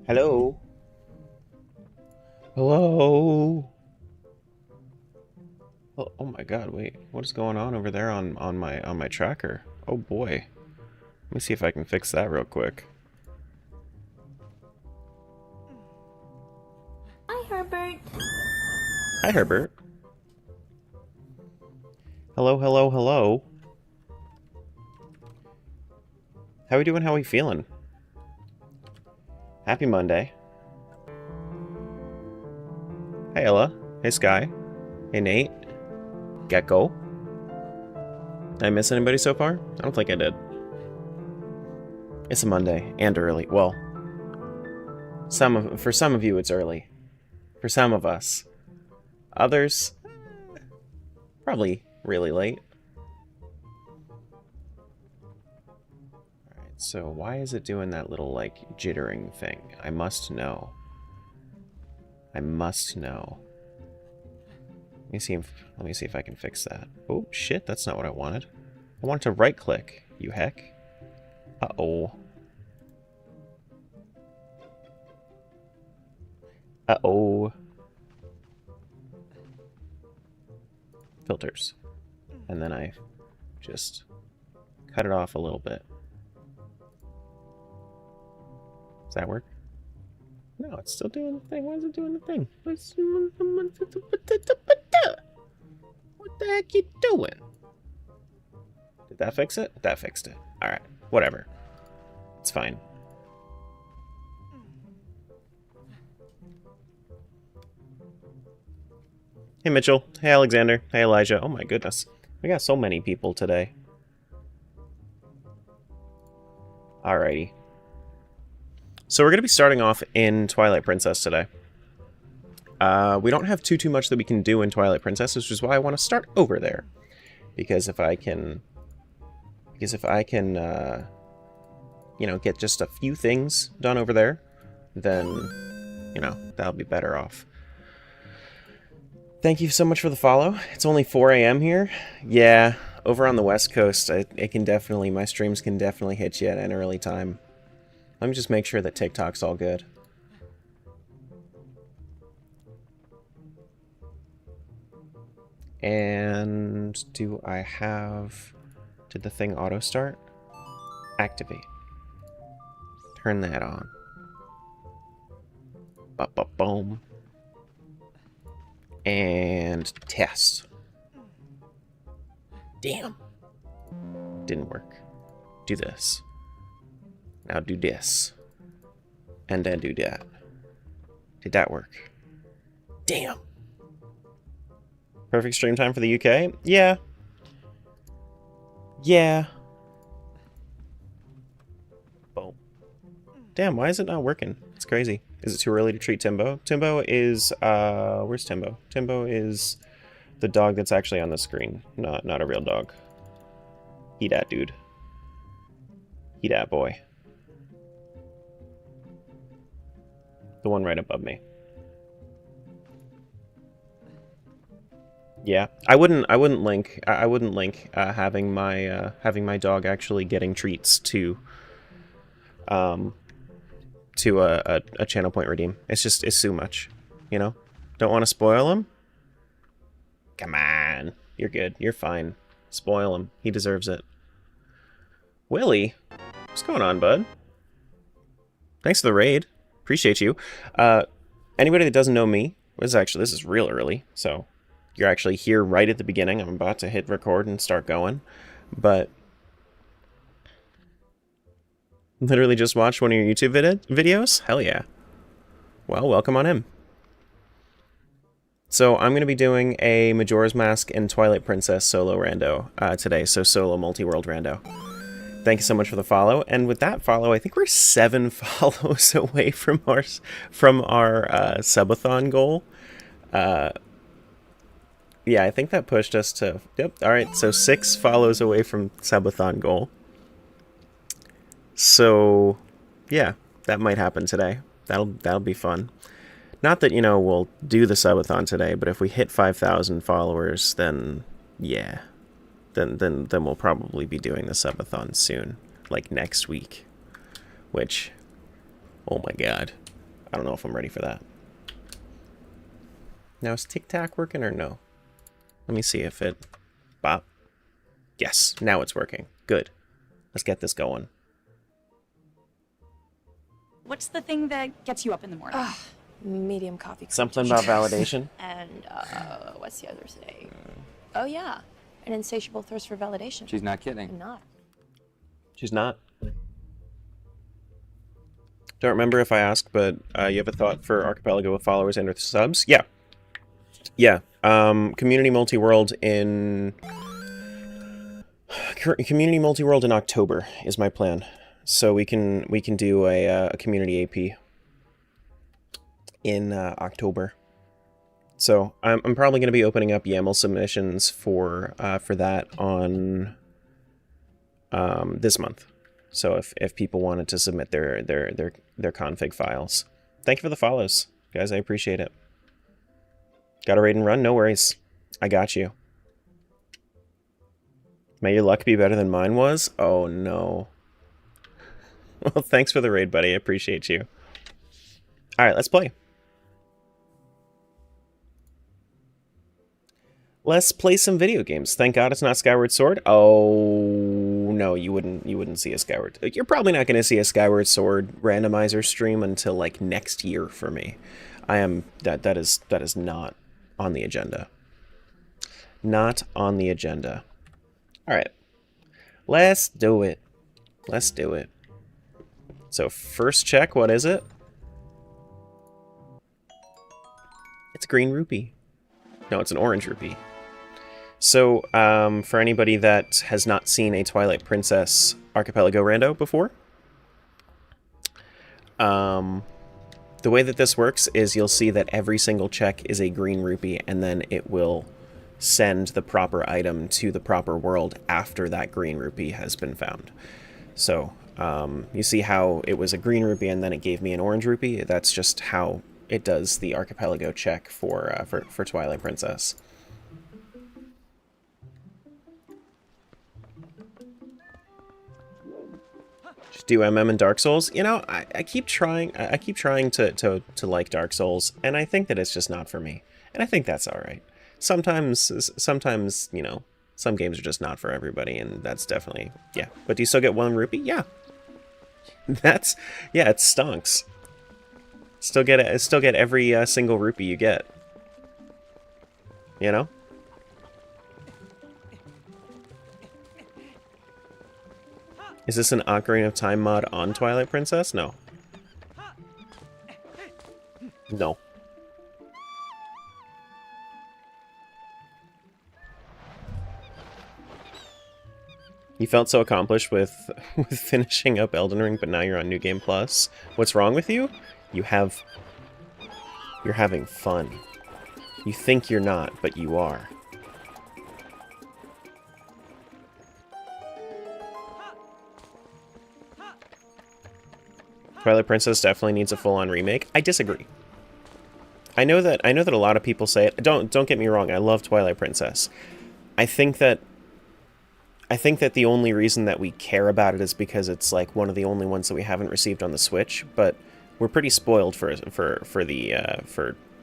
Hello? Hello? Oh my god, wait. What is going on over there on my tracker? Oh boy. Let me see if I can fix that real quick. Hi, Herbert. Hi, Herbert. Hello, hello, hello. How we doing? How we feeling? Happy Monday. Hey, Ella. Hey, Sky. Hey, Nate. Gecko. Did I miss anybody so far? I don't think I did. It's a Monday, and early. Well, for some of you, it's early. For some of us. Others, probably really late. Alright, so why is it doing that little, like, jittering thing? I must know. I must know. Let me see if I can fix that. Oh, shit, that's not what I wanted. I wanted to right-click, you heck. Uh-oh. Uh-oh. Filters. And then I just cut it off a little bit. Does that work? No, it's still doing the thing. Why is it doing the thing? What the heck you doing? Did that fix it? That fixed it. Alright, whatever. It's fine. Hey Mitchell. Hey Alexander. Hey Elijah. Oh my goodness. We got so many people today. Alrighty. So we're going to be starting off in Twilight Princess today. We don't have too much that we can do in Twilight Princess, which is why I want to start over there. Because if I can, you know, get just a few things done over there, then, you know, that'll be better off. Thank you so much for the follow. It's only 4 a.m. here. Yeah, over on the West Coast, my streams can definitely hit you at an early time. Let me just make sure that TikTok's all good. And did the thing auto start? Activate. Turn that on. Boom. And test. Damn. Didn't work. Do this. Now do this. And then do that. Did that work? Damn. Perfect stream time for the UK? Yeah. Yeah. Boom. Damn, why is it not working? It's crazy. Is it too early to treat Timbo? Timbo is, where's Timbo? Timbo is the dog that's actually on the screen. Not a real dog. He dat dude. He dat boy. The one right above me. Yeah, I wouldn't link having my dog actually getting treats to a channel point redeem. It's too much, you know? Don't want to spoil him? Come on. You're good. You're fine. Spoil him. He deserves it. Willie? What's going on, bud? Thanks for the raid. Appreciate you. Anybody that doesn't know me, this is real early, so you're actually here right at the beginning. I'm about to hit record and start going, but literally just watched one of your YouTube videos? Hell yeah. Well, welcome on in. So I'm going to be doing a Majora's Mask and Twilight Princess solo rando today, so solo multi-world rando. Thank you so much for the follow, and with that follow, I think we're 7 follows away from our subathon goal. Yeah, I think that pushed us to... Yep, alright, so 6 follows away from subathon goal. So, yeah, that might happen today. That'll be fun. Not that, you know, we'll do the subathon today, but if we hit 5,000 followers, then, yeah. Then we'll probably be doing the subathon soon. Like, next week. Which, oh my god. I don't know if I'm ready for that. Now, is Tic Tac working or no? Let me see if it... Bop. Yes, now it's working. Good. Let's get this going. What's the thing that gets you up in the morning? Medium coffee. Something about validation? And, what's the other thing? Oh, yeah. An insatiable thirst for validation. She's not kidding. I'm not. She's not. Don't remember if I asked, but you have a thought for Archipelago with followers and with subs? Yeah. Yeah. Community Multiworld in... Community Multiworld in October is my plan. So we can do a community AP in October. So I'm probably going to be opening up YAML submissions for that on this month. So if people wanted to submit their config files. Thank you for the follows, guys. I appreciate it. Got a raid and run? No worries. I got you. May your luck be better than mine was? Oh no. Well, thanks for the raid, buddy. I appreciate you. Alright, let's play. Let's play some video games. Thank God it's not Skyward Sword. Oh no, you wouldn't see a Skyward. You're probably not going to see a Skyward Sword randomizer stream until like next year for me. That is not on the agenda. Not on the agenda. All right. Let's do it. Let's do it. So first check, what is it? It's a green rupee. No, it's an orange rupee. So, for anybody that has not seen a Twilight Princess Archipelago rando before, the way that this works is you'll see that every single check is a green rupee, and then it will send the proper item to the proper world after that green rupee has been found. So, you see how it was a green rupee and then it gave me an orange rupee? That's just how it does the Archipelago check for Twilight Princess. Just do MM in Dark Souls. You know, I keep trying to like Dark Souls, and I think that it's just not for me. And I think that's alright. Sometimes, you know, some games are just not for everybody, and that's definitely, yeah. But do you still get 1 rupee? Yeah. Yeah, it stonks. Still get every single rupee you get. You know? Is this an Ocarina of Time mod on Twilight Princess? No. No. You felt so accomplished with finishing up Elden Ring, but now you're on New Game Plus. What's wrong with you? You're having fun. You think you're not, but you are. Twilight Princess definitely needs a full-on remake. I disagree. I know that a lot of people say it. Don't get me wrong. I love Twilight Princess. I think that the only reason that we care about it is because it's like one of the only ones that we haven't received on the Switch. But we're pretty spoiled for you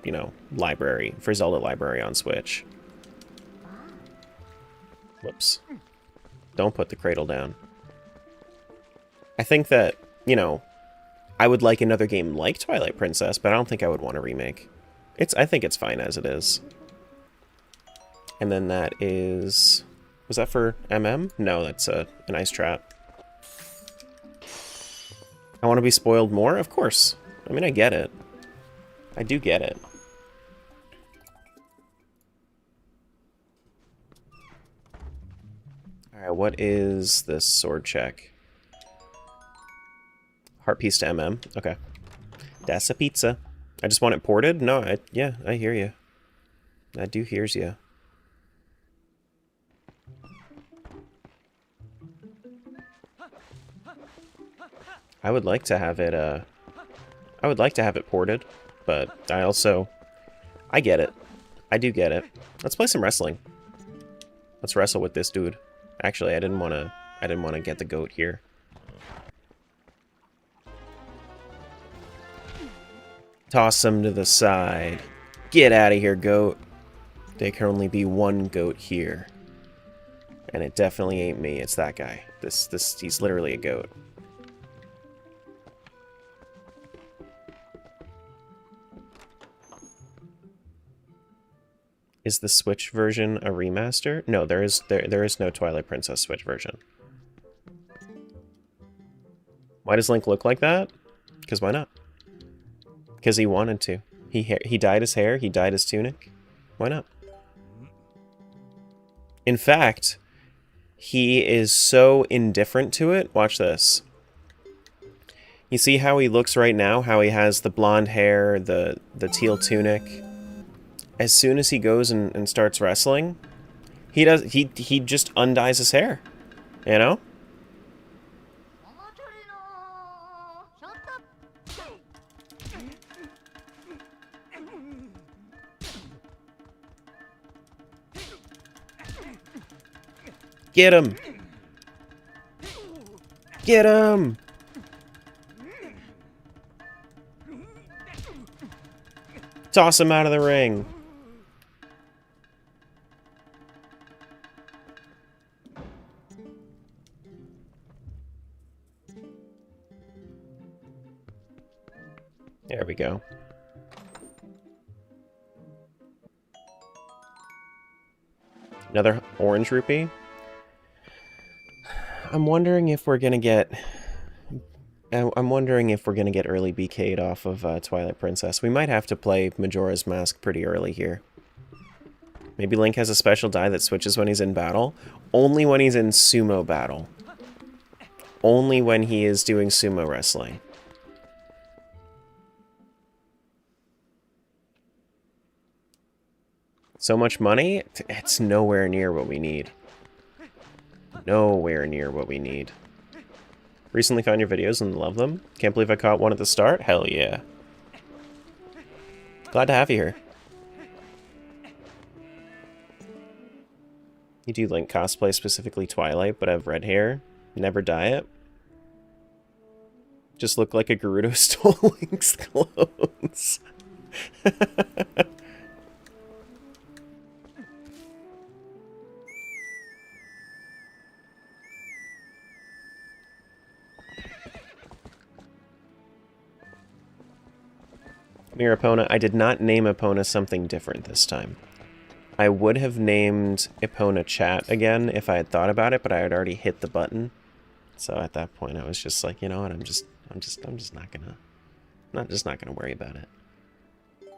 know, library, for Zelda library on Switch. Whoops. Don't put the cradle down. I think that, you know, I would like another game like Twilight Princess, but I don't think I would want a remake. I think it's fine as it is. And then that is... Was that for MM? No, that's an ice trap. I want to be spoiled more? Of course. I mean, I get it. I do get it. Alright, what is this sword check? Heart piece to MM. Okay. That's a pizza. I just want it ported? No, yeah, I hear you. I do hears you. I would like to have it, I would like to have it ported, but I get it. I do get it. Let's play some wrestling. Let's wrestle with this dude. Actually, I didn't want to get the goat here. Toss him to the side. Get out of here, goat. There can only be one goat here. And it definitely ain't me, it's that guy. He's literally a goat. Is the Switch version a remaster? No, there is no Twilight Princess Switch version. Why does Link look like that? Because why not? Because he wanted to. He dyed his hair, he dyed his tunic. Why not? In fact, he is so indifferent to it. Watch this. You see how he looks right now? How he has the blonde hair, the teal tunic. As soon as he goes and starts wrestling, he just undyes his hair. You know? Get him! Get him! Toss him out of the ring. There we go. Another orange rupee. I'm wondering if we're gonna get early BK'd off of Twilight Princess. We might have to play Majora's Mask pretty early here. Maybe Link has a special die that switches when he's in battle. Only when he's in sumo battle. Only when he is doing sumo wrestling. So much money? It's nowhere near what we need. Nowhere near what we need. Recently found your videos and love them. Can't believe I caught one at the start. Hell yeah. Glad to have you here. You do Link cosplay, specifically Twilight, but have red hair. Never dye it. Just look like a Gerudo stole Link's clothes. Come here, Epona. I did not name Epona something different this time. I would have named Epona Chat again if I had thought about it, but I had already hit the button. So at that point, I was just like, you know what? I'm just not gonna worry about it. All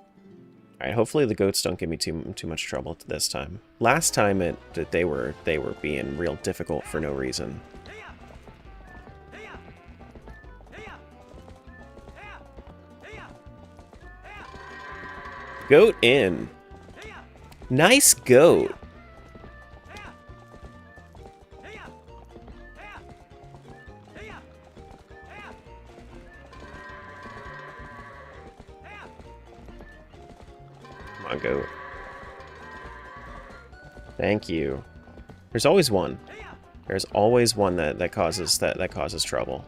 right. Hopefully the goats don't give me too much trouble this time. Last time they were being real difficult for no reason. Goat in. Nice goat. Come on, goat. Thank you. There's always one. There's always one that causes trouble.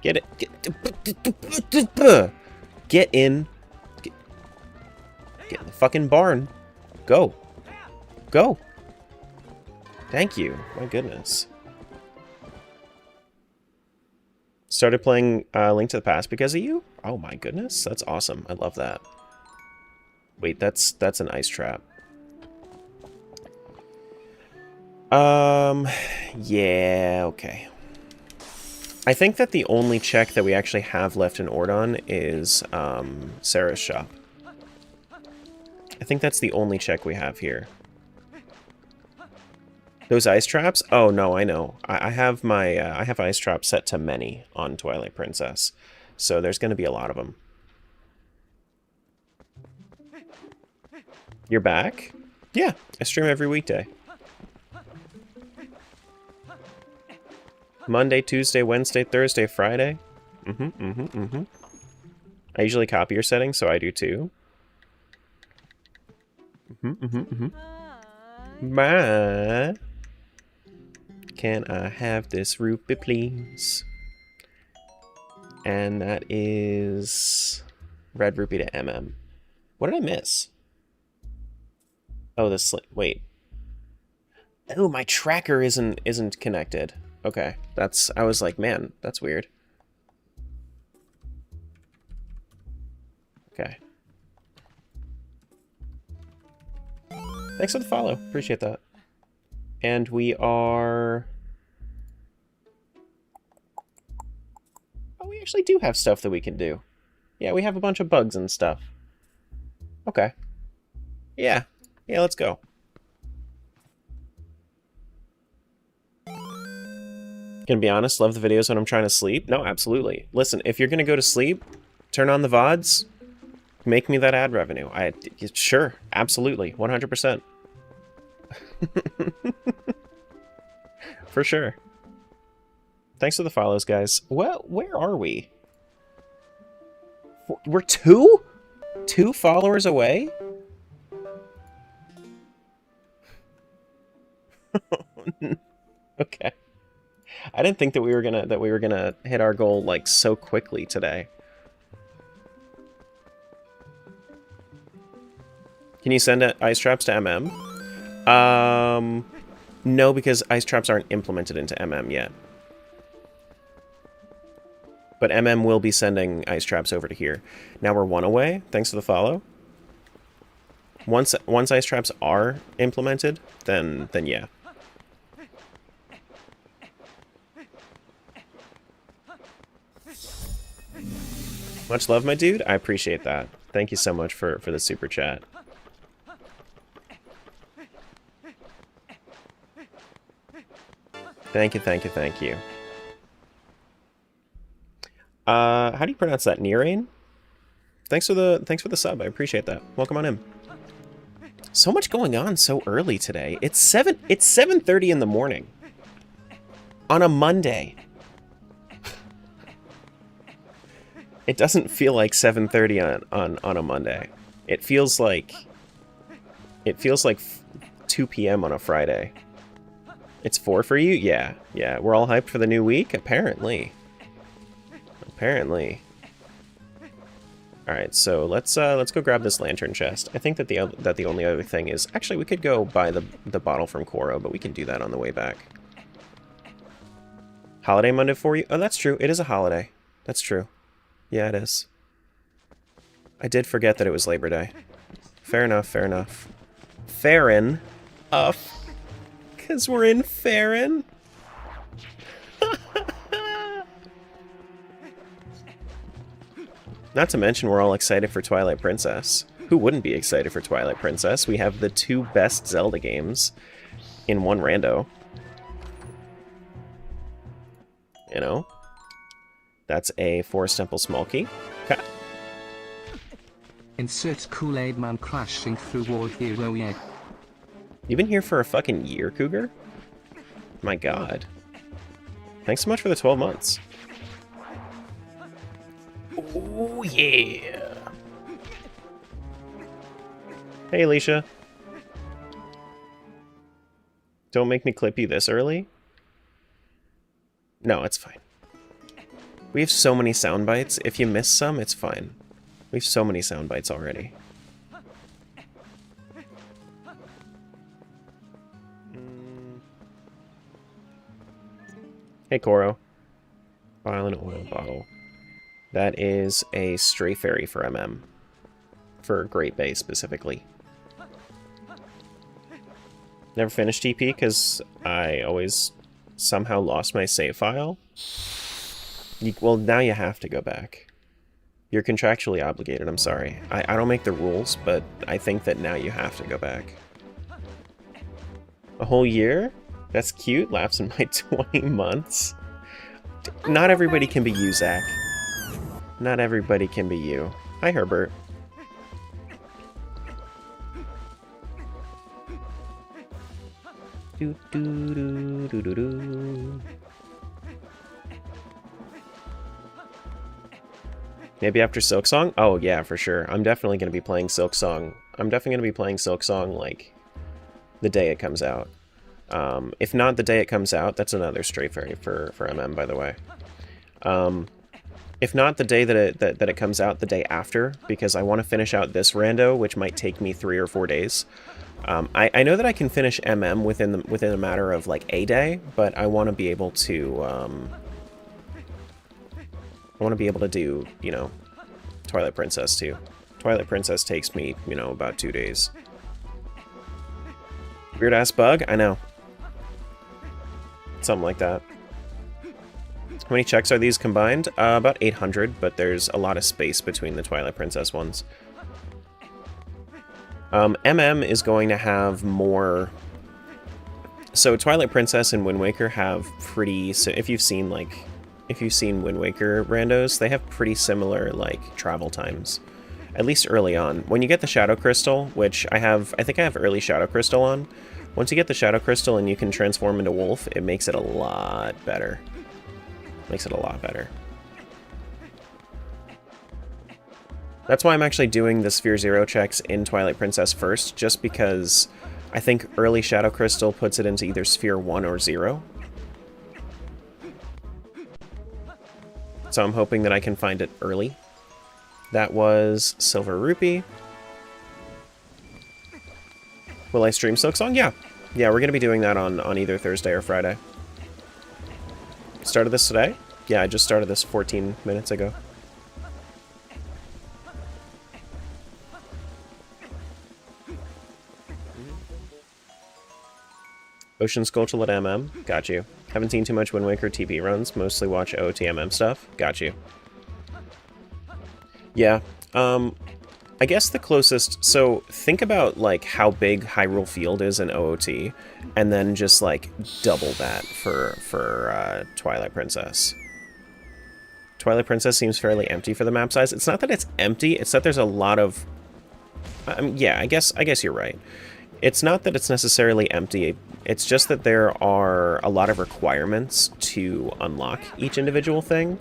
Get it. Get in. Get in the fucking barn. Go. Go. Thank you. My goodness. Started playing Link to the Past because of you? Oh my goodness. That's awesome. I love that. Wait, that's an ice trap. Yeah, okay. I think that the only check that we actually have left in Ordon is Sarah's shop. I think that's the only check we have here. Those ice traps? Oh no, I know. I have my I have ice traps set to many on Twilight Princess, so there's going to be a lot of them. You're back? Yeah, I stream every weekday. Monday, Tuesday, Wednesday, Thursday, Friday. I usually copy your settings, so I do too. Ma, can I have this rupee, please? And that is red rupee to MM. What did I miss? Oh, this wait. Oh, my tracker isn't connected. Okay, I was like, man, that's weird. Okay. Thanks for the follow. Appreciate that. And we are... Oh, we actually do have stuff that we can do. Yeah, we have a bunch of bugs and stuff. Okay. Yeah. Yeah, let's go. Gonna be honest, love the videos when I'm trying to sleep? No, absolutely. Listen, if you're gonna go to sleep, turn on the VODs, make me that ad revenue. Sure, absolutely, 100%. For sure. Thanks for the follows, guys. Well, where are we? We're two followers away? Okay. I didn't think that we were gonna hit our goal like so quickly today. Can you send ice traps to MM? No, because ice traps aren't implemented into MM yet. But MM will be sending ice traps over to here. Now we're one away. Thanks for the follow. Once ice traps are implemented, then yeah. Much love, my dude. I appreciate that. Thank you so much for the super chat. Thank you, thank you, thank you. How do you pronounce that? Nirain? Thanks for the sub. I appreciate that. Welcome on in. So much going on so early today. It's 7:30 in the morning. On a Monday. It doesn't feel like 7:30 on a Monday. It feels like 2 p.m. on a Friday. It's 4 for you? Yeah. Yeah, we're all hyped for the new week apparently. Apparently. All right, so let's go grab this lantern chest. I think that the only other thing is actually we could go buy the bottle from Koro, but we can do that on the way back. Holiday Monday for you? Oh, that's true. It is a holiday. That's true. Yeah, it is. I did forget that it was Labor Day. Fair enough, fair enough. Farin. Because we're in Farin. Not to mention we're all excited for Twilight Princess. Who wouldn't be excited for Twilight Princess? We have the 2 best Zelda games in one rando. You know? That's a Forest Temple small key. Okay. Insert Kool-Aid Man crashing through wall hero, yeah. You've been here for a fucking year, Cougar? My god. Thanks so much for the 12 months. Oh, yeah. Hey, Alicia. Don't make me clip you this early. No, it's fine. We have so many sound bites. If you miss some, it's fine. We have so many sound bites already. Hey, Koro. Violent oil bottle. That is a stray fairy for MM. For Great Bay, specifically. Never finished TP because I always somehow lost my save file. Well, now you have to go back. You're contractually obligated, I'm sorry. I don't make the rules, but I think that now you have to go back. A whole year? That's cute. Lapse in my 20 months. Not everybody can be you, Zach. Not everybody can be you. Hi, Herbert. Do do do do do do. Maybe after Silksong? Oh yeah, for sure. I'm definitely gonna be playing Silksong. I'm definitely gonna be playing Silksong like the day it comes out. If not the day it comes out, that's another stray fairy for MM, by the way. If not the day that it comes out, the day after, because I want to finish out this rando, which might take me 3 or 4 days. I know that I can finish MM within a matter of like a day, but I want to be able to do, you know, Twilight Princess too. Twilight Princess takes me, you know, about 2 days. Weird ass bug? I know. Something like that. How many checks are these combined? About 800, but there's a lot of space between the Twilight Princess ones. MM is going to have more... So Twilight Princess and Wind Waker have pretty... So if you've seen, like... If you've seen Wind Waker randos, they have pretty similar, like, travel times. At least early on. When you get the Shadow Crystal, which I think I have early Shadow Crystal on. Once you get the Shadow Crystal and you can transform into Wolf, it makes it a lot better. Makes it a lot better. That's why I'm actually doing the Sphere Zero checks in Twilight Princess first, just because I think early Shadow Crystal puts it into either Sphere 1 or 0. So I'm hoping that I can find it early. That was Silver Rupee. Will I stream Silksong? Yeah. Yeah, we're going to be doing that on either Thursday or Friday. Started this today? Yeah, I just started this 14 minutes ago. Ocean Skulltula at MM. Got you. Haven't seen too much Wind Waker TP runs. Mostly watch OOTMM stuff. Got you. Yeah. I guess the closest... So, think about, like, how big Hyrule Field is in OOT, and then just, like, double that for Twilight Princess. Twilight Princess seems fairly empty for the map size. It's not that it's empty, it's that there's a lot of... yeah, I guess you're right. It's not that it's necessarily empty, it's just that there are a lot of requirements to unlock each individual thing,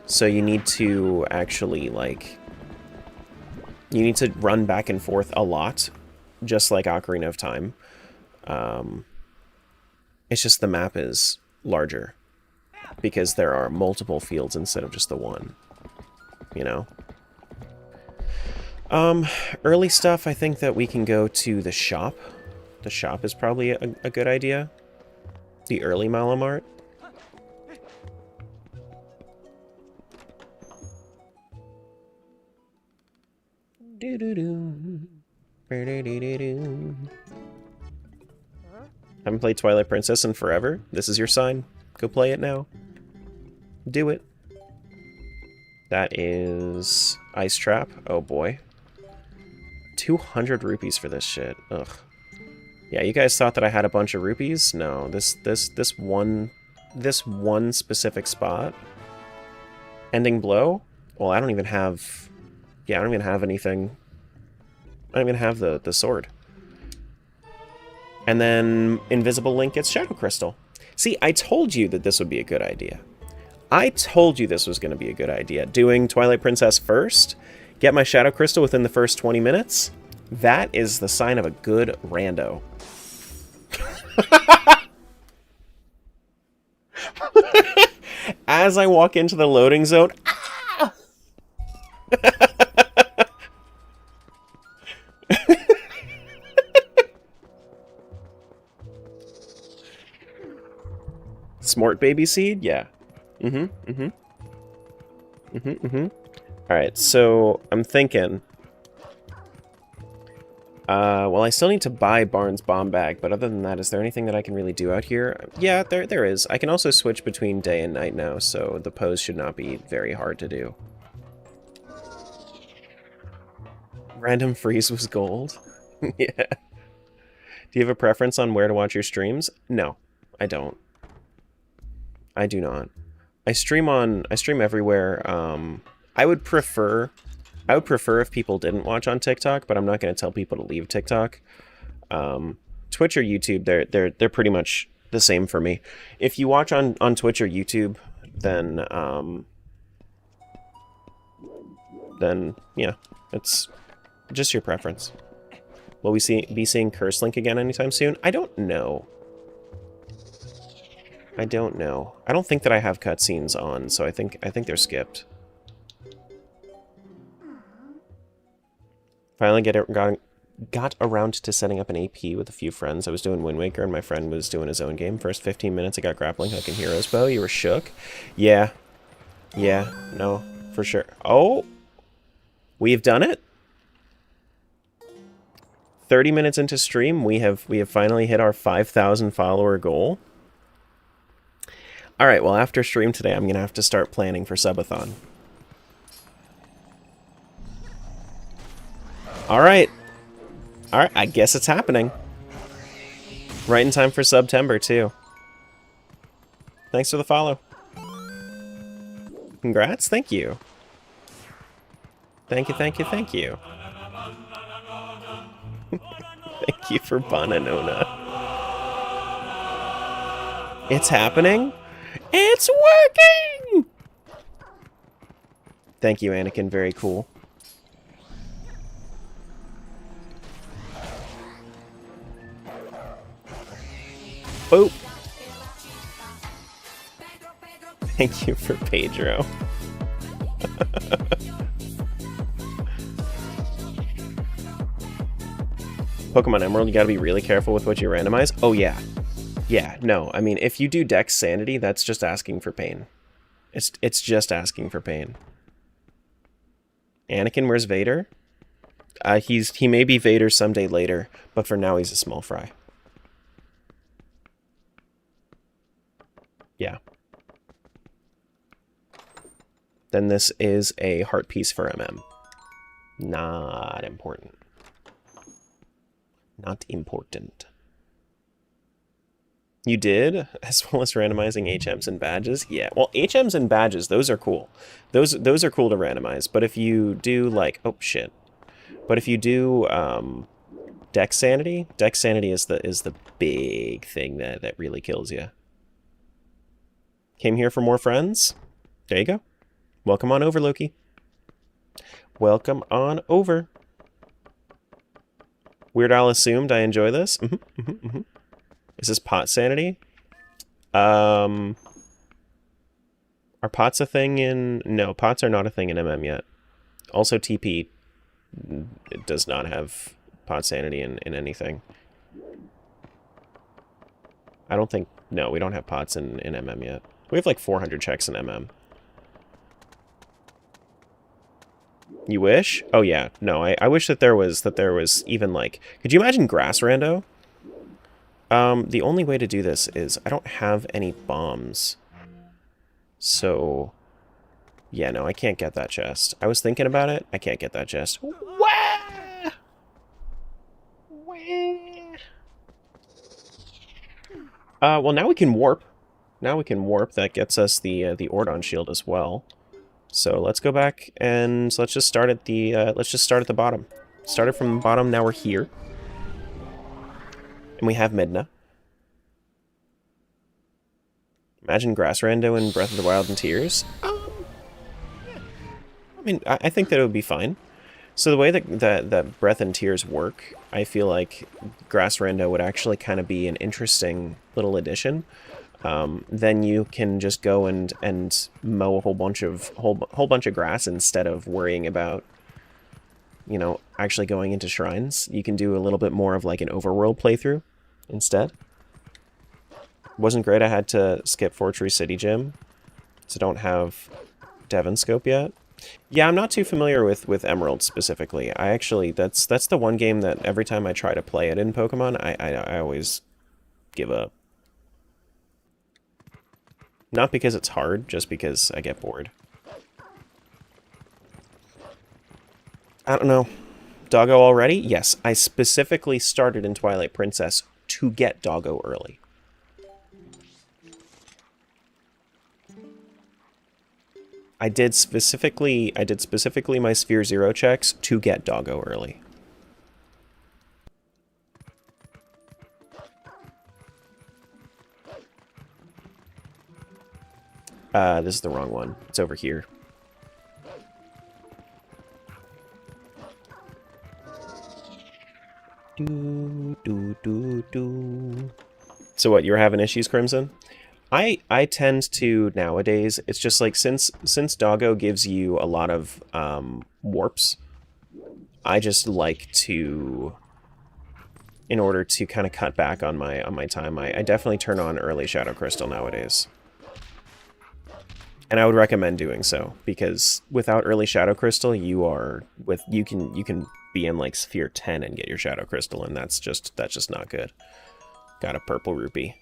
so you need to actually, like... You need to run back and forth a lot, just like Ocarina of Time. It's just the map is larger, because there are multiple fields instead of just the one, you know? Early stuff, I think that we can go to the shop. The shop is probably a good idea. The early Malamart. Haven't played Twilight Princess in forever. This is your sign. Go play it now. Do it. That is Ice Trap. Oh boy. 200 rupees for this shit. Ugh. Yeah, you guys thought that I had a bunch of rupees? No, this one specific spot. Ending blow? Well, I don't even have... Yeah, I don't even have anything. I don't even have the sword. And then Invisible Link gets Shadow Crystal. See, I told you that this would be a good idea. I told you this was going to be a good idea. Doing Twilight Princess first, get my Shadow Crystal within the first 20 minutes. That is the sign of a good rando. As I walk into the loading zone... Ah! Smart baby seed? Yeah. Alright, so I'm thinking... well, I still need to buy Barnes Bomb Bag, but other than that, is there anything that I can really do out here? Yeah, there is. I can also switch between day and night now, so the pose should not be very hard to do. Random freeze was gold? Yeah. Do you have a preference on where to watch your streams? No, I don't. I do not. I stream everywhere. I would prefer if people didn't watch on TikTok, but I'm not going to tell people to leave TikTok. Twitch or YouTube, they're pretty much the same for me. If you watch on Twitch or YouTube, then yeah, it's just your preference. Will we be seeing Curse Link again anytime soon? I don't know. I don't know. I don't think that I have cutscenes on, so I think they're skipped. Finally got around to setting up an AP with a few friends. I was doing Wind Waker and my friend was doing his own game. First 15 minutes I got grappling hook and hero's bow. You were shook? Yeah. Yeah, no, for sure. Oh! We've done it? 30 minutes into stream, we have finally hit our 5,000 follower goal. Alright, well after stream today I'm gonna have to start planning for subathon. Alright. Alright, I guess it's happening. Right in time for September, too. Thanks for the follow. Congrats, thank you. Thank you, thank you, thank you. Thank you for Bananona. It's happening. It's working! Thank you, Anakin, very cool. Boop. Thank you for Pedro. Pokemon Emerald, you gotta be really careful with what you randomize. Oh yeah. Yeah, no, I mean, if you do Dex Sanity, that's just asking for pain. It's just asking for pain. Anakin, where's Vader? He may be Vader someday later, but for now he's a small fry. Yeah. Then this is a heart piece for MM. Not important. Not important. You did, as well as randomizing HMs and badges? Yeah, well, HMs and badges, those are cool. Those are cool to randomize, but if you do, like, oh, shit. But if you do, Dex Sanity is the big thing that really kills you. Came here for more friends? There you go. Welcome on over, Loki. Welcome on over. Weird Al assumed I enjoy this. Is this pot sanity? Are pots a thing in... No, pots are not a thing in MM yet. Also, TP it does not have pot sanity in anything. I don't think... No, we don't have pots in MM yet. We have like 400 checks in MM. You wish? Oh yeah, no, I wish that there was even like... Could you imagine grass rando? The only way to do this is I don't have any bombs. So... Yeah, no, I can't get that chest. I was thinking about it. I can't get that chest. Wah! Wah! Well, now we can warp. Now we can warp. That gets us the Ordon shield as well. So let's go back and let's just start at the bottom. Started from the bottom. Now we're here, and we have Midna. Imagine Grass Rando in Breath of the Wild and Tears. Yeah. I mean, I think that it would be fine. So the way that Breath and Tears work, I feel like Grass Rando would actually kind of be an interesting little addition. Then you can just go and mow a whole bunch of grass instead of worrying about, you know, actually going into shrines. You can do a little bit more of like an overworld playthrough instead. Wasn't great. I had to skip Fortree City Gym, so don't have Devon Scope yet. Yeah, I'm not too familiar with Emerald specifically. I actually that's the one game that every time I try to play it in Pokemon, I always give up. Not because it's hard, just because I get bored. I don't know. Doggo already? Yes, I specifically started in Twilight Princess to get Doggo early. I did specifically my Sphere Zero checks to get Doggo early. This is the wrong one. It's over here. So what, you were having issues, Crimson? I tend to nowadays, it's just like since Doggo gives you a lot of warps, I just like to, in order to kind of cut back on my time, I definitely turn on early Shadow Crystal nowadays. And I would recommend doing so, because without early Shadow Crystal, you can be in like Sphere 10 and get your Shadow Crystal, and that's just not good. Got a purple rupee.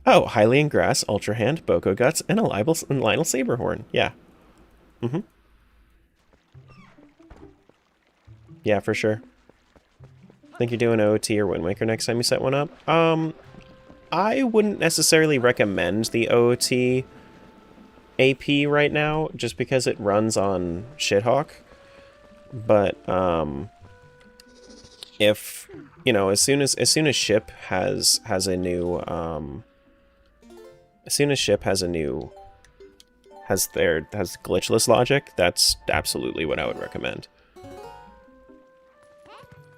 Oh, Hylian Grass, Ultra Hand, Boko Guts, and a Lionel Saberhorn. Yeah. Mm-hmm. Yeah, for sure. Think you're doing OOT or Wind Waker next time you set one up? I wouldn't necessarily recommend the OOT AP right now, just because it runs on Shithawk. But, if, you know, as soon as Ship has a new, as soon as Ship has glitchless logic, that's absolutely what I would recommend.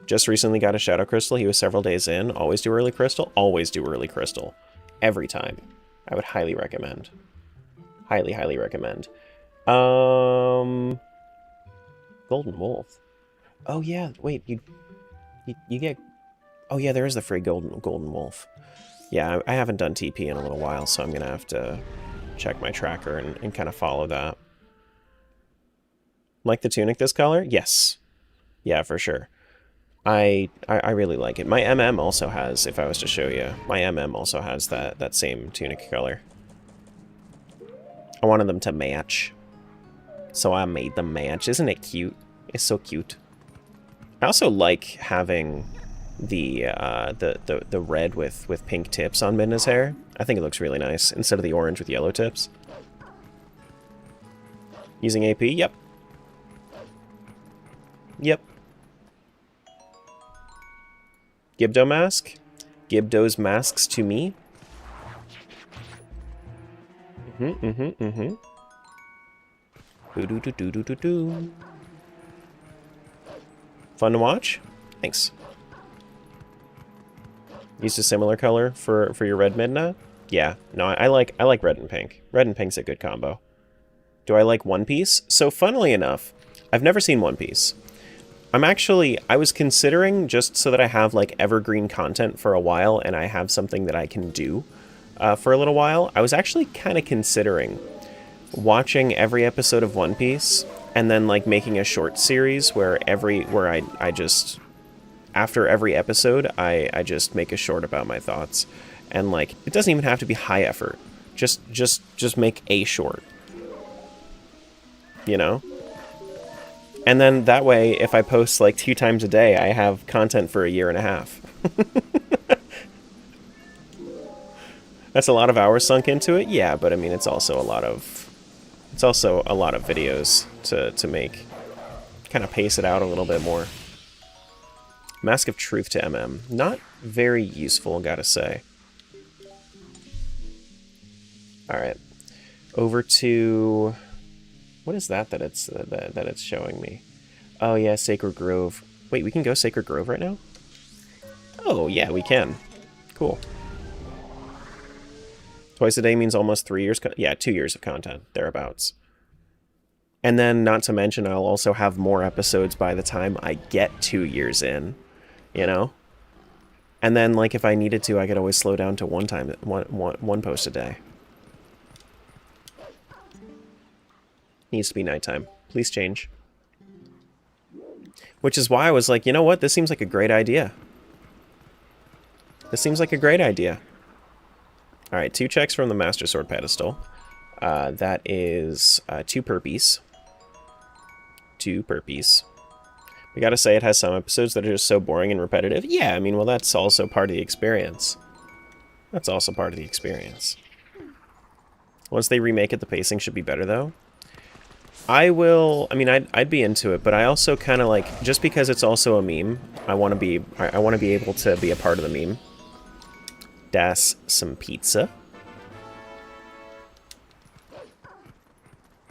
Just recently got a Shadow Crystal. He was several days in. Always do early Crystal. Always do early Crystal. Every time. I would highly recommend. Highly, highly recommend. Golden Wolf. Oh yeah, wait, you get... Oh yeah, there is the free Golden Wolf. Yeah, I haven't done TP in a little while, so I'm gonna have to check my tracker and kind of follow that. Like the tunic this color? Yes. Yeah, for sure. I really like it. My MM also has, if I was to show you, my MM also has that same tunic color. I wanted them to match, so I made them match. Isn't it cute? It's so cute. I also like having the red with pink tips on Midna's hair. I think it looks really nice instead of the orange with yellow tips. Using AP? Yep. Yep. Gibdo mask? Gibdo's masks to me? Boo doo doo doo doo doo doo. Fun to watch? Thanks. Used a similar color for your red Midna? Yeah, no, I like red and pink. Red and pink's a good combo. Do I like One Piece? So funnily enough, I've never seen One Piece. I was considering, just so that I have like evergreen content for a while and I have something that I can do for a little while, I was actually kind of considering watching every episode of One Piece and then like making a short series where I just, after every episode, I just make a short about my thoughts. And like, it doesn't even have to be high effort. Just make a short. You know? And then that way, if I post like 2 times a day, I have content for a year and a half. That's a lot of hours sunk into it, yeah, but I mean it's also a lot of videos to make. Kind of pace it out a little bit more. Mask of Truth to MM. Not very useful, gotta say. Alright. Over to... What is that it's showing me? Oh yeah, Sacred Grove. Wait, we can go Sacred Grove right now? Oh yeah, we can. Cool. Twice a day means almost 3 years. Yeah, 2 years of content, thereabouts. And then, not to mention, I'll also have more episodes by the time I get 2 years in, you know? And then, like, if I needed to, I could always slow down to one post a day. Needs to be nighttime. Please change. Which is why I was like, you know what? This seems like a great idea. This seems like a great idea. Alright, 2 checks from the Master Sword pedestal. That is 2 perpies. 2 perpies. We gotta say it has some episodes that are just so boring and repetitive. Yeah, I mean, well, that's also part of the experience. That's also part of the experience. Once they remake it, the pacing should be better, though. I mean, I'd be into it, but I also kind of like, just because it's also a meme, I want to be able to be a part of the meme. Das some pizza.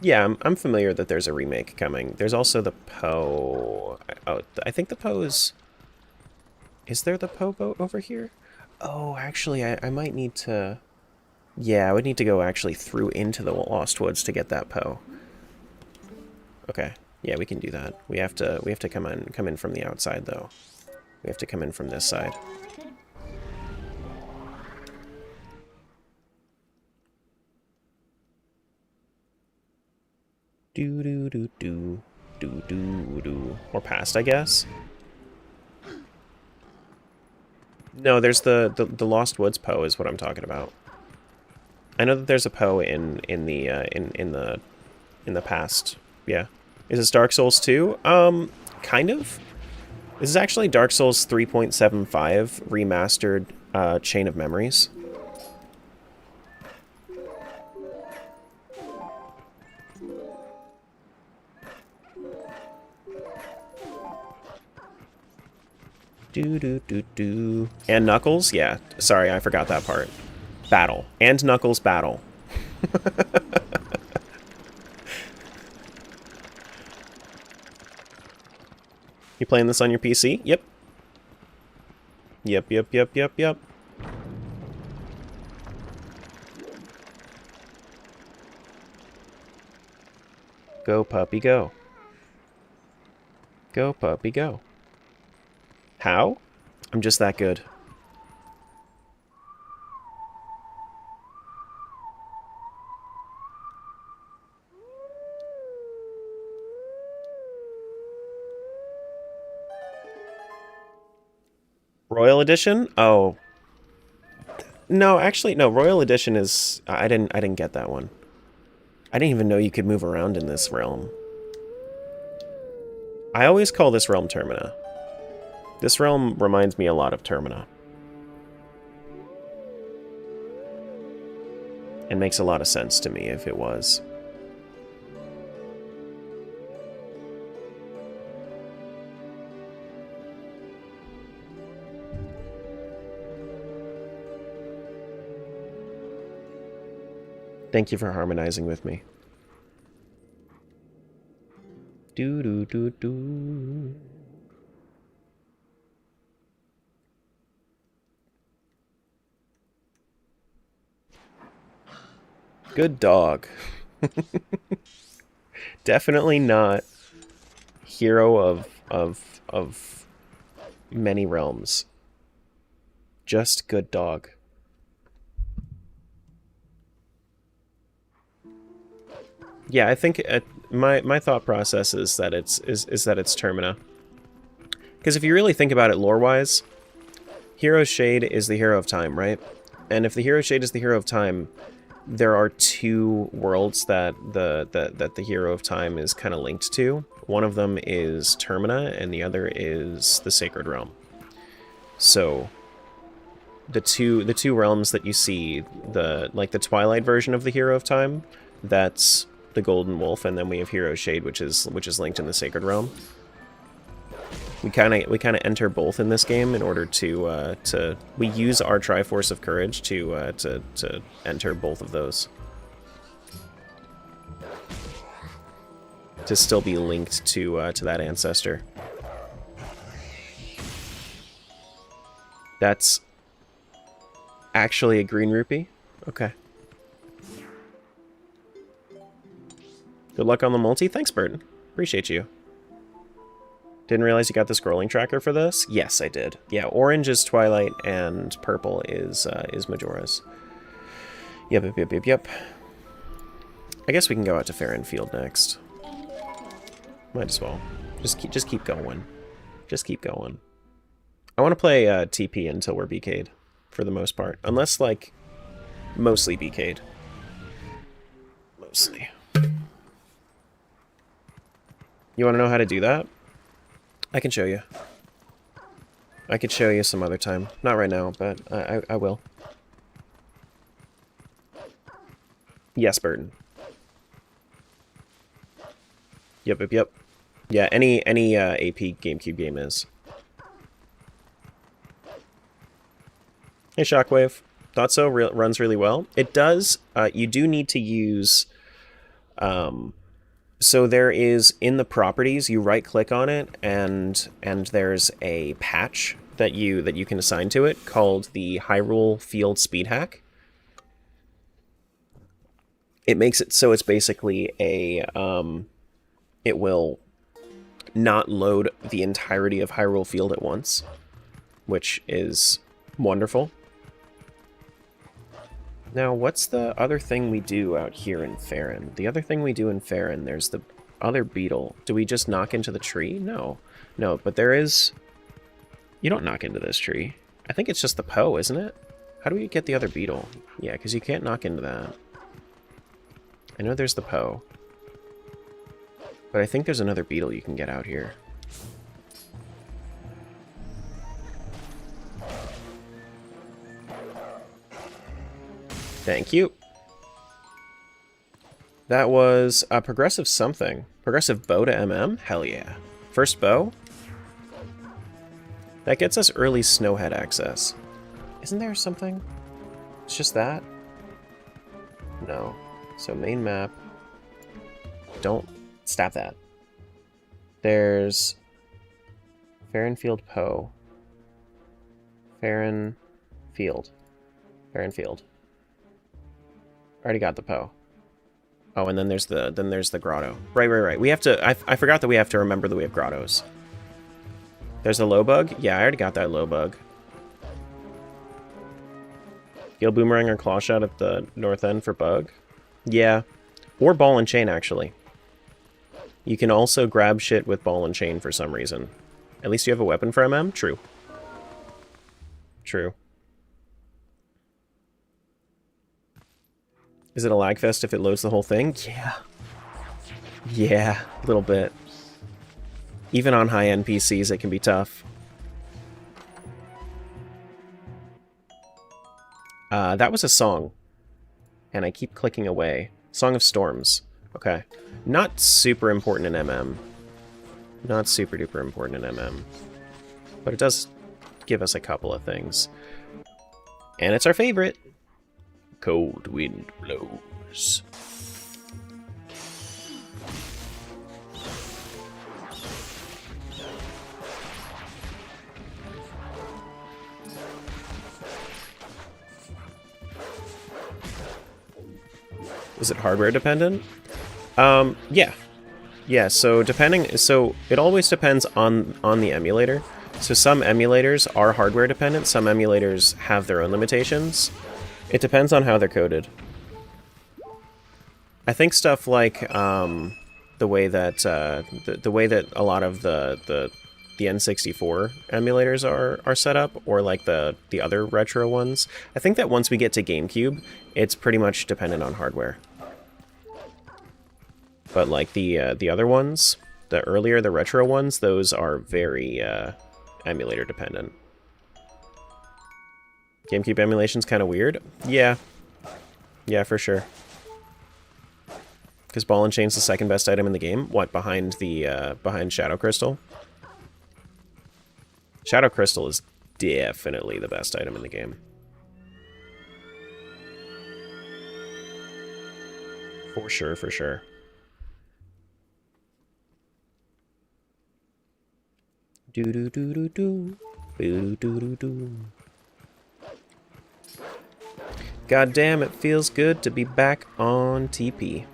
Yeah, I'm familiar that there's a remake coming. There's also the Poe. Oh, I think the Poe is... Is there the Poe boat over here? Oh, actually, I might need to... Yeah, I would need to go actually through into the Lost Woods to get that Poe. Okay. Yeah, we can do that. We have to come in from the outside though. We have to come in from this side. Do do do do do do do. Or past, I guess. No, there's the Lost Woods Poe is what I'm talking about. I know that there's a Poe in the past. Yeah. Is this Dark Souls 2? Kind of. This is actually Dark Souls 3.75 remastered Chain of Memories. Do do do do. And Knuckles? Yeah. Sorry, I forgot that part. Battle. And Knuckles battle. You playing this on your PC? Yep. Yep. Go, puppy, go. Go, puppy, go. How? I'm just that good. Royal Edition? Oh. No, actually, no. Royal Edition is... I didn't get that one. I didn't even know you could move around in this realm. I always call this realm Termina. This realm reminds me a lot of Termina. It makes a lot of sense to me if it was. Thank you for harmonizing with me. Do do do do. Good dog. Definitely not hero of many realms. Just good dog. Yeah, I think my thought process is that it's Termina. Because if you really think about it lore-wise, Hero Shade is the hero of time, right? And if the Hero Shade is the hero of time, there are two worlds that the hero of time is kind of linked to. One of them is Termina, and the other is the Sacred Realm. So the two realms that you see, the Twilight version of the hero of time, that's the Golden Wolf, and then we have Hero Shade, which is linked in the Sacred Realm. We kind of enter both in this game in order to we use our Triforce of Courage to enter both of those, to still be linked to that ancestor. That's actually a green rupee? Okay. Good luck on the multi. Thanks, Burton. Appreciate you. Didn't realize you got the scrolling tracker for this? Yes, I did. Yeah, orange is Twilight and purple is Majoras. Yep. I guess we can go out to Faron Field next. Might as well. Just keep going. Just keep going. I want to play TP until we're BK'd, for the most part. Unless, like, mostly BK'd. Mostly. You want to know how to do that? I can show you. I could show you some other time. Not right now, but I will. Yes, Burton. Yep. Yeah, any AP GameCube game is. Hey, Shockwave. Thought so. Runs really well. It does. You do need to use... So there is, in the properties, you right-click on it, and there's a patch that you can assign to it called the Hyrule Field Speed Hack. it makes it so it's basically a, it will not load the entirety of Hyrule Field at once, which is wonderful. Now, what's the other thing we do out here in Faron? The other thing we do in Faron, there's the other beetle. Do we just knock into the tree? No. No, but there is... You don't knock into this tree. I think it's just the Poe, isn't it? How do we get the other beetle? Yeah, because you can't knock into that. I know there's the Poe. But I think there's another beetle you can get out here. Thank you. That was a progressive something. Progressive bow to MM? Hell yeah. First bow? That gets us early Snowhead access. Isn't there something? It's just that? No. So main map. Don't stop that. There's Faron Field Poe. Faron Field. Faron Field. Already got the Poe. Oh, and then there's the grotto. Right. We have to. I forgot that we have to remember that we have grottos. There's a low bug. Yeah, I already got that low bug. Gale Boomerang or Clawshot at the north end for bug. Yeah, or ball and chain actually. You can also grab shit with ball and chain for some reason. At least you have a weapon for MM. True. True. Is it a lag fest if it loads the whole thing? Yeah. Yeah, a little bit. Even on high-end PCs, it can be tough. That was a song. And I keep clicking away. Song of Storms. Okay. Not super important in MM. Not super duper important in MM. But it does give us a couple of things. And it's our favorite. Cold wind blows. Is it hardware dependent? Yeah. Yeah, so it always depends on the emulator. So some emulators are hardware dependent, some emulators have their own limitations. It depends on how they're coded. I think stuff like the way that a lot of the N64 emulators are set up, or like the other retro ones. I think that once we get to GameCube, it's pretty much dependent on hardware. But like the other ones, the retro ones, those are very emulator dependent. GameCube emulation's kind of weird. Yeah. Yeah, for sure. Because Ball and Chain's the second best item in the game. What, behind Shadow Crystal? Shadow Crystal is definitely the best item in the game. For sure, for sure. Do-do-do-do-do. Boo-do-do-do-do. God damn, it feels good to be back on TP.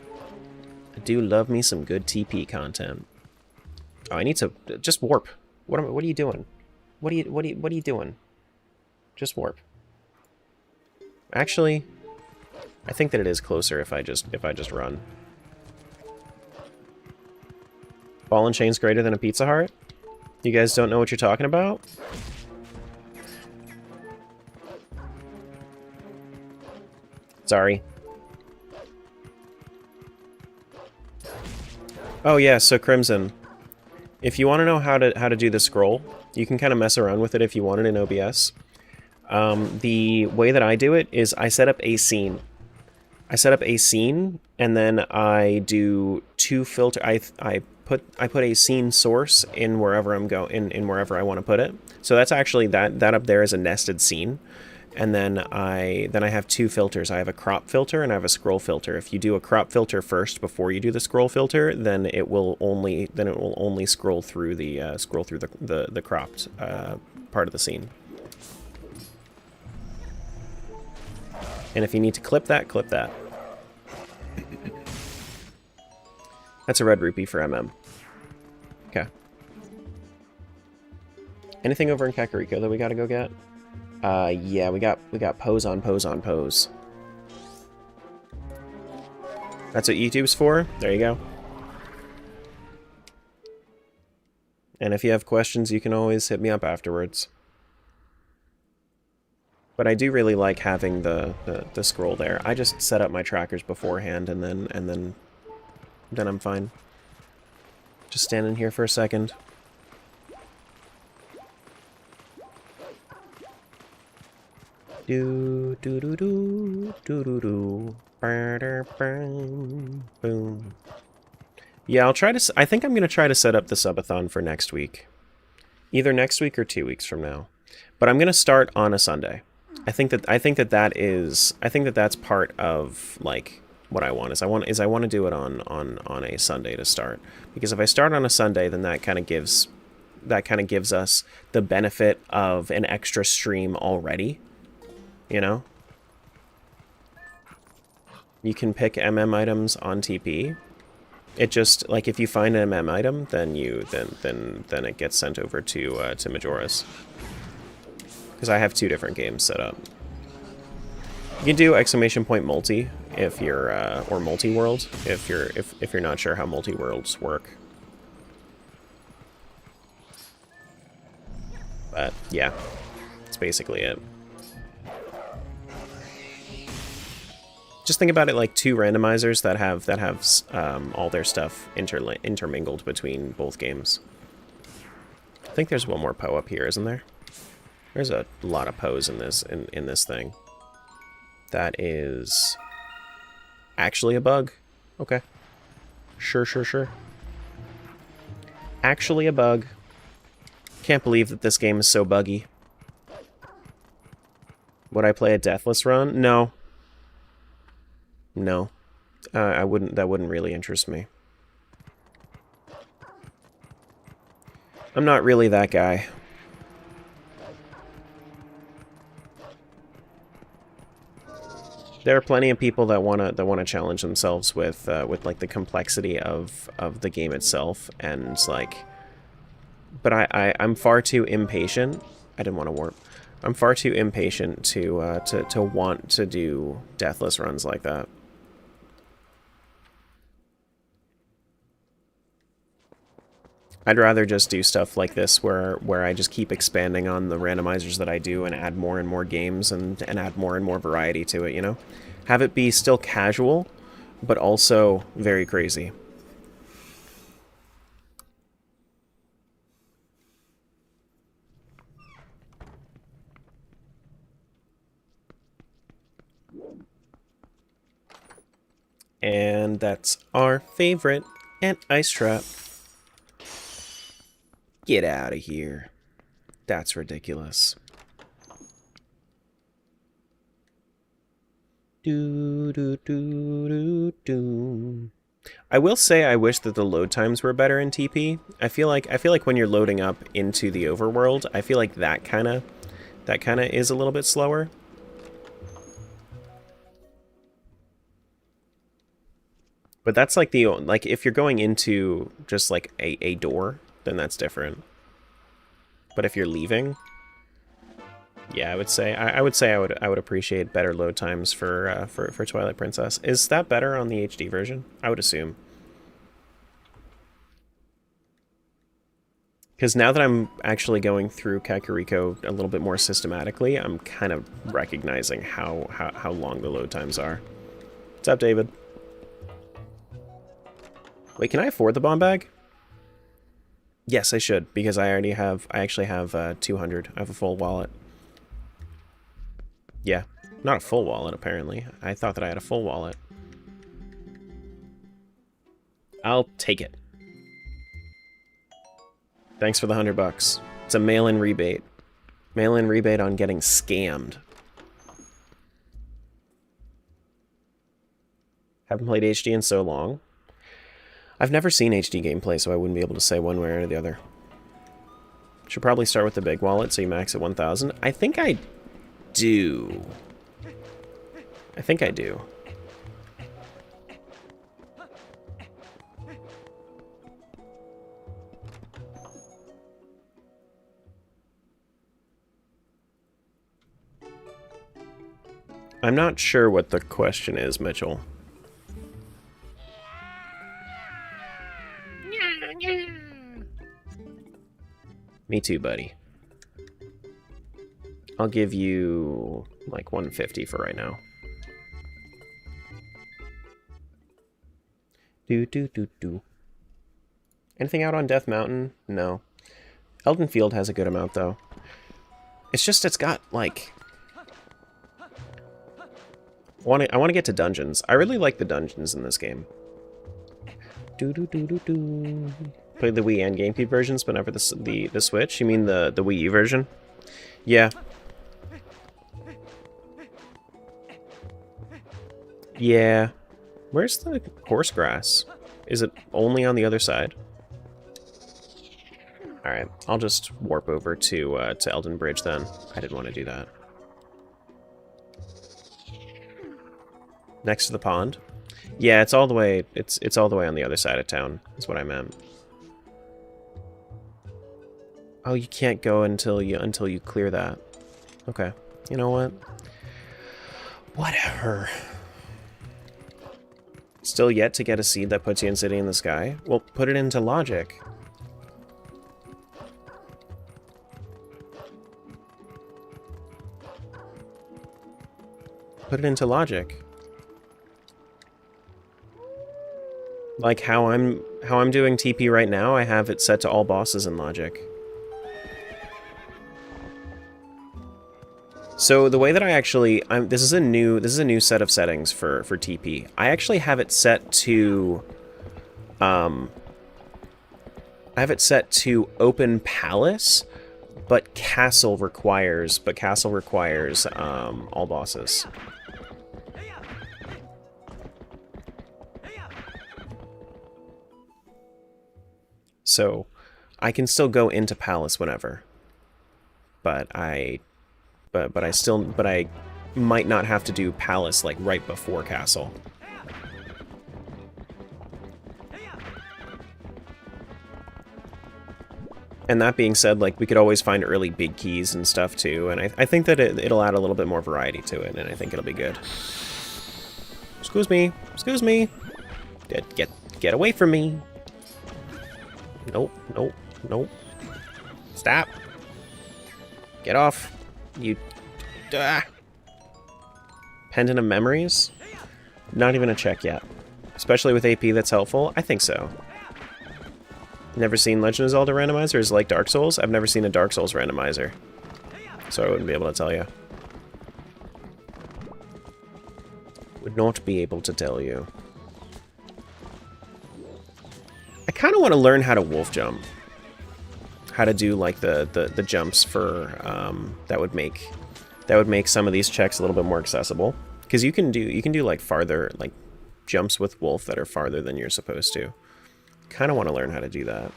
I do love me some good TP content. Oh, I need to just warp. What are you doing? What are you doing? Just warp. Actually, I think that it is closer if I just run. Ball and Chain's greater than a Pizza Heart? You guys don't know what you're talking about? Sorry. Oh yeah, so Crimson. If you want to know how to do the scroll, you can kind of mess around with it if you want it in OBS. The way that I do it is I set up a scene. And then I do two filter. I put a scene source in wherever I'm in wherever I want to put it. So that's actually that up there is a nested scene. And then I have two filters. I have a crop filter and I have a scroll filter. If you do a crop filter first before you do the scroll filter, then it will only scroll through the cropped part of the scene. And if you need to clip that, clip that. That's a red rupee for MM. Okay. Anything over in Kakariko that we gotta go get? Yeah, we got pose on pose on pose. That's what YouTube's for? There you go. And if you have questions, you can always hit me up afterwards. But I do really like having the scroll there. I just set up my trackers beforehand and then I'm fine. Just standing here for a second. Do do do do do do do. Boom. Yeah, I'll try to. I think I'm gonna try to set up the subathon for next week, either next week or 2 weeks from now. But I'm gonna start on a Sunday. I think that's part of like what I want. I want to do it on a Sunday to start, because if I start on a Sunday, then that kind of gives us the benefit of an extra stream already. You know, you can pick MM items on TP. It just, like, if you find an MM item, then then it gets sent over to Majoras. Because I have 2 different games set up. You can do exclamation point multi if you're or multi-world if you're not sure how multi-worlds work. But yeah, that's basically it. Just think about it like 2 randomizers that have all their stuff intermingled between both games. I think there's one more Poe up here, isn't there? There's a lot of Poes in this thing. That is actually a bug. Okay. Sure. Actually a bug. Can't believe that this game is so buggy. Would I play a deathless run? No. No, I wouldn't. That wouldn't really interest me. I'm not really that guy. There are plenty of people that wanna challenge themselves with like the complexity of the game itself, and like. But I'm far too impatient. I didn't want to warp. I'm far too impatient to want to do deathless runs like that. I'd rather just do stuff like this where I just keep expanding on the randomizers that I do and add more and more games and add more and more variety to it, you know? Have it be still casual, but also very crazy. And that's our favorite ant ice trap. Get out of here. That's ridiculous. Do do do do do. I will say I wish that the load times were better in TP. I feel like when you're loading up into the overworld, I feel like that kind of is a little bit slower. But that's like if you're going into just like a door, then that's different. But if you're leaving, yeah, I would say I would appreciate better load times for Twilight Princess. Is that better on the HD version? I would assume. Because now that I'm actually going through Kakariko a little bit more systematically, I'm kind of recognizing how long the load times are. What's up, David? Wait, can I afford the bomb bag? Yes, I should, because I actually have 200. I have a full wallet. Yeah, not a full wallet, apparently. I thought that I had a full wallet. I'll take it. Thanks for the $100. It's a mail-in rebate. Mail-in rebate on getting scammed. Haven't played HD in so long. I've never seen HD gameplay, so I wouldn't be able to say one way or the other. Should probably start with the big wallet, so you max at 1,000. I think I do. I'm not sure what the question is, Mitchell. Me too, buddy. I'll give you like 150 for right now. Do. Anything out on Death Mountain? No. Elden Field has a good amount, though. It's just, it's got, like... I want to get to dungeons. I really like the dungeons in this game. Played the Wii and GameCube versions, but never the Switch? You mean the Wii U version? Yeah. Yeah. Where's the horse grass? Is it only on the other side? Alright, I'll just warp over to Elden Bridge then. I didn't want to do that. Next to the pond? Yeah, it's all the way it's all the way on the other side of town, is what I meant. Oh, you can't go until you clear that. Okay. You know what? Whatever. Still yet to get a seed that puts you in City in the Sky? Well, put it into logic. Put it into logic. Like how I'm doing TP right now, I have it set to all bosses in logic. So the way that I actually, this is a new set of settings for TP. I actually have it set to, I have it set to open palace, but castle requires all bosses. So I can still go into palace whenever, but I might not have to do palace like right before castle. And that being said, like, we could always find early big keys and stuff too, and I think that it'll add a little bit more variety to it, and I think it'll be good. Excuse me, excuse me. Get away from me. Nope, nope, nope. Stop. Get off. You... Pendant of Memories? Not even a check yet. Especially with AP that's helpful? I think so. Never seen Legend of Zelda randomizers like Dark Souls? I've never seen a Dark Souls randomizer. So I wouldn't be able to tell you. Would not be able to tell you. I kind of want to learn how to wolf jump. How to do like the jumps for that would make some of these checks a little bit more accessible, because you can do like farther like jumps with wolf that are farther than you're supposed to. Kind of want to learn how to do that.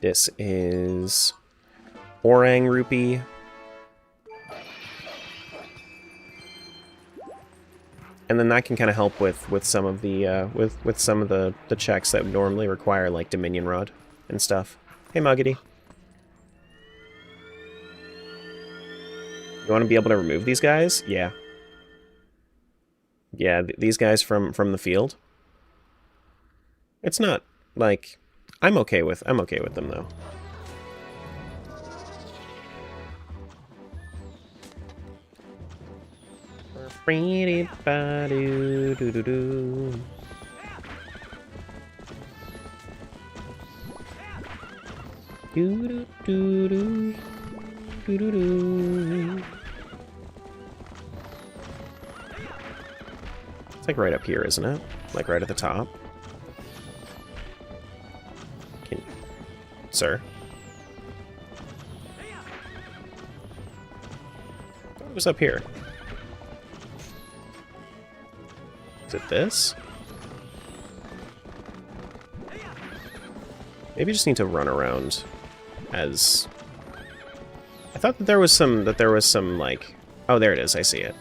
This is Orang Rupee. And then that can kind of help with some of the with some of the checks that would normally require like Dominion Rod and stuff. Hey Muggety. You want to be able to remove these guys? Yeah. Yeah, these guys from the field. It's not like I'm okay with them though. Pretty ba doo doo doo doo. Doo doo doo doo doo doo doo. It's like right up here, isn't it? Like right at the top. Sir. What was up here? Is it this? Maybe you just need to run around as... I thought that there was some like... Oh, there it is. I see it.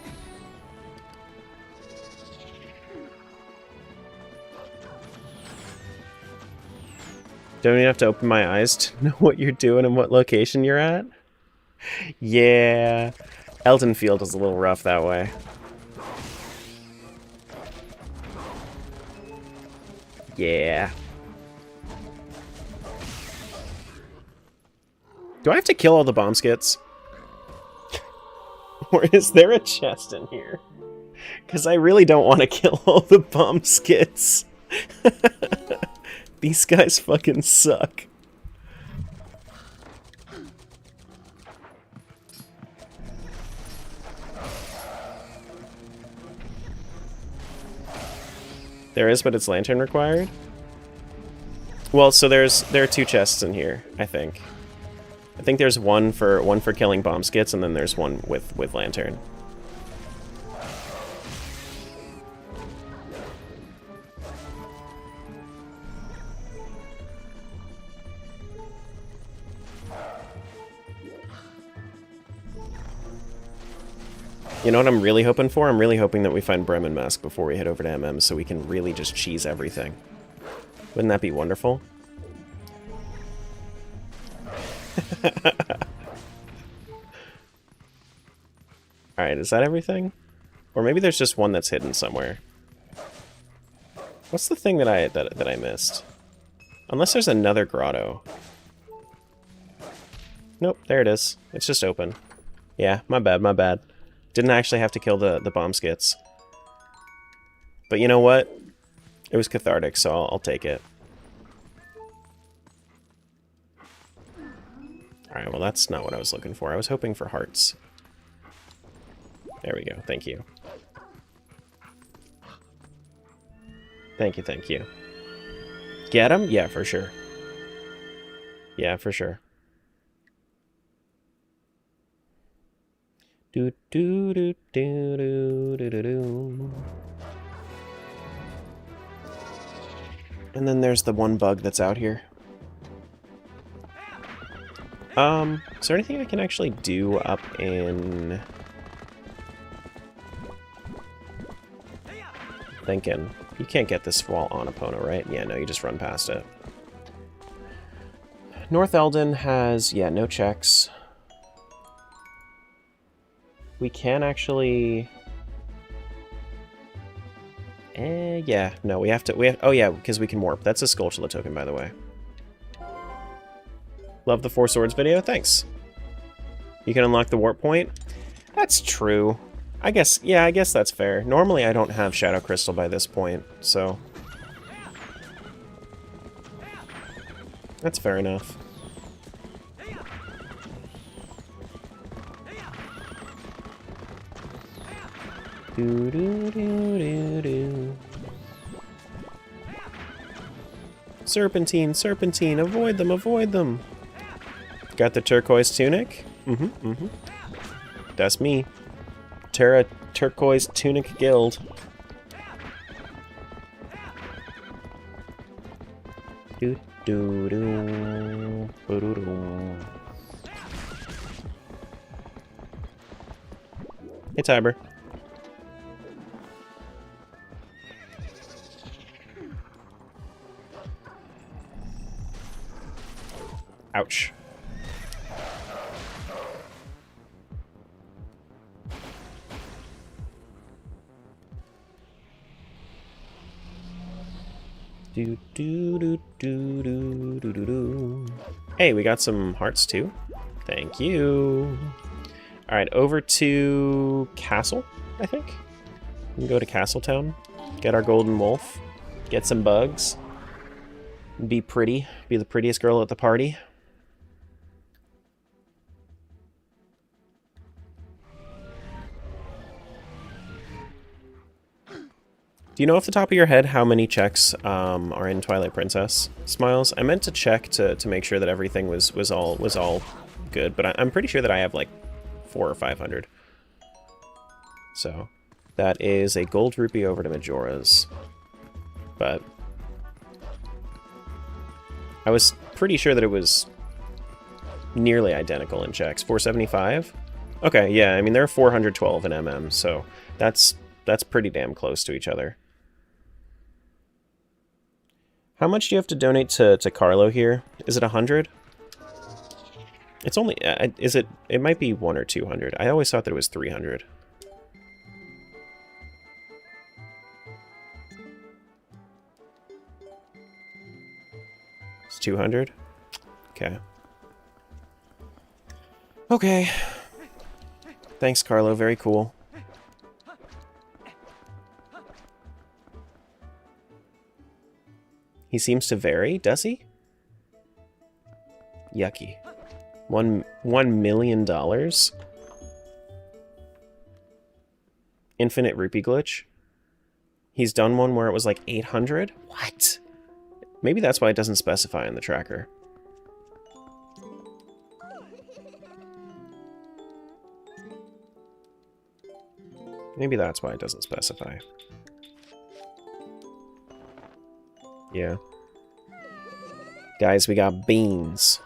Don't even have to open my eyes to know what you're doing and what location you're at? Yeah. Elton Field is a little rough that way. Yeah. Do I have to kill all the bomb skits? Or is there a chest in here? Because I really don't want to kill all the bomb skits. These guys fucking suck. There is, but it's lantern required? Well, so there are 2 chests in here, I think. I think there's one for killing bomb skits, and then there's one with lantern. You know what I'm really hoping for? I'm really hoping that we find Bremen Mask before we head over to MM so we can really just cheese everything. Wouldn't that be wonderful? Alright, is that everything? Or maybe there's just one that's hidden somewhere. What's the thing that I missed? Unless there's another grotto. Nope, there it is. It's just open. Yeah, my bad, my bad. Didn't actually have to kill the bomb skits. But you know what? It was cathartic, so I'll take it. Alright, well that's not what I was looking for. I was hoping for hearts. There we go, thank you. Thank you, thank you. Get him? Yeah, for sure. Yeah, for sure. Do do do do do do do do. And then there's the one bug that's out here. Is there anything I can actually do up in... Thinking. You can't get this wall on Epona, right? Yeah, no, you just run past it. North Eldon has, yeah, no checks. We can actually... yeah, no, we have to, oh yeah, because we can warp. That's a Skulltula token, by the way. Love the 4 Swords video, thanks. You can unlock the warp point? That's true. I guess, yeah, I guess that's fair. Normally I don't have Shadow Crystal by this point, so... That's fair enough. Do do do do do. Serpentine, serpentine, avoid them, avoid them. Got the turquoise tunic? Mm-hmm. That's me. Terra Turquoise Tunic Guild. Do do do do do do. Hey, Tiber. Ouch. Do do do do do do do do. Hey, we got some hearts too. Thank you. All right, over to Castle, I think. We can go to Castletown, get our golden wolf, get some bugs, be pretty, be the prettiest girl at the party. Do you know off the top of your head how many checks are in Twilight Princess, Smiles? I meant to check to make sure that everything was all good, but I'm pretty sure that I have like 400 or 500. So that is a gold rupee over to Majora's, but I was pretty sure that it was nearly identical in checks. 475? Okay, yeah, I mean there are 412 in MM, so that's pretty damn close to each other. How much do you have to donate to Carlo here? Is it 100? It's only... is it... It might be 100 or 200. I always thought that it was 300. It's 200? Okay. Okay. Thanks, Carlo. Very cool. He seems to vary, does he? Yucky. $1 million? Infinite rupee glitch? He's done one where it was like 800? What? Maybe that's why it doesn't specify in the tracker. Maybe that's why it doesn't specify. Yeah. Guys, we got beans.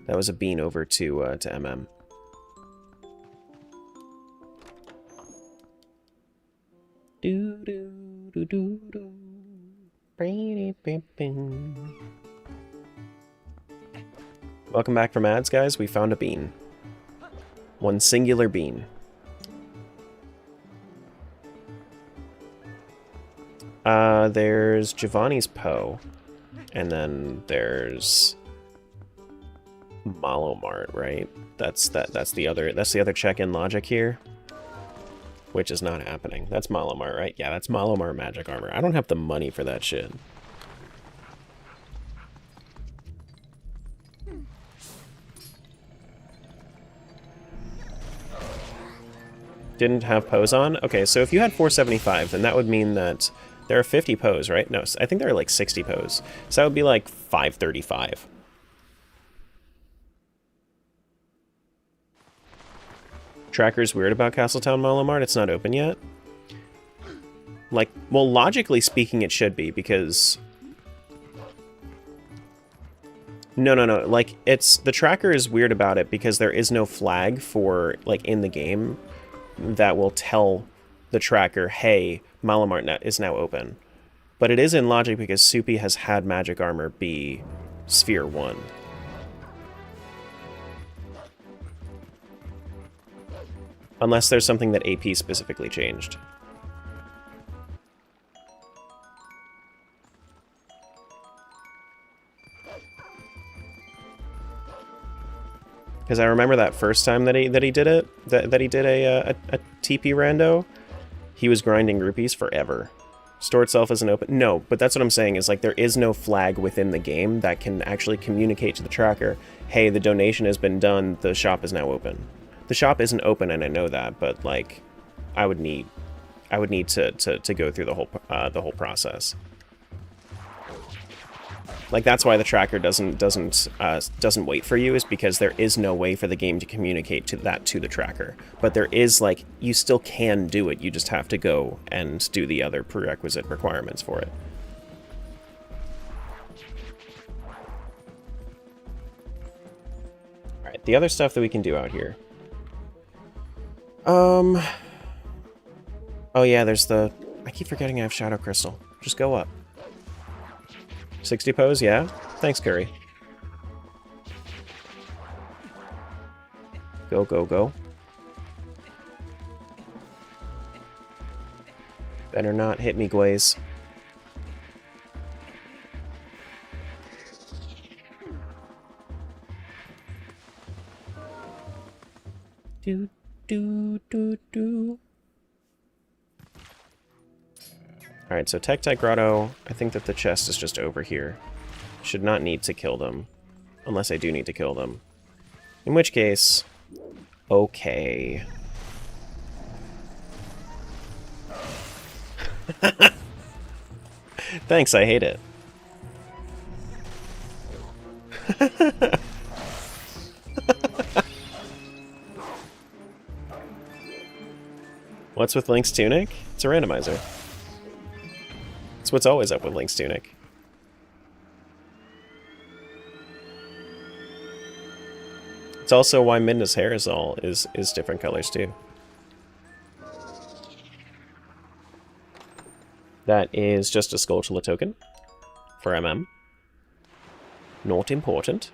That was a bean over to MM. Do do do do do. Welcome back from ads, guys. We found a bean. One singular bean. There's Giovanni's Poe, and then there's Malomart, right? That's the other check-in logic here, which is not happening. That's Malomart, right? Yeah, that's Malomart magic armor. I don't have the money for that shit. Didn't have Poes on? Okay, so if you had 475, then that would mean that there are 50 Poes, right? No, I think there are like 60 Poes. So that would be like 535. Tracker's weird about Castletown Malomart. It's not open yet. Like, well, logically speaking, it should be, because... No. Like, it's... The tracker is weird about it because there is no flag for, like, in the game that will tell the tracker, hey, Malomart is now open. But it is in logic because Soupy has had magic armor be Sphere 1. Unless there's something that AP specifically changed. Because I remember that first time that he did it, that he did a TP rando, he was grinding rupees forever. Store itself as an open... No, but that's what I'm saying, is like there is no flag within the game that can actually communicate to the tracker, hey, the donation has been done, the shop is now open. The shop isn't open, and I know that, but like, I would need to go through the whole process. Like, that's why the tracker doesn't wait for you, is because there is no way for the game to communicate to the tracker. But there is, like, you still can do it, you just have to go and do the other prerequisite requirements for it. Alright, the other stuff that we can do out here. Oh yeah, there's the... I keep forgetting I have Shadow Crystal. Just go up. 60 pose, yeah? Thanks, Curry. Go, go, go. Better not hit me, Glaze. Do, do, do, do. Alright, so Tectite Grotto, I think that the chest is just over here. Should not need to kill them. Unless I do need to kill them. In which case... Okay. Thanks, I hate it. What's with Link's tunic? It's a randomizer. That's what's always up with Link's tunic. It's also why Midna's hair is different colors too. That is just a Skulltula token for MM. Not important.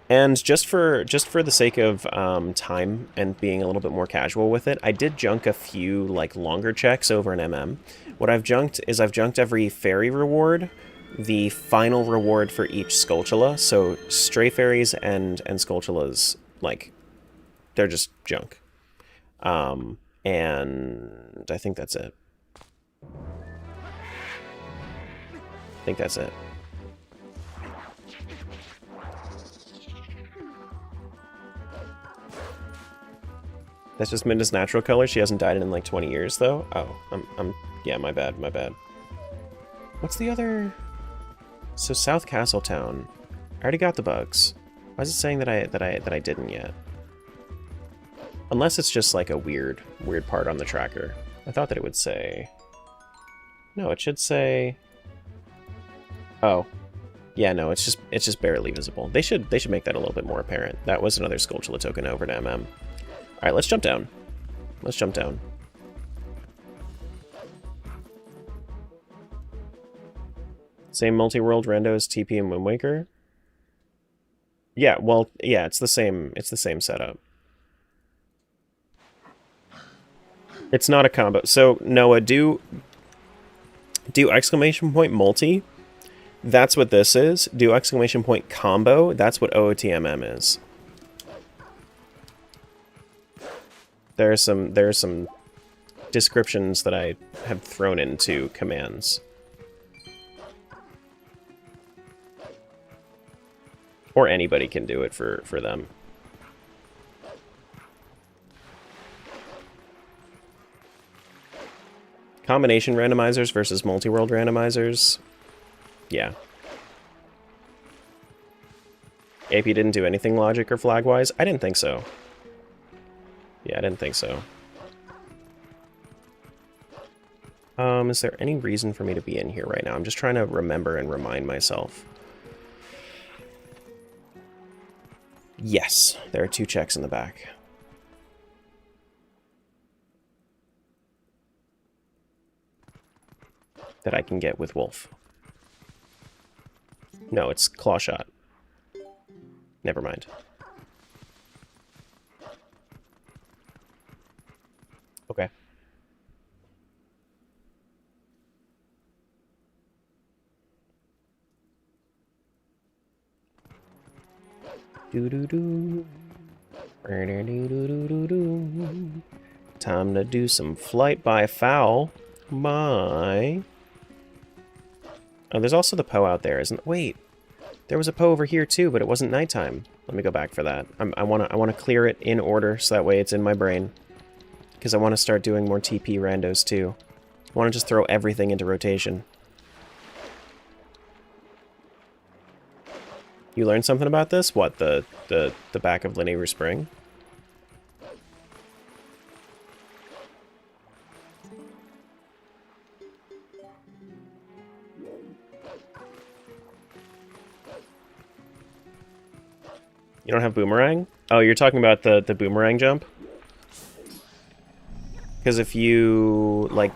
And just for the sake of time and being a little bit more casual with it, I did junk a few like longer checks over in MM. What I've junked is I've junked every fairy reward, the final reward for each Skulltula. So stray fairies and Skulltulas, like, they're just junk. And I think that's it. I think that's it. That's just Midna's natural color. She hasn't dyed in like 20 years, though. Oh, yeah, my bad, my bad. What's the other? So South Castletown. I already got the bugs. Why is it saying that I didn't yet? Unless it's just like a weird part on the tracker. I thought that it would say. No, it should say. Oh, yeah, no, it's just barely visible. They should make that a little bit more apparent. That was another Skulltula token over to MM. Alright, let's jump down. Let's jump down. Same multi-world rando as TP and Wind Waker? Yeah, well, yeah, it's the same setup. It's not a combo. So, Noah, do exclamation point multi. That's what this is. Do exclamation point combo. That's what OOTMM is. There are some descriptions that I have thrown into commands. Or anybody can do it for them. Combination randomizers versus multi-world randomizers. Yeah. AP didn't do anything logic or flag-wise? I didn't think so. Yeah, I didn't think so. Is there any reason for me to be in here right now? I'm just trying to remember and remind myself. Yes, there are 2 checks in the back. That I can get with Wolf. No, it's Clawshot. Never mind. Okay. Do-do-do. Do-do-do-do-do-do. Time to do some flight by foul. My. Oh, there's also the Poe out there, isn't? Wait, there was a Poe over here too, but it wasn't nighttime. Let me go back for that. I wanna clear it in order so that way it's in my brain. Because I want to start doing more TP randos too. I want to just throw everything into rotation. You learned something about this? What, the back of Linear Spring? You don't have boomerang? Oh, you're talking about the boomerang jump? Because if you, like,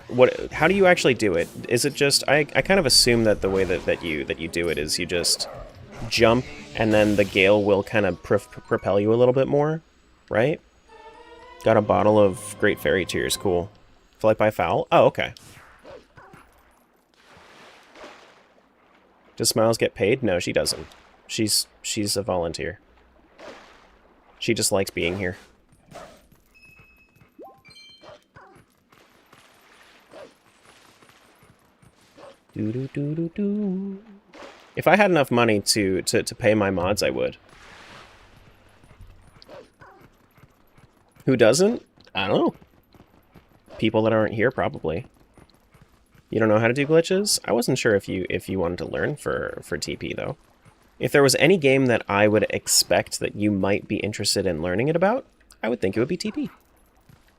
how do you actually do it? Is it just, I kind of assume that the way that you do it is you just jump, and then the gale will kind of propel you a little bit more, right? Got a bottle of Great Fairy Tears, cool. Flight by foul? Oh, okay. Does Smiles get paid? No, she doesn't. She's a volunteer. She just likes being here. Do-do-do-do-do. If I had enough money to pay my mods, I would. Who doesn't? I don't know. People that aren't here, probably. You don't know how to do glitches? I wasn't sure if you wanted to learn for TP, though. If there was any game that I would expect that you might be interested in learning it about, I would think it would be TP.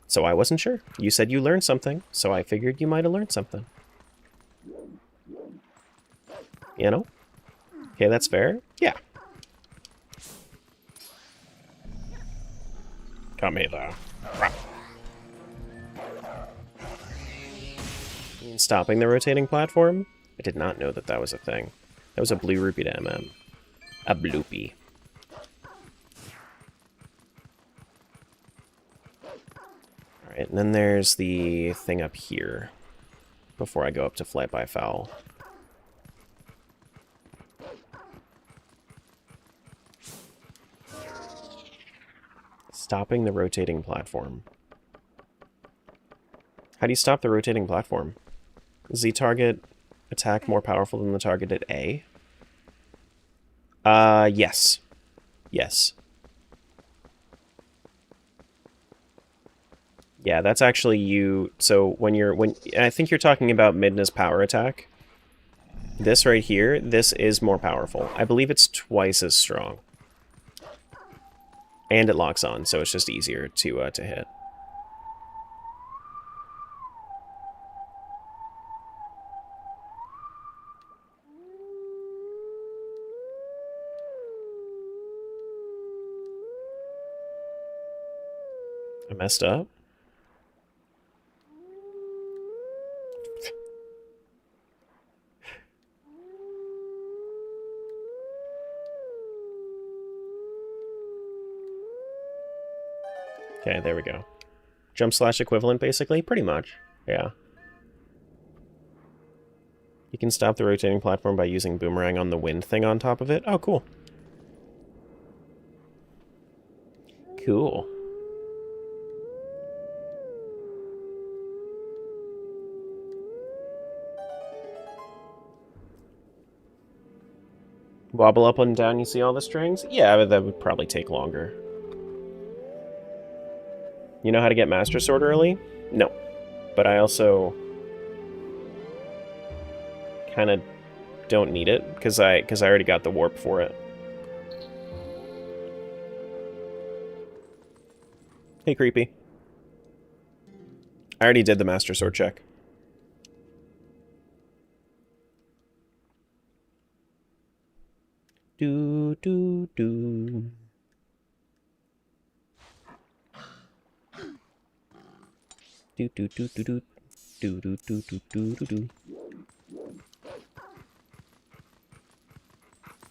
So I wasn't sure. You said you learned something, so I figured you might have learned something. You know? Okay, that's fair. Yeah. Come here, though. Stopping the rotating platform? I did not know that that was a thing. That was a blue rupee to MM. A bloopy. Alright, and then there's the thing up here. Before I go up to Flight by Foul. Stopping the rotating platform. How do you stop the rotating platform? Is the target attack more powerful than the target at A? Yes. Yes. Yeah, that's actually you. So when I think you're talking about Midna's power attack. This right here, this is more powerful. I believe it's twice as strong. And it locks on, so it's just easier to hit. I messed up. Okay, there we go. Jump slash equivalent, basically? Pretty much. Yeah. You can stop the rotating platform by using boomerang on the wind thing on top of it. Oh, cool. Cool. Wobble up and down, you see all the strings? Yeah, but that would probably take longer. You know how to get Master Sword early? No. But I also kind of don't need it, because I already got the warp for it. Hey, Creepy. I already did the Master Sword check. Do, do, do. Do, do, do, do, do. Do, do, do, do, do, do, do.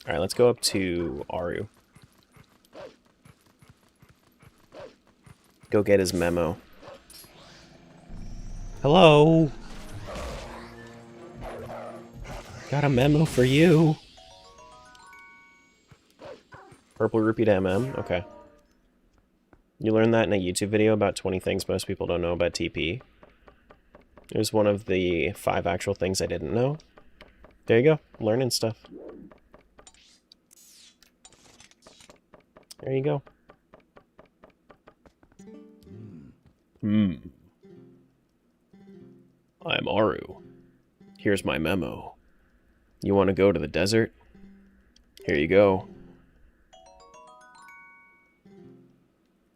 Alright, let's go up to Aru. Go get his memo. Hello? Got a memo for you. Purple rupee to MM? Okay. You learned that in a YouTube video about 20 things most people don't know about TP. It was one of the 5 actual things I didn't know. There you go. Learning stuff. There you go. I'm Aru. Here's my memo. You want to go to the desert? Here you go.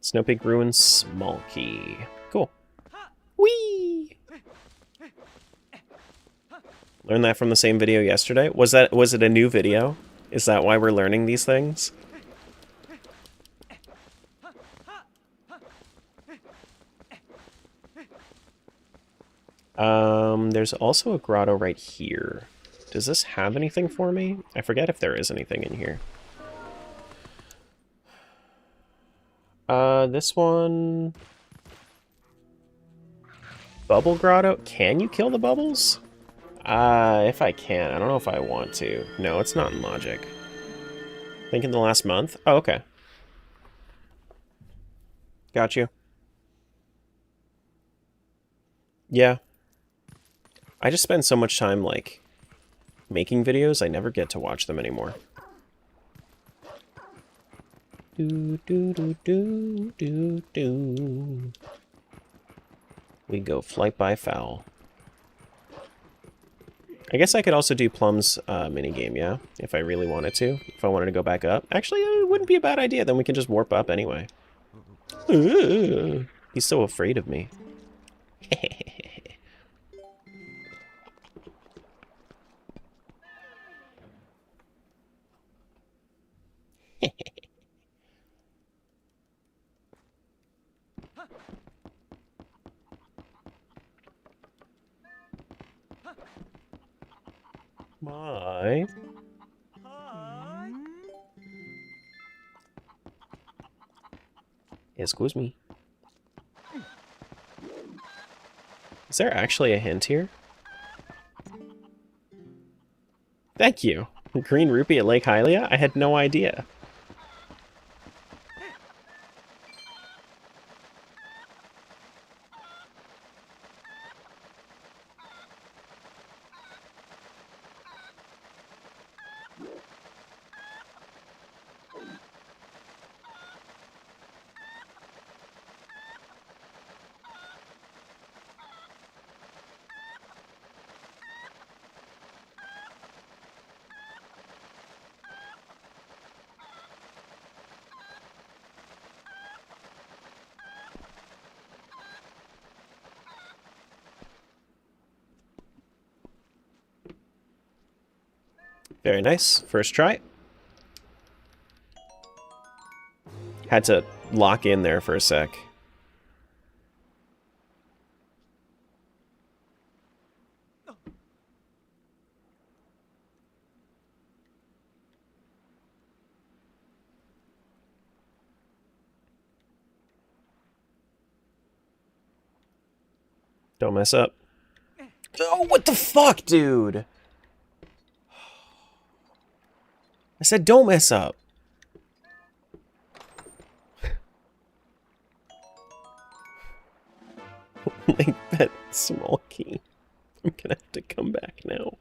Snow Peak Ruins, small key. Cool. Whee! Learned that from the same video yesterday. Was it a new video? Is that why we're learning these things? There's also a grotto right here. Does this have anything for me? I forget if there is anything in here. This one... Bubble grotto? Can you kill the bubbles? If I can. I don't know if I want to. No, it's not in logic. Think in the last month? Oh, okay. Got you. Yeah. I just spend so much time, like, making videos, I never get to watch them anymore. Do, do, do, do, do, do. We go flight by foul. I guess I could also do Plum's minigame, yeah? If I really wanted to. If I wanted to go back up. Actually, it wouldn't be a bad idea. Then we can just warp up anyway. He's so afraid of me. My Excuse me. Is there actually a hint here? Thank you. Green rupee at Lake Hylia? I had no idea. Very nice. First try. Had to lock in there for a sec. Don't mess up. Oh, what the fuck, dude? I said don't mess up. Like that small key. I'm gonna have to come back now.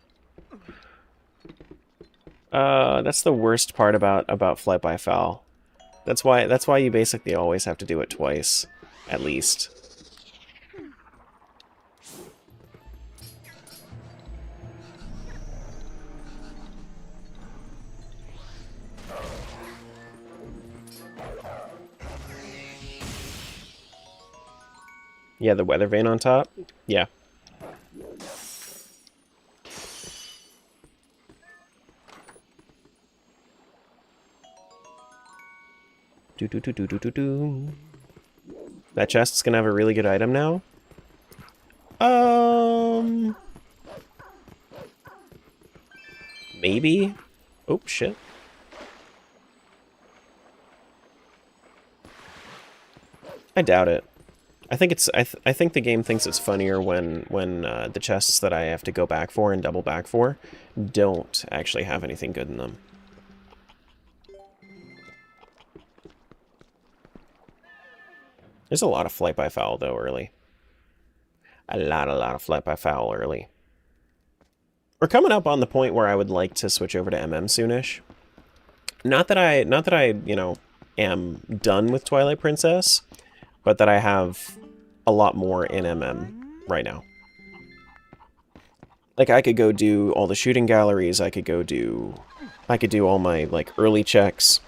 That's the worst part about flight by foul. That's why you basically always have to do it twice, at least. Yeah, the weather vane on top? Yeah. That chest's gonna have a really good item now? Maybe? Oh, shit. I doubt it. I think it's. I think the game thinks it's funnier when the chests that I have to go back for and double back for don't actually have anything good in them. There's a lot of flight by foul though early. A lot of flight by foul early. We're coming up on the point where I would like to switch over to MM soonish. Not that I you know am done with Twilight Princess, but that I have a lot more in MM right now. Like, I could go do all the shooting galleries, I could do all my, like, early checks.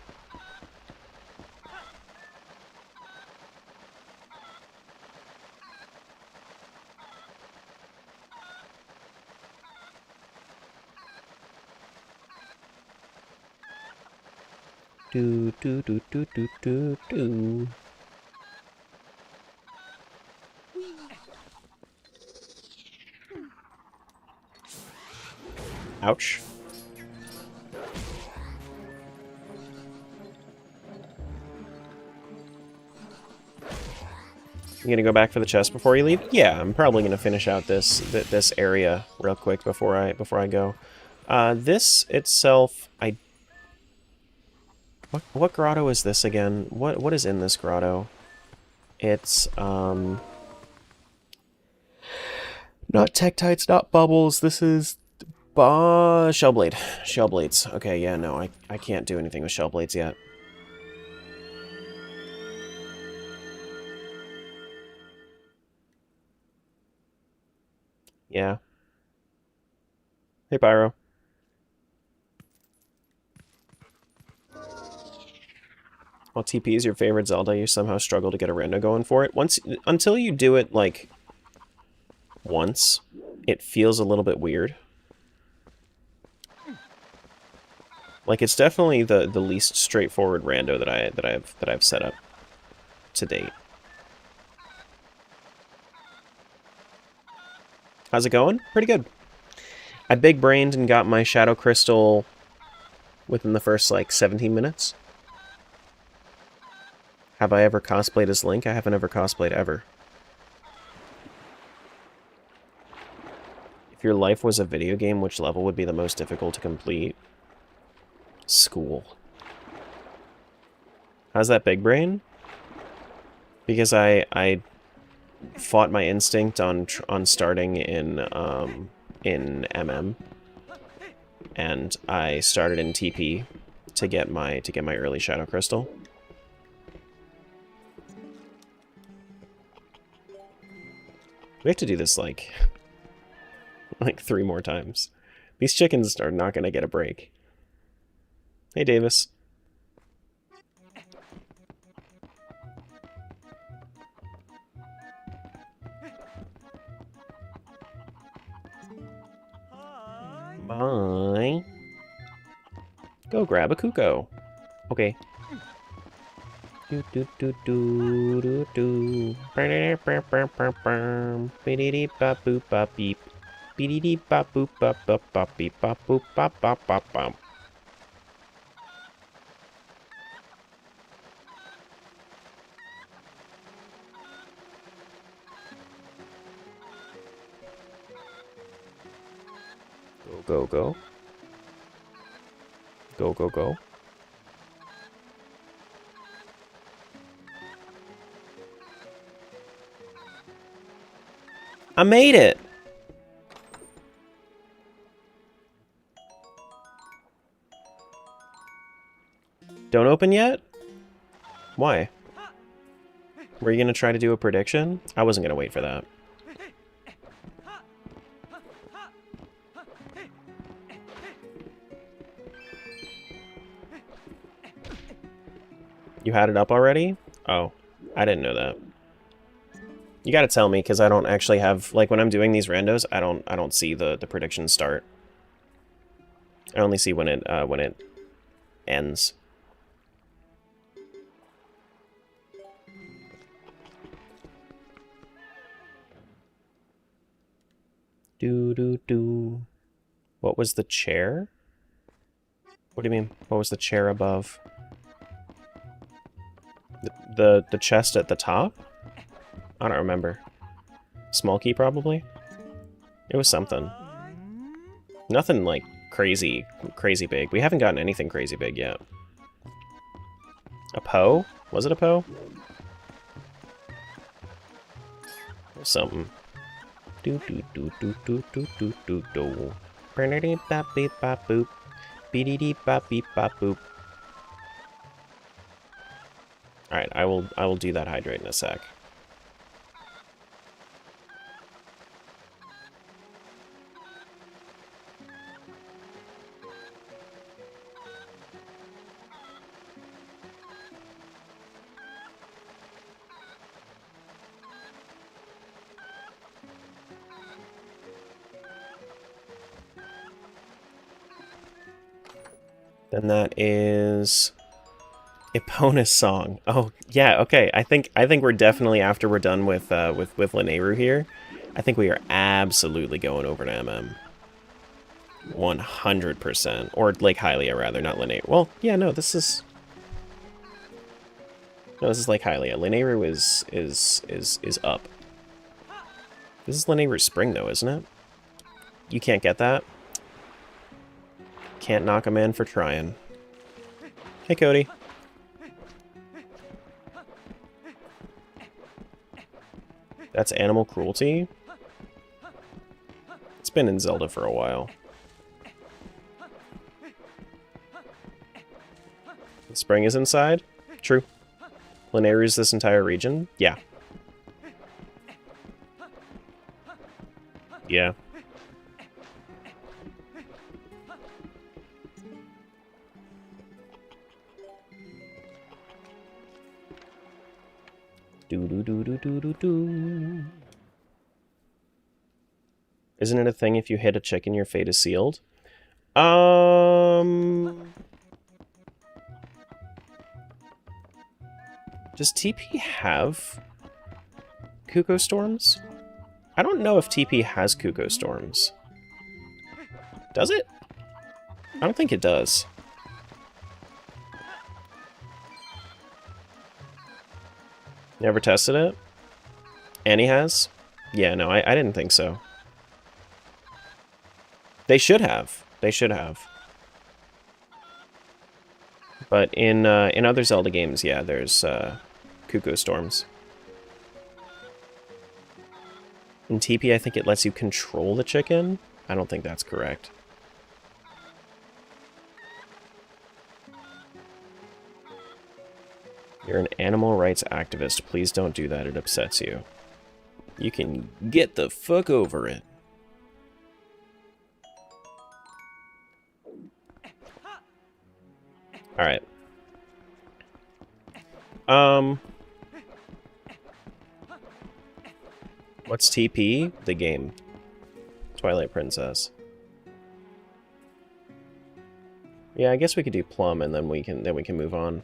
Do do do do do do do. Ouch. You gonna go back for the chest before you leave? Yeah, I'm probably gonna finish out this area real quick before I go. This itself, what grotto is this again? What is in this grotto? It's not tektites, not bubbles. This is Shellblade. Shellblades. Okay, yeah, no, I can't do anything with Shellblades yet. Yeah. Hey, Pyro. While TP is your favorite Zelda, you somehow struggle to get a rando going for it. Until you do it, like, once, it feels a little bit weird. Like, it's definitely the least straightforward rando that I've set up to date. How's it going? Pretty good. I big-brained and got my Shadow Crystal within the first, like, 17 minutes. Have I ever cosplayed as Link? I haven't ever cosplayed ever. If your life was a video game, which level would be the most difficult to complete? School. How's that, big brain? Because I fought my instinct on starting in MM, and I started in TP to get my early Shadow Crystal. We have to do this like 3 more times. These chickens are not gonna get a break. Hey, Davis. Bye. Go grab a Kuko. Okay. Do do do do do do. Beep bop boop bop beep. Beep bop boop bop bop bop beep bop boop bop bop bop bop. Go, go. Go, go, go. I made it! Don't open yet? Why? Were you gonna try to do a prediction? I wasn't gonna wait for that. You had it up already? Oh, I didn't know that. You gotta tell me, because I don't actually have, like, when I'm doing these randos, I don't see the prediction start. I only see when it ends. Do do do. What was the chair? What do you mean? What was the chair above? The chest at the top? I don't remember. Small key, probably? It was something. Nothing, like, crazy big. We haven't gotten anything crazy big yet. A Poe? Was it a Poe? Something. Do do do do do do do do do. Beep bop beep bop boop. Beep bop beep bop boop. Alright, I will do that hydrate in a sec. Then that is Epona's song. Oh yeah, okay. I think we're definitely, after we're done with Lineru here, I think we are absolutely going over to MM. 100%, or Lake Hylia rather, not Lineru. Well, yeah, no, this is Lake Hylia. Lineru is up. This is Lineru Spring though, isn't it? You can't get that. Can't knock a man for trying. Hey, Cody. That's animal cruelty? It's been in Zelda for a while. Spring is inside? True. Lineru's this entire region? Yeah. Yeah. Do. Isn't it a thing if you hit a chicken, your fate is sealed? Does TP have Kuko Storms? I don't know if TP has Kuko Storms. Does it? I don't think it does. Never tested it? Annie has? Yeah, no, I didn't think so. They should have. They should have. But in other Zelda games, yeah, there's Cuckoo Storms. In TP, I think it lets you control the chicken. I don't think that's correct. You're an animal rights activist. Please don't do that. It upsets you. You can get the fuck over it. Alright. What's TP? The game. Twilight Princess. Yeah, I guess we could do Plum and then we can move on.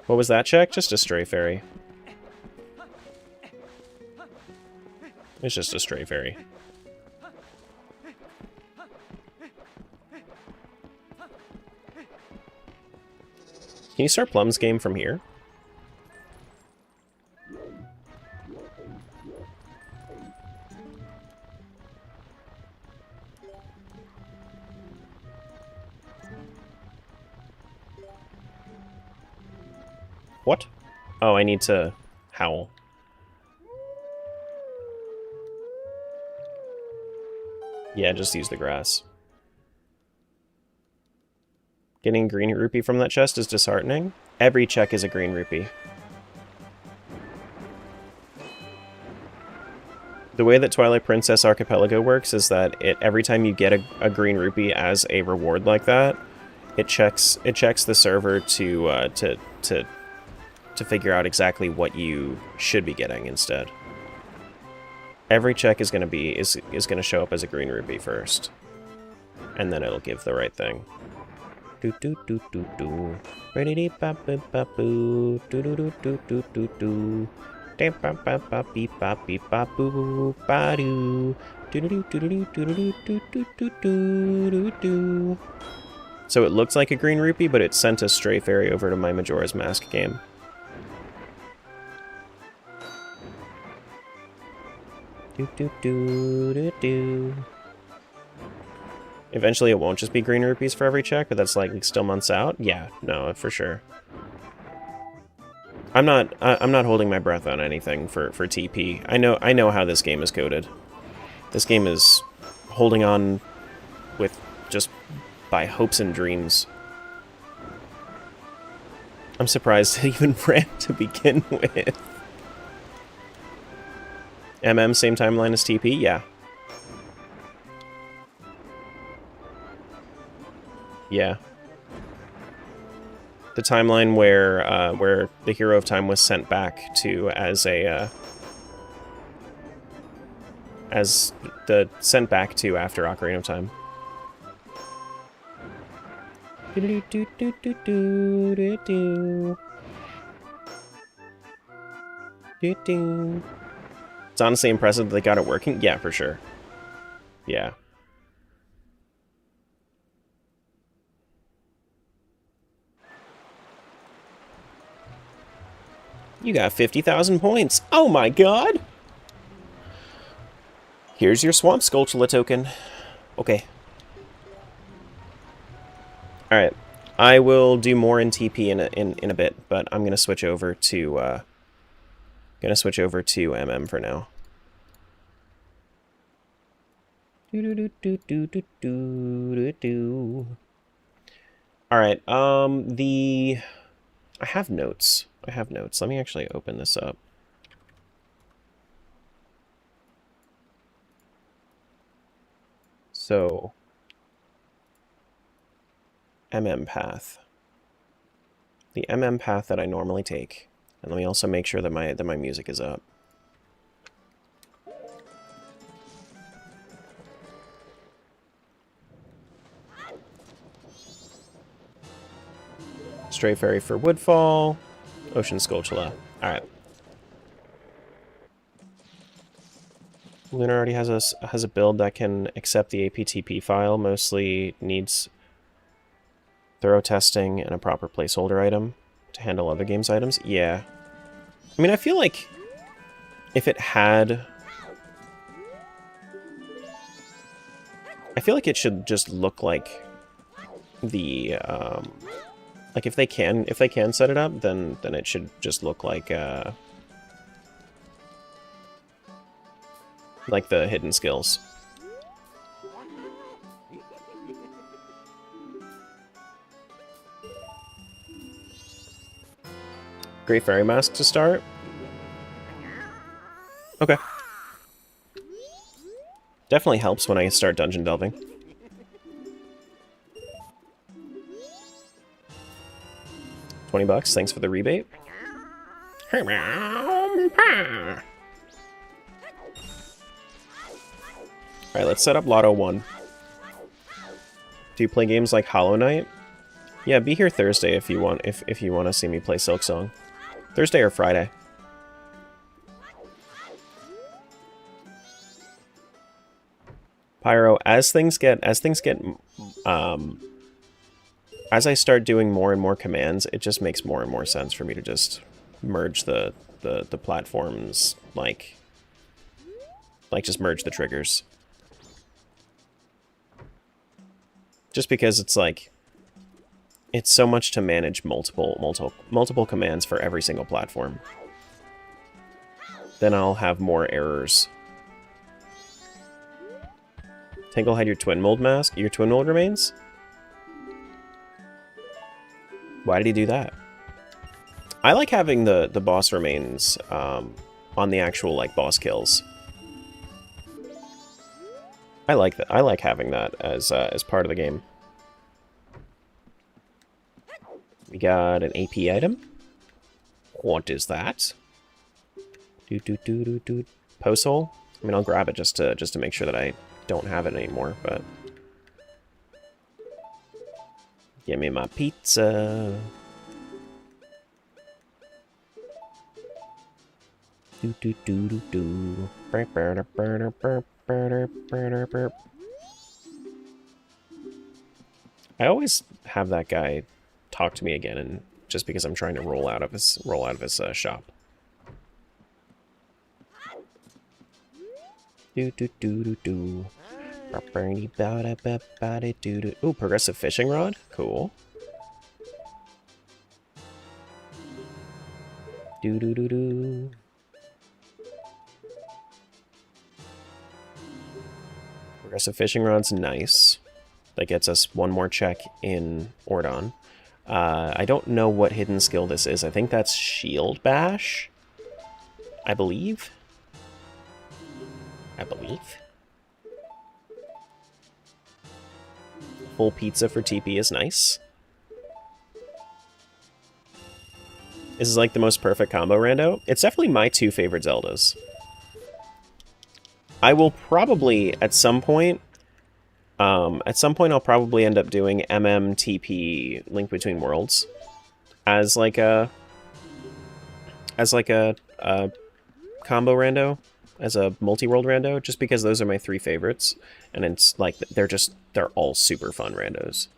What was that check? Just a stray fairy. It's just a stray fairy. Can you start Plum's game from here? What? Oh, I need to howl. Yeah, just use the grass. Getting green rupee from that chest is disheartening. Every check is a green rupee. The way that Twilight Princess Archipelago works is that every time you get a green rupee as a reward like that, it checks the server to figure out exactly what you should be getting instead. Every check is gonna show up as a green rupee first, and then it'll give the right thing. Do do do do do. Ready dee bop bop bop boo. Do do do do do do do. Dam bop bop bop beep bop beep bop boo ba doo. Do do do do do do do do do do do do do. So it looks like a green rupee, but it sent a stray fairy over to my Majora's Mask game. Do do do do do. Eventually it won't just be green rupees for every check, but that's like still months out. Yeah, no, for sure. I'm not holding my breath on anything for TP. I know how this game is coded. This game is holding on with just by hopes and dreams. I'm surprised it even ran to begin with. Same timeline as TP? Yeah. Yeah. The timeline where the Hero of Time was sent back to as sent back to after Ocarina of Time. It's honestly impressive that they got it working. Yeah, for sure. Yeah. You got 50,000 points. Oh my god! Here's your Swamp Skulltula token. Okay. Alright. I will do more in TP in a bit, but I'm gonna switch over to MM for now. Alright, I have notes. Let me actually open this up. So, MM path. The MM path that I normally take. And let me also make sure that my music is up. Stray Fairy for Woodfall. Ocean Skulltula. Alright. Lunar already has a build that can accept the APTP file, mostly needs thorough testing and a proper placeholder item to handle other games items. Yeah. I mean, I feel like if it had... I feel like it should just look like the, like if they can set it up, then it should just look like the hidden skills. Great Fairy Mask to start? Okay. Definitely helps when I start dungeon delving. $20, thanks for the rebate. Alright, let's set up Lotto 1. Do you play games like Hollow Knight? Yeah, be here Thursday if you want if you want to see me play Silksong. Thursday or Friday. Pyro, as I start doing more and more commands, it just makes more and more sense for me to just merge the platforms, like just merge the triggers. Just because it's like, it's so much to manage multiple commands for every single platform. Then I'll have more errors. Tangle had your twin mold mask? Your twin mold remains? Why did he do that? I like having the boss remains on the actual like boss kills. I like that. I like having that as part of the game. We got an AP item. What is that? Post hole. I mean, I'll grab it just to make sure that I don't have it anymore. But give me my pizza. I always have that guy talk to me again, and just because I'm trying to roll out of his shop. Ooh, progressive fishing rod, cool. Progressive fishing rod's nice. That gets us one more check in Ordon. I don't know what hidden skill this is. I think that's Shield Bash. I believe. Full pizza for TP is nice. This is like the most perfect combo rando. It's definitely my two favorite Zeldas. I will probably, at some point I'll probably end up doing MMTP Link Between Worlds as like a combo rando, as a multi-world rando, just because those are my three favorites, and it's like they're all super fun randos.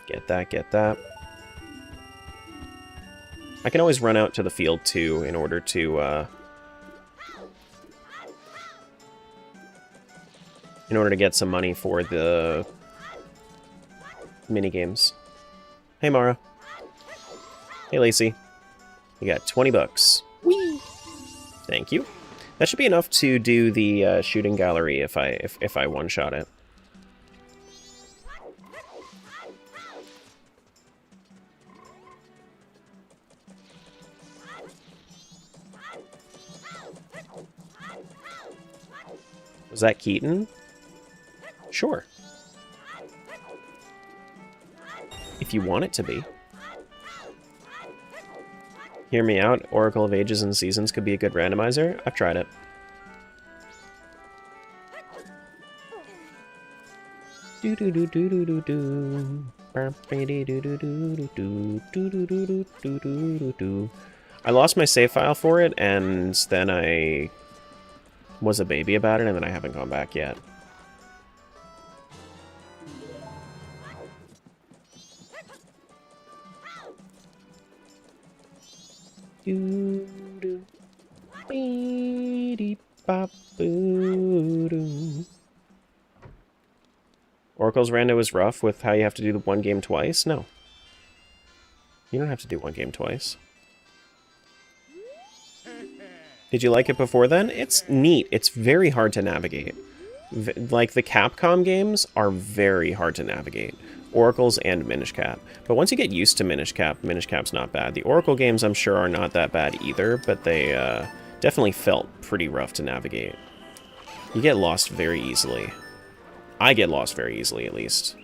Get that. I can always run out to the field too in order to get some money for the minigames. Hey Mara. Hey Lacey. You got $20. Whee! Thank you. That should be enough to do the shooting gallery if I one-shot it. Was that Keaton? Sure. If you want it to be. Hear me out, Oracle of Ages and Seasons could be a good randomizer. I've tried it. I lost my save file for it, and then I was a baby about it, and then I haven't gone back yet. Do do. Beep bop boo doo. Oracle's rando is rough with how you have to do the one game twice? No. You don't have to do one game twice. Did you like it before then? It's neat. It's very hard to navigate. Like, the Capcom games are very hard to navigate. Oracle's and Minish Cap. But once you get used to Minish Cap's not bad. The Oracle games, I'm sure, are not that bad either, but they definitely felt pretty rough to navigate. You get lost very easily. I get lost very easily, at least.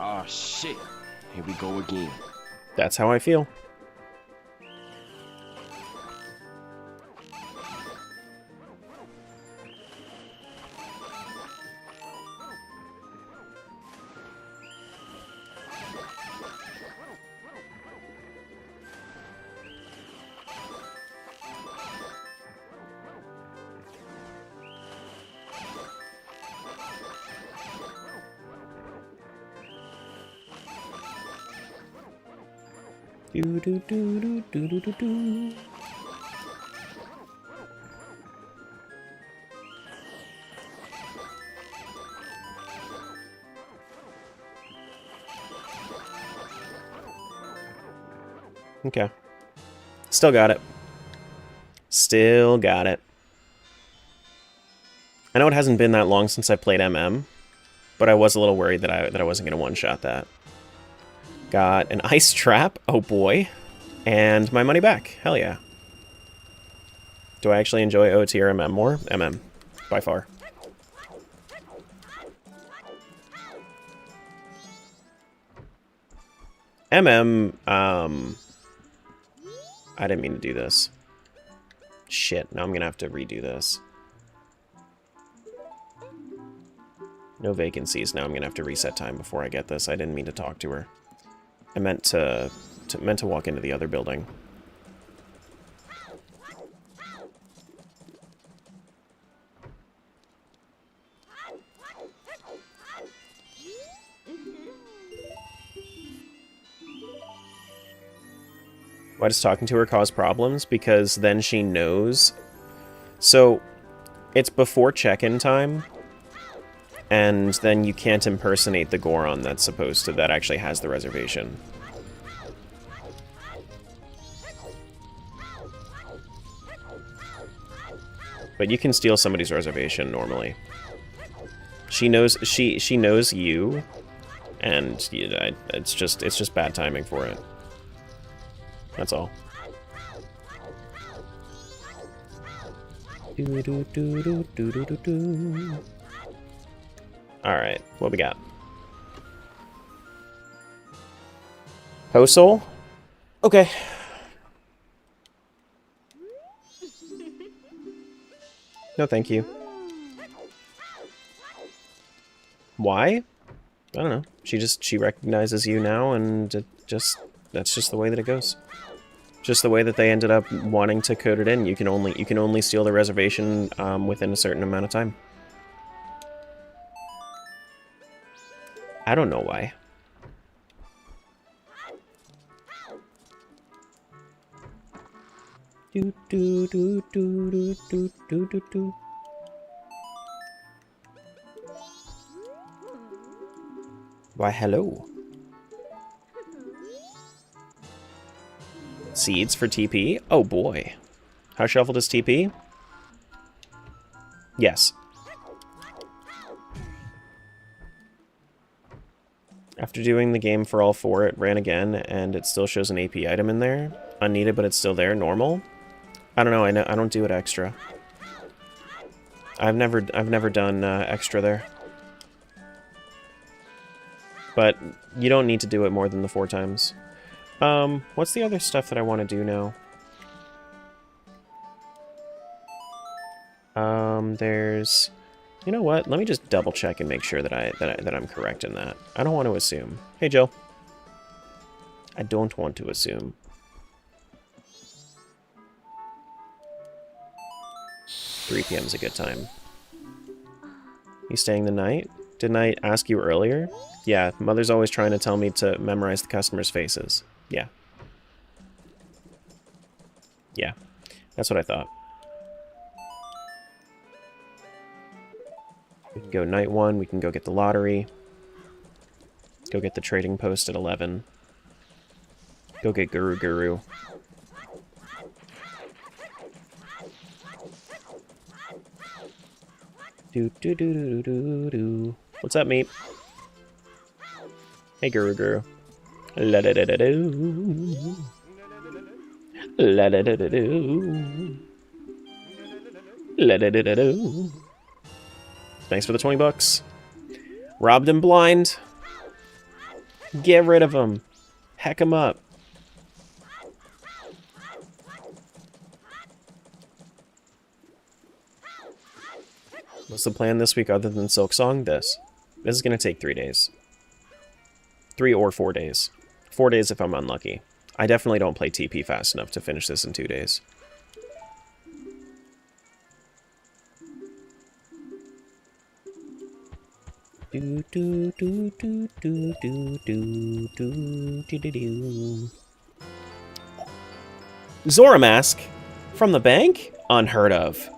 Oh shit. Here we go again. That's how I feel. Do do do do do do do do. Okay. Still got it. Still got it. I know it hasn't been that long since I played MM, but I was a little worried that I wasn't going to one-shot that. Got an ice trap, oh boy, and my money back, hell yeah. Do I actually enjoy OT or MM more? MM, by far. MM, I didn't mean to do this. Shit, now I'm gonna have to redo this. No vacancies, now I'm gonna have to reset time before I get this. I didn't mean to talk to her. I meant to walk into the other building. Why does talking to her cause problems? Because then she knows. So, it's before check-in time, and then you can't impersonate the Goron that actually has the reservation. But you can steal somebody's reservation normally. She knows she knows you, and it's just bad timing for it. That's all. Alright, what we got? Hosol? Okay. No, thank you. Why? I don't know. She recognizes you now, and that's just the way that it goes. Just the way that they ended up wanting to code it in. You can only steal the reservation within a certain amount of time. I don't know why. Do do do do do do do do do. Why, hello. Seeds for TP? Oh boy. How shuffled is TP? Yes. After doing the game for all four, it ran again, and it still shows an AP item in there. Unneeded, but it's still there. Normal? I don't know. I don't do it extra. I've never done extra there. But you don't need to do it more than the 4 times. What's the other stuff that I want to do now? There's... You know what? Let me just double check and make sure that I'm correct in that. I don't want to assume. Hey, Jill. I don't want to assume. 3 p.m. is a good time. You staying the night? Didn't I ask you earlier? Yeah, Mother's always trying to tell me to memorize the customers' faces. Yeah. Yeah, that's what I thought. We can go night 1, we can go get the lottery. Go get the trading post at 11. Go get Guru Guru. Do do do do do do. What's up, meat? Hey, Guru Guru. La da da da do. La da da da do. La da da da do. Thanks for the 20 bucks. Robbed him blind. Get rid of him. Heck him up. What's the plan this week other than Silk Song? This is going to take 3 days. 3 or 4 days. 4 days if I'm unlucky. I definitely don't play TP fast enough to finish this in 2 days. Do do do do do do do do do do do. Zora mask from the bank? Unheard of.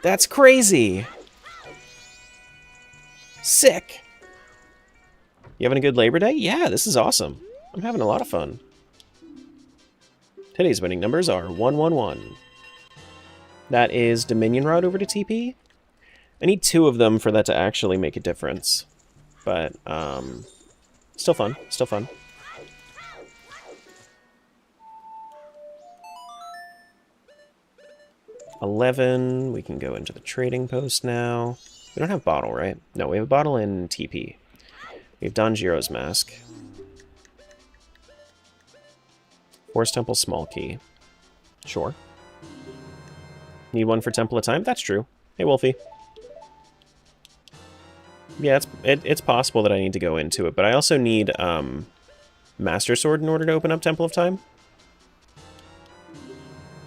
That's crazy. Sick. You having a good Labor Day? Yeah, this is awesome. I'm having a lot of fun. Today's winning numbers are 111. That is Dominion Rod over to TP. I need 2 of them for that to actually make a difference. But, still fun. Still fun. $11. We can go into the trading post now. We don't have bottle, right? No, we have a bottle in TP. We have Donjiro's mask. Forest Temple small key. Sure. Need one for Temple of Time? That's true. Hey, Wolfie. Yeah, it's possible that I need to go into it, but I also need Master Sword in order to open up Temple of Time.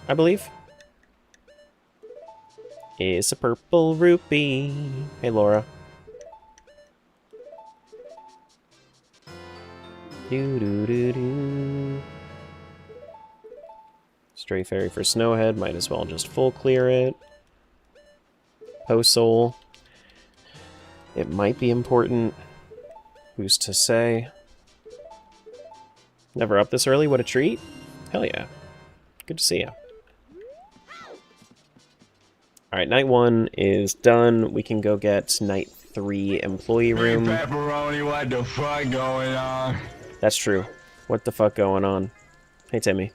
I believe. It's a purple rupee. Hey, Laura. Do do do do. Stray Fairy for Snowhead. Might as well just full clear it. Posoul. It might be important. Who's to say? Never up this early? What a treat. Hell yeah. Good to see you. Alright, night 1 is done. We can go get night 3 employee room. Hey, pepperoni, what the fuck going on? That's true. What the fuck going on? Hey, Timmy.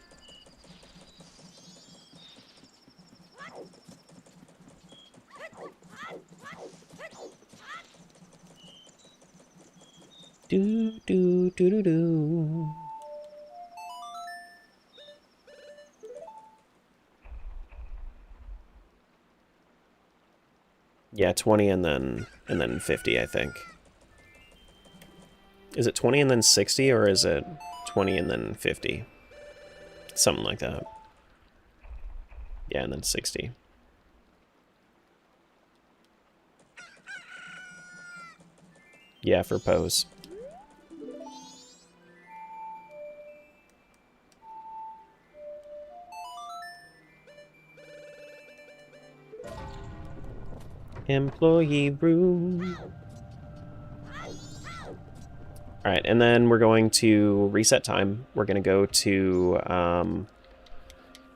Do do do do do. Yeah, 20 and then 50, I think. Is it 20 and then 60 or is it 20 and then 50? Something like that. Yeah, and then 60. Yeah, for pose. Employee room. Alright, and then we're going to reset time. We're going to go to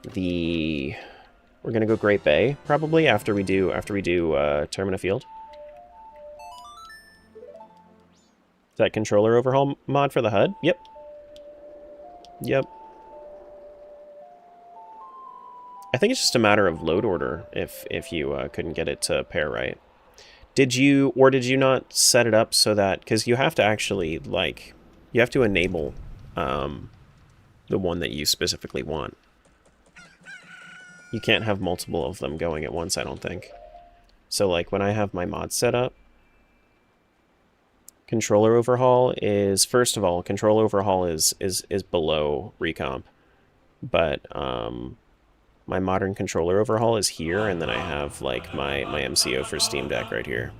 we're going to go Great Bay, probably, after we do Termina Field. Is that controller overhaul mod for the HUD? Yep. Yep. I think it's just a matter of load order if you couldn't get it to pair right. Did you not set it up so that, because you have to actually, like, you have to enable the one that you specifically want. You can't have multiple of them going at once, I don't think. So, like, when I have my mod set up, controller overhaul is, first of all, controller overhaul is below recomp, but My modern controller overhaul is here, and then I have like my MCO for Steam Deck right here.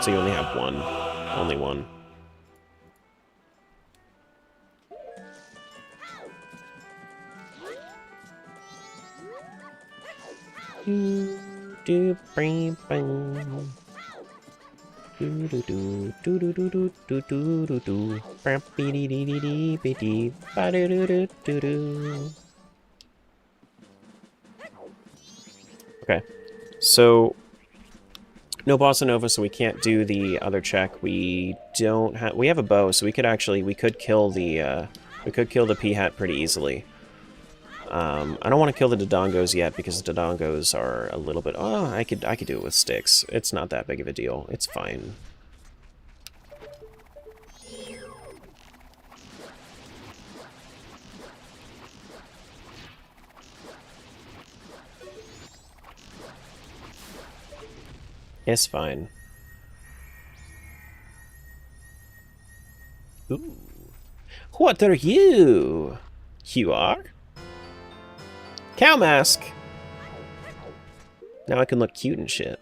So you only have one. Only one. Okay, so no bossa nova, so we can't do the other check. We don't have. We have a bow, so we could kill the P-hat pretty easily. I don't want to kill the Dodongos yet because the Dodongos are a little bit. Oh, I could do it with sticks. It's not that big of a deal. It's fine. It's fine. Ooh. What are you? You are? Cow mask! Now I can look cute and shit.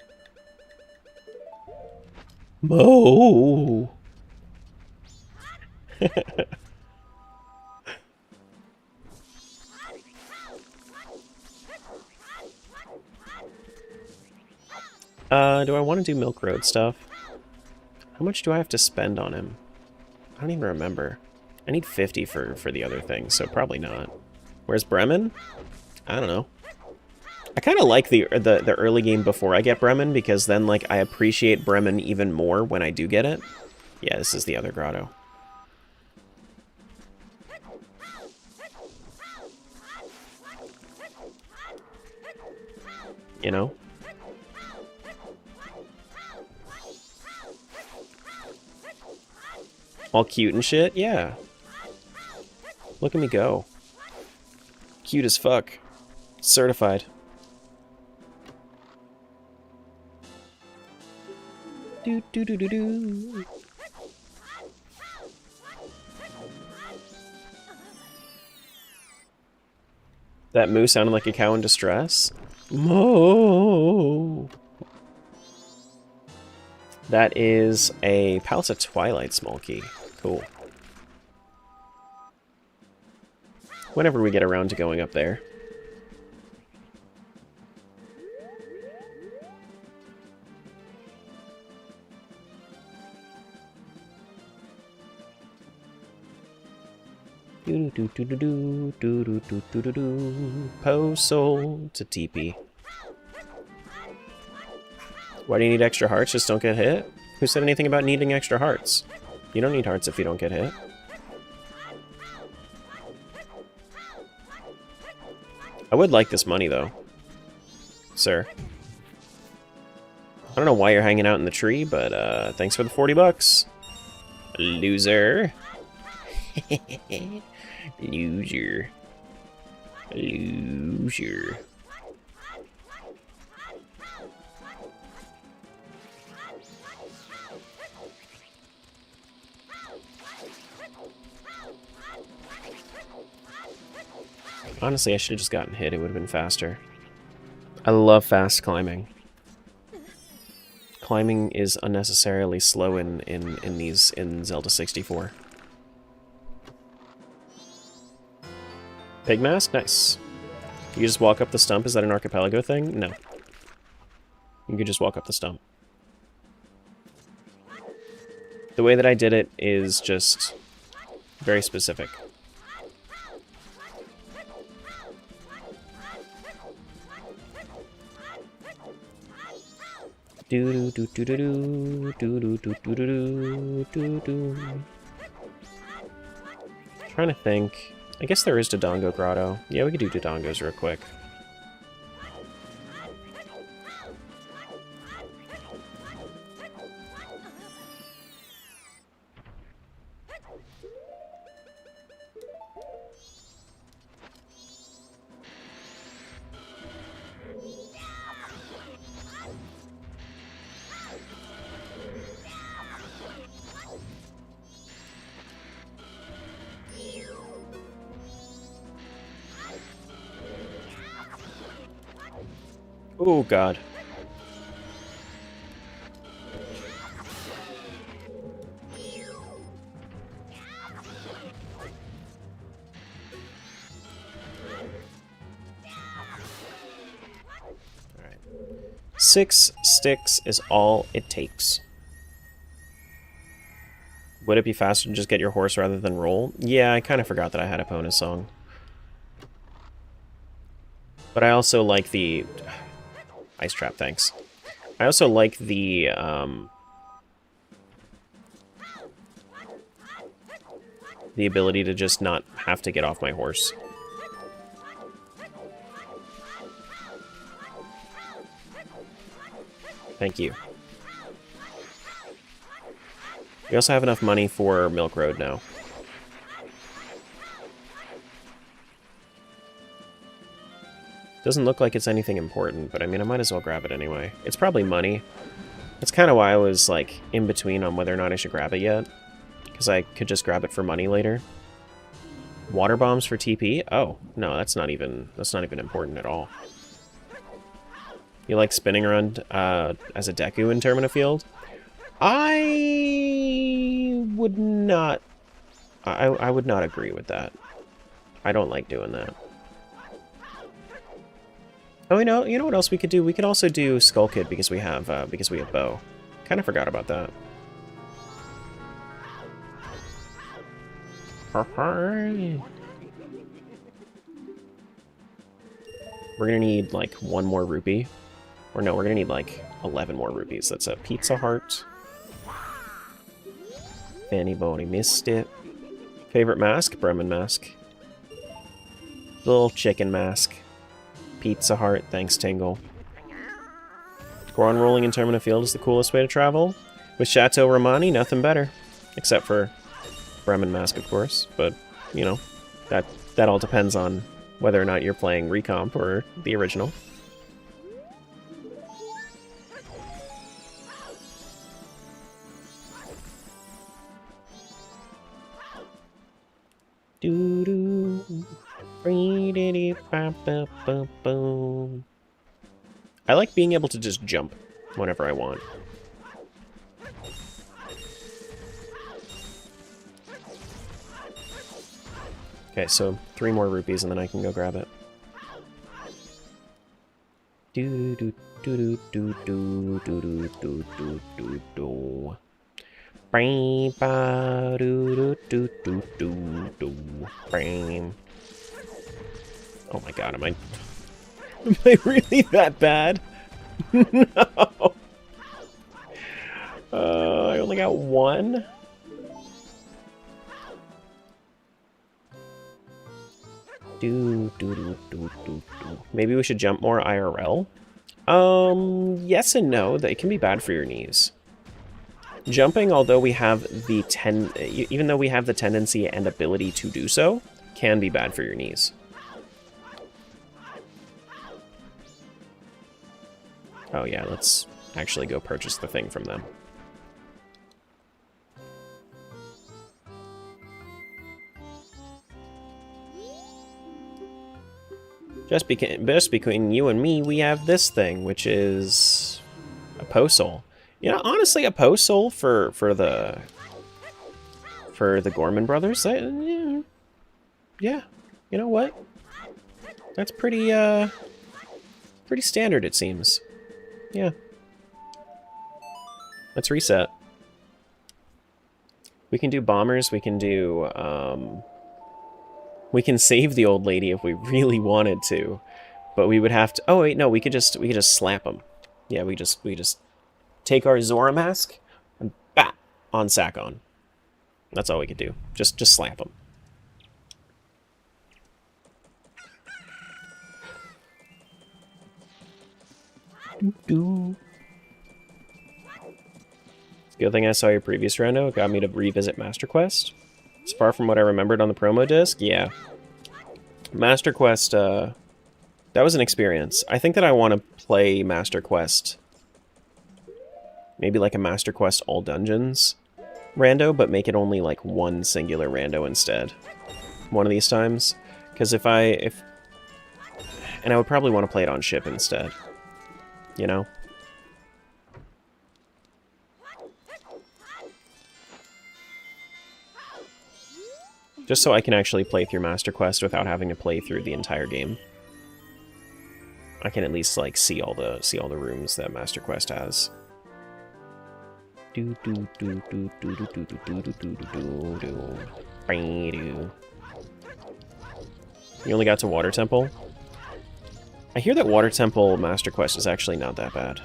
Mo! Do I want to do Milk Road stuff? How much do I have to spend on him? I don't even remember. I need 50 for the other thing, so probably not. Where's Bremen? I don't know. I kind of like the early game before I get Bremen, because then like I appreciate Bremen even more when I do get it. Yeah, this is the other grotto. You know? All cute and shit? Yeah. Look at me go. Cute as fuck. Certified. Do do do do do. That moo sounded like a cow in distress. Moo. That is a Palace of Twilight Smolky. Cool. Whenever we get around to going up there. Do do do do do do do do do do do. Post soul to TP. Why do you need extra hearts? Just don't get hit? Who said anything about needing extra hearts? You don't need hearts if you don't get hit. I would like this money, though. Sir. I don't know why you're hanging out in the tree, but thanks for the 40 bucks. Loser. Loser. Loser. Honestly, I should have just gotten hit. It would have been faster. I love fast climbing. Climbing is unnecessarily slow in Zelda 64. Pig mask? Nice. You just walk up the stump? Is that an archipelago thing? No. You could just walk up the stump. The way that I did it is just very specific. Do do do do do do do do do do do do. Trying to think. I guess there is Dodongo Grotto. Yeah, we could do Dodongos real quick. Oh, God. Alright. 6 sticks is all it takes. Would it be faster to just get your horse rather than roll? Yeah, I kind of forgot that I had a Epona song. But I also like the... Ice trap, thanks. I also like the, the ability to just not have to get off my horse. Thank you. We also have enough money for Milk Road now. Doesn't look like it's anything important, but I mean, I might as well grab it anyway. It's probably money. That's kind of why I was, like, in between on whether or not I should grab it yet. Because I could just grab it for money later. Water bombs for TP? Oh, no, that's not even important at all. You like spinning around as a Deku in Termina Field? I would not... I would not agree with that. I don't like doing that. Oh, you know what else we could do? We could also do Skull Kid because we have Bow. Kind of forgot about that. We're gonna need like 1 more rupee. Or no, we're gonna need like 11 more rupees. That's a Pizza Heart. If anybody missed it. Favorite mask? Bremen mask. Little chicken mask. Pizza Heart, thanks Tingle. Goron rolling in Termina Field is the coolest way to travel. With Chateau Romani, nothing better. Except for Bremen mask, of course. But, you know, that all depends on whether or not you're playing Recomp or the original. Doo-doo. I like being able to just jump whenever I want. Okay, so 3 more rupees and then I can go grab it. Do do do do do do do do do do do. Ba do do do do do do. Oh my god, am I really that bad? No. I only got 1. Maybe we should jump more IRL? Yes and no. It can be bad for your knees. Jumping, although we have the even though we have the tendency and ability to do so, can be bad for your knees. Oh yeah, let's actually go purchase the thing from them. Just between you and me, we have this thing, which is a Posol. You know, honestly, a Posol for the Gorman brothers. Yeah, you know what? That's pretty standard, it seems. Yeah. Let's reset. We can do bombers. We can do we can save the old lady if we really wanted to, but we would have to. Oh wait, no, we could just slap him. Yeah, we just take our Zora mask and bat on Sakon. That's all we could do. Just slap him. Good thing I saw your previous rando. It got me to revisit Master Quest. It's far from what I remembered on the promo disc. Yeah. Master Quest, that was an experience. I think that I want to play Master Quest. Maybe like a Master Quest all dungeons rando, but make it only like 1 singular rando instead. One of these times. Because and I would probably want to play it on ship instead. you know? Just so I can actually play through Master Quest without having to play through the entire game. I can at least like see all the rooms that Master Quest has. You only got to Water Temple? I hear that Water Temple Master Quest is actually not that bad.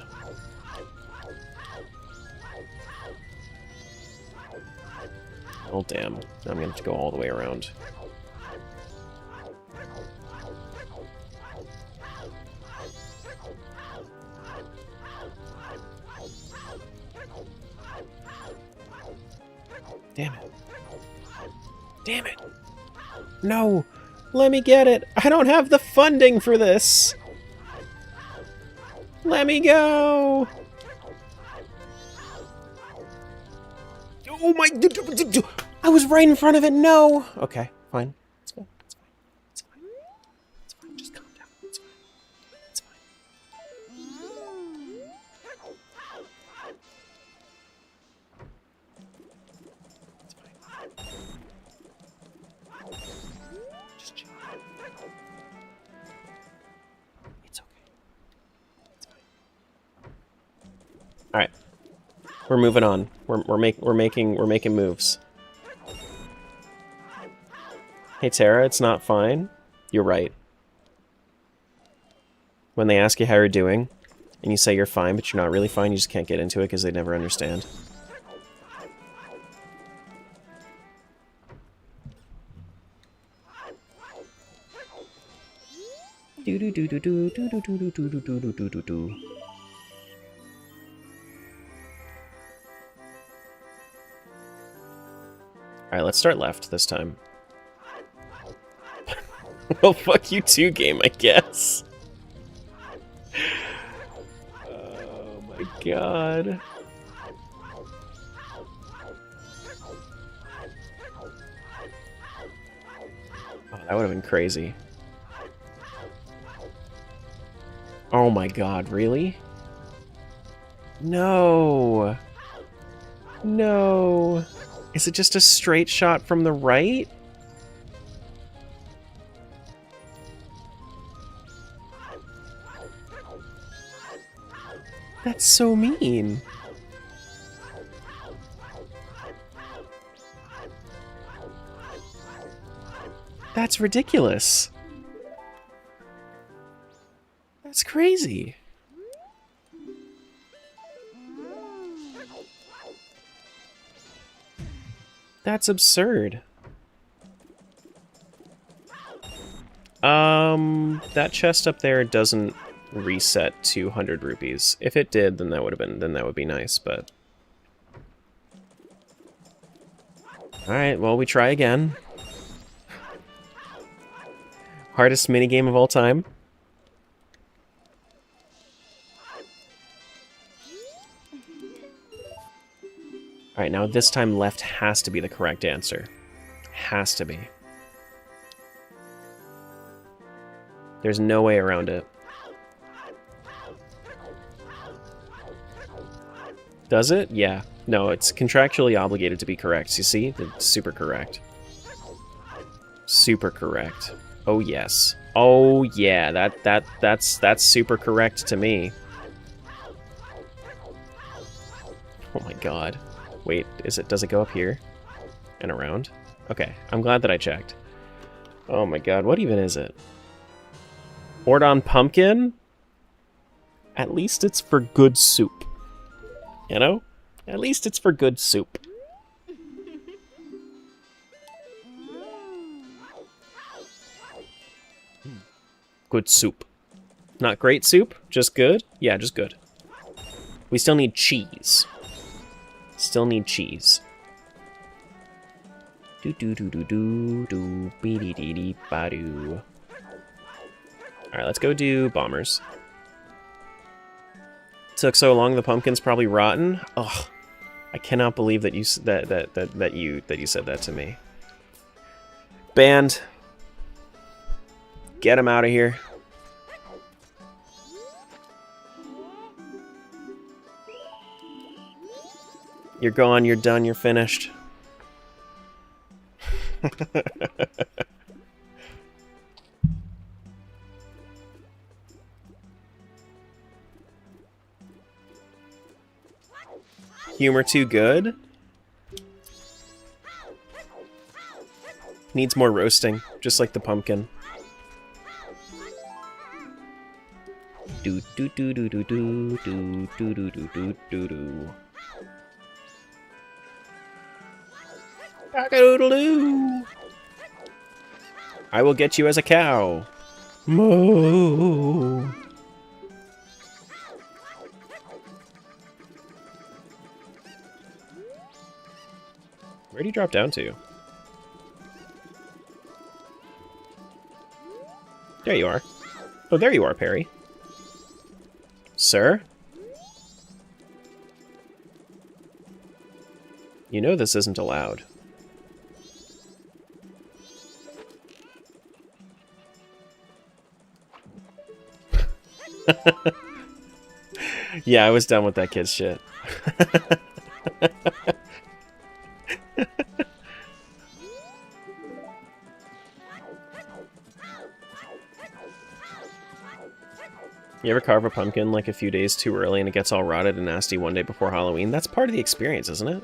Oh damn, now I'm gonna have to go all the way around. Damn it. Damn it. No! Let me get it! I don't have the funding for this! Let me go! Oh my... I was right in front of it! No! Okay, fine. It's fine. It's fine. It's fine. It's fine. Just calm down. It's fine. It's fine. It's fine. Just chill. It's okay. It's fine. All right, we're moving on. We're making moves. Hey Tara, it's not fine. You're right. When they ask you how you're doing, and you say you're fine, but you're not really fine, you just can't get into it because they never understand. Alright, let's start left this time. Well, fuck you too, game, I guess. Oh my god. Oh, that would have been crazy. Oh my god, really? No! No! Is it just a straight shot from the right? That's so mean. That's ridiculous. That's crazy. That's absurd. That chest up there doesn't reset 200 rupees. If it did, then that would be nice, but... Alright, well, we try again. Hardest minigame of all time. Alright, now this time left has to be the correct answer. Has to be. There's no way around it. Does it? Yeah. No, it's contractually obligated to be correct. You see? It's super correct. Super correct. Oh yes. Oh yeah, that's super correct to me. Oh my god. Wait, does it go up here? And around? Okay, I'm glad that I checked. Oh my god, what even is it? Ordon pumpkin? At least it's for good soup. You know? At least it's for good soup. Good soup. Not great soup? Just good? Yeah, just good. We still need cheese. Still need cheese. Do do do do do do be dee dee dee ba doo. Alright, let's go do bombers. Took so long, the pumpkin's probably rotten. Ugh. I cannot believe that you that you said that to me. Banned. Get him out of here. You're gone, you're done, you're finished. Humor too good? Needs more roasting, just like the pumpkin. Do do do do do do do do do do do do do. Cock-a-doodle-doo. I will get you as a cow. Moo. Where'd he drop down to? There you are. Oh, there you are, Perry. Sir? You know this isn't allowed. Yeah, I was done with that kid's shit. You ever carve a pumpkin like a few days too early and it gets all rotted and nasty one day before Halloween? That's part of the experience, isn't it?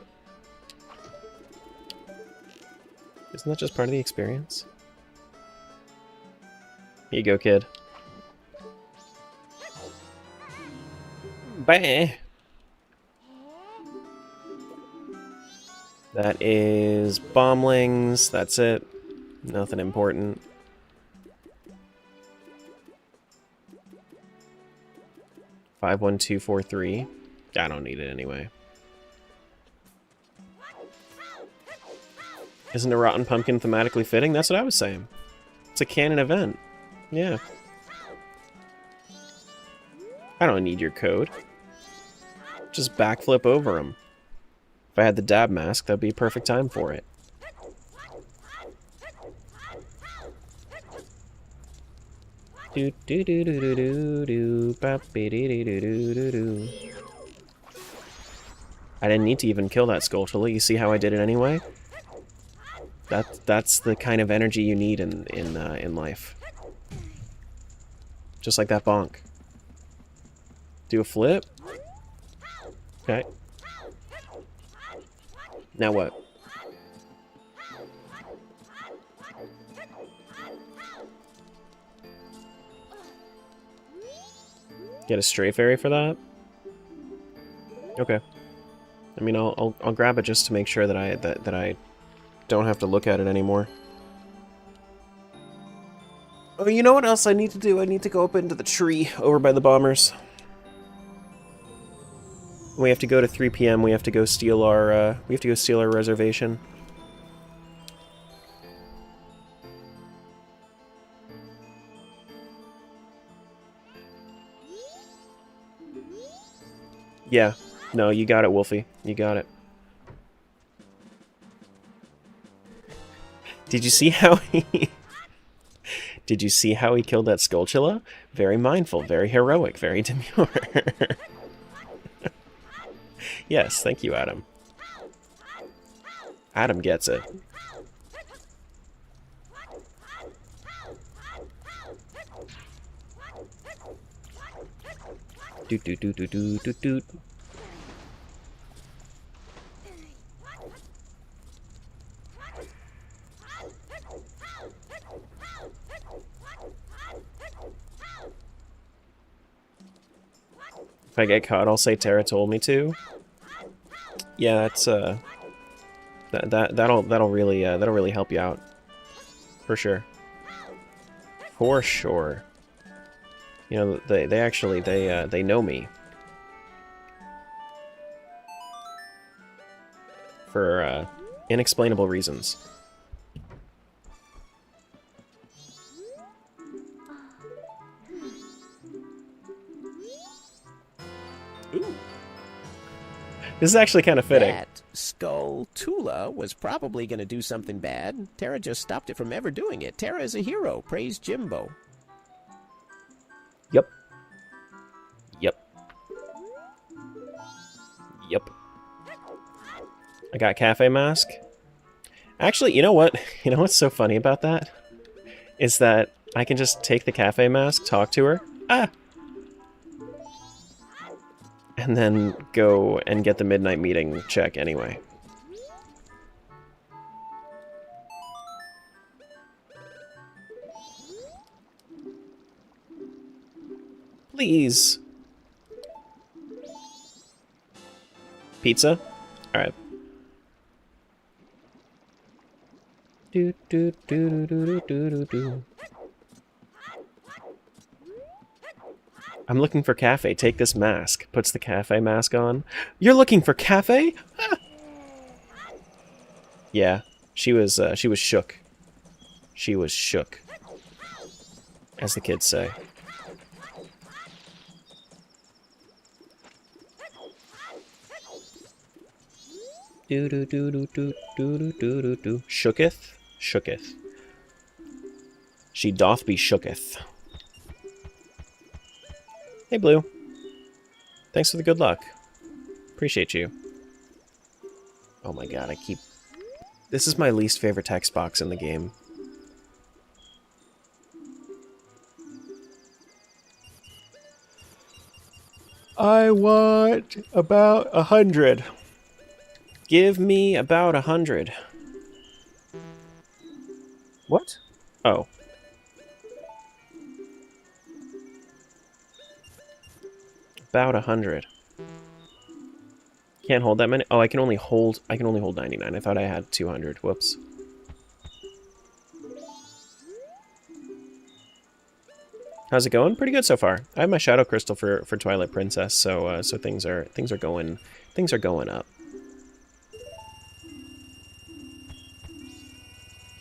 Isn't that just part of the experience? Here you go, kid. Bye. That is bomblings. That's it. Nothing important. Five, 1, 2, 4, 3. I don't need it anyway. Isn't a rotten pumpkin thematically fitting? That's what I was saying. It's a canon event. Yeah. I don't need your code. Just backflip over him. If I had the dab mask, that'd be a perfect time for it. Do do do do do do do ba be dee dee doo doo doo doo. I didn't need to even kill that Skulltula. You see how I did it anyway? That's the kind of energy you need in life. Just like that bonk. Do a flip. Okay. Now what? Get a stray fairy for that? Okay. I mean, I'll grab it just to make sure that I don't have to look at it anymore. Oh, you know what else I need to do? I need to go up into the tree over by the bombers. We have to go to 3 PM. We have to go steal our reservation. Yeah. No, you got it, Wolfie. You got it. Did you see how he... Did you see how he killed that Skulltula? Very mindful, very heroic, very demure. Yes, thank you, Adam. Adam gets it. Doot doot doot doot doot doot doot. If I get caught, I'll say Tara told me to. Yeah, that's that'll really help you out, for sure. For sure. You know, they actually they know me for inexplainable reasons. Ooh. This is actually kind of fitting. That Skulltula was probably going to do something bad. Tara just stopped it from ever doing it. Tara is a hero. Praise Jimbo. Yep. Yep. Yep. I got cafe mask. Actually, you know what? You know what's so funny about that? Is that I can just take the cafe mask, talk to her, and then go and get the midnight meeting check anyway. Please. Pizza? Alright. Do do do do do do do do. I'm looking for cafe. Take this mask. Puts the cafe mask on. You're looking for cafe? Ah. Yeah, she was shook. She was shook, as the kids say. Do do do do do do do do do do. Shooketh, shooketh. She doth be shooketh. Hey, Blue. Thanks for the good luck. Appreciate you. Oh my god, I keep... This is my least favorite text box in the game. I want about 100. Give me about 100. What? Oh. About 100. Can't hold that many. Oh, I can only hold 99. I thought I had 200. Whoops. How's it going? Pretty good so far. I have my shadow crystal for Twilight Princess, so so things are going up.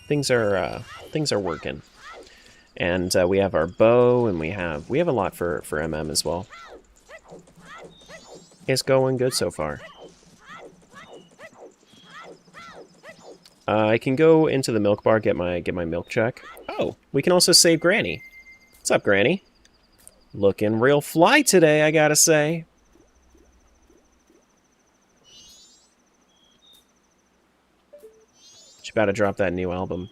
Things are working. And we have our bow, and we have a lot for MM as well. It's going good so far. I can go into the milk bar, get my milk check. Oh, we can also save Granny. What's up, Granny? Looking real fly today, I gotta say. She's about to drop that new album.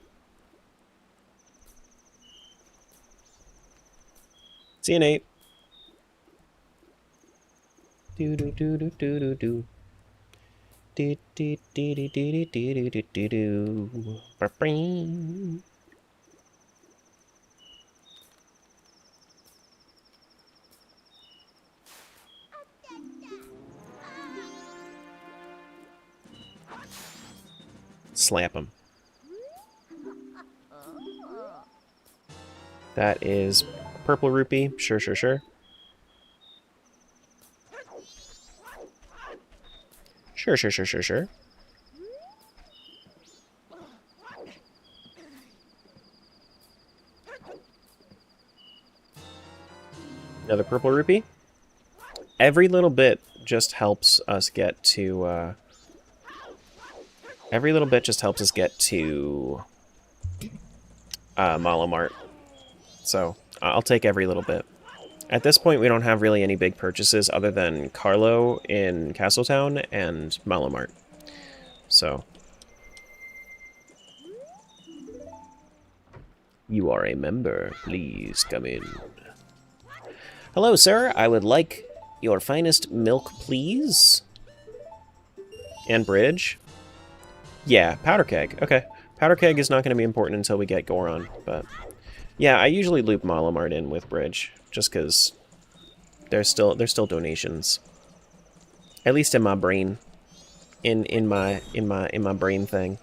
See you, Nate. Do do do do do do do. Do do do do do do do do do. Ba-bing. Slap him. That is purple rupee. Sure, sure, sure. Sure, sure, sure, sure, sure. Another purple rupee. Every little bit just helps us get to, every little bit just helps us get to Malomart. So, I'll take every little bit. At this point, we don't have really any big purchases other than Carlo in Castletown and Malomart. So. You are a member. Please come in. Hello, sir. I would like your finest milk, please. And bridge. Yeah, powder keg. Okay. Powder keg is not going to be important until we get Goron, but... Yeah, I usually loop Malomart in with bridge, just because there's still donations. At least in my brain. In my brain thing.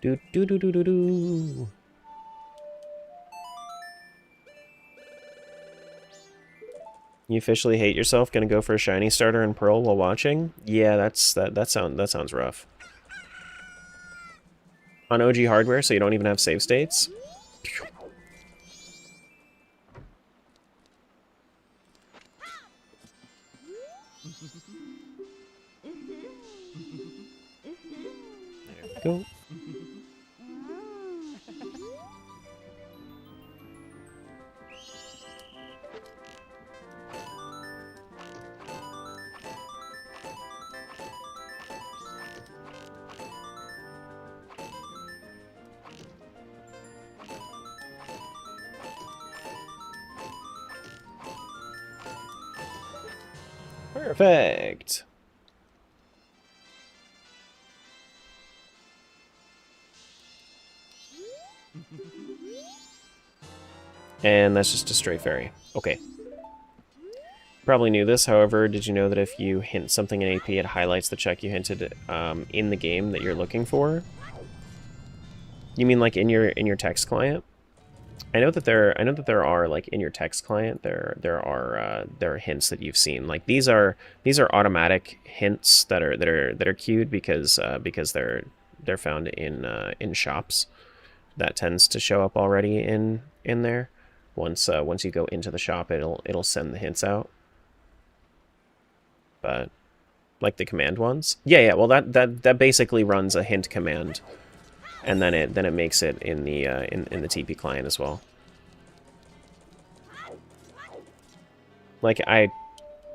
Do do do do do do. You officially hate yourself? Gonna go for a shiny starter and pearl while watching? Yeah, that sounds rough. On OG hardware, so you don't even have save states? There we go. Perfect. And that's just a straight fairy. Okay. Probably knew this, however, did you know that if you hint something in AP, it highlights the check you hinted in the game that you're looking for? You mean like in your text client? I know that there are like in your text client there are hints that you've seen. Like these are automatic hints that are queued because they're found in shops. That tends to show up already in there. Once you go into the shop, it'll send the hints out. But like the command ones, yeah. Well, that basically runs a hint command, and then it makes it in the in the TP client as well. Like I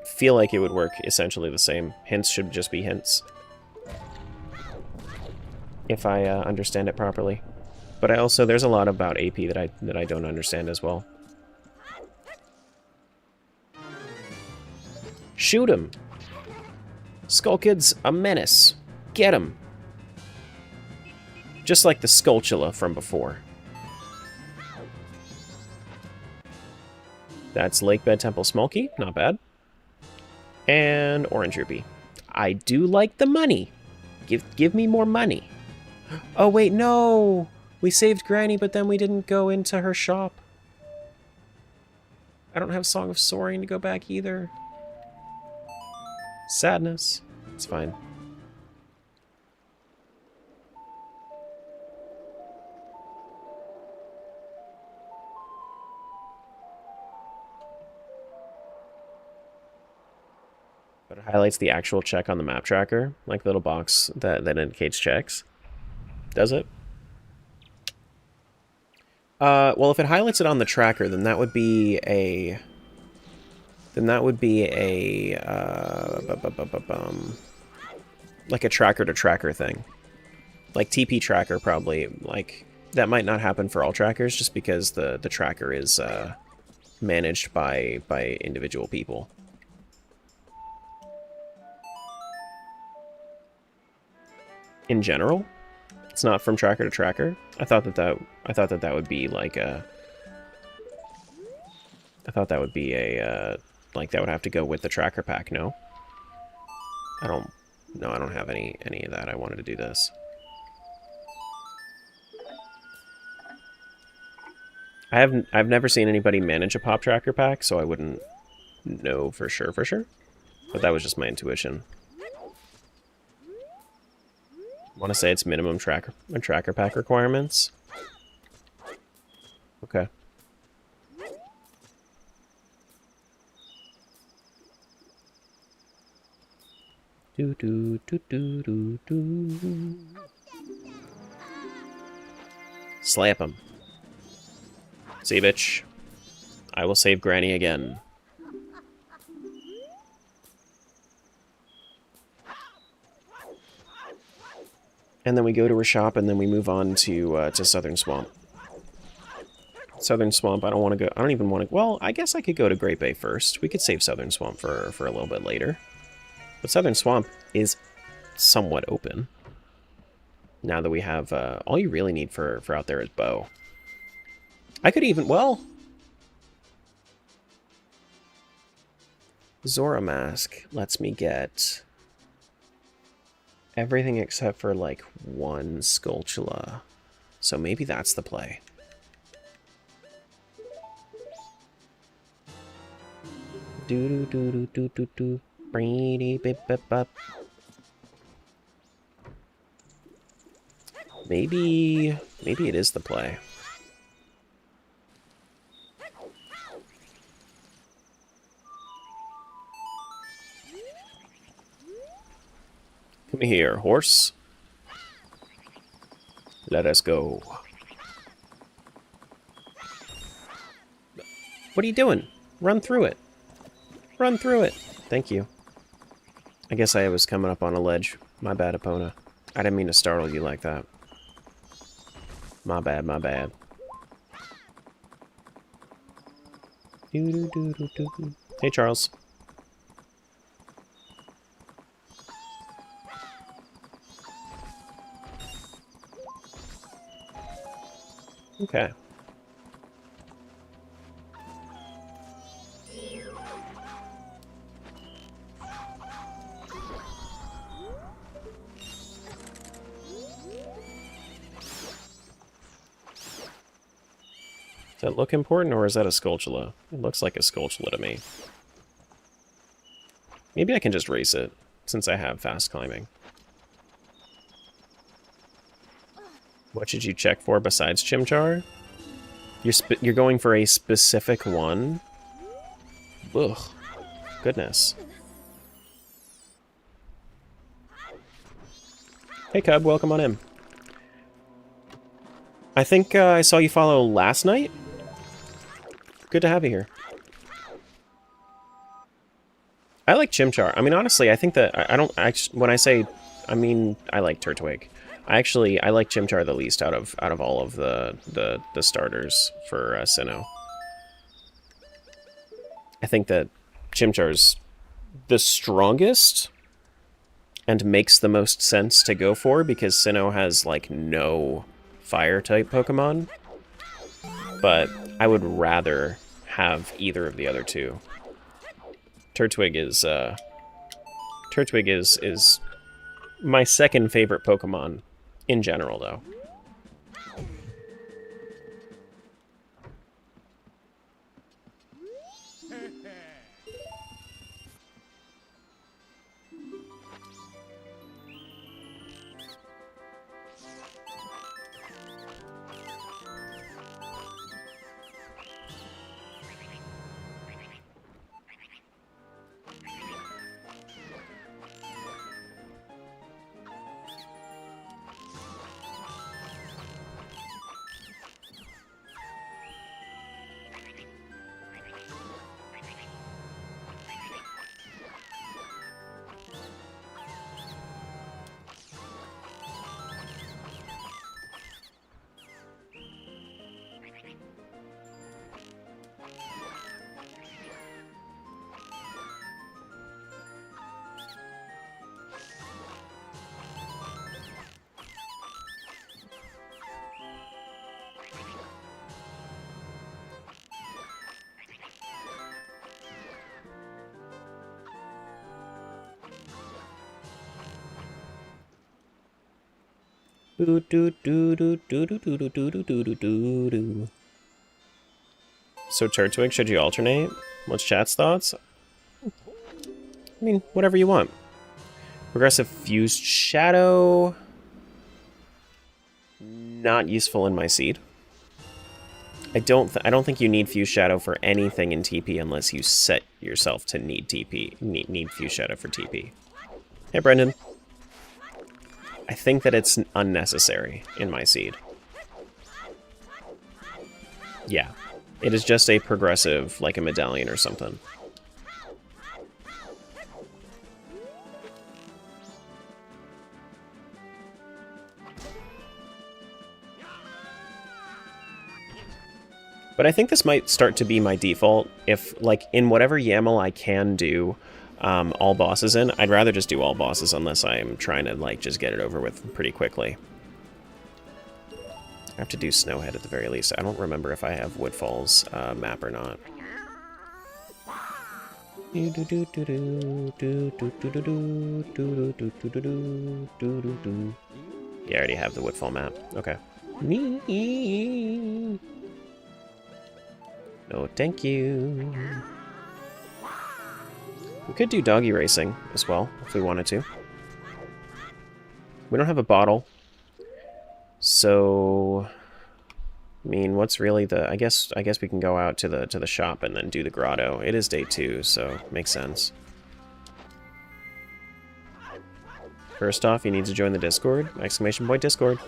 feel like it would work essentially the same. Hints should just be hints, if I understand it properly. But I also there's a lot about AP that I don't understand as well. Shoot him! Skull Kid's a menace. Get him! Just like the Skulltula from before. That's Lakebed Temple Smolky, not bad. And Orange Rupee. I do like the money. Give me more money. Oh wait, no! We saved Granny, but then we didn't go into her shop. I don't have Song of Soaring to go back either. Sadness. It's fine. But it highlights the actual check on the map tracker, like the little box that indicates checks. Does it? Well, if it highlights it on the tracker, then that would be a... like a tracker-to-tracker thing. Like TP tracker, probably. Like, that might not happen for all trackers, just because the tracker is managed by individual people. In general, it's not from tracker to tracker. I thought that would be like a... like that would have to go with the tracker pack, no? I don't have any of that. I wanted to do this. I've never seen anybody manage a pop tracker pack, so I wouldn't know for sure. But that was just my intuition. I want to say it's minimum tracker pack requirements. Okay. Do. Slap him. See, bitch. I will save Granny again. And then we go to her shop, and then we move on to Southern Swamp. Southern Swamp, I don't even want to... Well, I guess I could go to Great Bay first. We could save Southern Swamp for a little bit later. But Southern Swamp is somewhat open. Now that we have... all you really need for out there is bow. I could even... Well... Zora Mask lets me get... everything except for, like, one Skulltula. So maybe that's the play. Do. Maybe it is the play. Come here, horse. Let us go. What are you doing? Run through it. Run through it. Thank you. I guess I was coming up on a ledge. My bad, Epona. I didn't mean to startle you like that. My bad, my bad. Hey, Charles. Okay. Does that look important, or is that a Skulltula? It looks like a Skulltula to me. Maybe I can just race it, since I have fast climbing. What should you check for besides Chimchar? You're going for a specific one? Ugh. Goodness. Hey Cub, welcome on in. I think I saw you follow last night? Good to have you here. I like Chimchar. I mean, honestly, I think that when I say, I mean, I like Turtwig. I like Chimchar the least out of all of the starters for Sinnoh. I think that Chimchar's the strongest and makes the most sense to go for because Sinnoh has like no fire type Pokemon. But I would rather have either of the other two. Turtwig is my second favorite Pokemon in general, though. So Turtwig, should you alternate? What's chat's thoughts? I mean, whatever you want. Progressive Fused Shadow. Not useful in my seed. I don't think you need Fused Shadow for anything in TP unless you set yourself to need TP. Need Fused Shadow for TP. Hey, Brendan. I think that it's unnecessary in my seed. Yeah. It is just a progressive, like a medallion or something. But I think this might start to be my default. If, like, in whatever YAML I can do all bosses in, I'd rather just do all bosses unless I'm trying to, like, just get it over with pretty quickly. I have to do Snowhead at the very least. I don't remember if I have Woodfall's map or not. Yeah, I already have the Woodfall map. Okay. No, thank you. We could do doggy racing as well, if we wanted to. We don't have a bottle. So, I mean, what's really the... I guess we can go out to the shop and then do the grotto. It is day 2, so makes sense. First off, you need to join the Discord. Exclamation point Discord.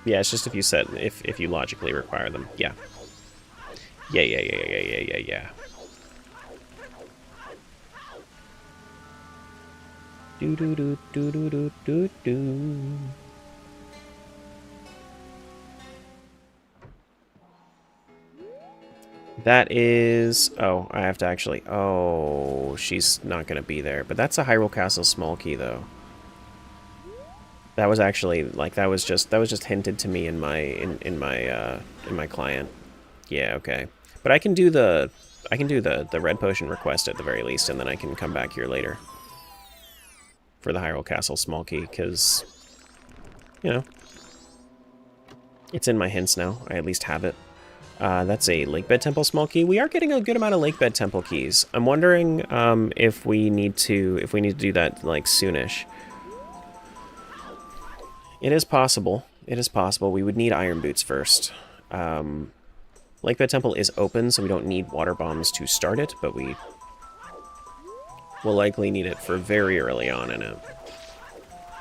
Yeah, it's just if you set... if you logically require them. Yeah. Yeah. Do. That is... Oh, I have to actually... Oh, she's not going to be there. But that's a Hyrule Castle small key, though. That was actually like that was just hinted to me in my client. Yeah, okay. But I can do the red potion request at the very least, and then I can come back here later for the Hyrule Castle small key, because you know it's in my hints now. I at least have it. That's a Lakebed Temple small key. We are getting a good amount of Lakebed Temple keys. I'm wondering if we need to do that like soonish. It is possible. It is possible. We would need iron boots first. Lakebed Temple is open, so we don't need water bombs to start it, but we will likely need it for very early on in it.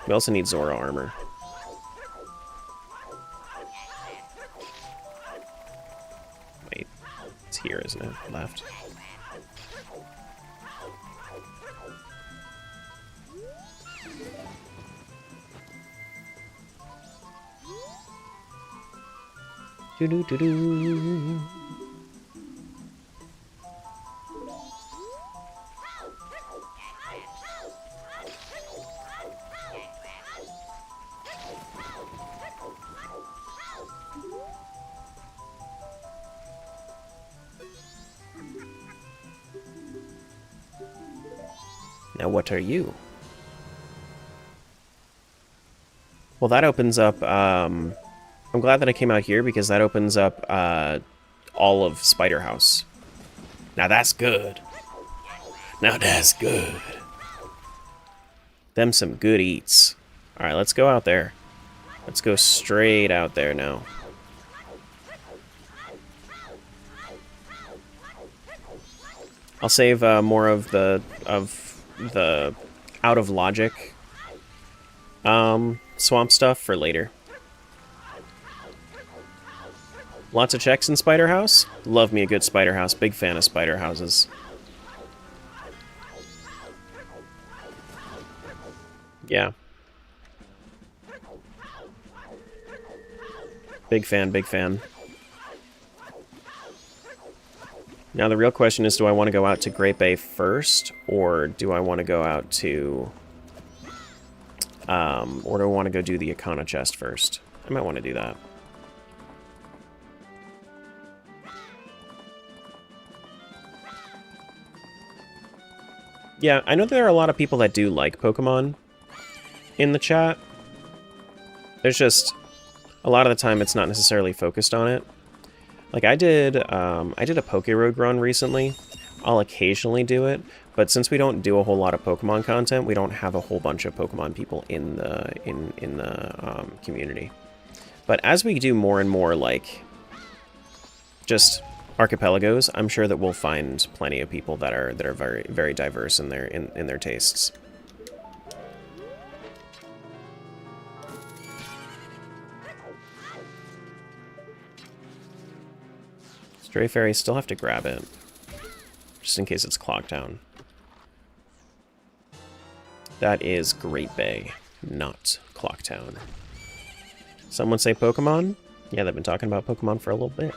We also need Zora armor. Wait, it's here, isn't it? Left. Do-do-do-do. Now what are you? Well, that opens up, I'm glad that I came out here, because that opens up all of Spider House. Now that's good. Now that's good. Them some good eats. Alright, let's go out there. Let's go straight out there now. I'll save more of the out of logic swamp stuff for later. Lots of checks in Spider House. Love me a good Spider House. Big fan of Spider Houses. Yeah. Big fan, big fan. Now the real question is, do I want to go out to Great Bay first, or do I want to go out to... or do I want to go do the Ikana chest first? I might want to do that. Yeah, I know there are a lot of people that do like Pokemon in the chat. There's just a lot of the time it's not necessarily focused on it. Like I did a Poke Road run recently. I'll occasionally do it, but since we don't do a whole lot of Pokemon content, we don't have a whole bunch of Pokemon people in the community. But as we do more and more like just archipelagos, I'm sure that we'll find plenty of people that are very very diverse in their tastes. Stray Fairy, still have to grab it, just in case it's clocked down. That is Great Bay, not Clocktown. Someone say Pokemon? Yeah, they've been talking about Pokemon for a little bit.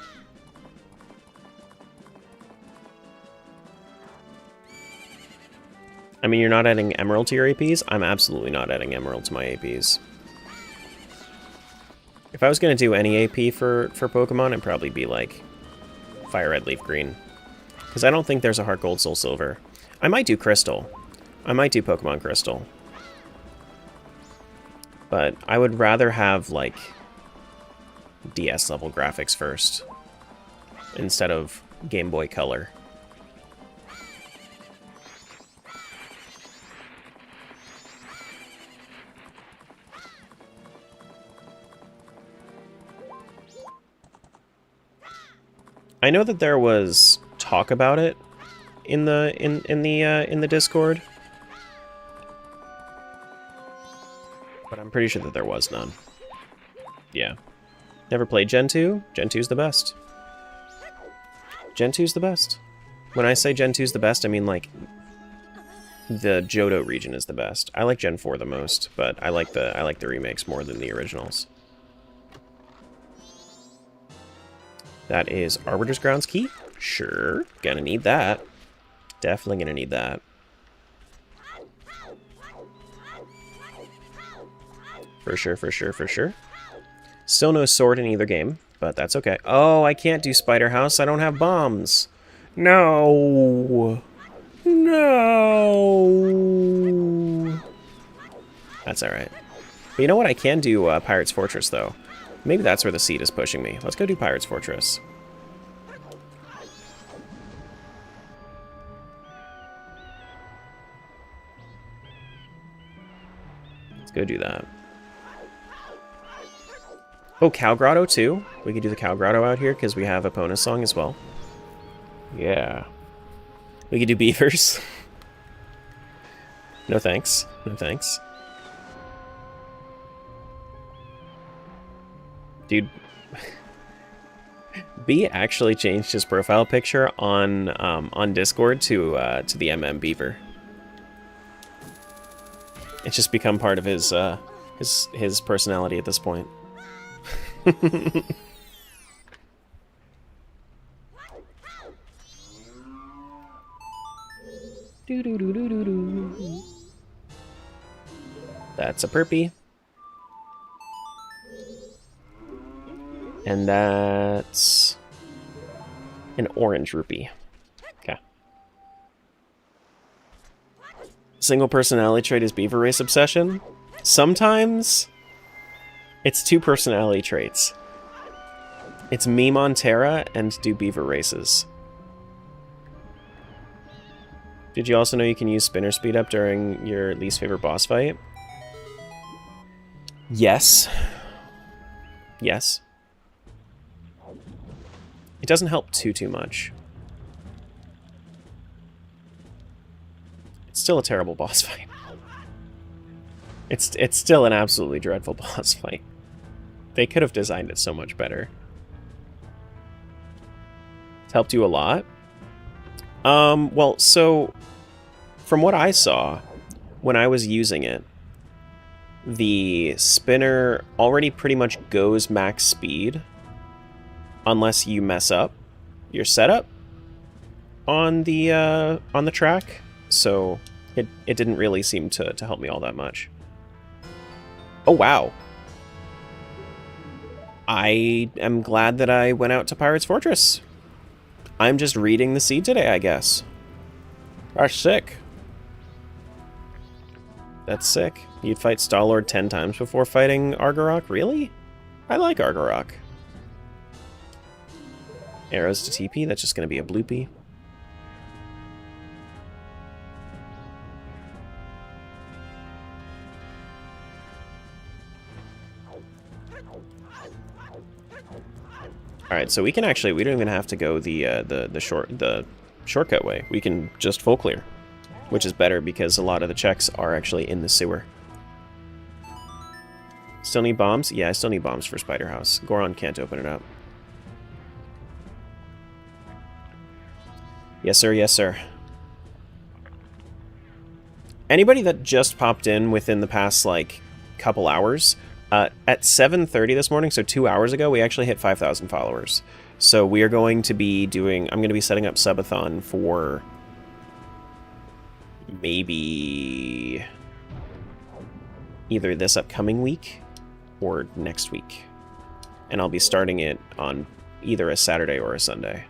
I mean, you're not adding Emerald to your APs? I'm absolutely not adding Emerald to my APs. If I was going to do any AP for Pokemon, it'd probably be like Fire Red, Leaf Green. Because I don't think there's a Heart Gold, Soul Silver. I might do Crystal. I might do Pokemon Crystal. But I would rather have, like, DS level graphics first, instead of Game Boy Color. I know that there was talk about it in the Discord, but I'm pretty sure that there was none. Yeah. Never played Gen 2? Gen 2's the best. Gen 2's the best. When I say Gen 2's the best, I mean like the Johto region is the best. I like Gen 4 the most, but I like the remakes more than the originals. That is Arbiter's Grounds key? Sure. Gonna need that. Definitely gonna need that. For sure, for sure, for sure. Still no sword in either game, but that's okay. Oh, I can't do Spider House. I don't have bombs. No. No. That's alright. But you know what? I can do Pirate's Fortress, though. Maybe that's where the seed is pushing me. Let's go do Pirate's Fortress. Let's go do that. Oh, Cow Grotto, too? We could do the Cow Grotto out here, because we have a Epona song as well. Yeah. We could do Beavers. No thanks. No thanks. Dude, B actually changed his profile picture on Discord to the MM Beaver. It's just become part of his personality at this point. That's a Perpy. And that's an orange rupee. Okay. Single personality trait is Beaver Race obsession. Sometimes it's two personality traits. It's meme on Terra and do Beaver races. Did you also know you can use spinner speed up during your least favorite boss fight? Yes. Yes. It doesn't help too much. It's still a terrible boss fight. It's still an absolutely dreadful boss fight. They could have designed it so much better. It's helped you a lot. Well, so from what I saw when I was using it, the spinner already pretty much goes max speed unless you mess up your setup on the track. So it didn't really seem to help me all that much. Oh wow. I am glad that I went out to Pirate's Fortress. I'm just reading the seed today, I guess. That's sick. That's sick. You'd fight Star-Lord 10 times before fighting Argorok? Really? I like Argorok. Arrows to TP, that's just going to be a bloopy. Alright, so we can actually, we don't even have to go the shortcut way. We can just full clear, which is better because a lot of the checks are actually in the sewer. Still need bombs? Yeah, I still need bombs for Spider House. Goron can't open it up. Yes, sir. Yes, sir. Anybody that just popped in within the past, like, couple hours, at 7:30 this morning, so 2 hours ago, we actually hit 5,000 followers. So we are going to be doing... I'm going to be setting up subathon for... maybe... either this upcoming week or next week. And I'll be starting it on either a Saturday or a Sunday.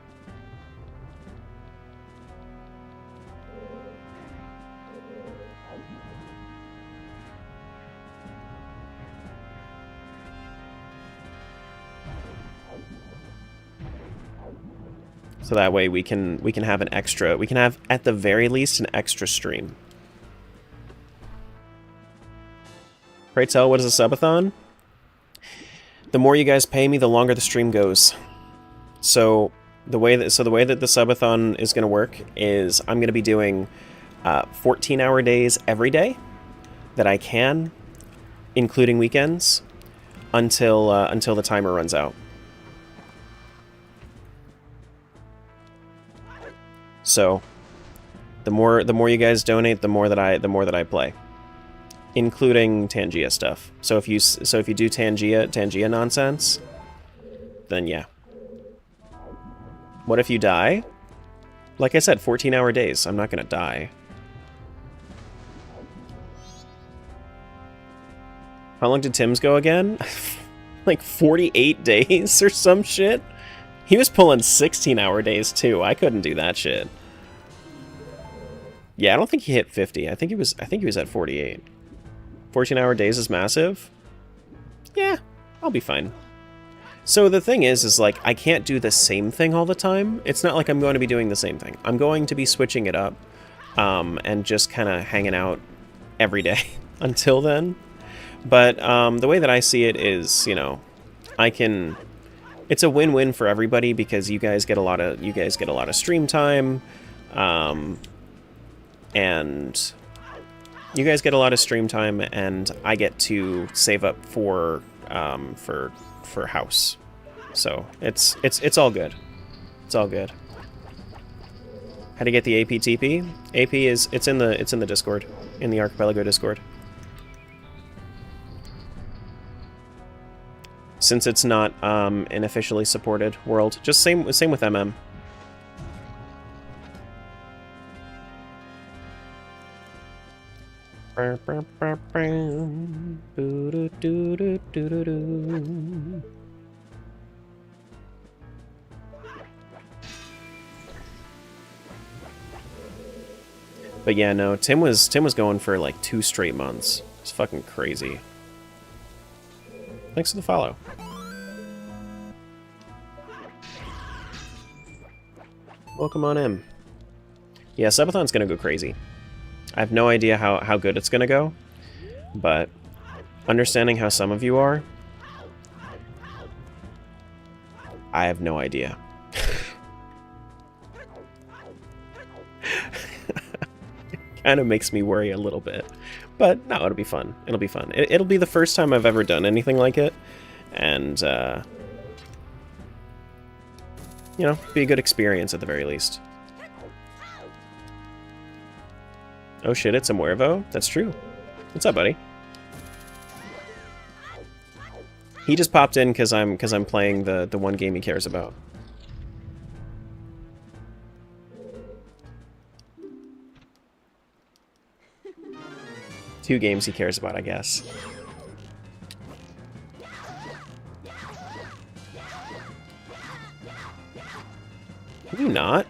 So that way we can have an extra, we can have at the very least an extra stream. Pray tell, what is a subathon? The more you guys pay me, the longer the stream goes. So the way that the subathon is going to work is I'm going to be doing 14-hour days every day that I can, including weekends, until the timer runs out. So, the more you guys donate, the more that I play, including Tangia stuff. So if you do Tangia nonsense, then yeah. What if you die? Like I said, 14-hour days. I'm not gonna die. How long did Tim's go again? Like 48 days or some shit? He was pulling 16-hour days too. I couldn't do that shit. Yeah, I don't think he hit 50. I think he was at 48. 14-hour days is massive. Yeah, I'll be fine. So the thing is like, I can't do the same thing all the time. It's not like I'm going to be doing the same thing. I'm going to be switching it up, and just kind of hanging out every day until then. But the way that I see it is, you know, it's a win-win for everybody because you guys get a lot of stream time, and you guys get a lot of stream time, and I get to save up for house. So it's all good. It's all good. How to get the APTP? AP it's in the Discord, in the Archipelago Discord. Since it's not an officially supported world, just same with MM. But yeah, no, Tim was going for like 2 straight months. It's fucking crazy. Thanks for the follow. Welcome on in. Yeah, subathon's gonna go crazy. I have no idea how good it's gonna go, but understanding how some of you are, I have no idea. Kind of makes me worry a little bit, but no, it'll be fun. It'll be fun. It'll be the first time I've ever done anything like it, and you know, be a good experience at the very least. Oh shit, it's a Muervo? That's true. What's up, buddy? He just popped in because I'm playing the one game he cares about. Two games he cares about, I guess. Can you not?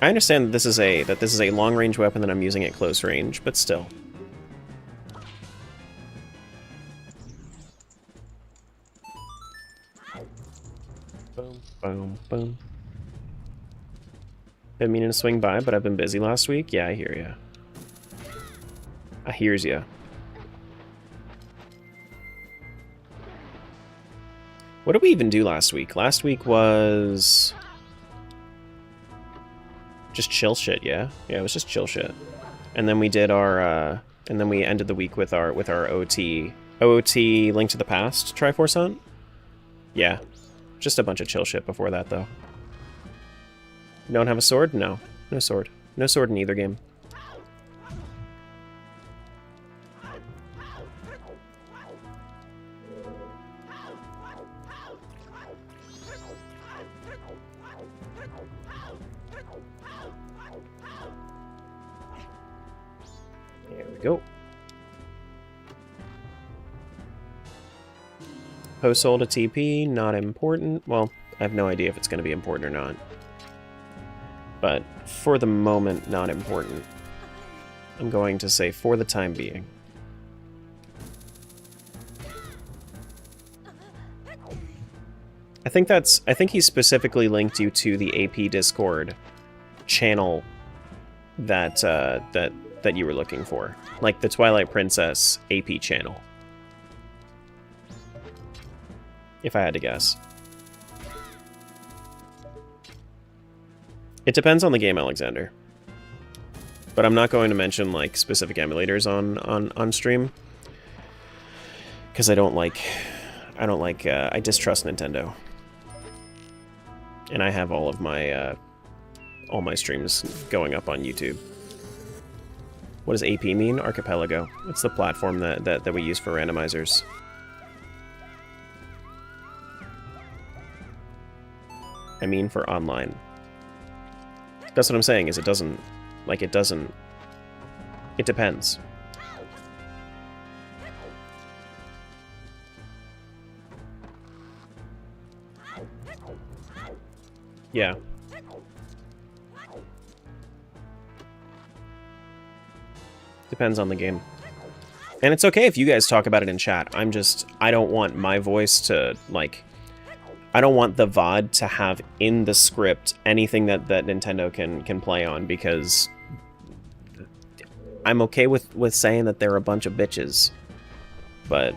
I understand that this is a long-range weapon that I'm using at close range, but still. Boom, boom, boom. Been meaning to swing by, but I've been busy last week. Yeah, I hear ya. I hears ya. What did we even do last week? Last week was just chill shit, yeah? Yeah, it was just chill shit. And then we did our and then we ended the week with our OOT Link to the Past Triforce Hunt. Yeah. Just a bunch of chill shit before that though. You don't have a sword? No. No sword. No sword in either game. There we go. Post sold a TP, not important. Well, I have no idea if it's going to be important or not. But for the moment, not important. I'm going to say for the time being. I think he specifically linked you to the AP Discord channel that that you were looking for, like the Twilight Princess AP channel. If I had to guess. It depends on the game, Alexander. But I'm not going to mention like specific emulators on stream, because I distrust Nintendo. And I have all my streams going up on YouTube. What does AP mean? Archipelago. It's the platform that we use for randomizers. I mean for online. That's what I'm saying, is it depends. Yeah. Depends on the game. And it's okay if you guys talk about it in chat. I don't want my voice to, like... I don't want the VOD to have in the script anything that Nintendo can play on, because I'm okay with saying that they're a bunch of bitches. But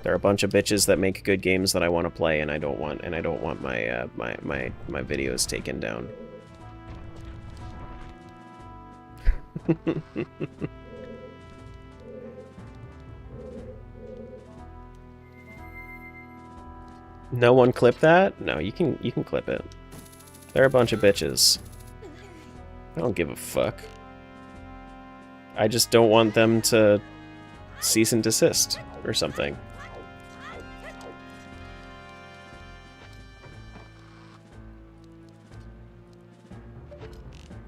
they're a bunch of bitches that make good games that I want to play, and I don't want my my videos taken down. No one clip that? No, you can clip it. They're a bunch of bitches. I don't give a fuck. I just don't want them to cease and desist or something.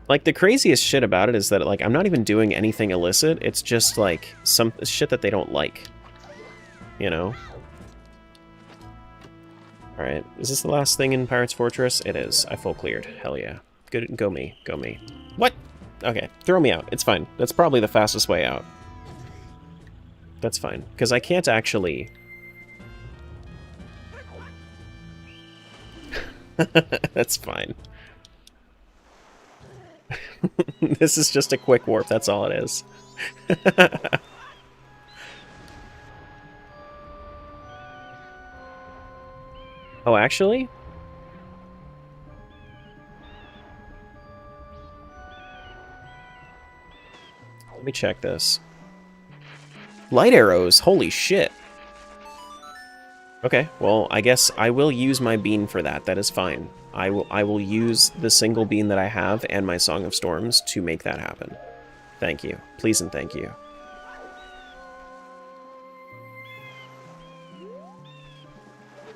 Like, the craziest shit about it is that, like, I'm not even doing anything illicit. It's just, like, some shit that they don't like. You know? Alright, is this the last thing in Pirate's Fortress? It is. I full cleared. Hell yeah. Good, go me. Go me. What? Okay, throw me out. It's fine. That's probably the fastest way out. That's fine. Because I can't actually... That's fine. This is just a quick warp, that's all it is. Oh, actually? Let me check this. Light arrows, holy shit. Okay, well, I guess I will use my bean for that. That is fine. I will use the single bean that I have and my Song of Storms to make that happen. Thank you. Please and thank you.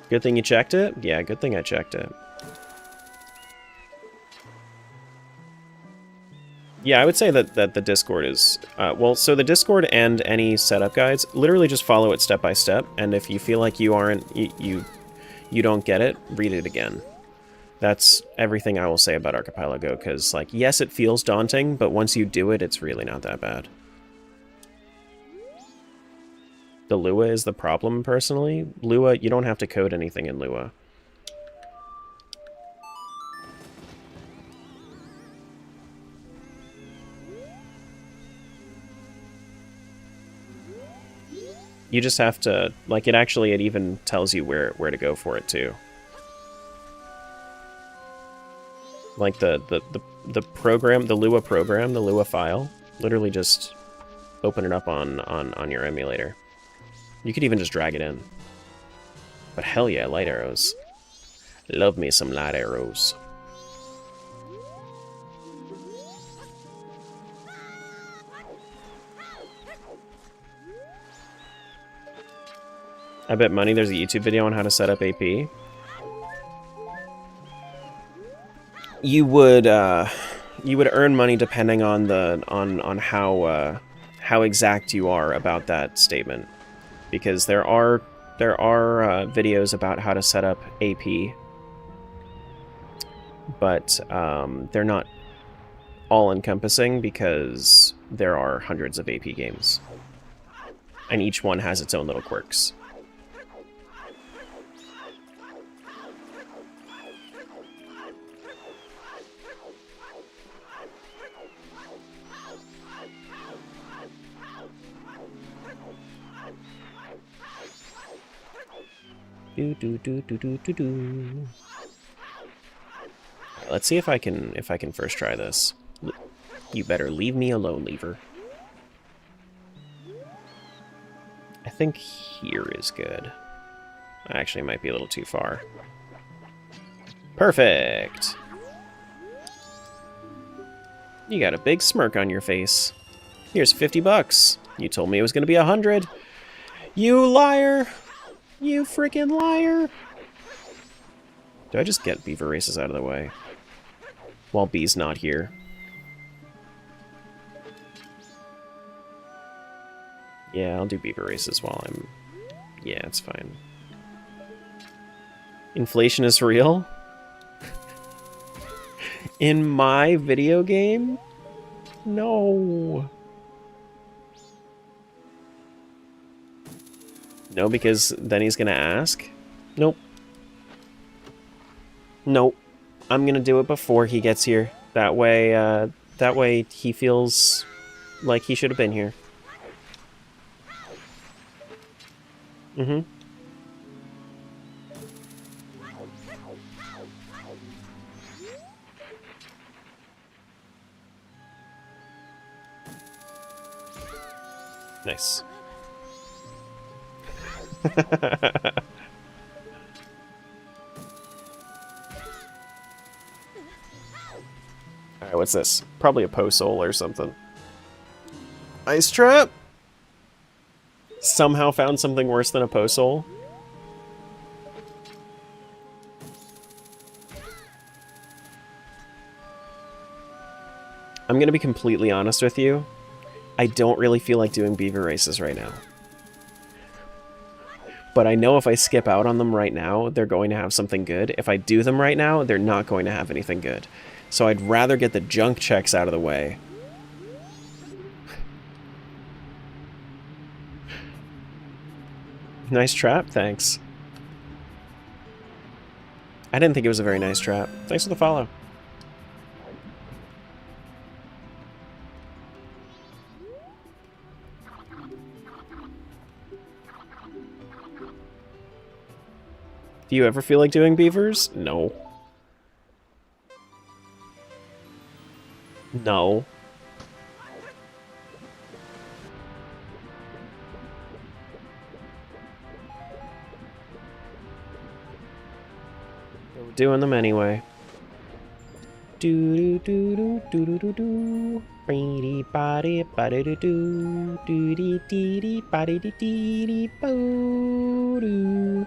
Good thing you checked it? Yeah, good thing I checked it. Yeah, I would say that the Discord is... well, so the Discord and any setup guides, literally just follow it step by step, and if you feel like you aren't... you don't get it, read it again. That's everything I will say about Archipelago, because, like, yes, it feels daunting, but once you do it, it's really not that bad. The Lua is the problem, personally. Lua, you don't have to code anything in Lua. You just have to, like, it even tells you where to go for it, too. Like, the program, the Lua program, the Lua file, literally just open it up on your emulator. You could even just drag it in. But hell yeah, light arrows. Love me some light arrows. I bet money there's a YouTube video on how to set up AP. You would earn money depending on on how exact you are about that statement, because there are videos about how to set up AP, but they're not all encompassing because there are hundreds of AP games, and each one has its own little quirks. Let's see if I can first try this. You better leave me alone, Lever. I think here is good. Actually, it might be a little too far. Perfect! You got a big smirk on your face. Here's 50 bucks. You told me it was gonna be 100. You liar! You freaking liar! Do I just get Beaver races out of the way? While B's not here. Yeah, I'll do Beaver races while I'm... Yeah, it's fine. Inflation is real? In my video game? No. No, because then he's gonna ask? Nope. Nope. I'm gonna do it before he gets here. That way he feels like he should have been here. Mm-hmm. Nice. Alright, what's this? Probably a po-soul or something. Ice trap? Somehow found something worse than a po-soul? I'm gonna be completely honest with you. I don't really feel like doing beaver races right now. But I know if I skip out on them right now, they're going to have something good. If I do them right now, they're not going to have anything good. So I'd rather get the junk checks out of the way. Nice trap, thanks. I didn't think it was a very nice trap. Thanks for the follow. Do you ever feel like doing beavers? No. No. But we're doing them anyway. Do do do do do do do. Body body body do do do dee dee dee body dee dee dee boo doo.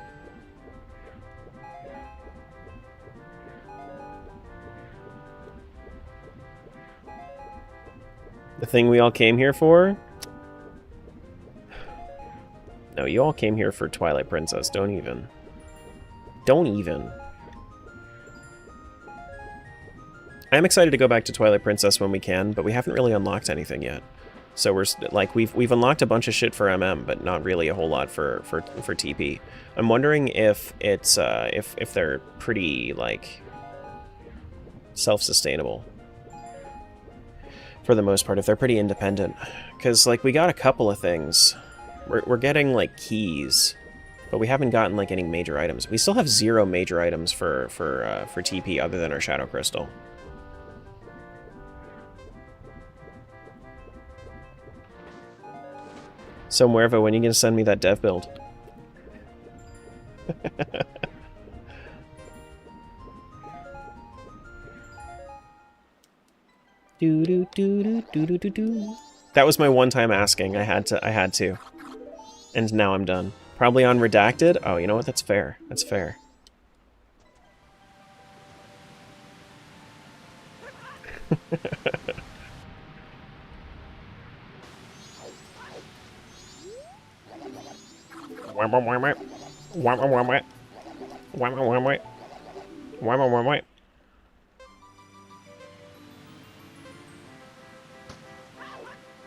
The thing we all came here for? No, you all came here for Twilight Princess. Don't even. Don't even. I'm excited to go back to Twilight Princess when we can, but we haven't really unlocked anything yet. So we're like we've unlocked a bunch of shit for MM, but not really a whole lot for TP. I'm wondering if it's if they're pretty like self-sustainable. For the most part, if they're pretty independent. Because, like, we got a couple of things. We're getting, like, keys. But we haven't gotten, like, any major items. We still have 0 major items for TP other than our Shadow Crystal. So, Muervo, when are you going to send me that dev build? Do do do do do do do do. That was my one time asking. I had to. And now I'm done. Probably on redacted. Oh, you know what? That's fair. That's fair.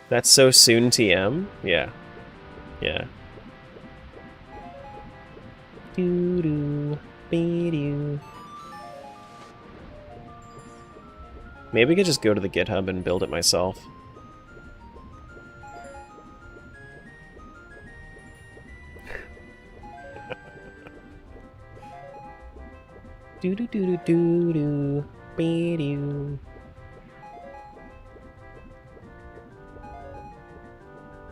That's so soon, TM? Yeah. Yeah. Doo-doo, be-doo. Maybe I could just go to the GitHub and build it myself. Do-do-do-do-do-do, be-doo.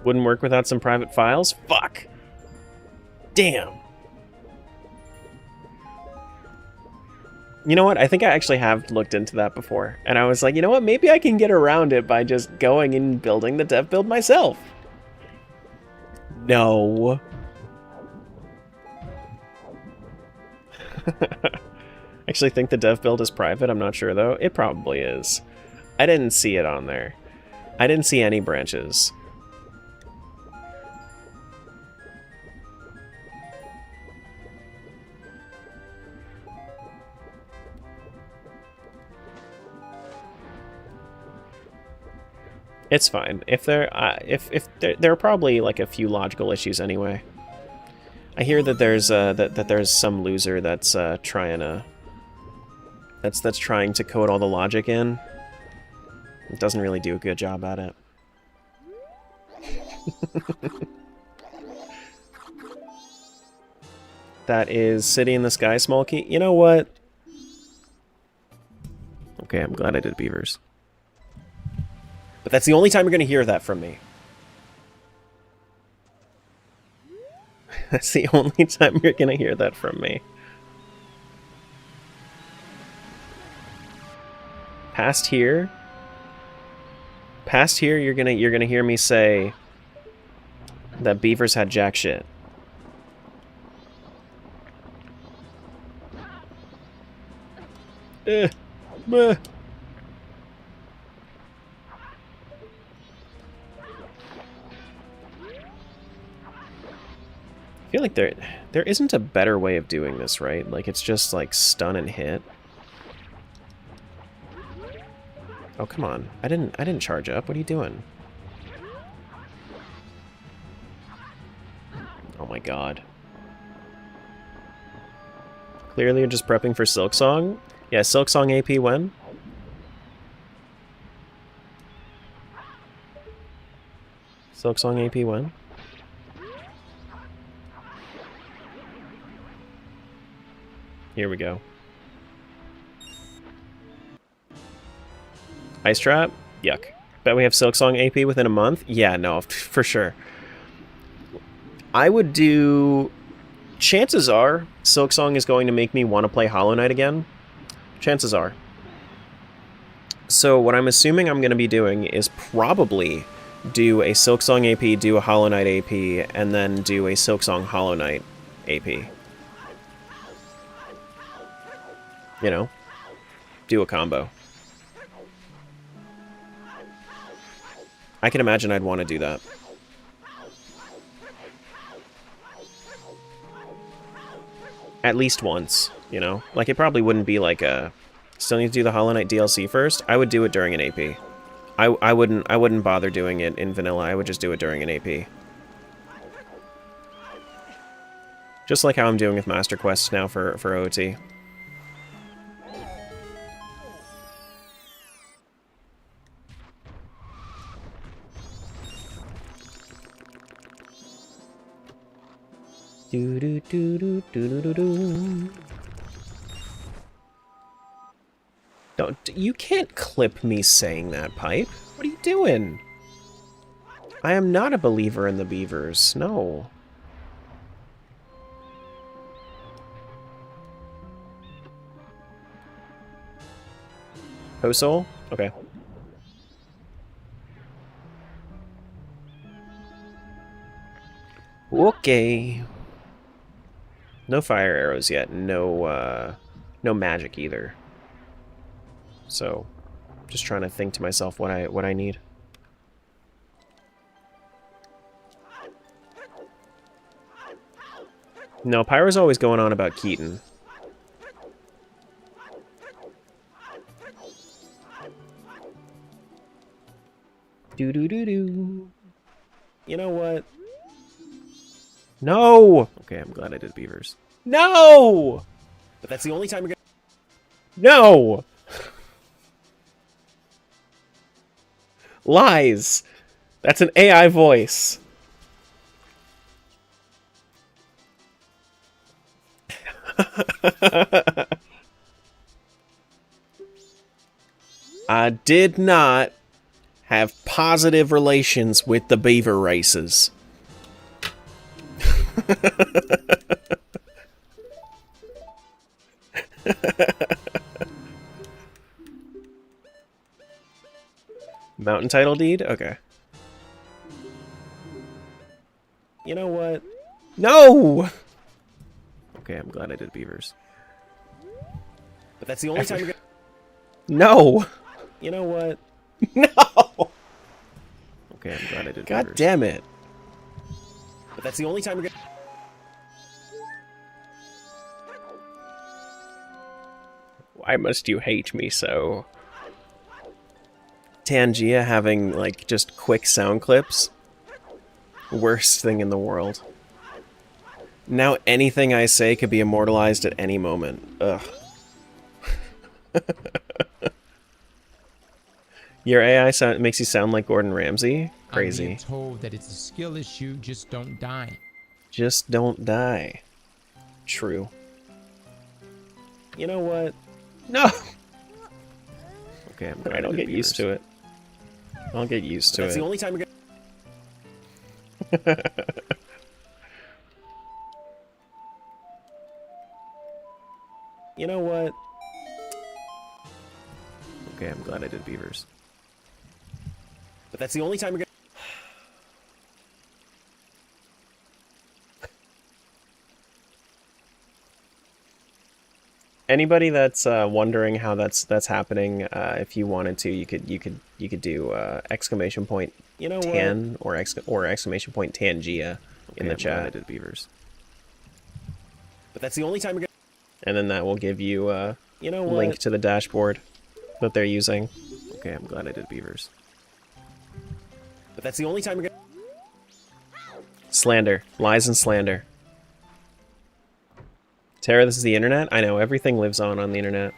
Wouldn't work without some private files? Fuck! Damn! You know what? I think I actually have looked into that before. And I was like, you know what? Maybe I can get around it by just going and building the dev build myself. No. I actually think the dev build is private. I'm not sure, though. It probably is. I didn't see it on there. I didn't see any branches. It's fine. If there are probably like a few logical issues anyway. I hear that there's that there's some loser that's trying to code all the logic in. It doesn't really do a good job at it. That is City in the Sky, small key. You know what? Okay, I'm glad I did Beavers. But that's the only time you're going to hear that from me. That's the only time you're going to hear that from me. Past here, you're gonna hear me say that Beavers had jack shit. Meh. I feel like there isn't a better way of doing this, right? Like it's just like stun and hit. Oh, come on. I didn't charge up. What are you doing? Oh my god. Clearly you're just prepping for Silksong? Yeah, Silksong AP when? Silksong AP when? Here we go. Ice Trap? Yuck. Bet we have Silksong AP within a month? Yeah, no, for sure. I would do... Chances are, Silksong is going to make me want to play Hollow Knight again. Chances are. So what I'm assuming I'm going to be doing is probably do a Silksong AP, do a Hollow Knight AP, and then do a Silksong Hollow Knight AP. You know? Do a combo. I can imagine I'd want to do that. At least once, you know? Like, it probably wouldn't be like a... Still need to do the Hollow Knight DLC first? I would do it during an AP. I wouldn't bother doing it in vanilla, I would just do it during an AP. Just like how I'm doing with Master Quests now for OT. Do do do do do do do. Don't, you can't clip me saying that, Pipe. What are you doing? I am not a believer in the Beavers. No. Ho-Soul? Okay. Okay. No fire arrows yet. No, no magic either. So, just trying to think to myself what I need. No, Pyro's always going on about Keaton. Do-do-do-do. You know what? No! Okay, I'm glad I did Beavers. No! But that's the only time you're gonna... No! Lies! That's an AI voice. I did not have positive relations with the beaver races. Mountain title deed? Okay. You know what? No! Okay, I'm glad I did Beavers. But that's the only time you're gonna... No! You know what? No! Okay, I'm glad I did Beavers. God damn it. But that's the only time you're gonna... Why must you hate me so? Tangia having, like, just quick sound clips. Worst thing in the world. Now anything I say could be immortalized at any moment. Ugh. Your AI makes you sound like Gordon Ramsay? Crazy. I'm being told that it's a skill issue, just don't die. Just don't die. True. You know what? No! Okay, I'm glad I'll get used to it. I'll get used to it. That's the only time you're You know what? Okay, I'm glad I did beavers. But that's the only time you're gonna... Anybody that's wondering how that's happening, if you wanted to, you could do exclamation point You know tan or exclamation point Tangia in the I'm glad I chat, did beavers. But that's the only time you're gonna... and then that will give you a You know what? link to the dashboard that they're using. Okay, I'm glad I did beavers. But that's the only time you're gonna... Slander, lies and slander. Tara, this is the internet? I know, everything lives on the internet.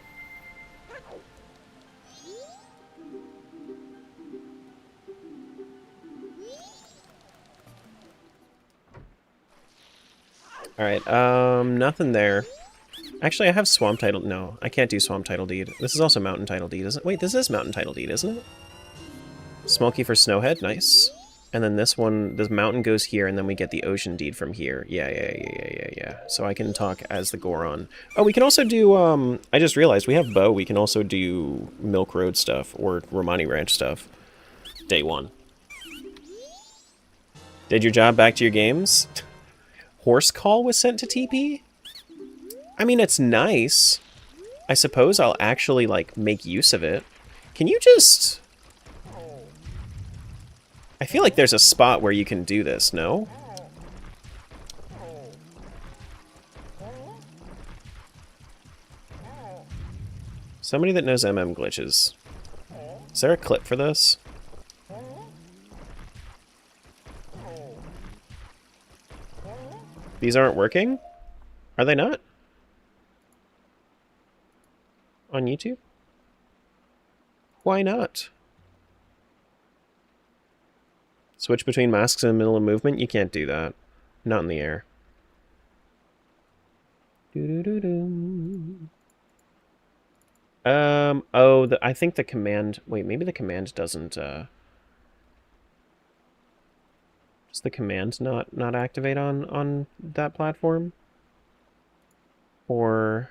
Alright, nothing there. Actually, I have Swamp Title... No, I can't do Swamp Title Deed. This is also Mountain Title Deed, isn't it? Wait, this is Mountain Title Deed, isn't it? Smoky for Snowhead, nice. And then this one, this mountain goes here, and then we get the Ocean Deed from here. Yeah. So I can talk as the Goron. Oh, we can also do, I just realized, we have Bo. We can also do Milk Road stuff, or Romani Ranch stuff. Day 1. Did your job back to your games? Horse Call was sent to TP? I mean, it's nice. I suppose I'll actually, like, make use of it. Can you just... I feel like there's a spot where you can do this, no? Somebody that knows MM glitches. Is there a clip for this? These aren't working? Are they not? On YouTube? Why not? Switch between masks in the middle of movement? You can't do that. Not in the air. I think the command... Wait, maybe the command doesn't, Does the command not activate on that platform? Or...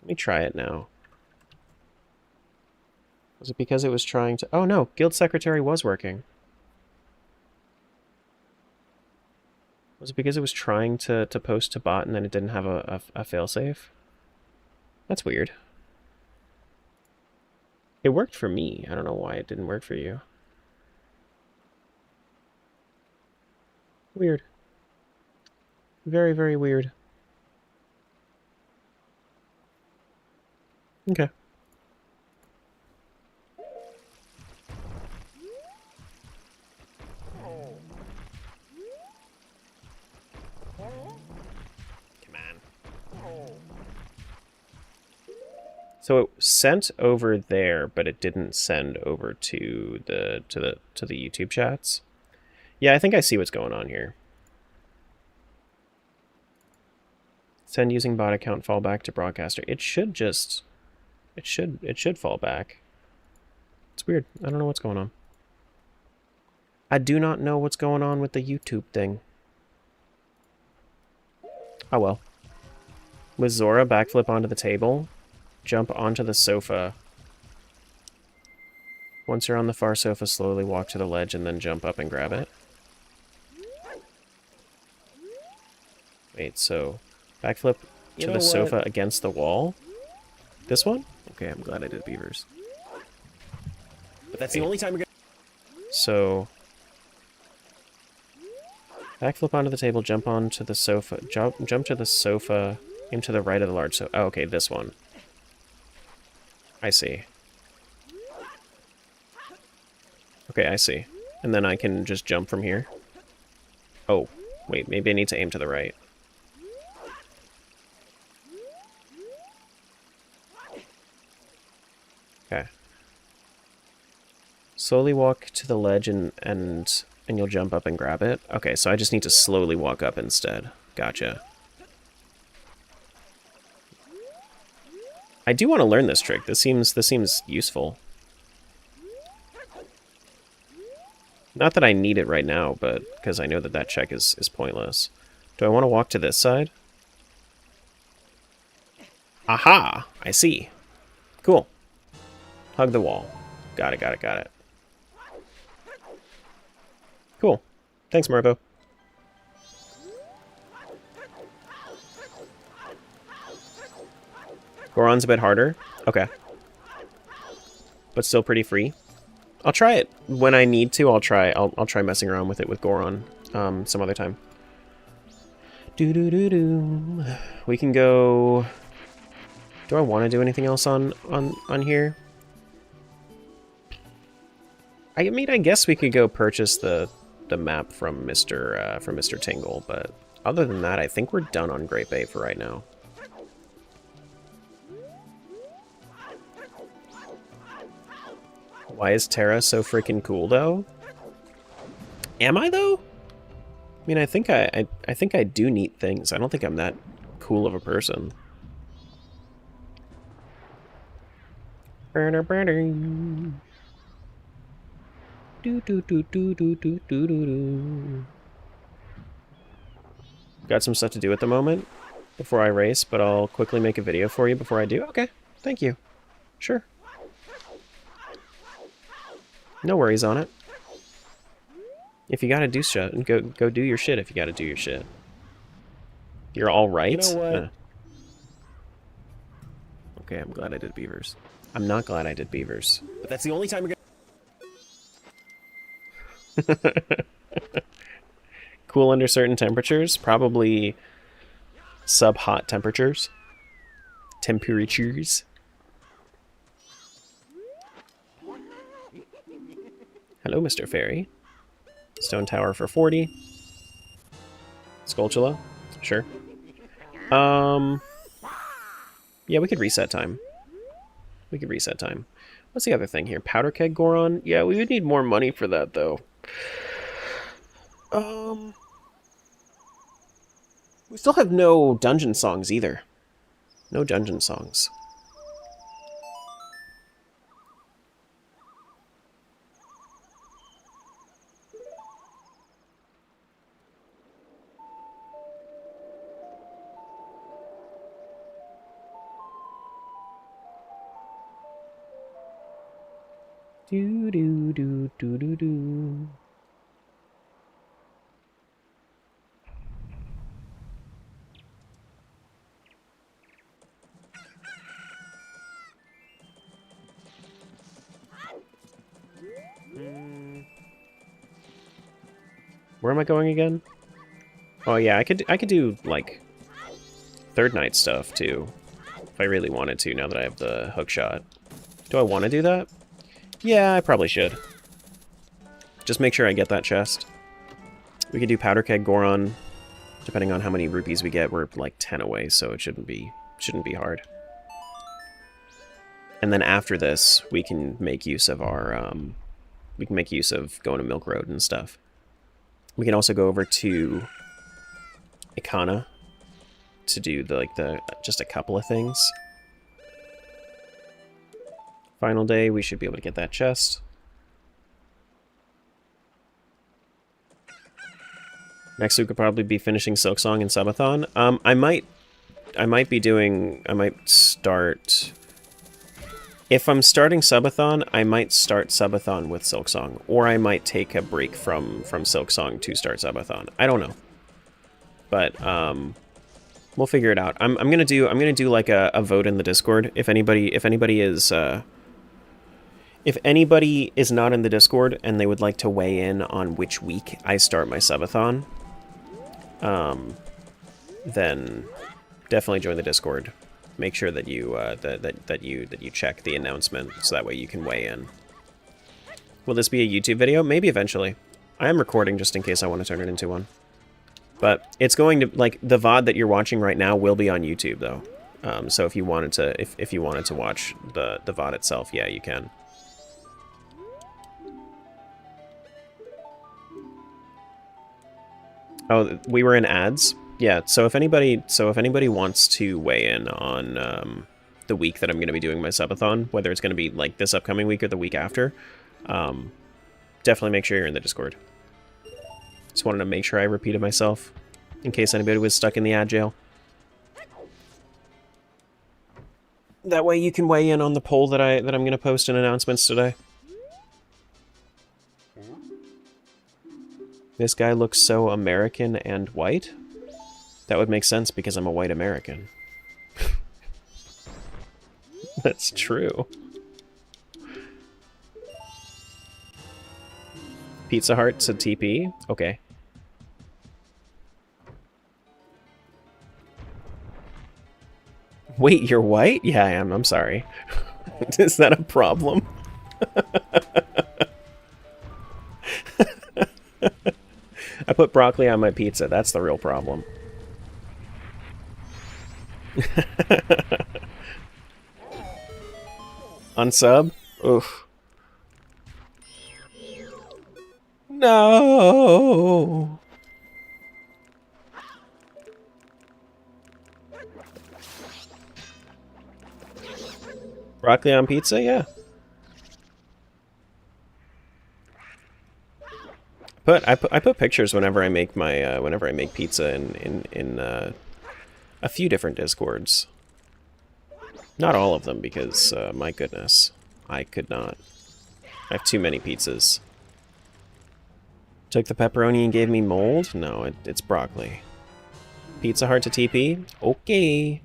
Let me try it now. Was it because it was trying to... Oh no, Guild Secretary was working. Was it because it was trying to post to bot and then it didn't have a failsafe? That's weird. It worked for me. I don't know why it didn't work for you. Weird. Very, very weird. Okay. So it sent over there, but it didn't send over to the YouTube chats. Yeah, I think I see what's going on here. Send using bot account fallback to broadcaster. It should just it should fall back. It's weird. I don't know what's going on. I do not know what's going on with the YouTube thing. Oh well. With Zora, backflip onto the table. Jump onto the sofa. Once you're on the far sofa, slowly walk to the ledge and then jump up and grab it. Wait, so... Backflip to the sofa against the wall? This one? Okay, I'm glad I did beavers. But that's the only time you're gonna... So... Backflip onto the table, jump onto the sofa... Jump to the sofa into the right of the large sofa. Oh, okay, this one. I see. Okay, I see. And then I can just jump from here. Oh, wait, maybe I need to aim to the right. Okay. Slowly walk to the ledge and you'll jump up and grab it. Okay, so I just need to slowly walk up instead. Gotcha. I do want to learn this trick. This seems useful. Not that I need it right now, but because I know that that check is pointless. Do I want to walk to this side? Aha! I see. Cool. Hug the wall. Got it, got it, got it. Cool. Thanks, Marvo. Goron's a bit harder. Okay. But still pretty free. I'll try it when I need to. I'll try messing around with it with Goron some other time. Do. We can go. Do I want to do anything else on here? I mean, I guess we could go purchase the map from Mr. Tingle, but other than that, I think we're done on Great Bay for right now. Why is Terra so freaking cool, though? Am I, though? I mean, I think I do neat things. I don't think I'm that cool of a person. Got some stuff to do at the moment before I race, but I'll quickly make a video for you before I do. Okay, thank you. Sure. No worries on it. If you gotta do shit, go do your shit if you gotta do your shit. You're all right? You know what? Okay, I'm glad I did beavers. I'm not glad I did beavers. But that's the only time you're Cool under certain temperatures? Probably sub-hot temperatures. Temperatures. Hello, Mr. Fairy. Stone Tower for 40. Skulltula? Sure. Yeah, we could reset time. We could reset time. What's the other thing here? Powder Keg Goron? Yeah, we would need more money for that, though. We still have no dungeon songs, either. No dungeon songs. Do do do do do do. Where am I going again? Oh yeah, I could do like third night stuff too, if I really wanted to. Now that I have the hook shot, do I want to do that? Yeah, I probably should. Just make sure I get that chest. We could do Powder Keg Goron, depending on how many rupees we get. We're like 10 away, so it shouldn't be hard. And then after this, we can make use of our we can make use of going to Milk Road and stuff. We can also go over to Ikana to do just a couple of things. Final day, we should be able to get that chest. Next we could probably be finishing Silksong and Subathon. I might start. If I'm starting Subathon, I might start Subathon with Silksong, or I might take a break from Silksong to start Subathon. I don't know, but we'll figure it out. I'm gonna do like a vote in the Discord. If anybody is not in the Discord and they would like to weigh in on which week I start my subathon, then definitely join the Discord. make sure that you that you check the announcement so that way you can weigh in. Will this be a YouTube video? Maybe eventually. I am recording just in case I want to turn it into one. But it's going to, like, the VOD that you're watching right now will be on YouTube though. So if you wanted to if you wanted to watch the VOD itself, yeah, you can. Oh, we were in ads? Yeah, so if anybody wants to weigh in on the week that I'm going to be doing my subathon, whether it's going to be like this upcoming week or the week after, definitely make sure you're in the Discord. Just wanted to make sure I repeated myself in case anybody was stuck in the ad jail. That way you can weigh in on the poll that I'm going to post in announcements today. This guy looks so American and white. That would make sense because I'm a white American. That's true. Pizza Heart to TP? Okay. Wait, you're white? Yeah, I am. I'm sorry. Is that a problem? I put broccoli on my pizza. That's the real problem. Unsub? Oof. No. Broccoli on pizza? Yeah. I put pictures whenever I make my whenever I make pizza in a few different Discords. Not all of them because my goodness, I could not. I have too many pizzas. Took the pepperoni and gave me mold? No, it's broccoli. Pizza Heart to TP? Okay.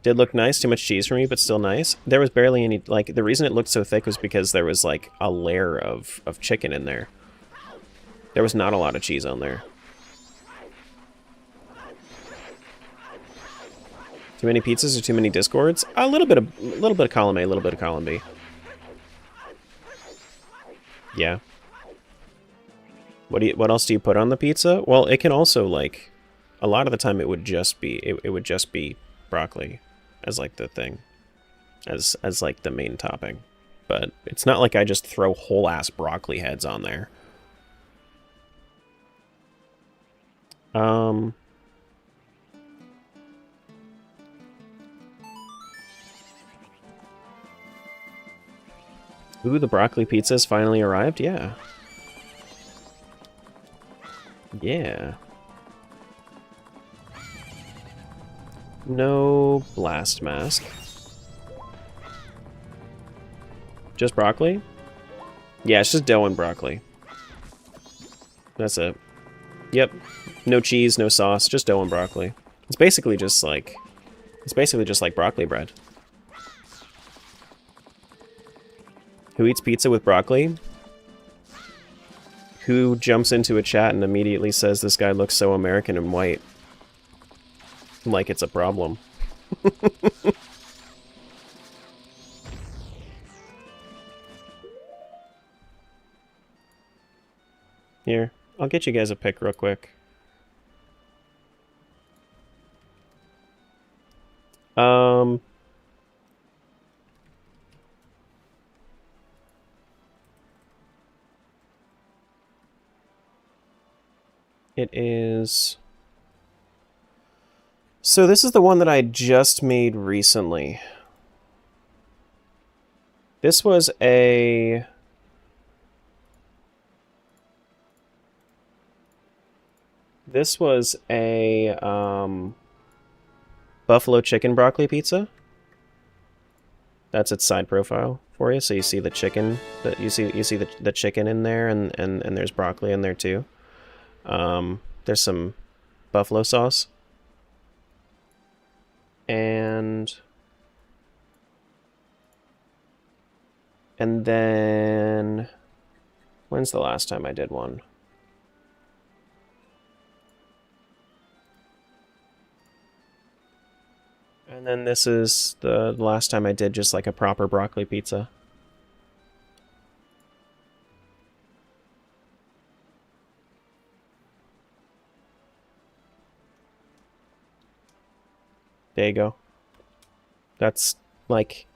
Did look nice, too much cheese for me, but still nice. There was barely any, like, the reason it looked so thick was because there was, like, a layer of chicken in there. There was not a lot of cheese on there. Too many pizzas or too many Discords? A little bit of column A, a little bit of column B. Yeah. What else do you put on the pizza? Well, it can also, like, a lot of the time it would just be it would just be broccoli as like the thing, as like the main topping. But it's not like I just throw whole ass broccoli heads on there. Ooh, the broccoli pizza's finally arrived? Yeah. Yeah. No blast mask. Just broccoli? Yeah, it's just dough and broccoli. That's it. Yep. No cheese, no sauce, just dough and broccoli. It's basically just like broccoli bread. Who eats pizza with broccoli? Who jumps into a chat and immediately says this guy looks so American and white? Like it's a problem. Here, I'll get you guys a pic real quick. It is... So this is the one that I just made recently. This was a... buffalo chicken broccoli pizza. That's its side profile for you, so you see the chicken. That you see the chicken in there, and there's broccoli in there too. There's some buffalo sauce. And then, when's the last time I did one? And then this is the last time I did just like a proper broccoli pizza. There you go. That's, like,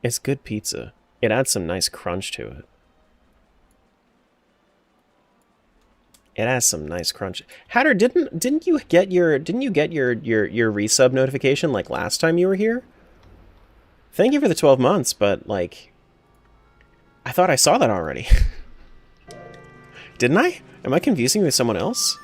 it's good pizza. It adds some nice crunch to it. It has some nice crunch. Hatter, didn't you get your resub notification like last time you were here? Thank you for the 12 months, but like I thought I saw that already. Didn't I? Am I confusing you with someone else?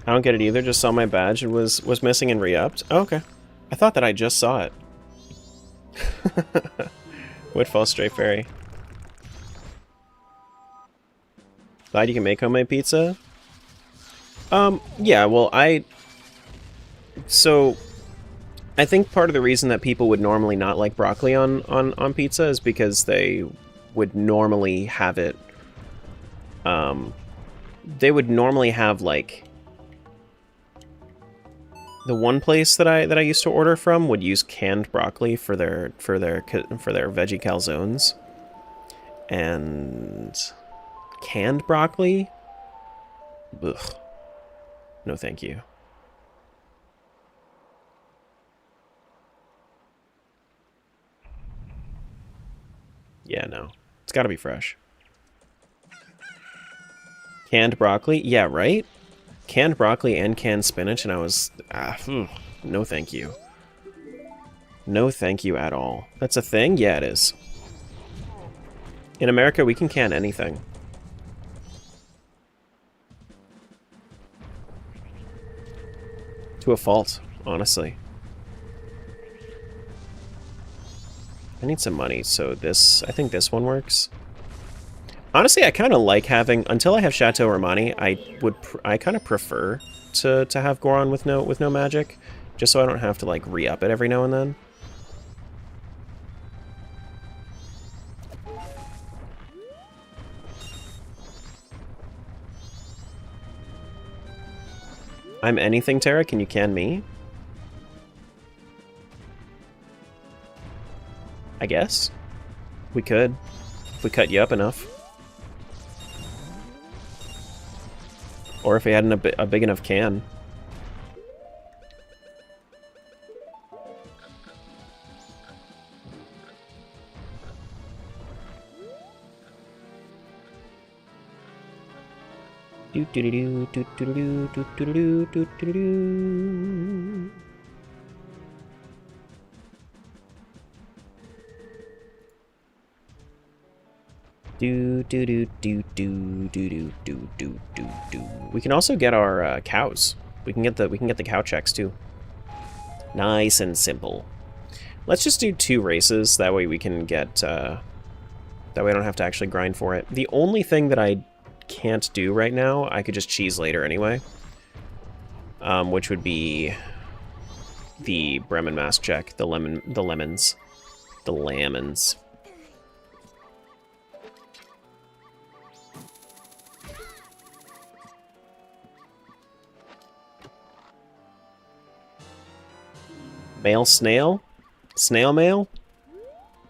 I don't get it either, just saw my badge and was missing and re-upped. Oh, okay. I thought that I just saw it. Woodfall Stray Fairy. Glad you can make homemade pizza? Yeah, well, So, I think part of the reason that people would normally not like broccoli on pizza is because they would normally have it, they would normally have, like, the one place that I used to order from would use canned broccoli for their veggie calzones. And canned broccoli? Ugh. No thank you. Yeah, no. It's gotta be fresh. Canned broccoli? Yeah, right? Canned broccoli and canned spinach, and I was... no thank you. No thank you at all. That's a thing? Yeah, it is. In America, we can can anything. To a fault, honestly. I need some money, so this... I think this one works. Honestly, I kind of like having... Until I have Chateau Romani, I kind of prefer to have Goron with no magic, just so I don't have to, like, re-up it every now and then. I'm anything, Tara. Can you can me? I guess. We could. If we cut you up enough. Or if we had a big enough can. Do do do do do do do do do do do do. Do do do do do do do do do do do. We can also get our cows. We can get the cow checks too. Nice and simple. Let's just do 2 races. That way we can get. That way I don't have to actually grind for it. The only thing that I can't do right now, I could just cheese later anyway. Which would be the Bremen mask check. The lemons. Male snail? Snail mail?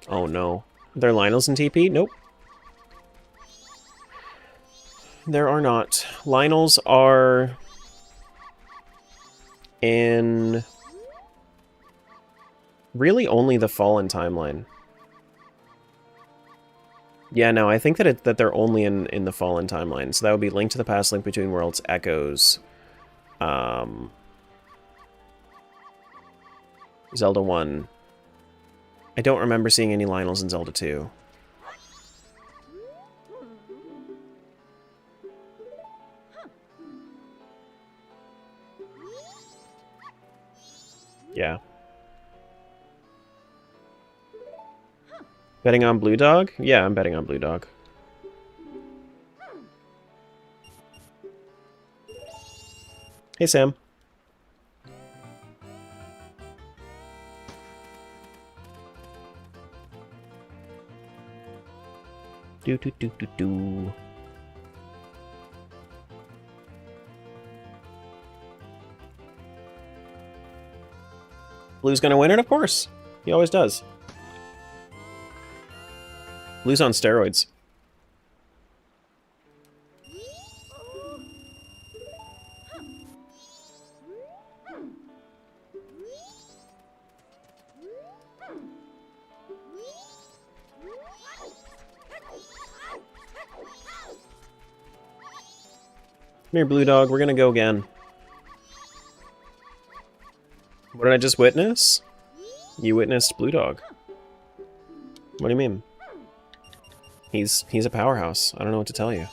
Oh no. Are there Lionels in TP? Nope. There are not. Lionels are in really only the Fallen timeline. Yeah, no, I think that they're only in the Fallen timeline. So that would be Link to the Past, Link Between Worlds, Echoes, Zelda 1. I don't remember seeing any Lionels in Zelda 2. Yeah. Betting on Blue Dog? Yeah, I'm betting on Blue Dog. Hey, Sam. Do do do do do. Blue's gonna win it, of course. He always does. Blue's on steroids. Come here, Blue Dog. We're gonna go again. What did I just witness? You witnessed Blue Dog. What do you mean? He's a powerhouse. I don't know what to tell you.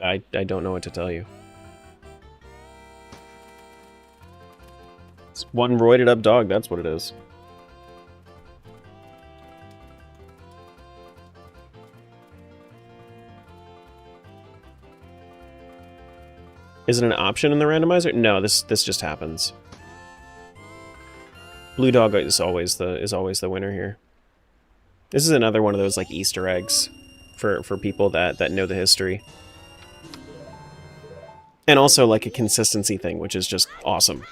I don't know what to tell you. It's one roided up dog, that's what it is. Is it an option in the randomizer? No, this just happens. Blue Dog is always the winner here. This is another one of those like Easter eggs for people that know the history. And also like a consistency thing, which is just awesome.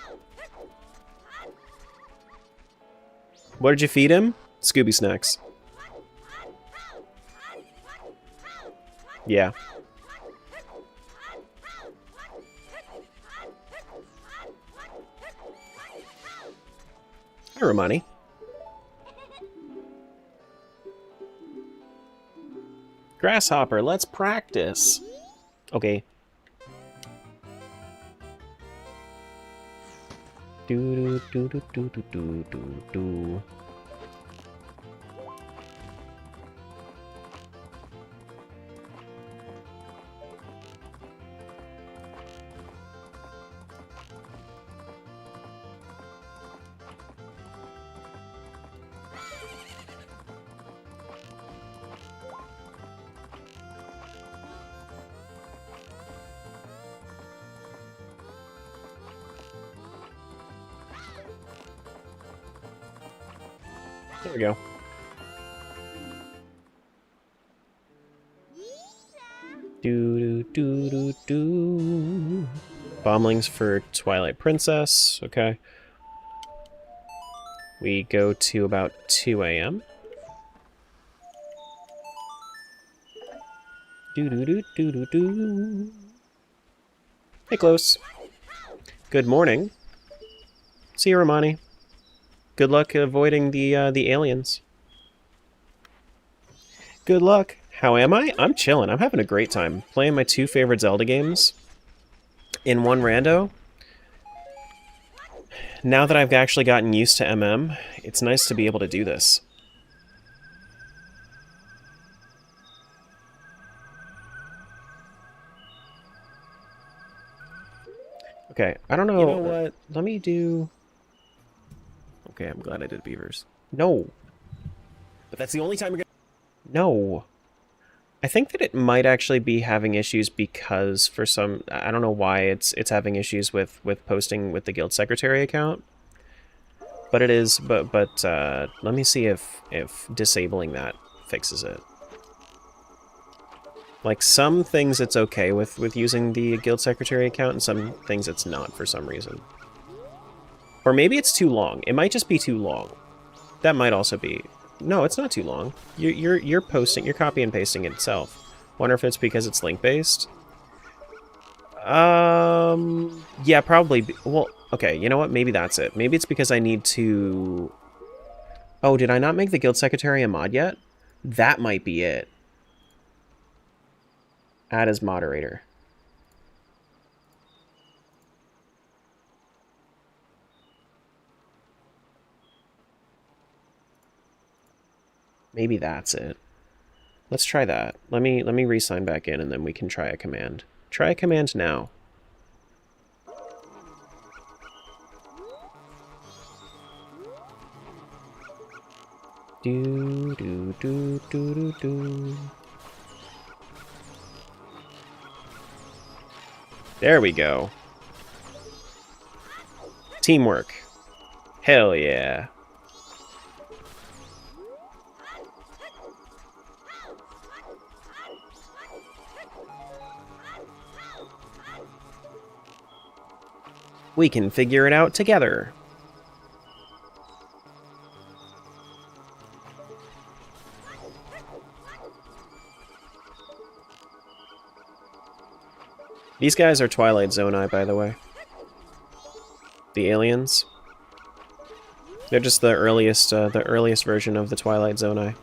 What did you feed him? Scooby snacks. Yeah. Hi, Romani. Grasshopper, let's practice. Okay. Do do do do do do do do. There we go. Do do do do do. Bomblings for Twilight Princess. Okay. We go to about 2 a.m. Do do do do do do. Hey, Close. Good morning. See you, Romani. Good luck avoiding the aliens. Good luck. How am I? I'm chilling. I'm having a great time playing my 2 favorite Zelda games in one rando. Now that I've actually gotten used to MM, it's nice to be able to do this. Okay, I don't know. You know what? Let me do... Okay, I'm glad I did Beavers. No. But that's the only time you're gonna... No. I think that it might actually be having issues because for some... I don't know why it's having issues with posting with the Guild Secretary account. But it is... But let me see if disabling that fixes it. Like, some things it's okay with using the Guild Secretary account, and some things it's not for some reason. Or maybe it's too long. It might just be too long. That might also be... No, it's not too long. You're posting... You're copy and pasting it itself. Wonder if it's because it's link-based? Yeah, probably... Well, okay, you know what? Maybe that's it. Maybe it's because I need to... Oh, did I not make the Guild Secretary a mod yet? That might be it. Add as moderator. Maybe that's it. Let's try that. Let me re-sign back in and then we can try a command. Try a command now. Do do do do do do. There we go. Teamwork. Hell yeah. We can figure it out together. These guys are Twilight Zonai, by the way. The aliens. They're just the earliest version of the Twilight Zonai.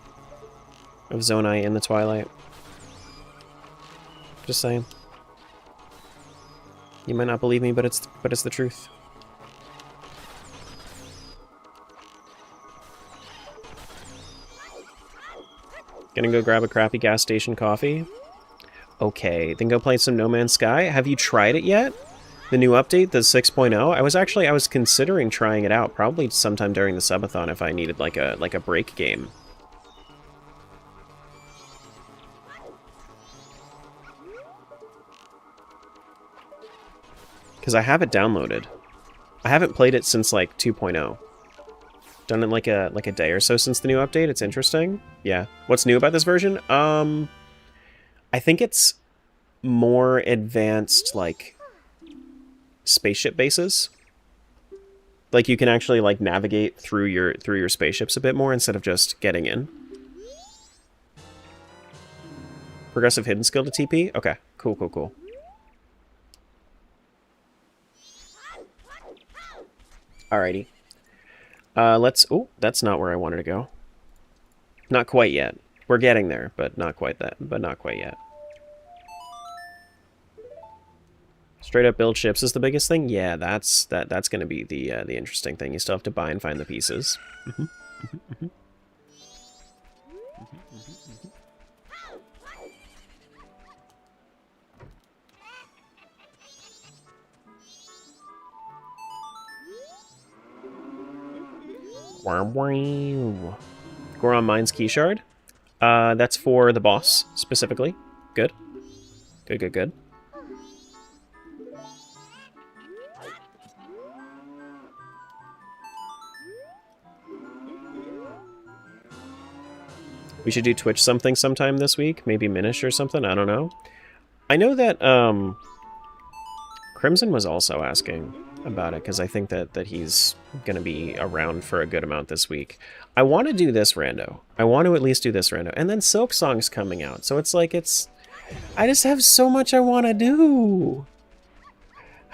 Of Zonai in the Twilight. Just saying. You might not believe me, but it's the truth. Gonna go grab a crappy gas station coffee. Okay, then go play some No Man's Sky. Have you tried it yet? The new update, the 6.0? I was considering trying it out, probably sometime during the subathon if I needed like a break game. Because I have it downloaded. I haven't played it since like 2.0. Done it like a day or so since the new update. It's interesting. Yeah. What's new about this version? I think it's more advanced, like, spaceship bases. Like, you can actually, like, navigate through your spaceships a bit more instead of just getting in. Progressive hidden skill to TP? Okay. Cool, cool, cool. Alrighty. Let's... Oh, that's not where I wanted to go. Not quite yet. We're getting there, but not quite yet. Straight up build ships is the biggest thing? Yeah, that's going to be the interesting thing. You still have to buy and find the pieces. Goron Mines Key Shard. That's for the boss, specifically. Good. Good, good, good. We should do Twitch something sometime this week. Maybe Minish or something. I don't know. I know that Crimson was also asking about it, because I think that he's going to be around for a good amount this week. I want to do this rando. I want to at least do this rando. And then Silk Song's coming out. So it's like I just have so much I want to do.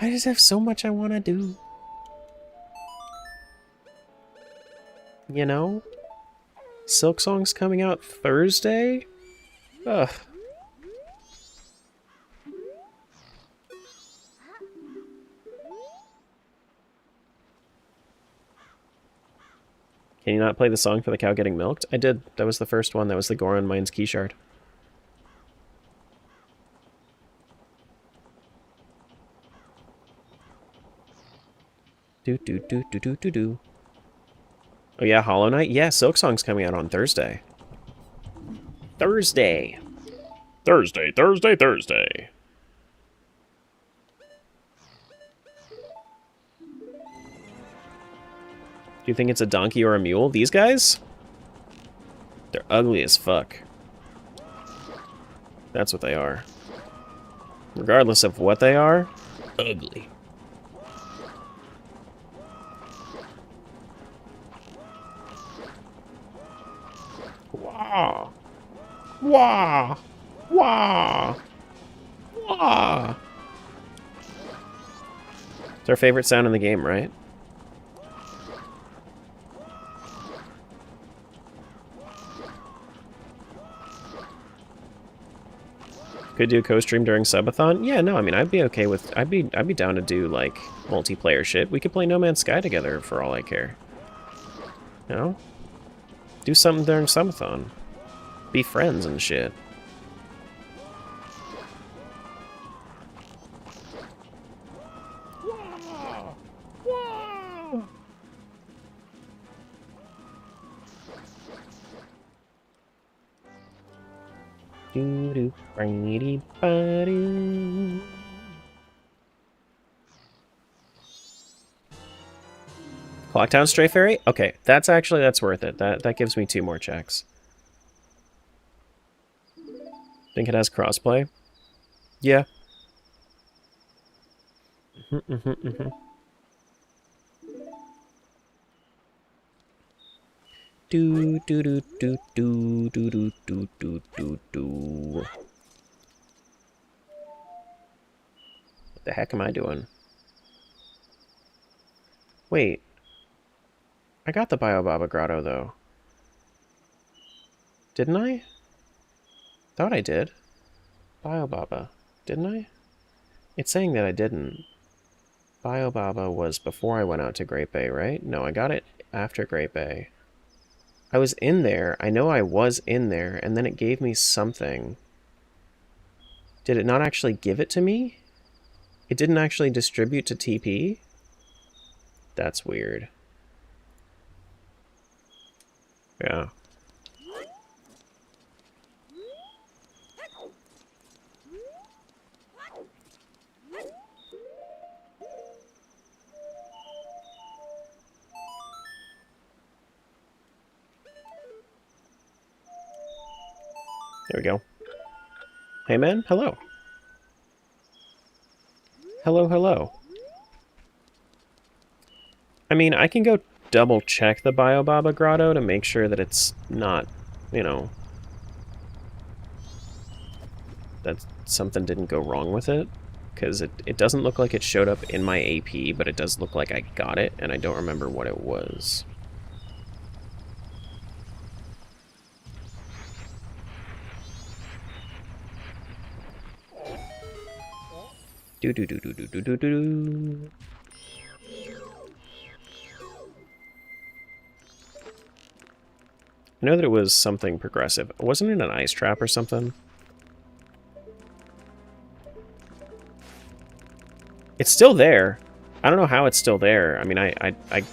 I just have so much I want to do. You know? Silk Song's coming out Thursday? Ugh. Can you not play the song for the cow getting milked? I did. That was the first one. That was the Goron Mines Key Shard. Do do do do do do do. Oh yeah, Hollow Knight? Yeah, Silk Song's coming out on Thursday. Thursday! Thursday, Thursday, Thursday! Do you think it's a donkey or a mule? These guys? They're ugly as fuck. That's what they are. Regardless of what they are, ugly. Wah! Wah! Wah! Wah! It's our favorite sound in the game, right? Could do a co-stream during subathon? Yeah, no, I mean, I'd be okay with... I'd be down to do, like, multiplayer shit. We could play No Man's Sky together for all I care. You know? Do something during subathon. Be friends and shit. Clocktown Stray Fairy? Okay, that's worth it. That gives me 2 more checks. Think it has crossplay? Yeah. Do do do do do do do do do do do. What the heck am I doing? Wait. I got the Biobaba Grotto, though. Didn't I? Thought I did. Biobaba. Didn't I? It's saying that I didn't. Biobaba was before I went out to Great Bay, right? No, I got it after Great Bay. I was in there. I know I was in there, and then it gave me something. Did it not actually give it to me? It didn't actually distribute to TP? That's weird. Yeah. There we go. Hey man, hello. Hello, hello. I mean, I can go double check the Biobaba Grotto to make sure that it's not, you know, that something didn't go wrong with it. Because it doesn't look like it showed up in my AP, but it does look like I got it, and I don't remember what it was. Do do do do do do do do. I know that it was something progressive. Wasn't it an ice trap or something? It's still there. I don't know how it's still there. I mean, I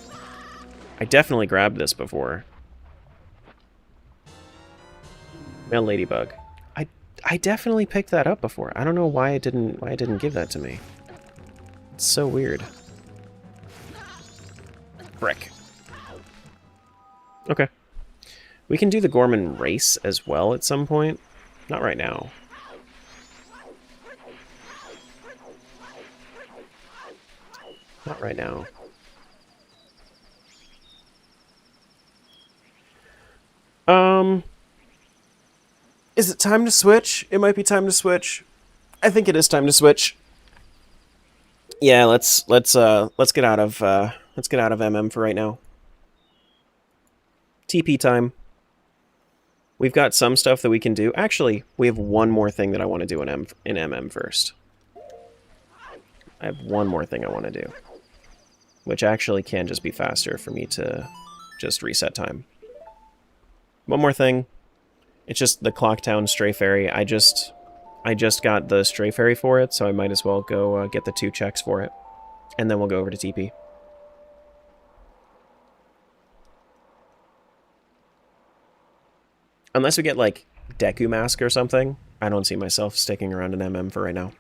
definitely grabbed this before. Male ladybug. I definitely picked that up before. I don't know why it didn't give that to me. It's so weird. Frick. Okay. We can do the Gorman race as well at some point. Not right now. Not right now. Is it time to switch? It might be time to switch. I think it is time to switch. Yeah, let's get out of MM for right now. TP time. We've got some stuff that we can do. Actually, we have one more thing that I want to do in MM first. I have one more thing I want to do. Which actually can just be faster for me to just reset time. One more thing. It's just the Clocktown Stray Fairy. I just got the Stray Fairy for it, so I might as well go get the 2 checks for it. And then we'll go over to TP. Unless we get, like, Deku Mask or something, I don't see myself sticking around in MM for right now.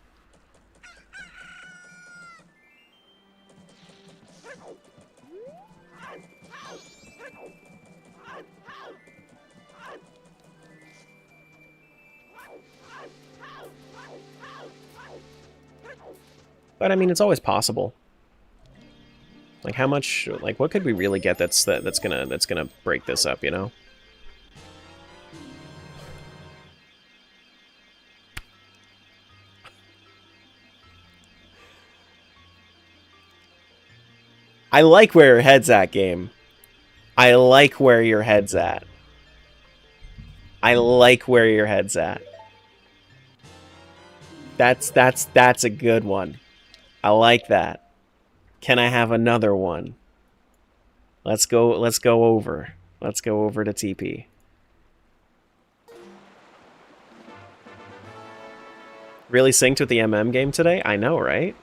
But I mean, it's always possible. Like, how much? Like, what could we really get that's gonna break this up? You know? I like where your head's at, game. I like where your head's at. I like where your head's at. That's a good one. I like that. Can I have another one? Let's go over. Let's go over to TP. Really synced with the MM game today? I know, right?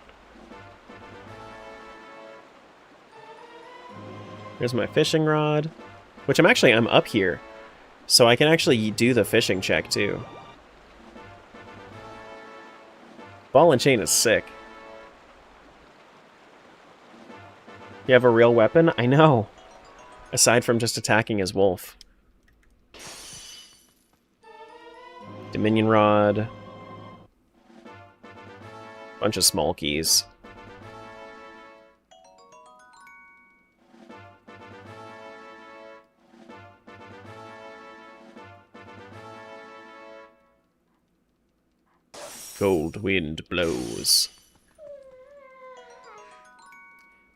Here's my fishing rod, which I'm up here, so I can actually do the fishing check too. Ball and chain is sick. You have a real weapon? I know. Aside from just attacking his wolf. Dominion rod. Bunch of small keys. Cold wind blows.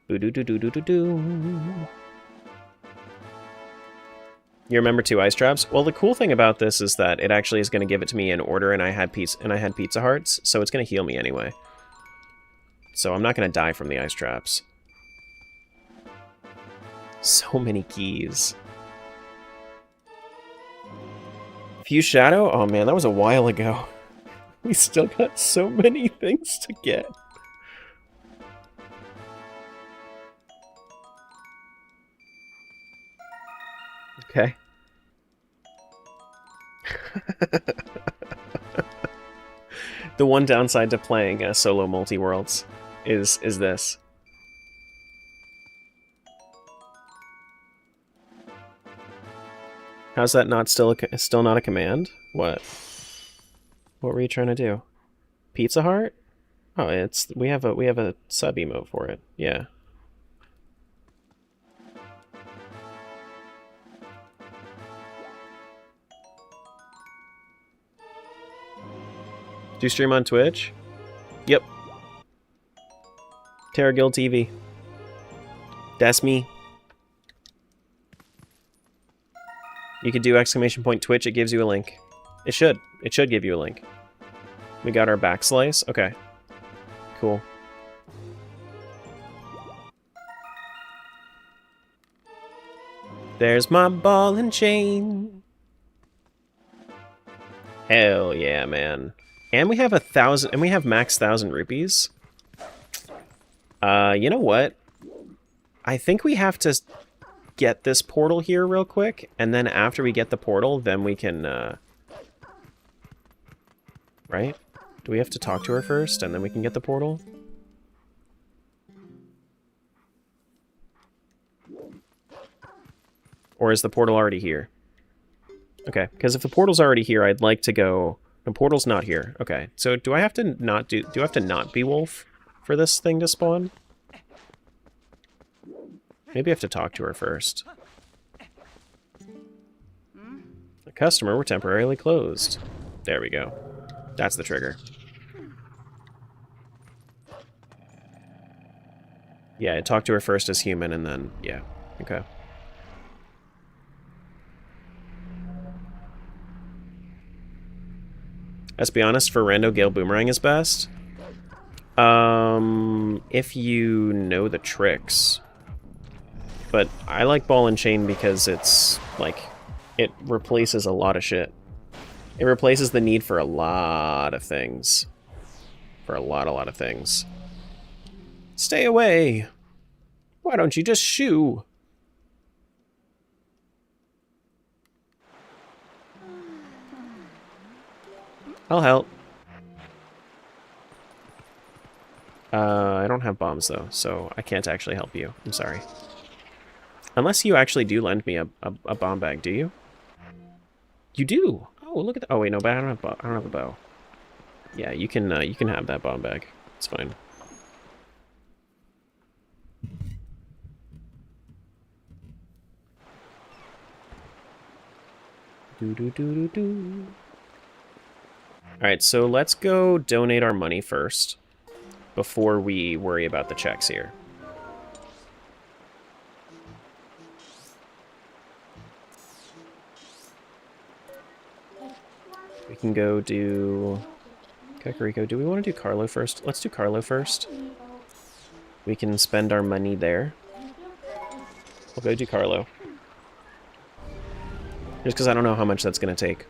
Boo-doo-doo-doo-doo-doo. You remember 2 ice traps? Well, the cool thing about this is that it actually is going to give it to me in order, and I had pizza hearts, so it's going to heal me anyway. So I'm not going to die from the ice traps. So many keys. Fuse Shadow? Oh man, that was a while ago. We still got so many things to get. Okay. The one downside to playing solo multi-worlds is this. How's that not still not a command? What? What were you trying to do? Pizza Heart? Oh, we have a sub emote for it. Yeah. Do you stream on Twitch? Yep. Terra Guild TV. That's me. You could do !Twitch, it gives you a link. It should give you a link. We got our backslice? Okay. Cool. There's my ball and chain. Hell yeah, man. And we have 1,000, and we have max 1,000 rupees. You know what? I think we have to get this portal here real quick, and then after we get the portal, then we can, right? Do we have to talk to her first, and then we can get the portal? Or is the portal already here? Okay, because if the portal's already here, I'd like to go... The portal's not here. Okay, so do I have to not do I have to not be Wolf for this thing to spawn? Maybe I have to talk to her first. The customer were temporarily closed. There we go. That's the trigger. Yeah, I talked to her first as human and then, yeah. Okay. Let's be honest, for Rando, Gale Boomerang is best. If you know the tricks. But I like Ball and Chain because it's, like, it replaces a lot of shit. It replaces the need for a lot of things. For a lot of things. Stay away! Why don't you just shoo? I'll help. I don't have bombs, though, so I can't actually help you. I'm sorry. Unless you actually do lend me a bomb bag, do you? You do! Oh, look at that. Oh, wait, no, but I don't have a bow. Yeah, you can have that bomb bag. It's fine. Do-do-do-do-do. Alright, so let's go donate our money first, before we worry about the checks here. We can go do... Kakariko, do we want to do Carlo first? Let's do Carlo first. We can spend our money there. We'll go do Carlo. Just because I don't know how much that's going to take.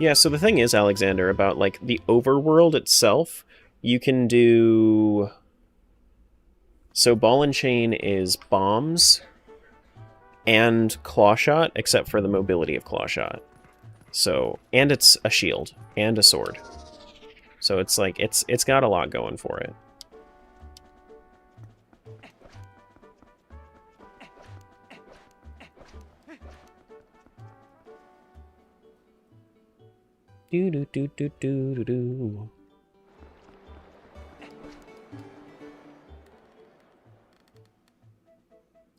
Yeah, so the thing is, Alexander, about like the overworld itself, you can do... So Ball and Chain is bombs and Clawshot, except for the mobility of Clawshot. So, and it's a shield and a sword. So it's like, it's got a lot going for it. Do do do do do do do.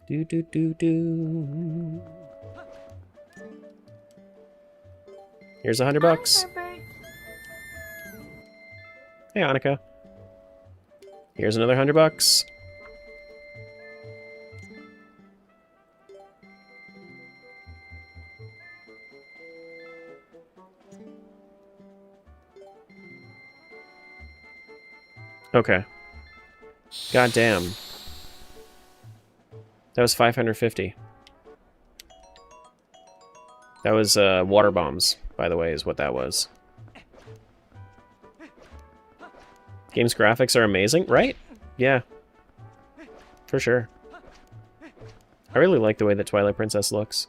Do do do do. Here's $100. Hey, Annika. Here's another $100. Okay. God damn. That was 550. That was water bombs, by the way, is what that was. Game's graphics are amazing, right? Yeah. For sure. I really like the way that Twilight Princess looks.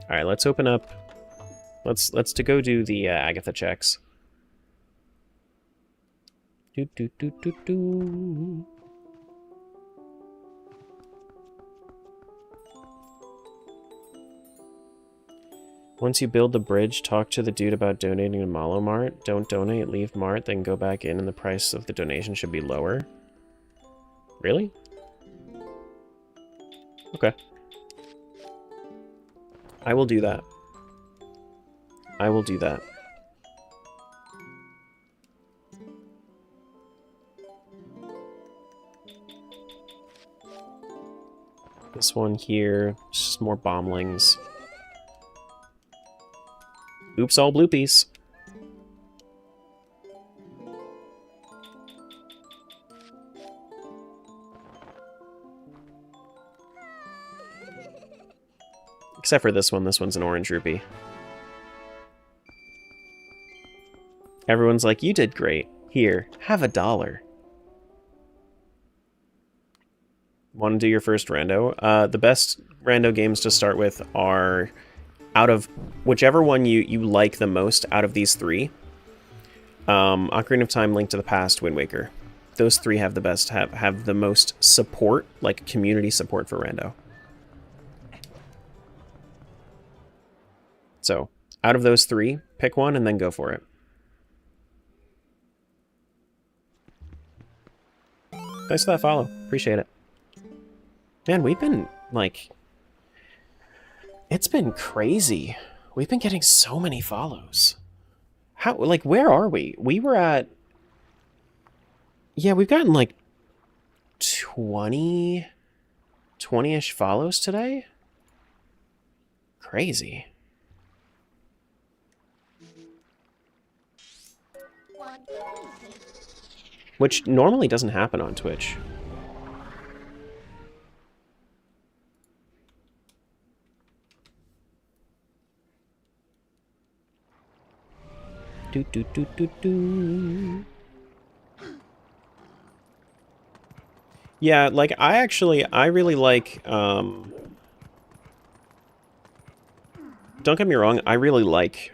Alright, let's open up... Let's to go do the Agatha checks. Do do do do do. Once you build the bridge, talk to the dude about donating to Malo Mart. Don't donate, leave Mart, then go back in and the price of the donation should be lower. Really? Okay. I will do that. I will do that. This one here, it's just more bomblings. Oops, all bloopies. Except for this one. This one's an orange rupee. Everyone's like, you did great. Here, have $1. Want to do your first rando? The best rando games to start with are out of whichever one you like the most out of these three. Ocarina of Time, Link to the Past, Wind Waker. Those three have the best, have the most support, like community support for rando. So, out of those three, pick one and then go for it. Thanks for that follow. Appreciate it. Man, we've been, like... It's been crazy. We've been getting so many follows. How, like, where are we? We were at... Yeah, we've gotten, like, 20-ish follows today? Crazy. Which normally doesn't happen on Twitch. Do do do do do. Yeah, like I really like don't get me wrong, I really like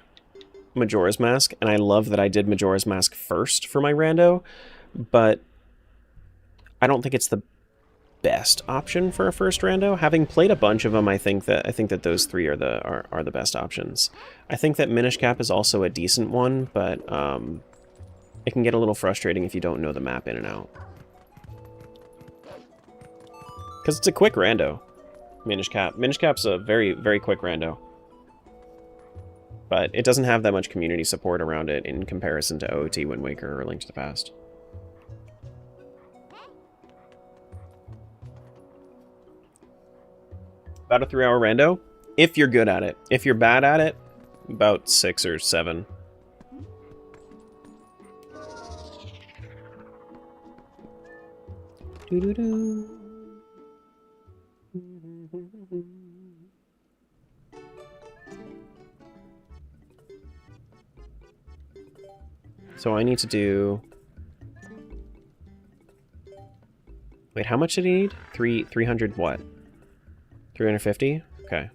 Majora's Mask, and I love that I did Majora's Mask first for my rando, but I don't think it's the best option for a first rando. Having played a bunch of them, I think that those three are the best options. I think that Minish Cap is also a decent one, but it can get a little frustrating if you don't know the map in and out. Because it's a quick rando, Minish Cap. Minish Cap's a very, very quick rando. But it doesn't have that much community support around it in comparison to OOT, Wind Waker, or Link to the Past. About a 3-hour rando, if you're good at it. If you're bad at it, about 6 or 7. Doo-doo-doo. So I need to do... Wait, how much did he need? 300 what? 350? Okay.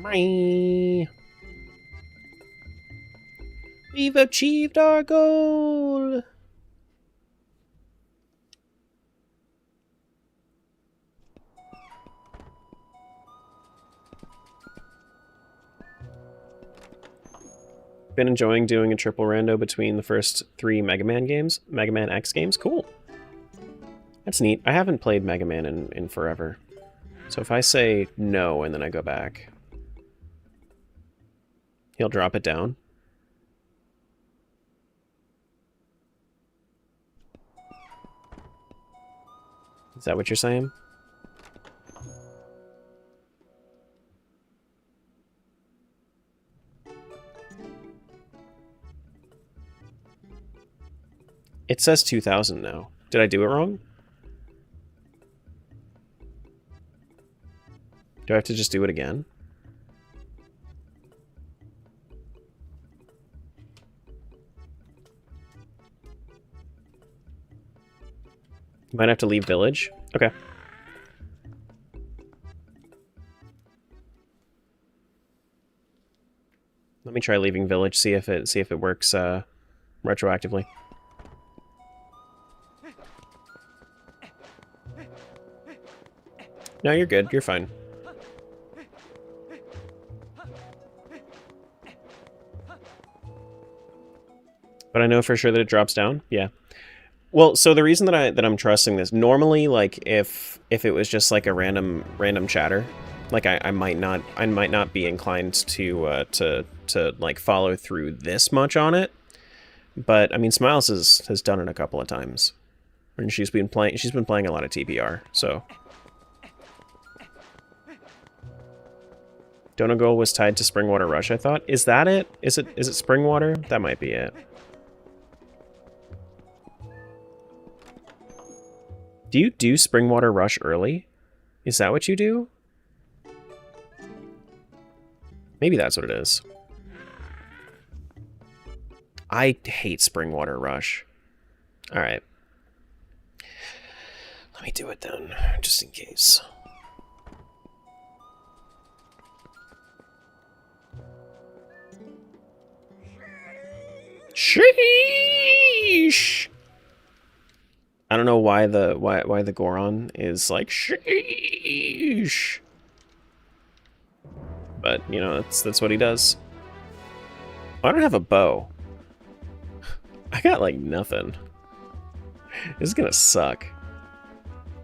Bye. We've achieved our goal! Been enjoying doing a triple rando between the first 3 Mega Man games. Mega Man X games? Cool. That's neat. I haven't played Mega Man in forever. So if I say no and then I go back, he'll drop it down. Is that what you're saying? It says 2000 now. Did I do it wrong? Do I have to just do it again? Might have to leave village. Okay. Let me try leaving village, see if it works retroactively. No, you're good. You're fine. But I know for sure that it drops down. Yeah. Well, so the reason that I'm trusting this, normally, like if it was just like a random chatter, like I might not be inclined to like follow through this much on it. But I mean, Smiles has done it a couple of times, and she's been playing a lot of TPR. So Dongo was tied to Springwater Rush. I thought, is that it? Is it Springwater? That might be it. Do you do Springwater Rush early? Is that what you do? Maybe that's what it is. I hate Springwater Rush. Alright. Let me do it then, just in case. Sheesh! I don't know why the Goron is like sheesh. But, you know, that's what he does. I don't have a bow. I got like nothing. This is gonna suck.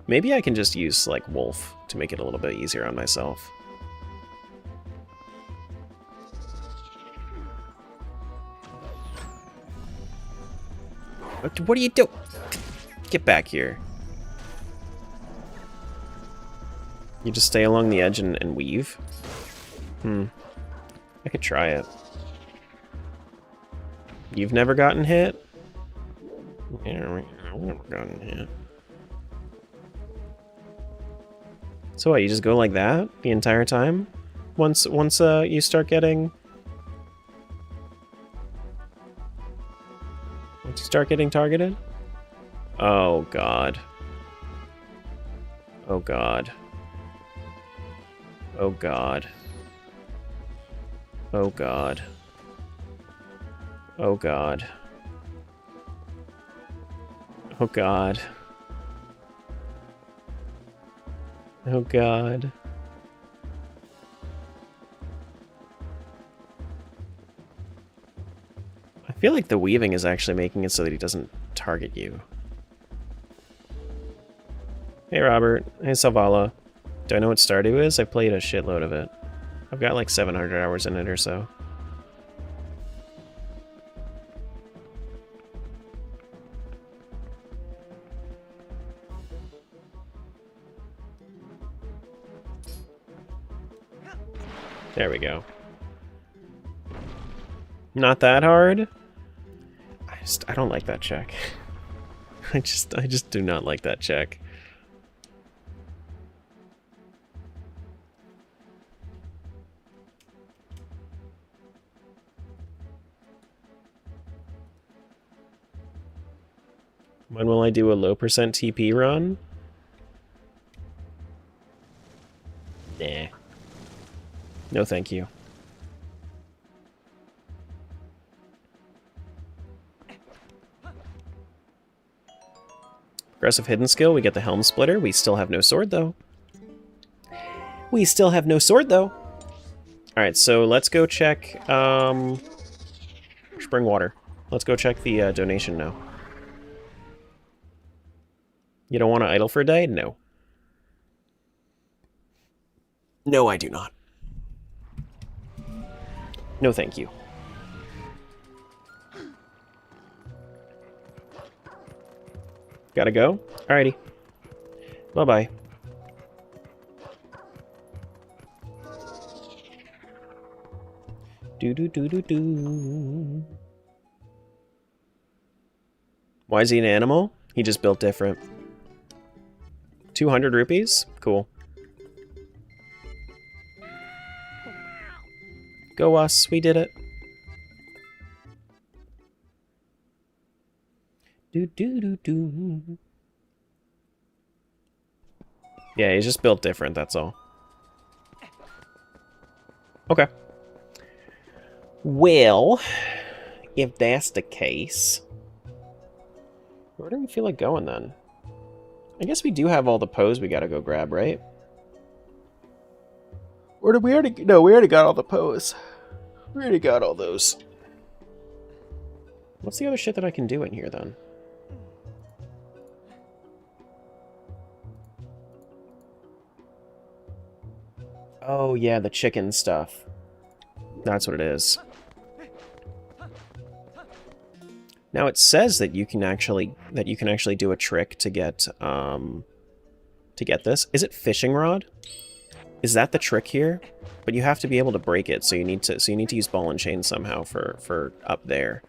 Maybe I can just use like Wolf to make it a little bit easier on myself. What do you do? Get back here. You just stay along the edge and weave? I could try it. You've never gotten hit? Yeah, I've never gotten hit. So what, you just go like that the entire time? Once you start getting... Once you start getting targeted? Oh god. Oh god. Oh god. Oh god. Oh god. Oh god. Oh god. I feel like the weaving is actually making it so that he doesn't target you. Hey Robert. Hey Salvala. Do I know what Stardew is? I played a shitload of it. I've got like 700 hours in it or so. There we go. Not that hard? I don't like that check. I just do not like that check. When will I do a low percent TP run? Nah. No thank you. Progressive hidden skill, we get the helm splitter. We still have no sword though. We still have no sword though. Alright, so let's go check bring water. Let's go check the donation now. You don't want to idle for a day? No. No, I do not. No, thank you. Gotta go? Alrighty. Bye-bye. Do-do-do-do-do. Why is he an animal? He just built different. 200 rupees? Cool. Go us, we did it. Do-do-do-do. Yeah, he's just built different, that's all. Okay. Well, if that's the case, where do we feel like going then? I guess we do have all the pose we gotta go grab, right? Or did we already... No, we already got all the pose. We already got all those. What's the other shit that I can do in here then? Oh yeah, the chicken stuff. That's what it is. Now it says that you can actually do a trick to get this. Is it fishing rod? Is that the trick here? But you have to be able to break it, so you need to use ball and chain somehow for up there.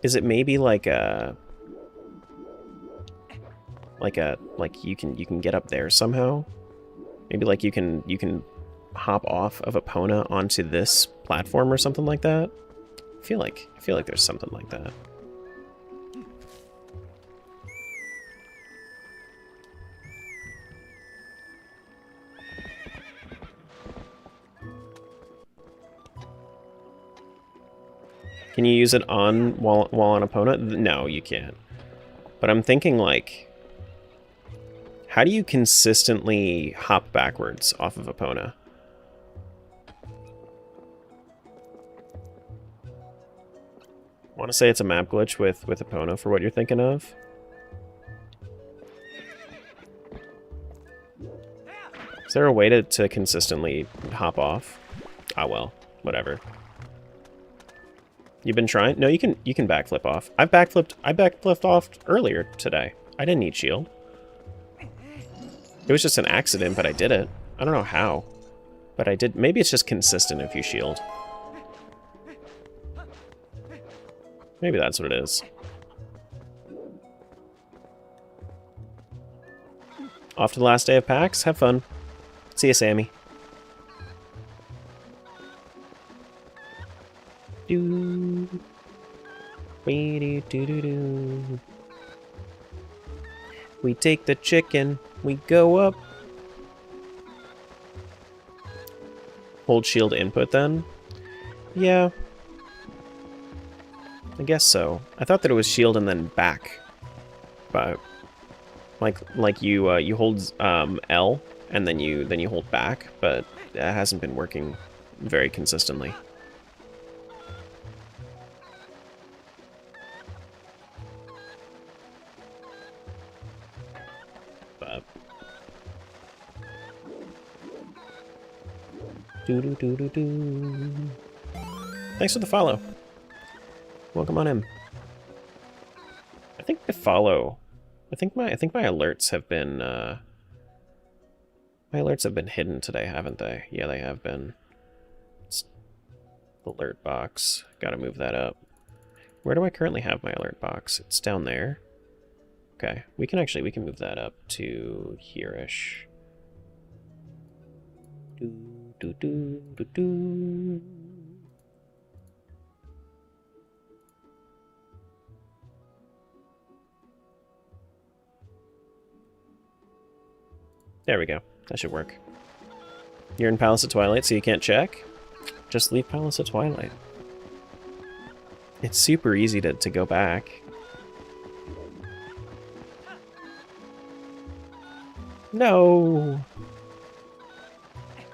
Is it maybe like you can get up there somehow? Maybe like you can hop off of Epona onto this platform or something like that? I feel like there's something like that. Can you use it on while on Epona? No, you can't. But I'm thinking like, how do you consistently hop backwards off of Epona? I want to say it's a map glitch with Epona for what you're thinking of. Is there a way to consistently hop off? Ah well, whatever. You've been trying? No, you can backflip off. I backflipped off earlier today. I didn't need shield. It was just an accident, but I did it. I don't know how, but I did. Maybe it's just consistent if you shield. Maybe that's what it is. Off to the last day of PAX. Have fun. See you, Sammy. Do. Do. We take the chicken. We go up. Hold shield input then? Yeah. I guess so. I thought that it was shield and then back. But like you hold L and then you hold back, but that hasn't been working very consistently. But Thanks for the follow. Welcome on in. I think the follow. I think my alerts have been hidden today, haven't they? Yeah, they have been. It's alert box. Gotta move that up. Where do I currently have my alert box? It's down there. Okay, we can move that up to here-ish. There we go. That should work. You're in Palace of Twilight, so you can't check? Just leave Palace of Twilight. It's super easy to go back. No!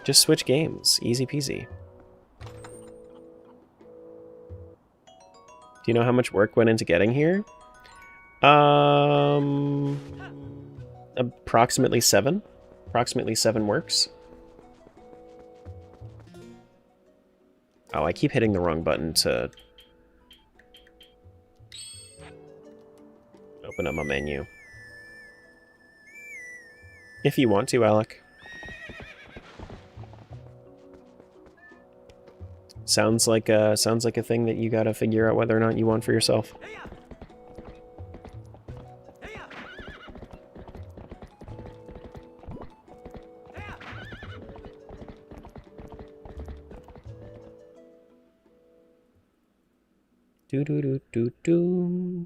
Just switch games. Easy peasy. you know how much work went into getting here? Approximately 7. Approximately 7 works. Oh, I keep hitting the wrong button to open up my menu. If you want to, Alec. Sounds like a thing that you gotta figure out whether or not you want for yourself. Do do do do do.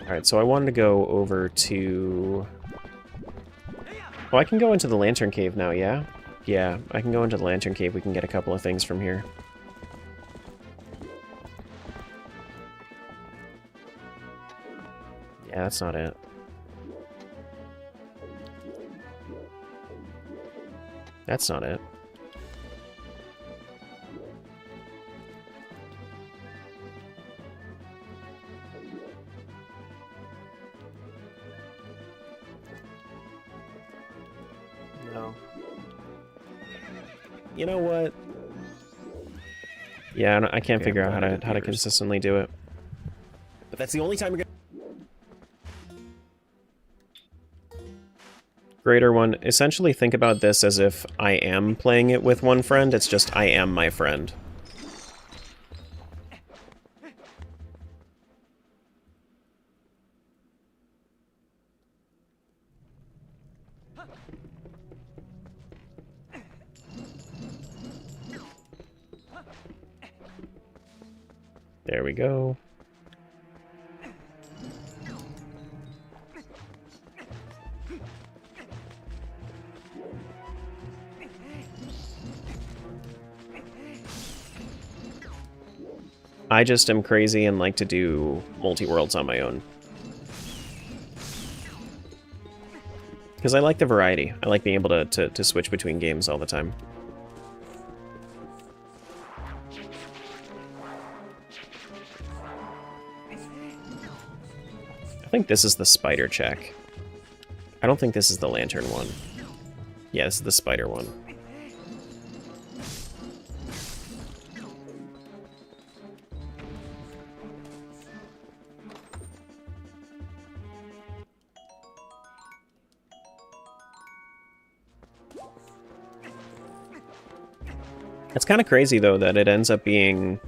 Alright, so I wanted to go over to... Oh, I can go into the Lantern Cave now, yeah? Yeah, I can go into the Lantern Cave. We can get a couple of things from here. Yeah, that's not it. That's not it. No. You know what? Yeah, I can't figure out how to consistently do it. But that's the only time you're gonna... Greater one, essentially think about this as if I am playing it with one friend, it's just I am my friend. There we go. I just am crazy and like to do multi-worlds on my own. Because I like the variety. I like being able to switch between games all the time. I think this is the spider check. I don't think this is the lantern one. Yeah, this is the spider one. It's kind of crazy though that it ends up being...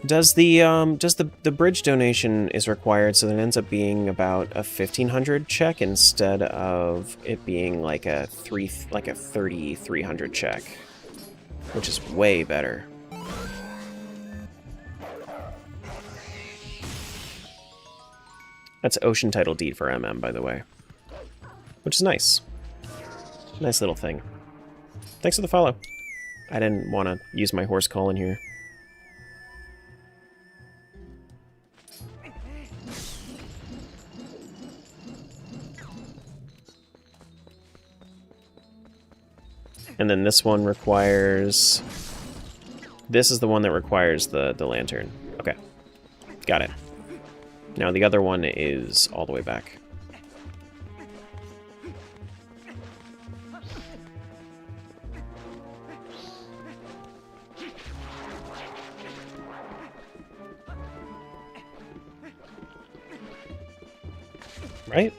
Does the bridge donation is required, so that it ends up being about a 1,500 check instead of it being like a 3,300 check, which is way better. That's Ocean Title Deed for MM, by the way, which is nice. Nice little thing. Thanks for the follow. I didn't want to use my horse call in here. And then this one requires... This is the one that requires the lantern. Okay. Got it. Now the other one is all the way back. Right?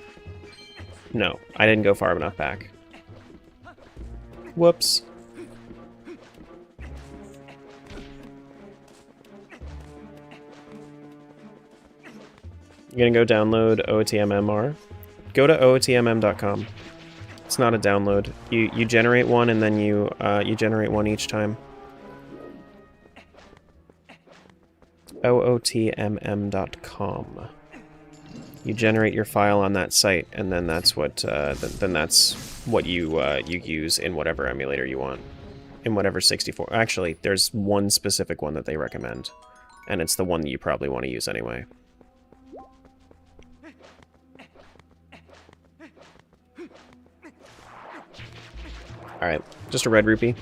No, I didn't go far enough back. Whoops. You're gonna go download OOTMMR? Go to OOTMM.com. It's not a download. You generate one and then you generate one each time. OOTMM.com. You generate your file on that site, and then that's what you use in whatever emulator you want, in whatever 64. Actually, there's one specific one that they recommend, and it's the one that you probably want to use anyway. Alright, just a red rupee.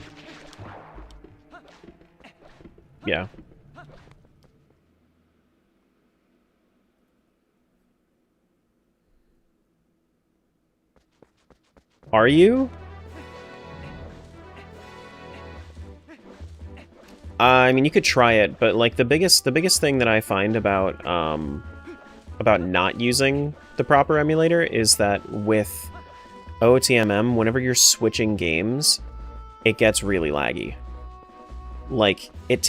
Yeah. Are you? I mean, you could try it, but like the biggest thing that I find about not using the proper emulator is that with OTMM, whenever you're switching games, it gets really laggy. Like it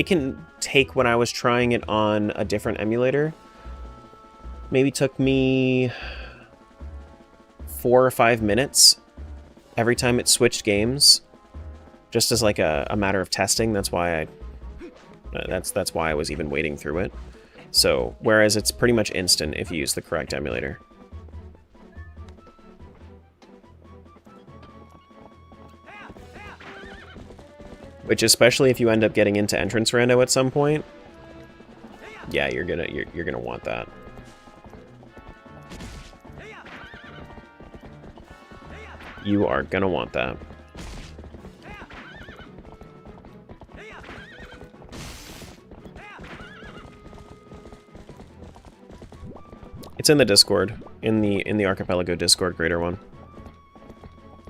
can take when I was trying it on a different emulator. Maybe took me 4 or 5 minutes every time it switched games, just as like a matter of testing. That's why that's why I was even waiting through it. So whereas it's pretty much instant if you use the correct emulator. Which, especially if you end up getting into entrance rando at some point, yeah, you're gonna want that. You are gonna want that. It's in the Discord, in the Archipelago Discord, greater one.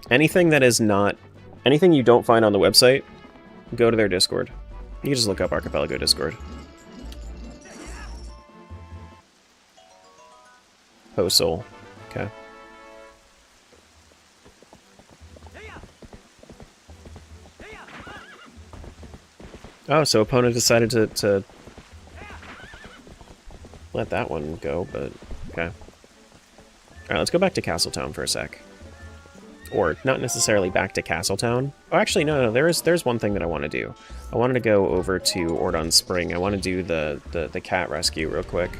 Anything that is not, anything you don't find on the website, go to their Discord. You can just look up Archipelago Discord. Ho Soul. Okay. Oh, so opponent decided to let that one go, but okay. Alright, let's go back to Castletown for a sec. Or not necessarily back to Castletown. Oh, actually, no, there's one thing that I want to do. I wanted to go over to Ordon Spring. I want to do the cat rescue real quick.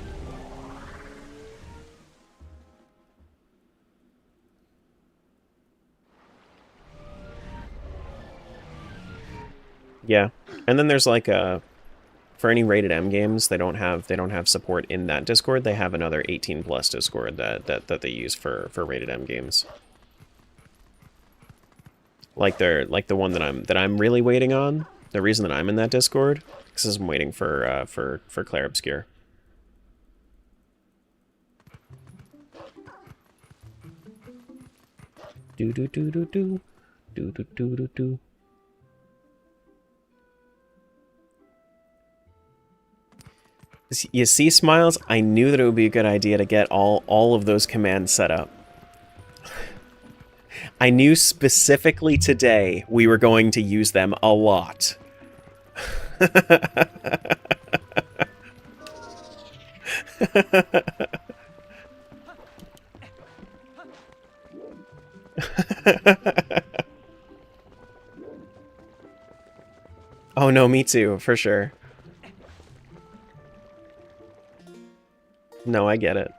Yeah, and then there's like for any rated M games, they don't have support in that Discord. They have another 18+ Discord that they use for rated M games. Like the one that I'm really waiting on. The reason that I'm in that Discord, because I'm waiting for Claire Obscure. Do do do do do do do do do do. You see, Smiles? I knew that it would be a good idea to get all of those commands set up. I knew specifically today we were going to use them a lot. Oh no, me too, for sure. No, I get it.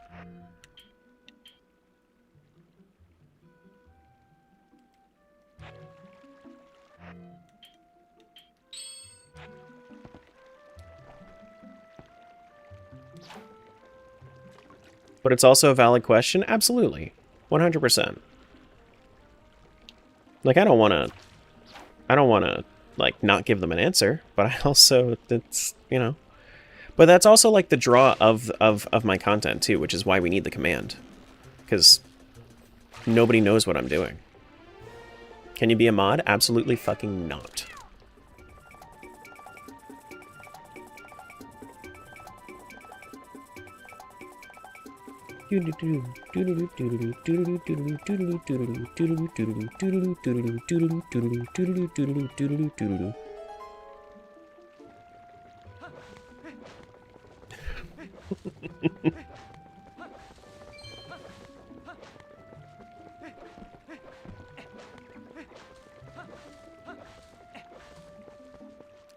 But it's also a valid question? Absolutely. 100%. Like, I don't want to, like, not give them an answer, but I also, it's, you know. But that's also, like, the draw of my content, too, which is why we need the command. Because nobody knows what I'm doing. Can you be a mod? Absolutely fucking not.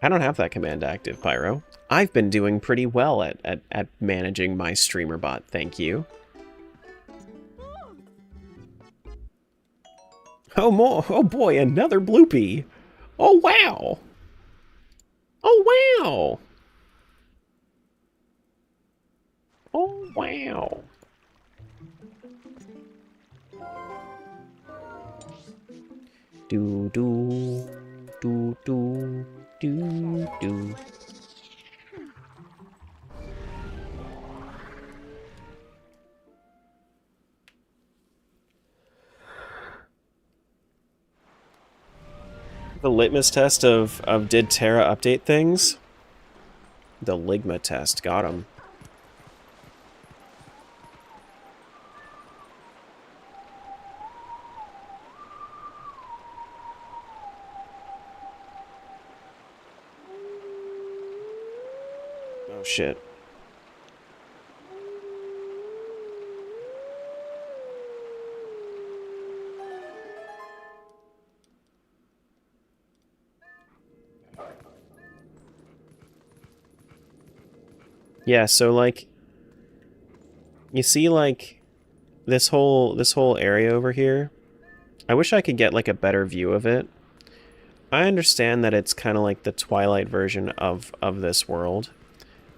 I don't have that command active, Pyro. I've been doing pretty well at managing my streamer bot, thank you. Oh boy, another bloopy. Oh wow. Oh wow. Oh wow. Do do do do do do. The litmus test of did Terra update things? The Ligma test, got him. Oh shit. Yeah, so like you see like this whole area over here. I wish I could get like a better view of it. I understand that it's kind of like the Twilight version of this world,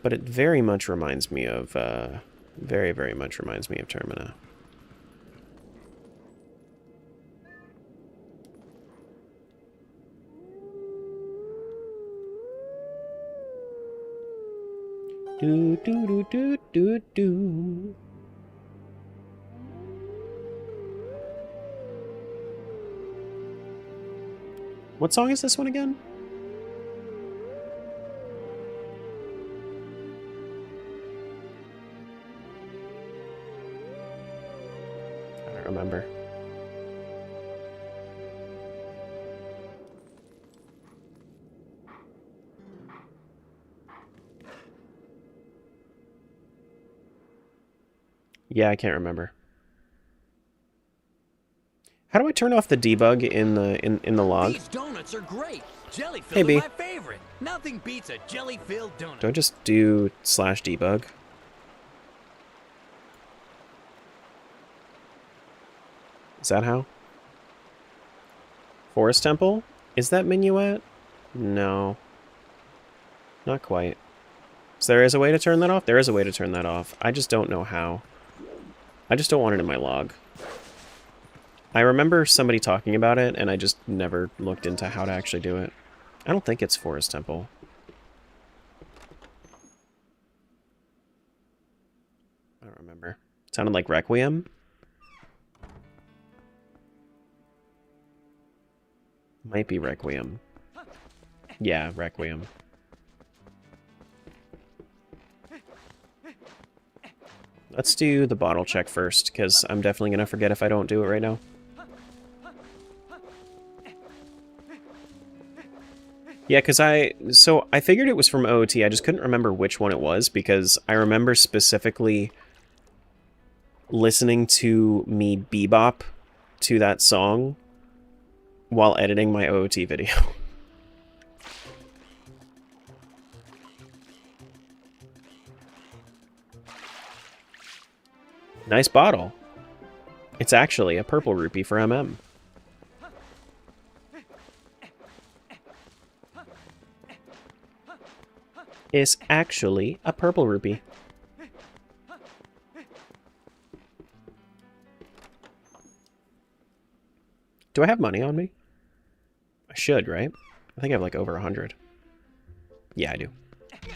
but it very much reminds me of very much reminds me of Termina. Do do do do do do. What song is this one again? I don't remember. Yeah, I can't remember. How do I turn off the debug in the log? These donuts are great. Jelly Hey, filled B. is my favorite. Nothing beats a jelly-filled donut. Do I just do /debug? Is that how? Forest Temple? Is that Minuet? No. Not quite. So there is a way to turn that off? There is a way to turn that off. I just don't know how. I just don't want it in my log. I remember somebody talking about it, and I just never looked into how to actually do it. I don't think it's Forest Temple. I don't remember. It sounded like Requiem? Might be Requiem. Yeah, Requiem. Let's do the bottle check first, because I'm definitely going to forget if I don't do it right now. Yeah, because I figured it was from OOT, I just couldn't remember which one it was, because I remember specifically listening to me bebop to that song while editing my OOT video. Nice bottle. It's actually a purple rupee for MM. It's actually a purple rupee. Do I have money on me? I should, right? I think I have like over 100. Yeah, I do. Okay.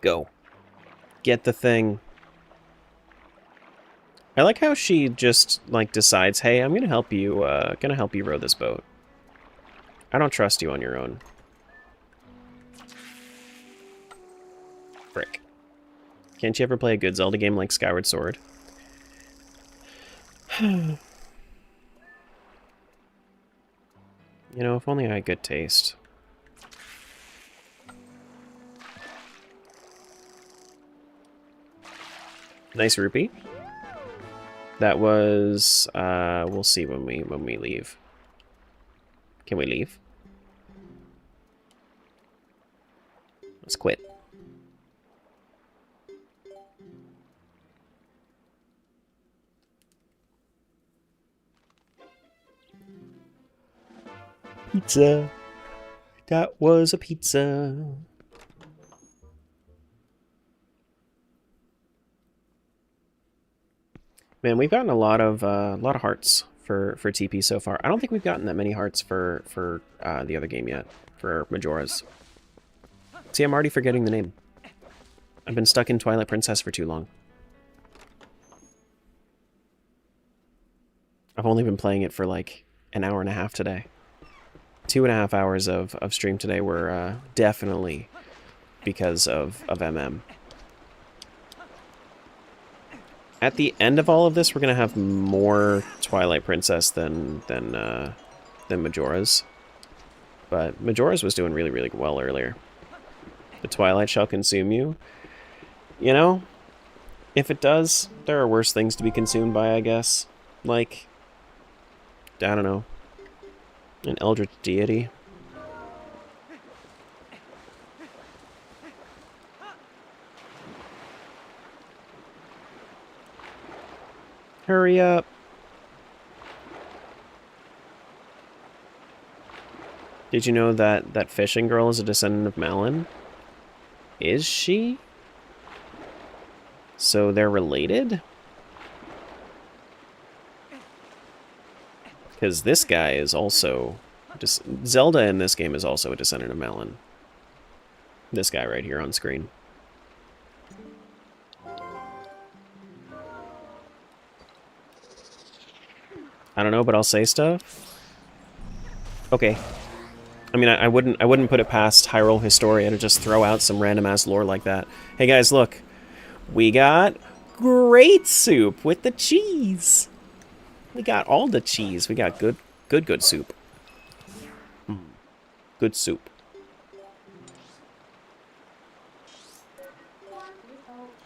Go. Get the thing. I like how she just, like, decides, hey, I'm gonna help you row this boat. I don't trust you on your own. Frick. Can't you ever play a good Zelda game like Skyward Sword? You know, if only I had good taste. Nice rupee. That was, we'll see when we leave. Can we leave? Let's quit. Pizza. That was a pizza. Man, we've gotten a lot of hearts for TP so far. I don't think we've gotten that many hearts for the other game yet, for Majoras. See, I'm already forgetting the name. I've been stuck in Twilight Princess for too long. I've only been playing it for like an hour and a half today. 2.5 hours of stream today were definitely because of MM. At the end of all of this, we're gonna have more Twilight Princess than Majoras. But Majoras was doing really, really well earlier. The Twilight shall consume you. You know, if it does, there are worse things to be consumed by, I guess. Like, I don't know, an eldritch deity. Hurry up. Did you know that fishing girl is a descendant of Malin? Is she? So they're related? Because this guy is also... Zelda in this game is also a descendant of Malin. This guy right here on screen. I don't know, but I'll say stuff. Okay. I mean, I wouldn't put it past Hyrule Historia to just throw out some random ass lore like that. Hey guys, look. We got great soup with the cheese. We got all the cheese. We got good soup. Good soup.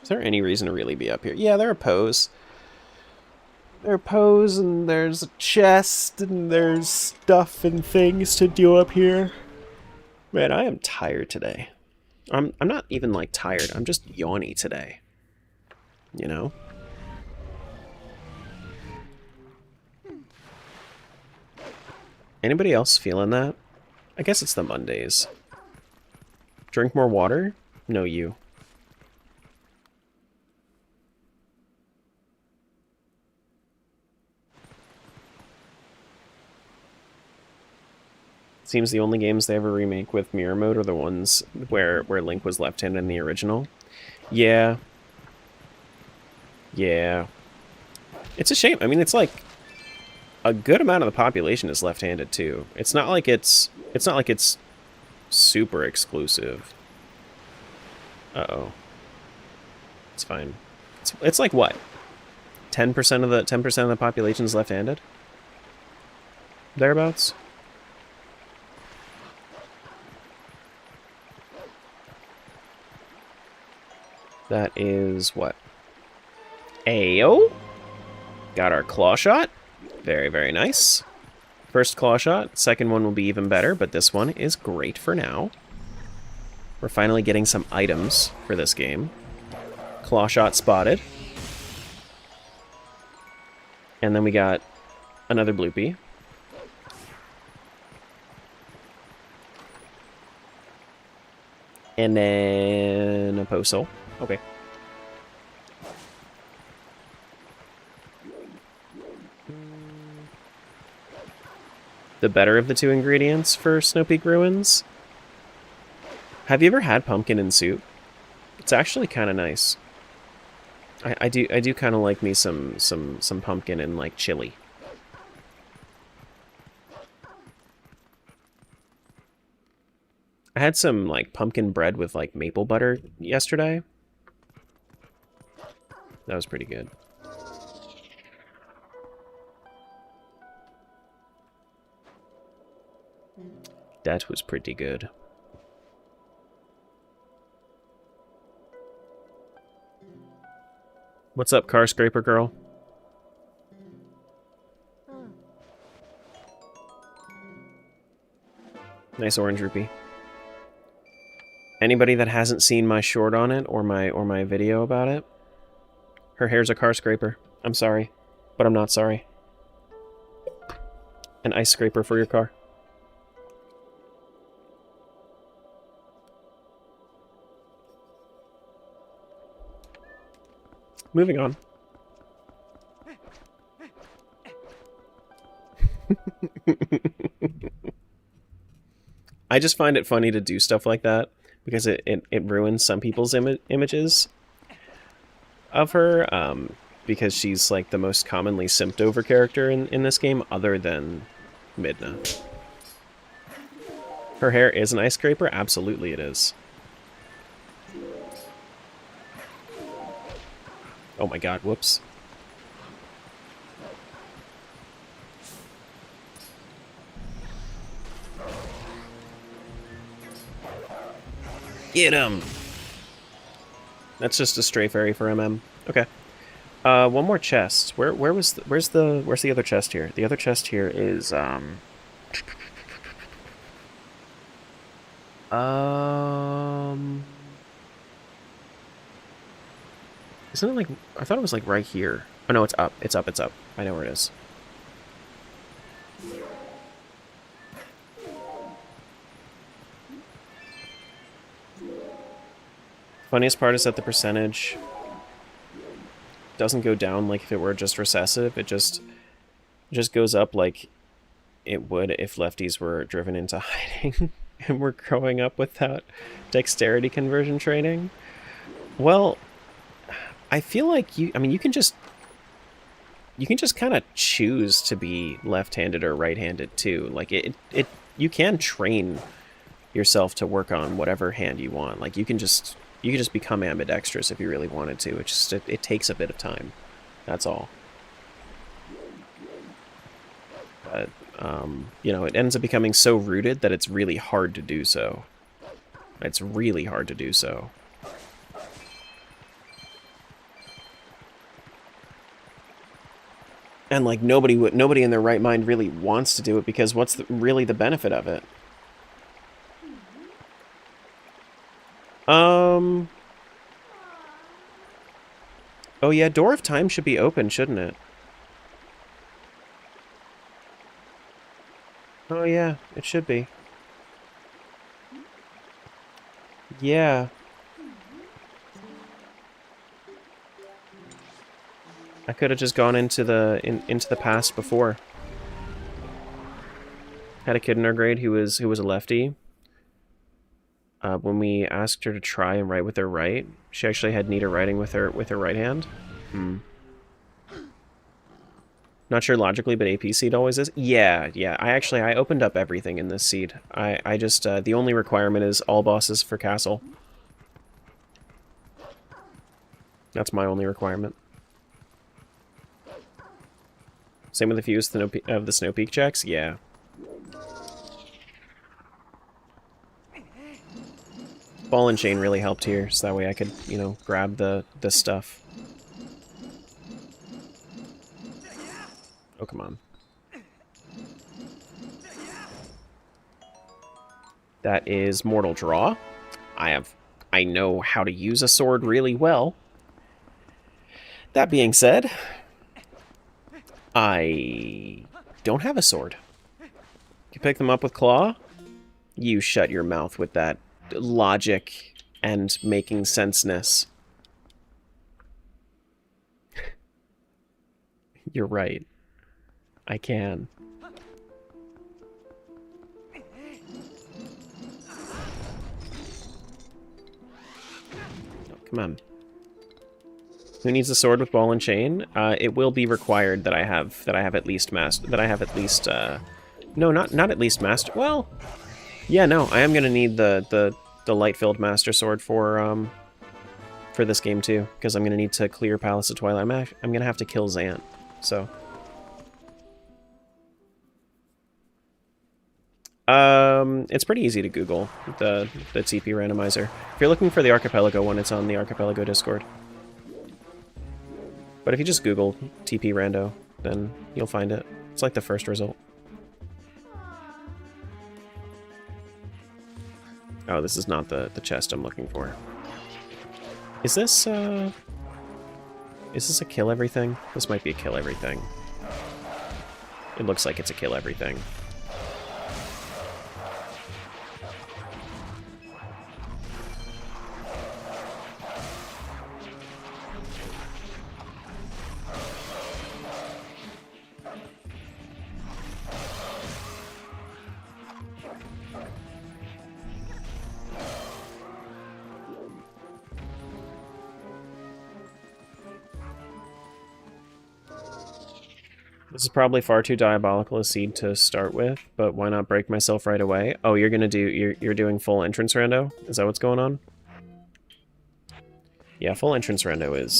Is there any reason to really be up here? Yeah, there are pose. There are pose, and there's a chest, and there's stuff and things to do up here. Man, I am tired today. I'm not even, like, tired. I'm just yawny today. You know? Anybody else feeling that? I guess it's the Mondays. Drink more water? No, you. Seems the only games they ever remake with mirror mode are the ones where Link was left-handed in the original. Yeah. Yeah. It's a shame. I mean, it's like a good amount of the population is left-handed too. It's not like it's super exclusive. Uh-oh. It's fine. It's like what? 10% of the population is left-handed? Thereabouts? That is what? Ayo. Got our Clawshot. Very, very nice. First Clawshot. Second one will be even better, but this one is great for now. We're finally getting some items for this game. Clawshot spotted. And then we got another bloopy. And then a postal. Okay. The better of the two ingredients for Snow Peak Ruins. Have you ever had pumpkin in soup? It's actually kind of nice. I do kind of like me some pumpkin and like chili. I had some like pumpkin bread with like maple butter yesterday. That was pretty good. That was pretty good. What's up, car scraper girl? Nice orange rupee. Anybody that hasn't seen my short on it or my video about it, her hair's a car scraper. I'm sorry, but I'm not sorry. An ice scraper for your car. moving on. I just find it funny to do stuff like that because it ruins some people's images of her, because she's like the most commonly simped over character in this game other than Midna. Her hair is an ice scraper? Absolutely it is. Oh my god, whoops. Get him! That's just a stray fairy for MM. Okay. One more chest. Where's the other chest here? The other chest here is isn't it like, I thought it was like right here. Oh no, it's up. It's up. It's up. I know where it is. Funniest part is that the percentage doesn't go down like if it were just recessive. It just goes up like it would if lefties were driven into hiding and were growing up without dexterity conversion training. Well, I feel like you can just kind of choose to be left-handed or right-handed too. Like you can train yourself to work on whatever hand you want. Like you can just become ambidextrous if you really wanted to. It takes a bit of time. That's all. But you know, it ends up becoming so rooted that it's really hard to do so. It's really hard to do so. And like nobody in their right mind really wants to do it because what's really the benefit of it? Oh yeah, Door of Time should be open, shouldn't it? Oh yeah, it should be. Yeah. I could have just gone into the past before. Had a kid in our grade who was a lefty. When we asked her to try and write with her right, she actually had neater writing with her right hand. Not sure logically, but AP seed always is. Yeah. I opened up everything in this seed. I just the only requirement is all bosses for castle. That's my only requirement. Same with a few of the Snow Peak checks. Yeah. Ball and chain really helped here, so that way I could, you know, grab the stuff. Oh, come on. That is Mortal Draw. I know how to use a sword really well. That being said, I don't have a sword. You pick them up with claw? You shut your mouth with that logic and making senseness. You're right. I can. Oh, come on. Who needs a sword with ball and chain? It will be required that I have at least no, not at least master. Well, yeah, no, I am gonna need the light-filled master sword for this game too, because I'm gonna need to clear Palace of Twilight. I'm gonna have to kill Zant, so. It's pretty easy to Google the TP randomizer. If you're looking for the Archipelago one, it's on the Archipelago Discord. But if you just Google TP rando, then you'll find it. It's like the first result. Oh, this is not the chest I'm looking for. Is this a kill everything? This might be a kill everything. It looks like it's a kill everything. This is probably far too diabolical a seed to start with, but why not break myself right away? Oh, you're doing full entrance rando? Is that what's going on? Yeah, full entrance rando is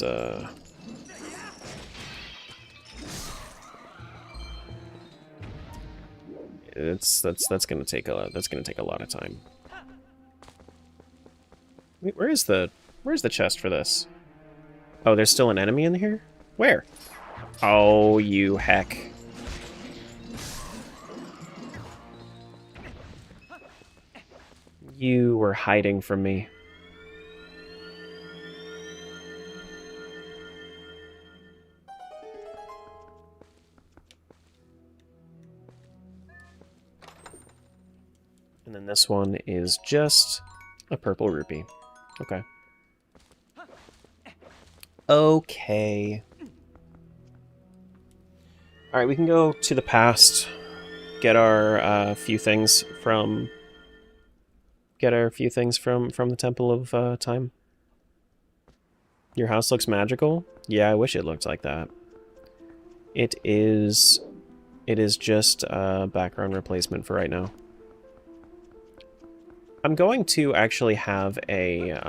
that's gonna take a lot of time. Wait, where's the chest for this? Oh, there's still an enemy in here? Where? Oh, you heck. You were hiding from me. And then this one is just a purple rupee. Okay. Okay. Alright, we can go to the past, get our few things from the Temple of Time. Your house looks magical? Yeah, I wish it looked like that. It is just a background replacement for right now. I'm going to actually have a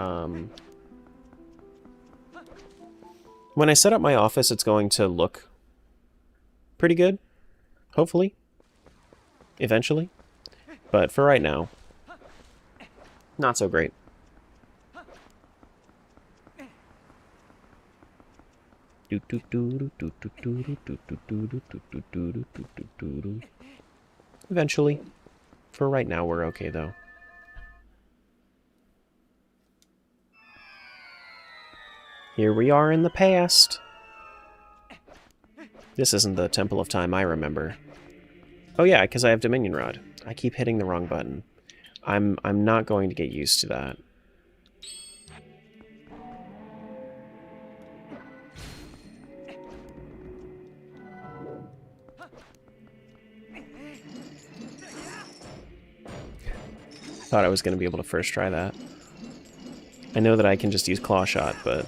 when I set up my office, it's going to look pretty good, hopefully, eventually, but for right now, not so great. Eventually. For right now, we're okay, though. Here we are in the past. This isn't the Temple of Time I remember. Oh yeah, because I have Dominion Rod. I keep hitting the wrong button. I'm not going to get used to that. Thought I was going to be able to first try that. I know that I can just use Clawshot, but...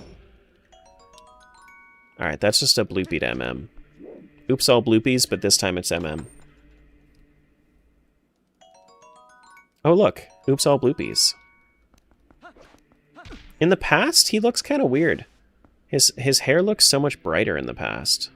Alright, that's just a bloopy to MM. Oops all bloopies, but this time it's MM. Oh look, oops all bloopies. In the past, he looks kind of weird. His hair looks so much brighter in the past.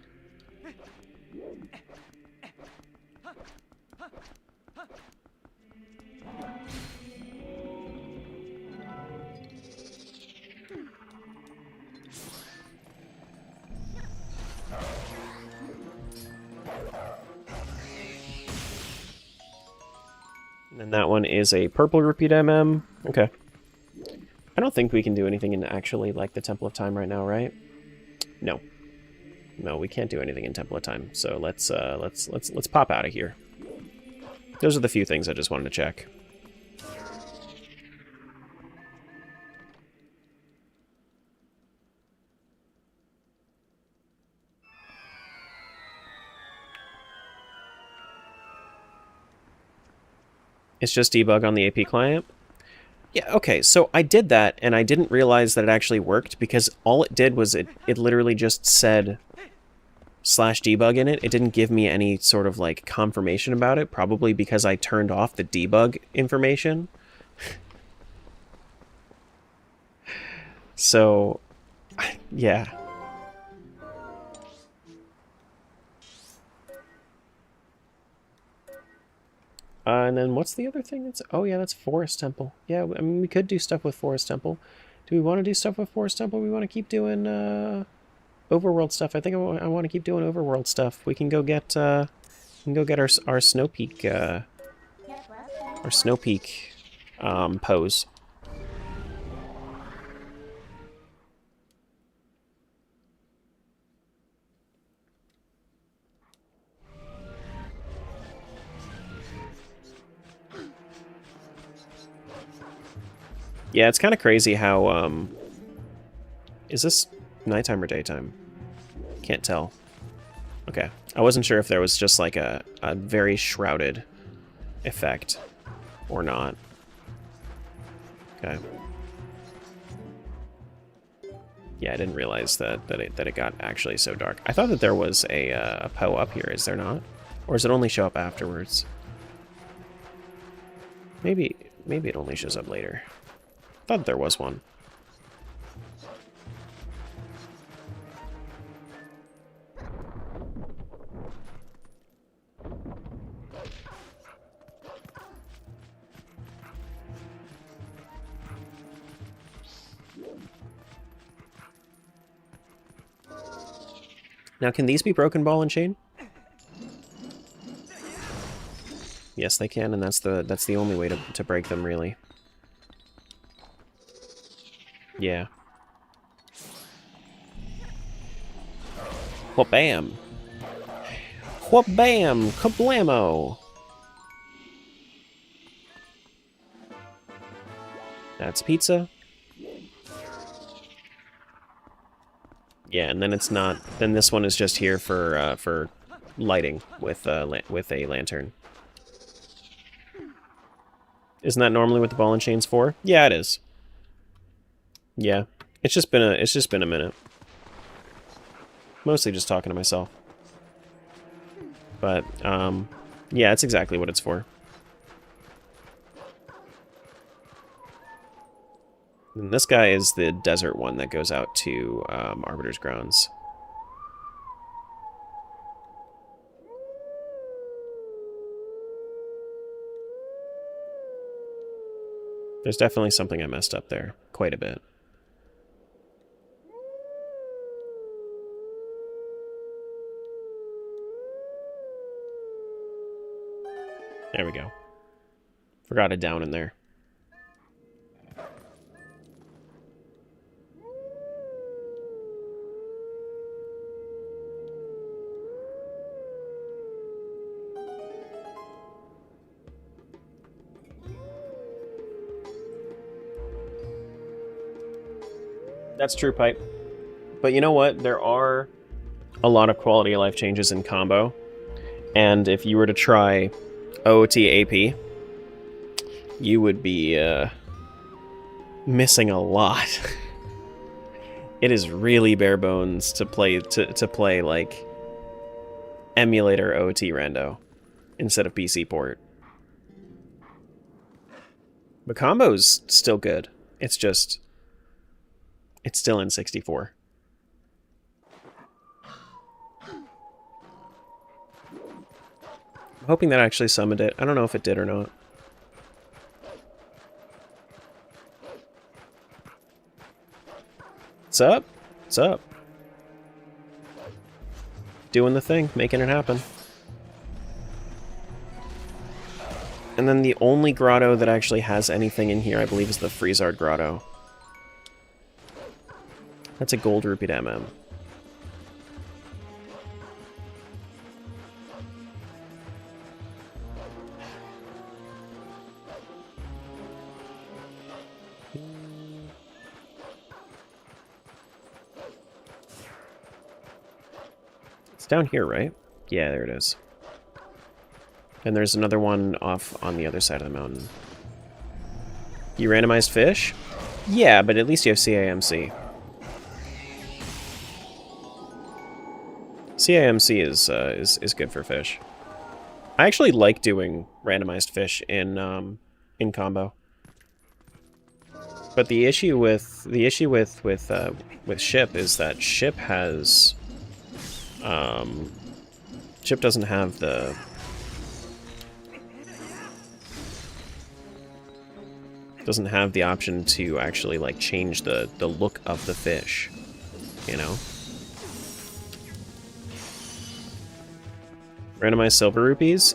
And that one is a purple repeat MM. Okay. I don't think we can do anything in actually like the Temple of Time right now, right? No. No, we can't do anything in Temple of Time. So let's pop out of here. Those are the few things I just wanted to check. It's just debug on the AP client? Yeah, okay, so I did that, and I didn't realize that it actually worked, because all it did was it literally just said /debug in it. It didn't give me any sort of, like, confirmation about it, probably because I turned off the debug information. So, yeah. And then what's the other thing that's... Oh, yeah, that's Forest Temple. Yeah, I mean, we could do stuff with Forest Temple. Do we want to do stuff with Forest Temple? We want to keep doing overworld stuff. I think I want to keep doing overworld stuff. We can go get our Snow Peak pose. Yeah, it's kind of crazy how, is this nighttime or daytime? Can't tell. Okay. I wasn't sure if there was just like a very shrouded effect, Or not. Okay. Yeah, I didn't realize that it got actually so dark. I thought that there was a Poe up here. Is there not? Or does it only show up afterwards? Maybe it only shows up later. I thought there was one. Now, can these be broken ball and chain? Yes, they can, and that's the only way to break them, really. Yeah. Wha-bam! Wha-bam! Kablamo! That's pizza. Yeah, and then it's not. Then this one is just here for lighting with a lantern. Isn't that normally what the ball and chain's for? Yeah, it is. Yeah, it's just been a minute. Mostly just talking to myself. But yeah, that's exactly what it's for. And this guy is the desert one that goes out to Arbiter's Grounds. There's definitely something I messed up there. Quite a bit. There we go. Forgot a down in there. That's true, Pipe. But you know what? There are a lot of quality of life changes in combo. And if you were to try OOT-AP, you would be missing a lot. It is really bare bones to play like emulator OOT rando instead of PC port. But combo's still good. It's just it's still in 64. I'm hoping that actually summoned it. I don't know if it did or not. What's up? What's up? Doing the thing, making it happen. And then the only grotto that actually has anything in here, I believe, is the Freezard Grotto. That's a gold rupee to MM. It's down here, right? Yeah, there it is. And there's another one off on the other side of the mountain. You randomized fish? Yeah, but at least you have CAMC. CAMC is good for fish. I actually like doing randomized fish in combo. But the issue with ship is that ship has ship doesn't have the option to actually like change the look of the fish, you know. Randomized silver rupees?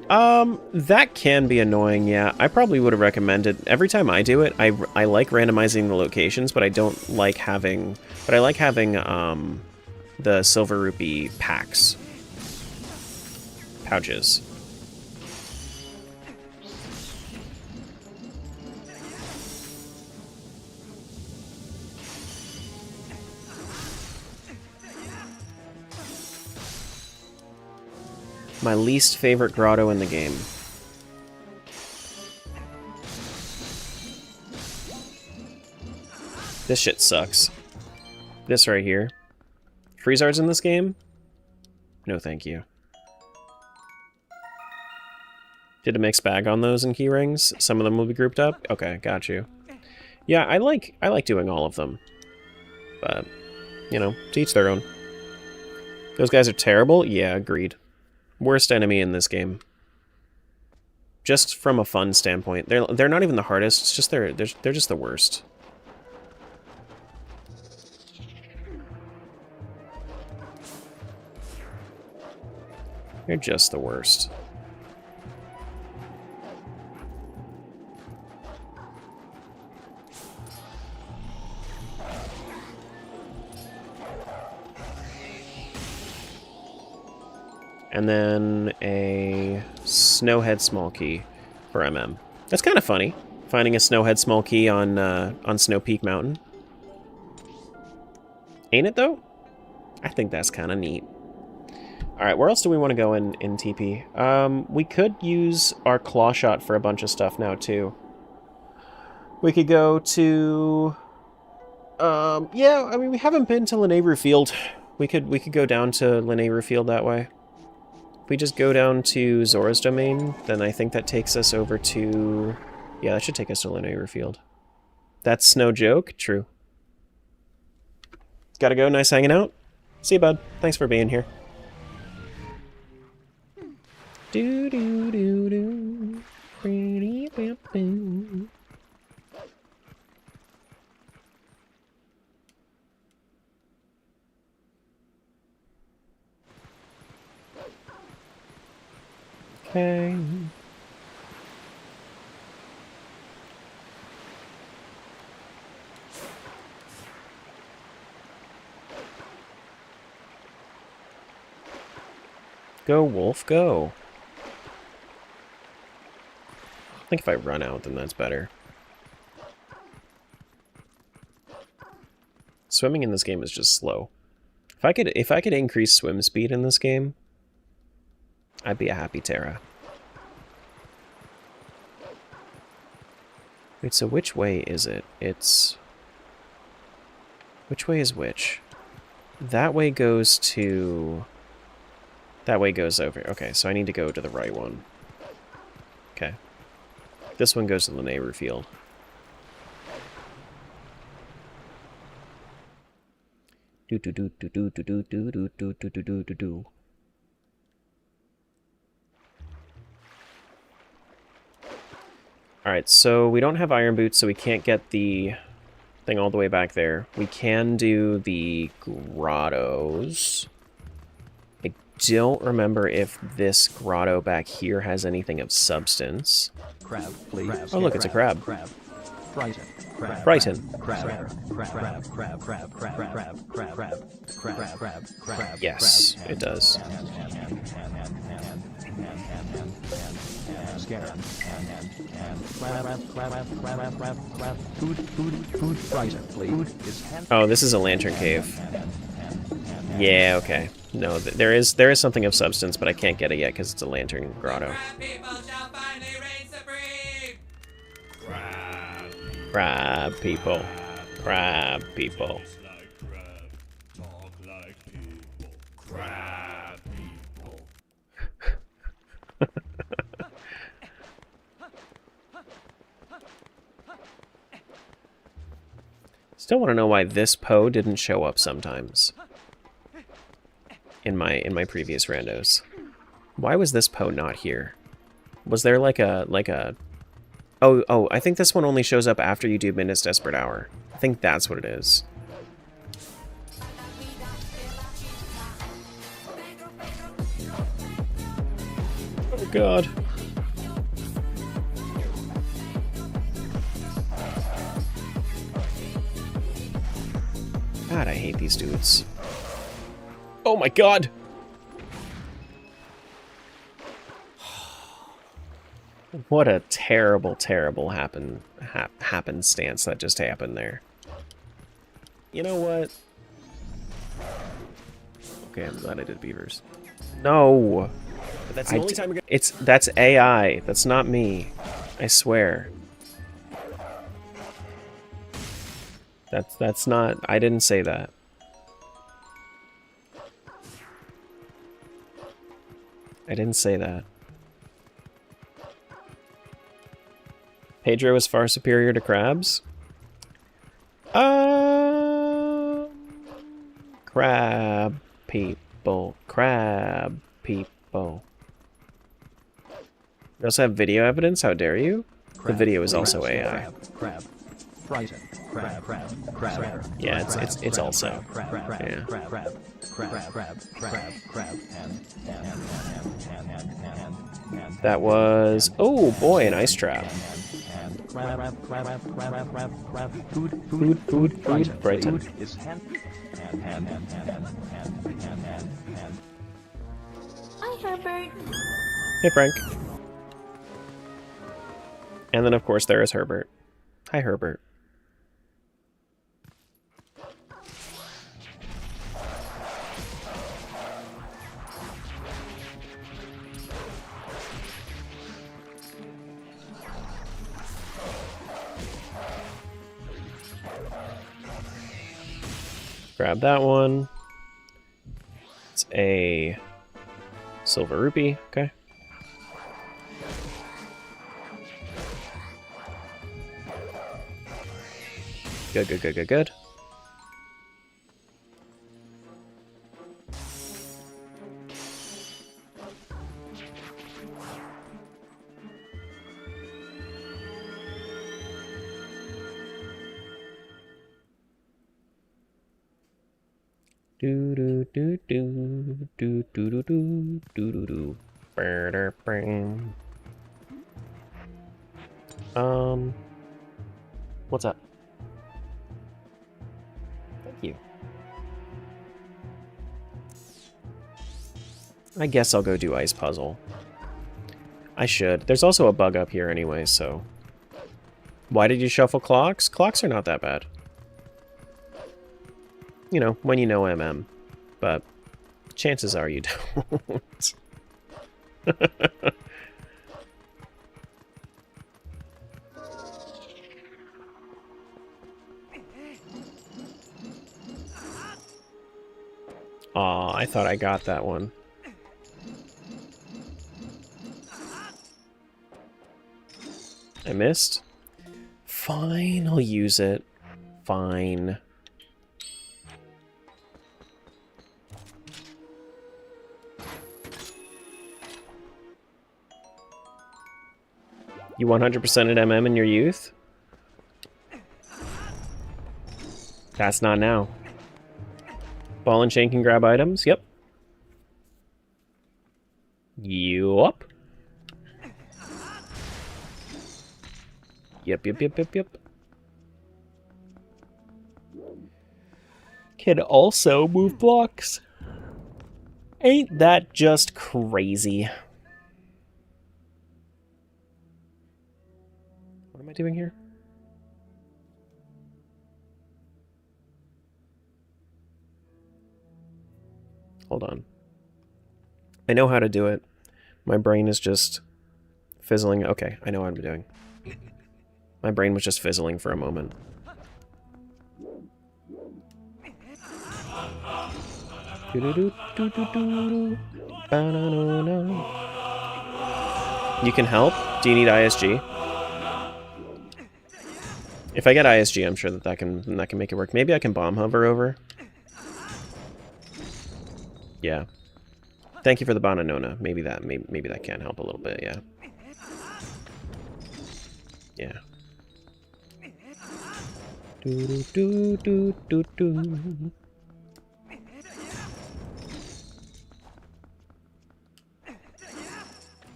That can be annoying, yeah. I probably would have recommended, every time I do it, I like randomizing the locations, but I don't like having, the silver rupee packs. Pouches. My least favorite grotto in the game. This shit sucks. This right here. Freezards in this game? No thank you. Did a mixed bag on those in key rings? Some of them will be grouped up? Okay, got you. Yeah, I like doing all of them. But, you know, to each their own. Those guys are terrible? Yeah, agreed. Worst enemy in this game. Just from a fun standpoint. They're not even the hardest, it's just they're just the worst. They're just the worst. And then a Snowhead Small Key for MM. That's kind of funny, finding a Snowhead Small Key on Snow Peak Mountain. Ain't it, though? I think that's kind of neat. Alright, where else do we want to go in TP? We could use our Clawshot for a bunch of stuff now, too. We could go to... yeah, I mean, we haven't been to Lanayru Field. We could go down to Lanayru Field that way. If we just go down to Zora's domain, then I think that takes us over to... Yeah, that should take us to Lanayru Field. That's no joke? True. Gotta go, nice hanging out. See you, bud. Thanks for being here. Do do do do. Pretty bam bam. Okay. Go, wolf, go. I think if I run out, then that's better. Swimming in this game is just slow. If I could increase swim speed in this game, I'd be a happy Terra. Wait, so which way is it? It's... Which way is which? That way goes to... That way goes over. Okay, so I need to go to the right one. Okay. This one goes to the Lanayru Field. Do do do do do do do do do do do do do do. Alright, so we don't have iron boots, so we can't get the thing all the way back there. We can do the grottoes. I don't remember if this grotto back here has anything of substance. Crab, please. Oh, look, it's a crab. Crab. Brighton. Crab. Brighton. Crab. Crab. Crab. Crab. Crab. Crab. Crab. Crab. Crab. Yes, it does. Oh, this is a lantern cave. Yeah, okay. No, there is something of substance, but I can't get it yet because it's a lantern grotto. Crab people. Crab people. Still want to know why this Poe didn't show up sometimes in my previous randos. Why was this Poe not here? Was there like a Oh, I think this one only shows up after you do Midna's Desperate Hour. I think that's what it is. Oh god. God, I hate these dudes. Oh my god! What a terrible, terrible happenstance that just happened there. You know what? Okay, I'm glad I did beavers. No! But that's the only time we're gonna... That's AI. That's not me. I swear. That's not... I didn't say that. I didn't say that. Pedro is far superior to crabs? Crab people. Crab people. We also have video evidence? How dare you? The video is also AI. Crab. Frightened. Crab. Crab. Crab. Yeah, it's also. Yeah. That was... Oh boy, an ice trap. Food, Brighton. Hi, Herbert. Hey, Frank. And then, of course, there is Herbert. Hi, Herbert. Grab that one. It's a silver rupee. Okay. Good. What's up? Thank you. I guess I'll go do ice puzzle. I should. There's also a bug up here anyway, so... Why did you shuffle clocks? Clocks are not that bad. You know, when you know MM. But chances are you don't. Aw, I thought I got that one. I missed? Fine, I'll use it. Fine. You 100%ed MM in your youth? That's not now. Ball and chain can grab items? Yep. Yup. Yep. Can also move blocks. Ain't that just crazy? What am I doing here? Hold on. I know how to do it. My brain is just fizzling. Okay, I know what I'm doing. My brain was just fizzling for a moment. You can help? Do you need ISG? If I get ISG, I'm sure that can make it work. Maybe I can bomb hover over. Yeah. Thank you for the banana. Maybe that can help a little bit, yeah. Yeah.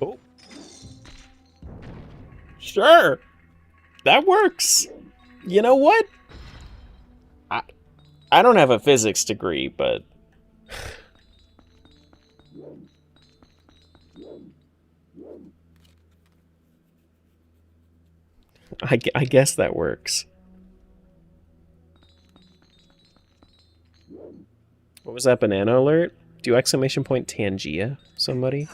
Oh. Sure. That works. You know what? I don't have a physics degree, but I guess that works. What was that banana alert? Do exclamation point Tangia somebody?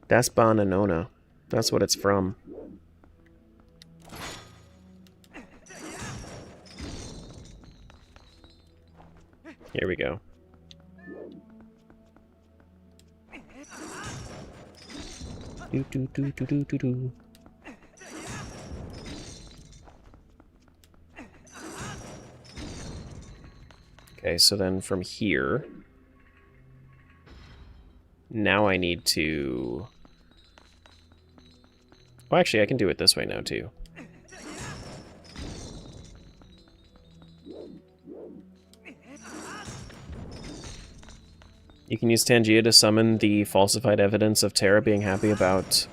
That's Bananona. That's what it's from. Here we go. Do do do do do do do. Okay, so then from here, now I need to... Well, actually, I can do it this way now, too. You can use Tangia to summon the falsified evidence of Terra being happy about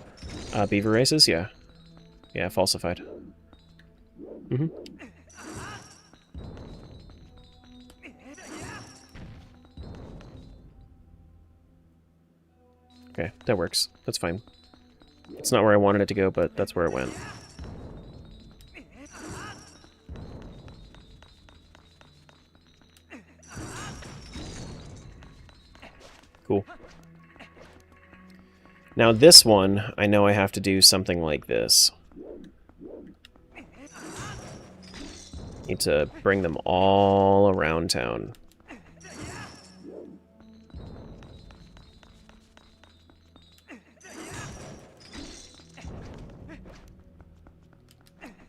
Beaver races? Yeah. Yeah, falsified. Mm-hmm. Okay, that works. That's fine. It's not where I wanted it to go, but that's where it went. Cool. Now this one, I know I have to do something like this. Need to bring them all around town.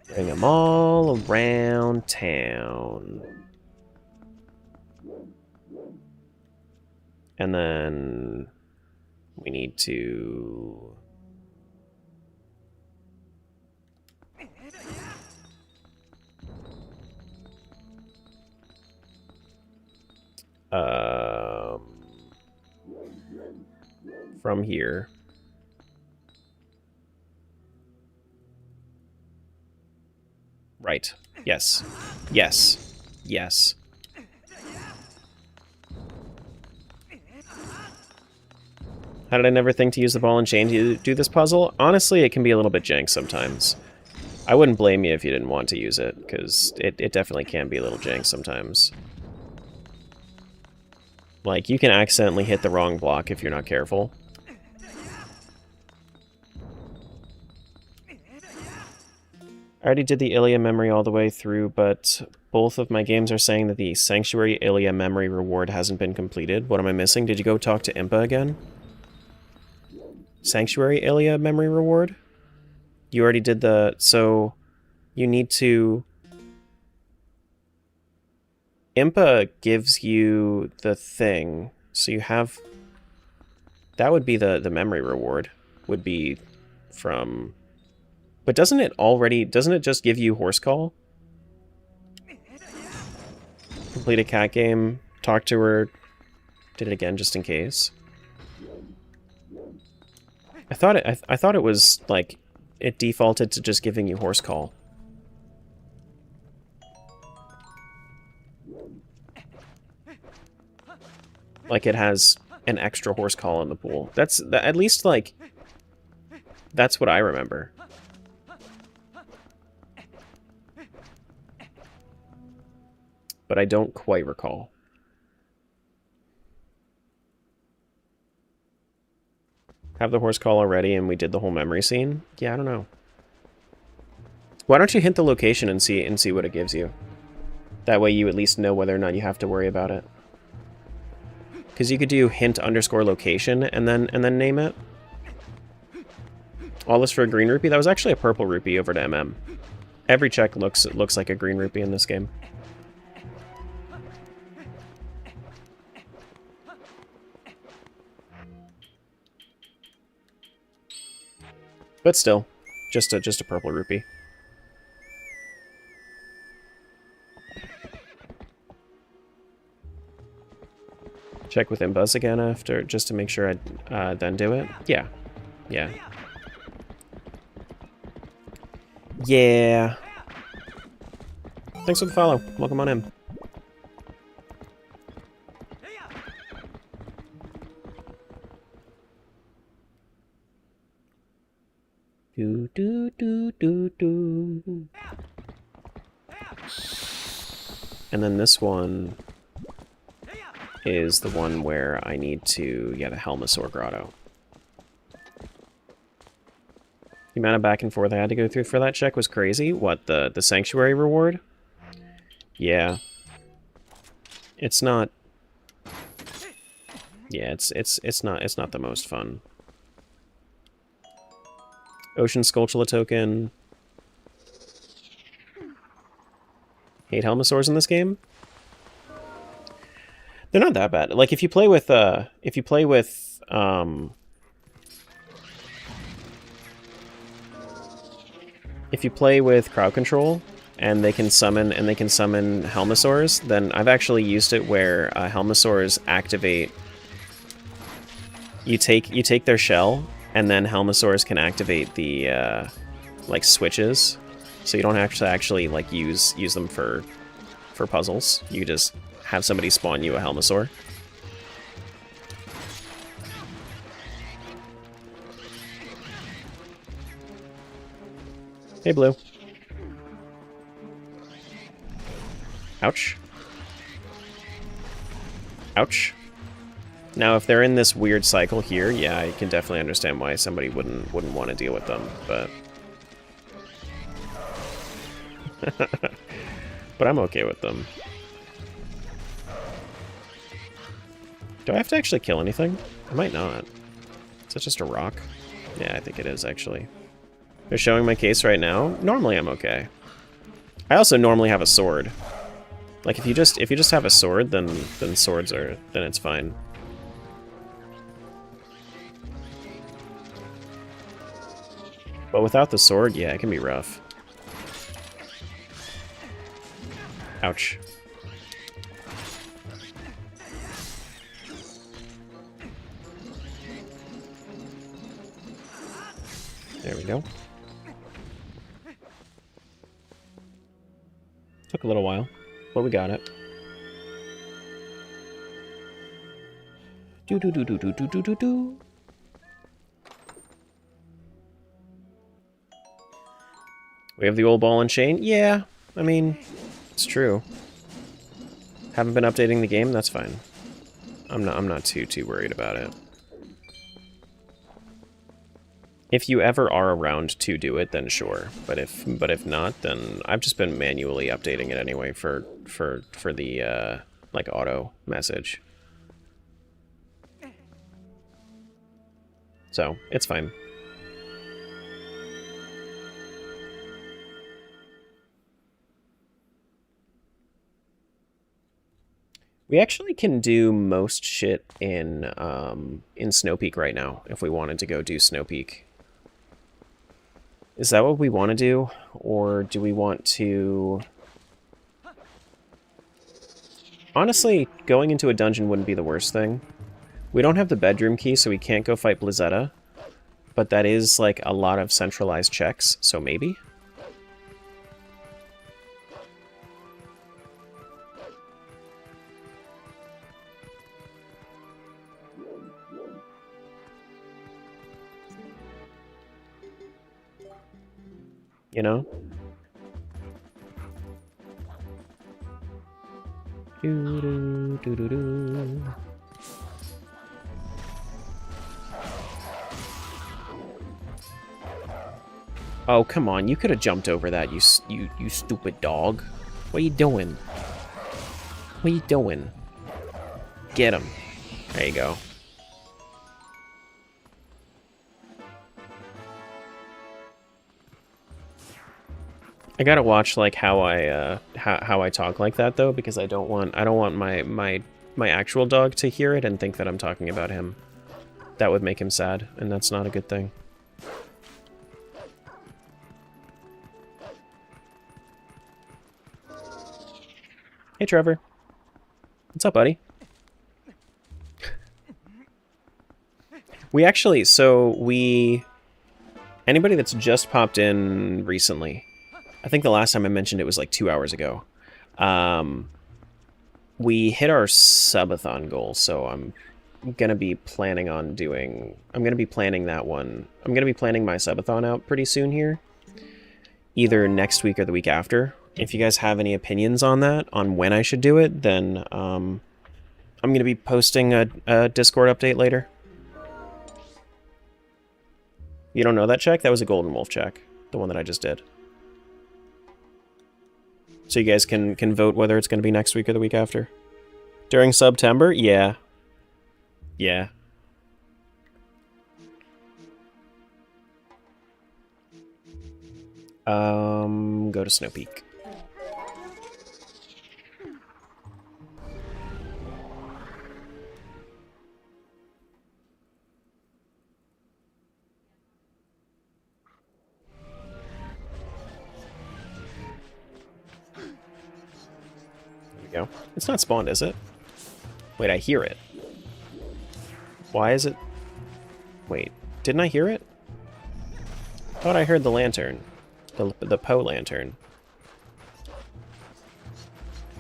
Bring them all around town. And then we need to... from here. Right. Yes. Yes. Yes. How did I never think to use the ball and chain to do this puzzle? Honestly, it can be a little bit jank sometimes. I wouldn't blame you if you didn't want to use it, because it definitely can be a little jank sometimes. Like, you can accidentally hit the wrong block if you're not careful. I already did the Ilia memory all the way through, but both of my games are saying that the Sanctuary Ilia memory reward hasn't been completed. What am I missing? Did you go talk to Impa again? Sanctuary Ilia memory reward? You already did the... So, you need to... Impa gives you the thing, so you have... That would be the memory reward, would be from... But doesn't it already... Doesn't it just give you Horse Call? Complete a cat game, talk to her, did it again just in case. I thought it was, like, it defaulted to just giving you Horse Call. Like, it has an extra Horse Call in the pool. That's, at least, like, that's what I remember. But I don't quite recall. Have the Horse Call already and we did the whole memory scene? Yeah, I don't know. Why don't you hint the location and see what it gives you? That way you at least know whether or not you have to worry about it. Because you could do hint underscore location and then name it. All this for a green rupee? That was actually a purple rupee over to MM. Every check looks like a green rupee in this game. But still, just a purple rupee. Check with Imbuzz again after, just to make sure I then do it. Yeah. Yeah. Yeah. Thanks for the follow. Welcome on in. Do do do do do. And then this one is the one where I need to get a Helmasaur Grotto. The amount of back and forth I had to go through for that check was crazy. What, the sanctuary reward? Yeah. It's not... Yeah, it's not the most fun. Ocean Skulltula token. Hate Helmosaurs in this game? They're not that bad. Like if you play with crowd control and they can summon Helmosaurs, then I've actually used it where Helmosaurs activate. You take their shell, and then Helmosaurs can activate the like switches, so you don't have to actually like use them for puzzles. You just have somebody spawn you a Helmosaur. Hey, Blue. Ouch. Ouch. Now, if they're in this weird cycle here, yeah, I can definitely understand why somebody wouldn't want to deal with them, but... but I'm okay with them. Do I have to actually kill anything? I might not. Is that just a rock? Yeah, I think it is, actually. They're showing my case right now. Normally I'm okay. I also normally have a sword. Like, if you just have a sword, then swords are... then it's fine. But without the sword, yeah, it can be rough. Ouch. There we go. Took a little while, but we got it. Do do do do do do do do do. We have the old ball and chain? Yeah, I mean, it's true. Haven't been updating the game? That's fine. I'm not too worried about it. If you ever are around to do it, then sure. But if not, then I've just been manually updating it anyway for the like auto message. So, it's fine. We actually can do most shit in Snow Peak right now, if we wanted to go do Snow Peak. Is that what we want to do? Or do we want to... Honestly, going into a dungeon wouldn't be the worst thing. We don't have the bedroom key, so we can't go fight Blizzetta. But that is, like, a lot of centralized checks, so maybe? You know? Do-do-do-do-do. Oh, come on. You could have jumped over that, you stupid dog. What are you doing? What are you doing? Get him. There you go. I gotta watch like how I talk like that though, because I don't want my actual dog to hear it and think that I'm talking about him. That would make him sad, and that's not a good thing. Hey Trevor. What's up, buddy? We actually, anybody that's just popped in recently, I think the last time I mentioned it was like 2 hours ago. We hit our subathon goal, so I'm gonna be planning on doing... I'm gonna be planning that one. I'm gonna be planning my subathon out pretty soon here. Either next week or the week after. If you guys have any opinions on that, on when I should do it, then I'm gonna be posting a Discord update later. You don't know that check? That was a Golden Wolf check. The one that I just did. So you guys can vote whether it's going to be next week or the week after. During September? Yeah. Yeah. Go to Snow Peak. Go. It's not spawned, is it? Wait, I hear it. Why is it... Wait, didn't I hear it? I thought I heard the lantern. The Poe lantern.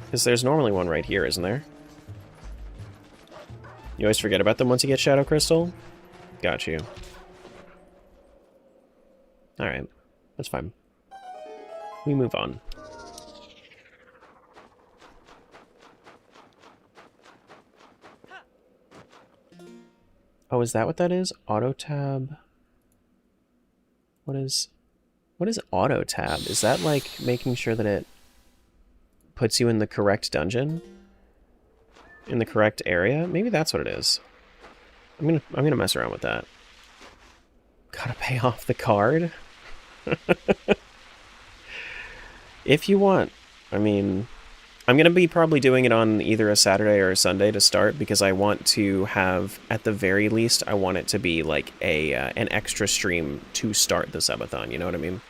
Because there's normally one right here, isn't there? You always forget about them once you get Shadow Crystal? Got you. Alright, that's fine. We move on. Oh, is that what that is? Auto tab? What is auto tab? Is that like making sure that it puts you in the correct dungeon? In the correct area? Maybe that's what it is. I'm gonna mess around with that. Gotta pay off the card? If you want. I mean, I'm going to be probably doing it on either a Saturday or a Sunday to start, because I want to have, at the very least, I want it to be like an extra stream to start the subathon, you know what I mean?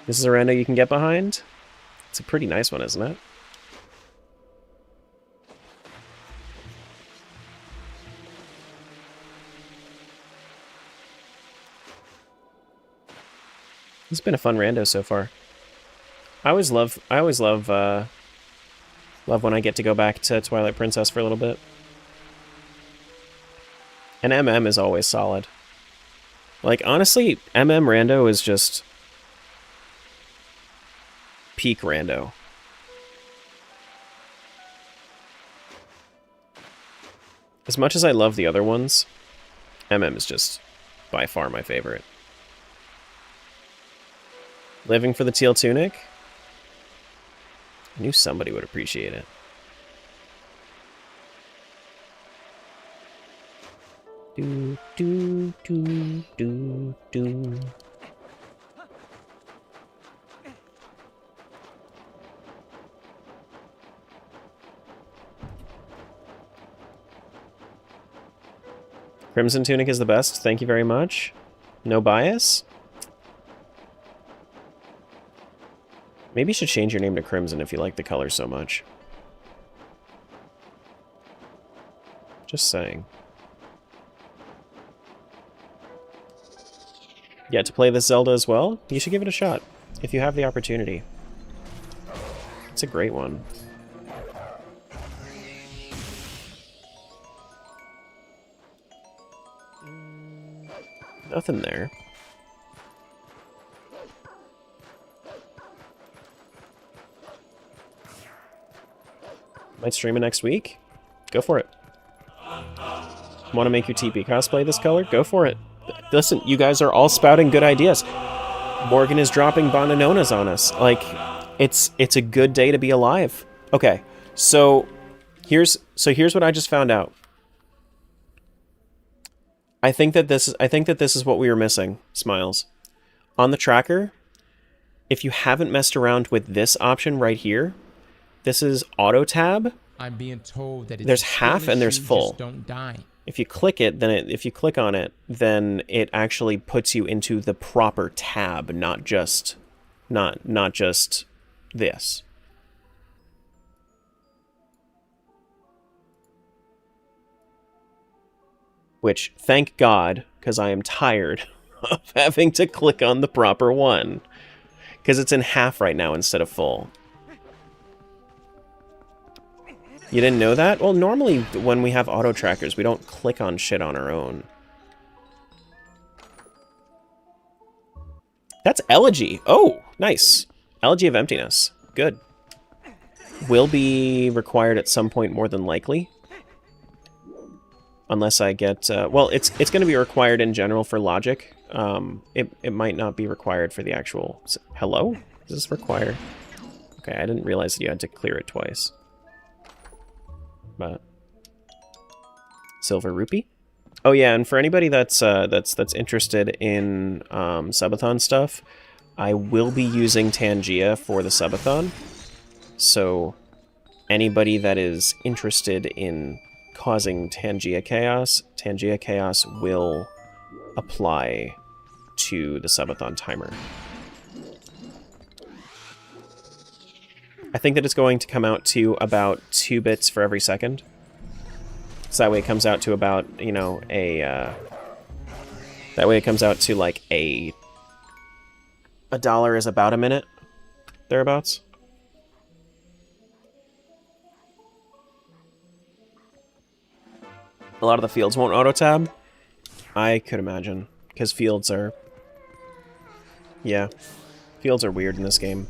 This is a rando you can get behind? It's a pretty nice one, isn't it? It's been a fun rando so far. I always love when I get to go back to Twilight Princess for a little bit. And MM is always solid. Like, honestly, MM rando is just peak rando. As much as I love the other ones, MM is just by far my favorite. Living for the teal tunic? I knew somebody would appreciate it. Do, do, do, do, do. Crimson tunic is the best. Thank you very much. No bias? Maybe you should change your name to Crimson if you like the color so much. Just saying. Yeah, to play this Zelda as well? You should give it a shot, if you have the opportunity. It's a great one. Nothing there. Might stream it next week? Go for it. Want to make your TP cosplay this color? Go for it. Listen, you guys are all spouting good ideas. Morgan is dropping Bananonas on us. Like, it's a good day to be alive. Okay, so here's what I just found out. I think that this is what we were missing, Smiles. On the tracker, if you haven't messed around with this option right here, this is auto tab. I'm being told that there's half and there's full. Just don't die. If you click it, if you click on it, then it actually puts you into the proper tab, not just this. Which, thank God, because I am tired of having to click on the proper one. Because it's in half right now instead of full. You didn't know that? Well, normally when we have auto trackers, we don't click on shit on our own. That's Elegy. Oh, nice. Elegy of Emptiness. Good. will be required at some point more than likely. Unless I get... well, it's going to be required in general for logic. It might not be required for the actual... Hello? Does this require... Okay, I didn't realize that you had to clear it twice. But... Silver rupee? Oh yeah, and for anybody that's interested in subathon stuff, I will be using Tangia for the subathon. So anybody that is interested in causing Tangia Chaos will apply to the subathon timer. I think that it's going to come out to about 2 bits for every second. So that way it comes out to about, you know, that way it comes out to like a $1 is about a minute, thereabouts. A lot of the fields won't auto-tab. I could imagine, because fields are... Yeah, fields are weird in this game.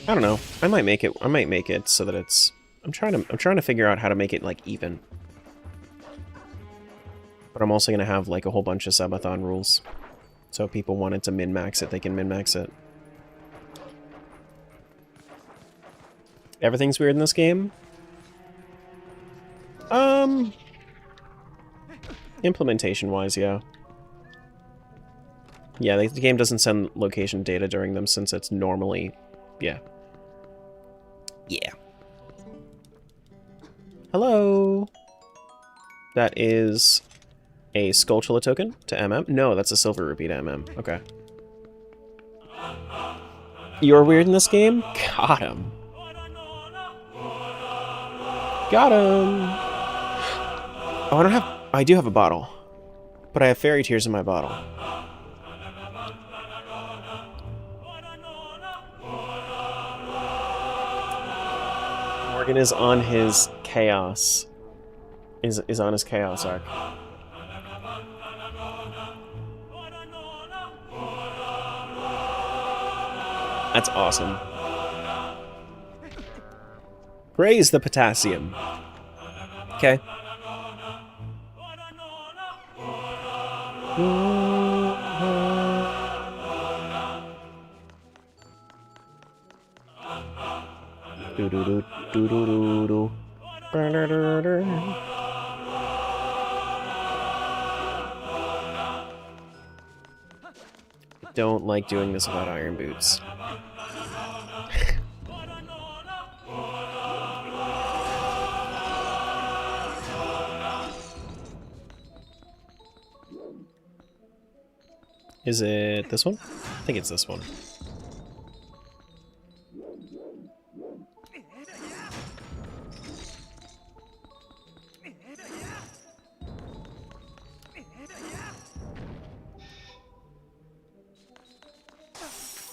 I don't know. I might make it so that it's... I'm trying to figure out how to make it like even. But I'm also gonna have like a whole bunch of subathon rules. So if people wanted to min-max it, they can min-max it. Everything's weird in this game. Implementation-wise, yeah. Yeah, the game doesn't send location data during them since it's normally... Yeah. Yeah. Hello! That is a Skulltula token to MM? No, that's a silver rupee to MM. Okay. You're weird in this game? Got him. Got him! Oh, I do have a bottle. But I have fairy tears in my bottle. Morgan is on his chaos. Is on his chaos arc. That's awesome. Praise the potassium. Okay. Don't like doing this without iron boots. Is it this one? I think it's this one.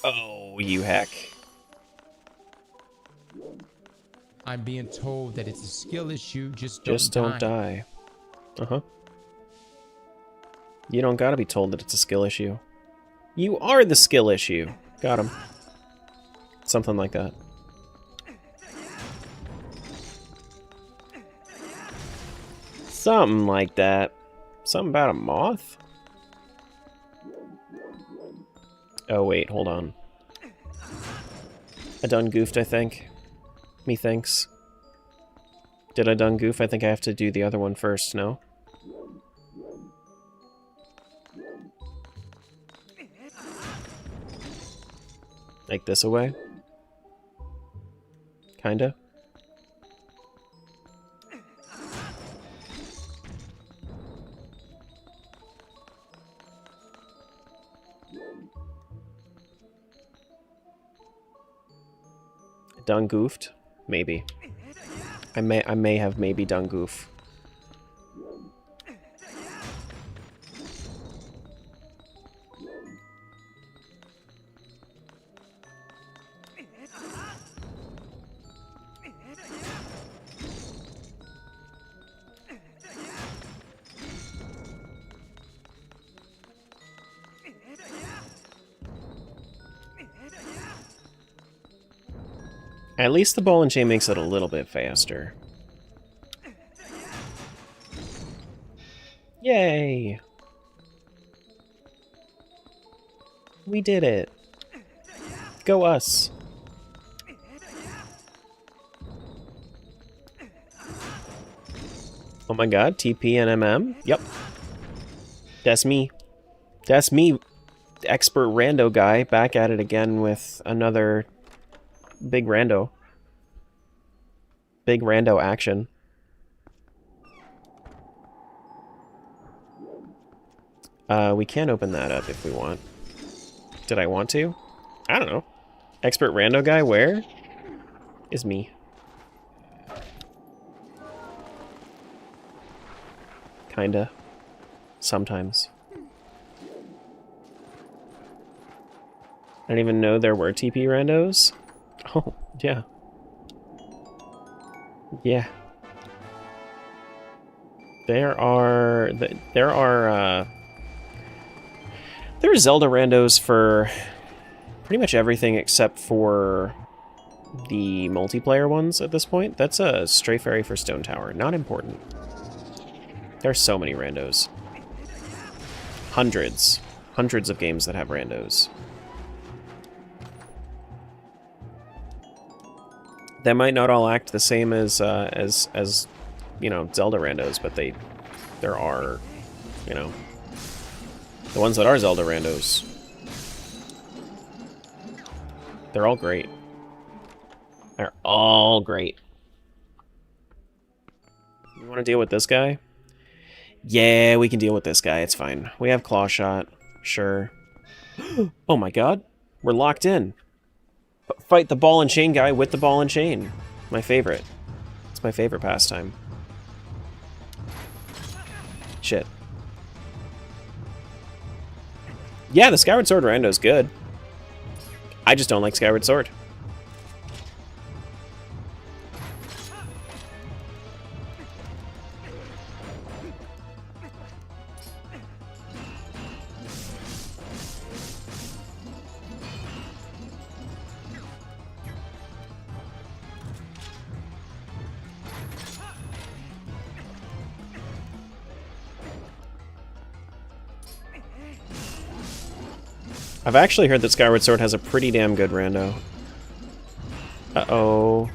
Oh, you heck. I'm being told that it's a skill issue, just don't die. Uh-huh. You don't gotta be told that it's a skill issue. You are the skill issue. Got him. Something like that. Something like that. Something about a moth? Oh wait, hold on. I done goofed, I think. Methinks. Did I done goof? I think I have to do the other one first, no? Like this away? Kinda? Done goofed? Maybe. I may have maybe done goof. At least the ball and chain makes it a little bit faster. Yay! We did it. Go us. Oh my god, TP and MM? Yep. That's me. That's me, expert rando guy, back at it again with another big rando. Big rando action. We can open that up if we want. Did I want to? I don't know. Expert rando guy, where? Is me. Kinda. Sometimes. I didn't even know there were TP randos. Oh, yeah. Yeah. There are Zelda randos for pretty much everything except for the multiplayer ones at this point. That's a Stray Fairy for Stone Tower. Not important. There's so many randos. Hundreds. Hundreds of games that have randos. They might not all act the same as you know, Zelda randos, but there are, you know, the ones that are Zelda randos. They're all great. They're all great. You want to deal with this guy? Yeah, we can deal with this guy. It's fine. We have Clawshot. Sure. Oh my god. We're locked in. Fight the ball and chain guy with the ball and chain. My favorite. It's my favorite pastime. Shit. Yeah, the Skyward Sword rando's good. I just don't like Skyward Sword. I've actually heard that Skyward Sword has a pretty damn good rando. Uh-oh.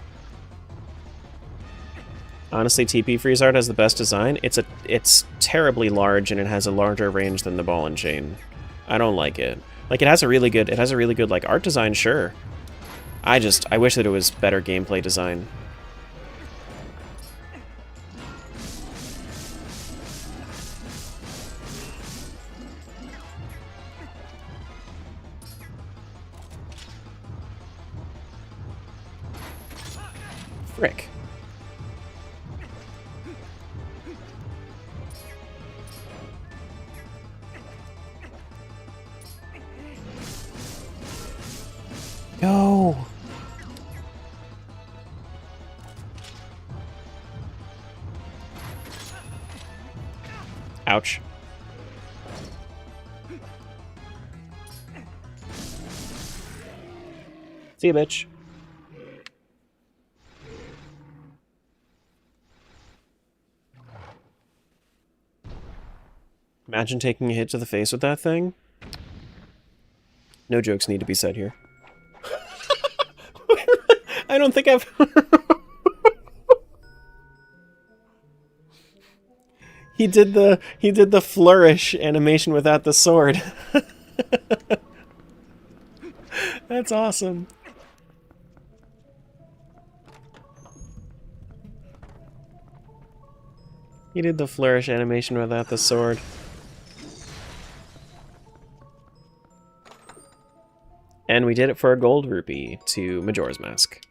Honestly, TP Freeze Art has the best design. It's terribly large and it has a larger range than the ball and chain. I don't like it. Like it has a really good like art design, sure. I wish that it was better gameplay design. Frick. Go. Ouch. See ya, bitch. Imagine taking a hit to the face with that thing. No jokes need to be said here. I don't think I've... He did the flourish animation without the sword. That's awesome. He did the flourish animation without the sword. And we did it for a gold rupee to Majora's Mask.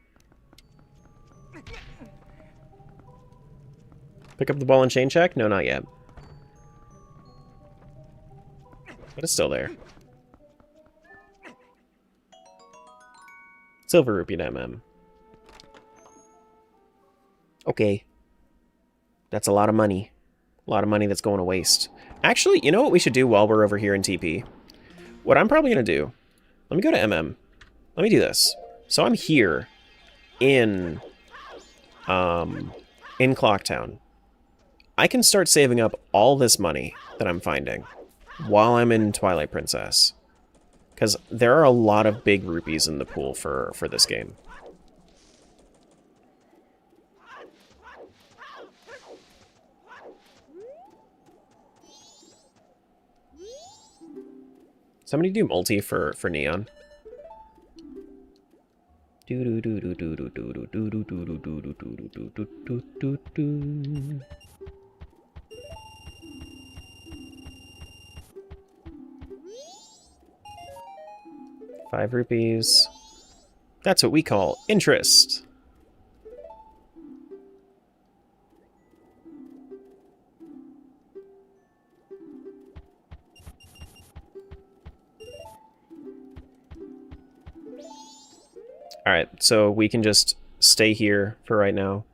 Pick up the ball and chain check? No, not yet. But it's still there. Silver rupee to MM. Okay. That's a lot of money. A lot of money that's going to waste. Actually, you know what we should do while we're over here in TP? What I'm probably going to do... Let me go to MM. Let me do this. So I'm here in Clocktown, I can start saving up all this money that I'm finding while I'm in Twilight Princess. Because there are a lot of big rupees in the pool for this game. Somebody do multi for Neon. 5 rupees. That's what we call interest. Alright, so we can just stay here for right now.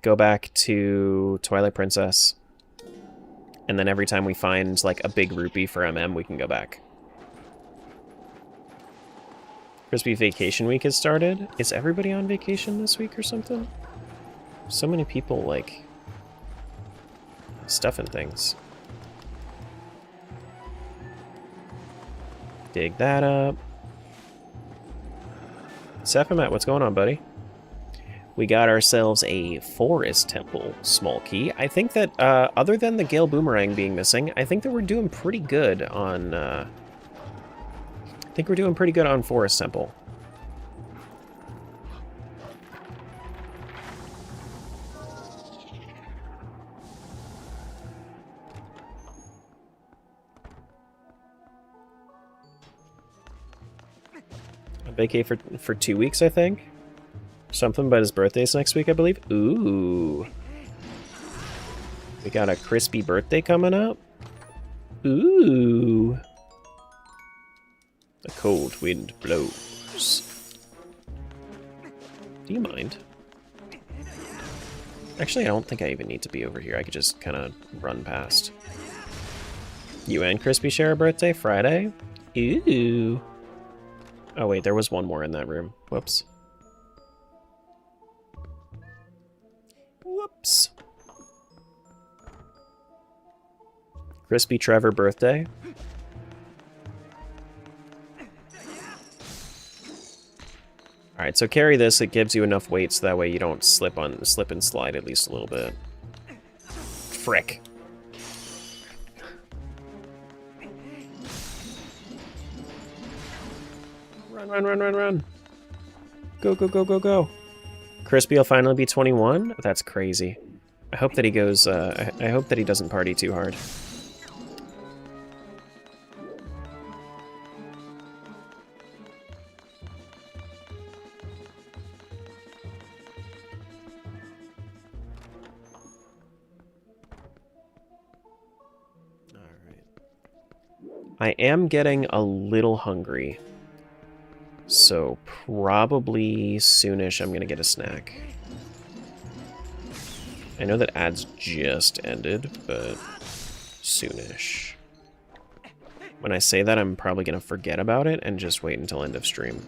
Go back to Twilight Princess. And then every time we find, like, a big rupee for MM, we can go back. Crispy Vacation Week has started. Is everybody on vacation this week or something? So many people, like, stuffing things. Dig that up. Sephimat, what's going on, buddy? We got ourselves a Forest Temple small key. I think that, other than the Gale Boomerang being missing, I think that we're doing pretty good on, I think we're doing pretty good on Forest Temple. A vacay for 2 weeks, I think. Something about his birthday's next week, I believe. Ooh. We got a crispy birthday coming up. Ooh. The cold wind blows. Do you mind? Actually, I don't think I even need to be over here. I could just kind of run past. You and Crispy share a birthday Friday? Ooh. Oh wait, there was one more in that room. Whoops. Whoops. Crispy Trevor birthday. Alright, so carry this. It gives you enough weight so that way you don't slip and slide at least a little bit. Frick. Run. Go, go, go, go, go. Crispy will finally be 21? That's crazy. I hope that he goes, I hope that he doesn't party too hard. Alright. I am getting a little hungry. So probably soonish I'm gonna get a snack. I know that ads just ended, but soonish. When I say that, I'm probably gonna forget about it and just wait until end of stream.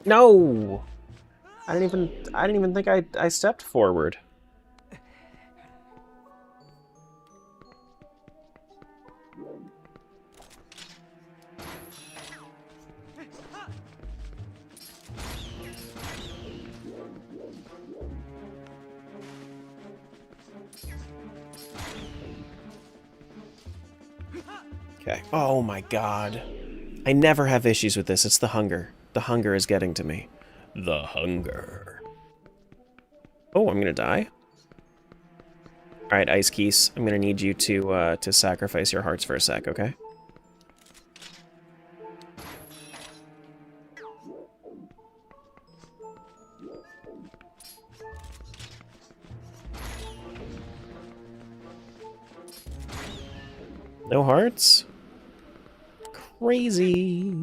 No! I didn't even think I stepped forward. Okay. Oh my god. I never have issues with this. It's the hunger. The hunger is getting to me. The hunger. Oh, I'm gonna die? Alright, Ice Keys. I'm gonna need you to sacrifice your hearts for a sec, okay? No hearts? Crazy.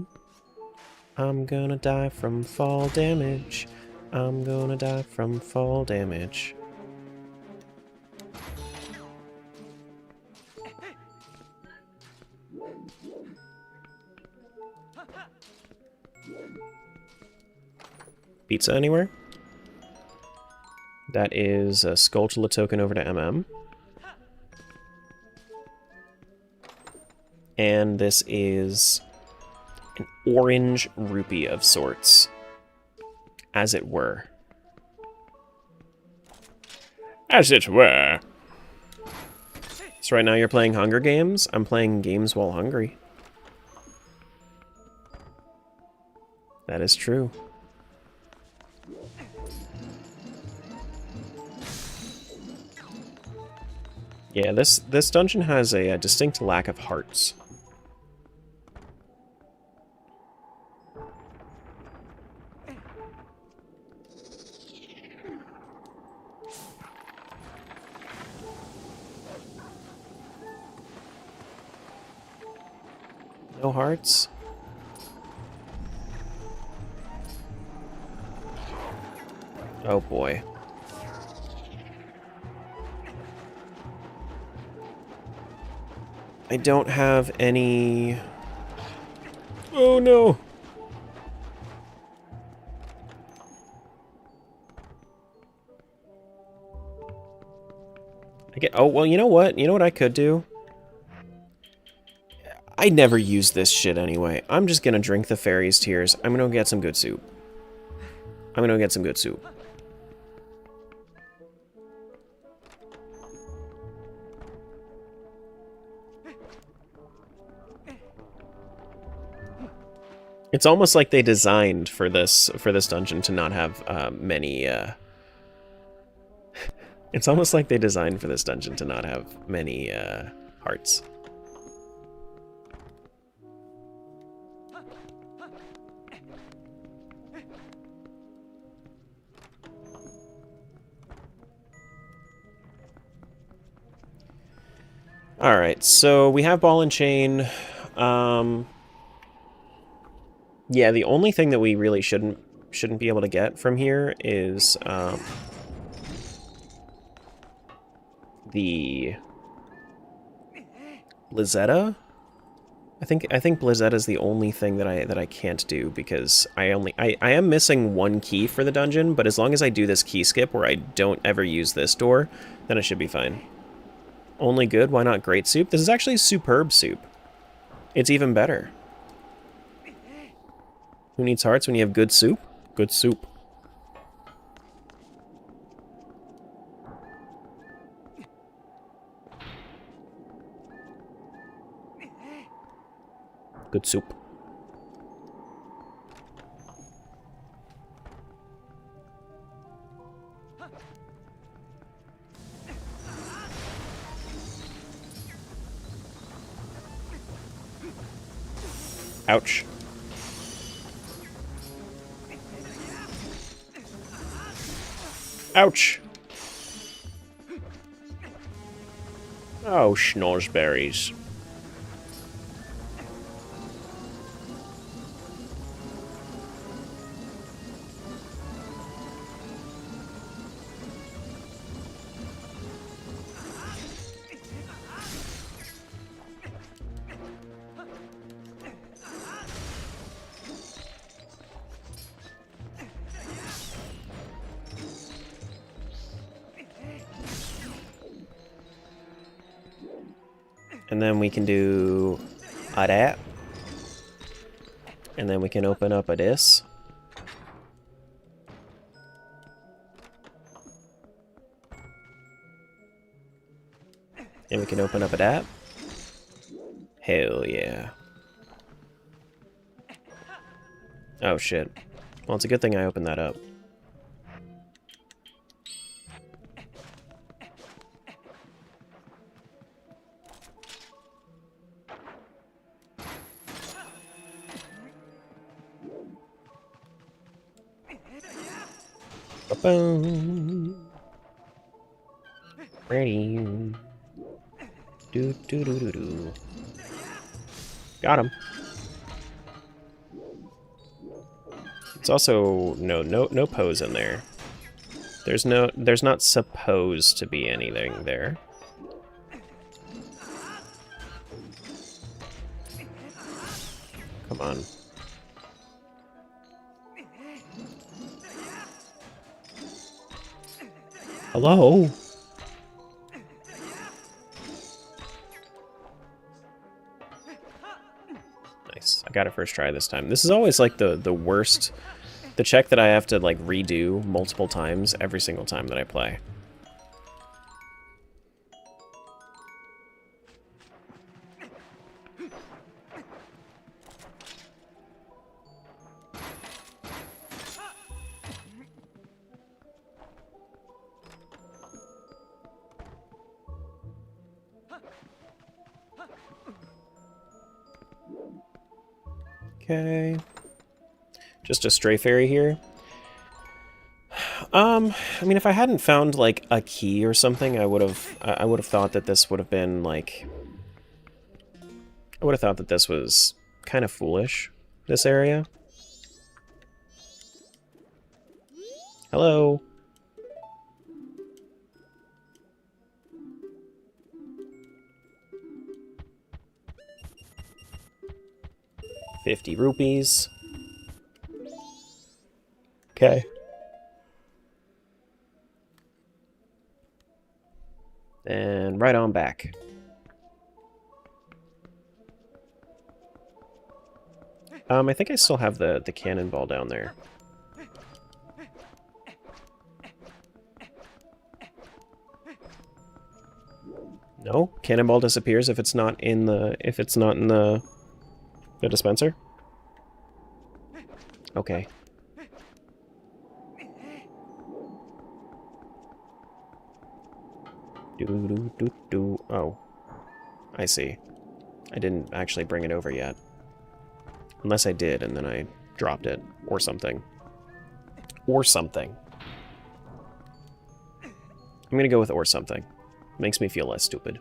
I'm gonna die from fall damage. I'm gonna die from fall damage. Pizza anywhere? That is a Skulltula token over to MM. And this is an orange rupee of sorts, as it were. As it were. So right now you're playing Hunger Games. I'm playing games while hungry. That is true. Yeah, this dungeon has a distinct lack of hearts. No hearts? Oh boy. I don't have any... Oh no! Oh, well, you know what? You know what I could do? I never use this shit anyway. I'm just gonna drink the fairy's tears. I'm gonna get some good soup. I'm gonna get some good soup. It's almost like they designed for this dungeon to not have many. It's almost like they designed for this dungeon to not have many hearts. All right, so we have ball and chain. Yeah, the only thing that we really shouldn't be able to get from here is the Blizzetta. I think Blizzetta is the only thing that I can't do because I am missing one key for the dungeon, but as long as I do this key skip where I don't ever use this door, then I should be fine. Only good? Why not great soup? This is actually superb soup. It's even better. Who needs hearts when you have good soup? Good soup. Good soup. Ouch. Ouch. Oh, schnozberries. And then we can do a that. And then we can open up a this. And we can open up a that. Hell yeah. Oh shit. Well, it's a good thing I opened that up. Ba-boom. Ready. Do do do do do. Got him. It's also no pose in there. There's not supposed to be anything there. Come on. Hello? Nice. I got it first try this time. This is always like the worst, the check that I have to like redo multiple times every single time that I play. Okay. Just a stray fairy here. I mean, if I hadn't found like a key or something, I would have thought that this would have been like, I would have thought that this was kind of foolish, this area. Hello. ₹50. Okay. And right on back. I think I still have the cannonball down there. No? Cannonball disappears if it's not in the the dispenser? Okay. Oh. I see. I didn't actually bring it over yet. Unless I did, and then I dropped it. Or something. Or something. I'm gonna go with or something. Makes me feel less stupid.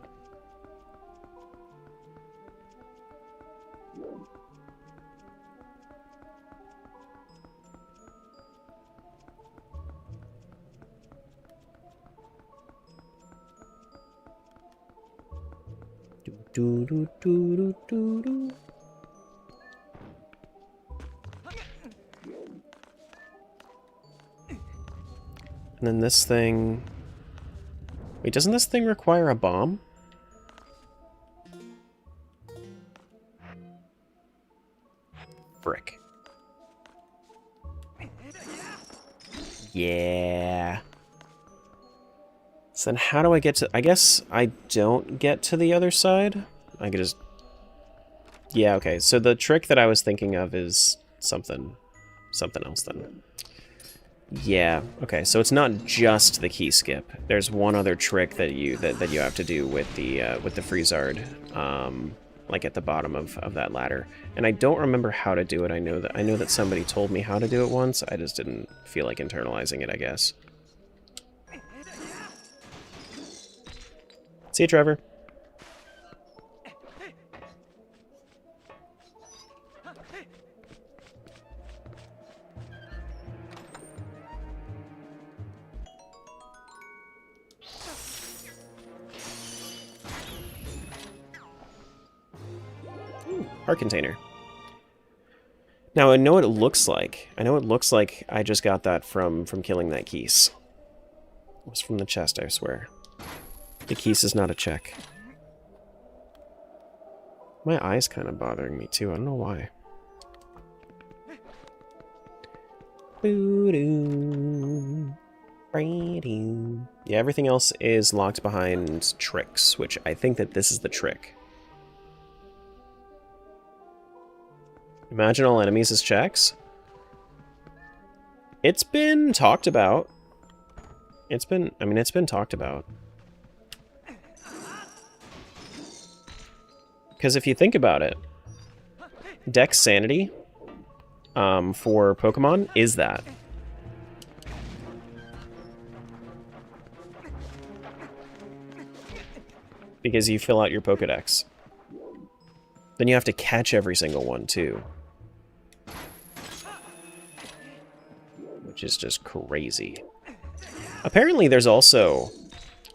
Do do do do do do. And then this thing. Wait, doesn't this thing require a bomb? Frick. Yeah. So then how do I get to... I guess I don't get to the other side? I could just... Yeah, okay. So the trick that I was thinking of is something else then. Yeah, okay. So it's not just the key skip. There's one other trick that you have to do with the Freezard, like at the bottom of that ladder. And I don't remember how to do it. I know that somebody told me how to do it once. I just didn't feel like internalizing it, I guess. See you, Trevor. Ooh, heart container. Now I know what it looks like. I know it looks like I just got that from killing that Keese. It was from the chest, I swear. The Keese is not a check. My eye's kind of bothering me too. I don't know why. Yeah, everything else is locked behind tricks, which I think that this is the trick. Imagine all enemies as checks. It's been talked about. It's been talked about. Because if you think about it, Dex Sanity for Pokemon is that. Because you fill out your Pokedex. Then you have to catch every single one, too. Which is just crazy. Apparently there's also...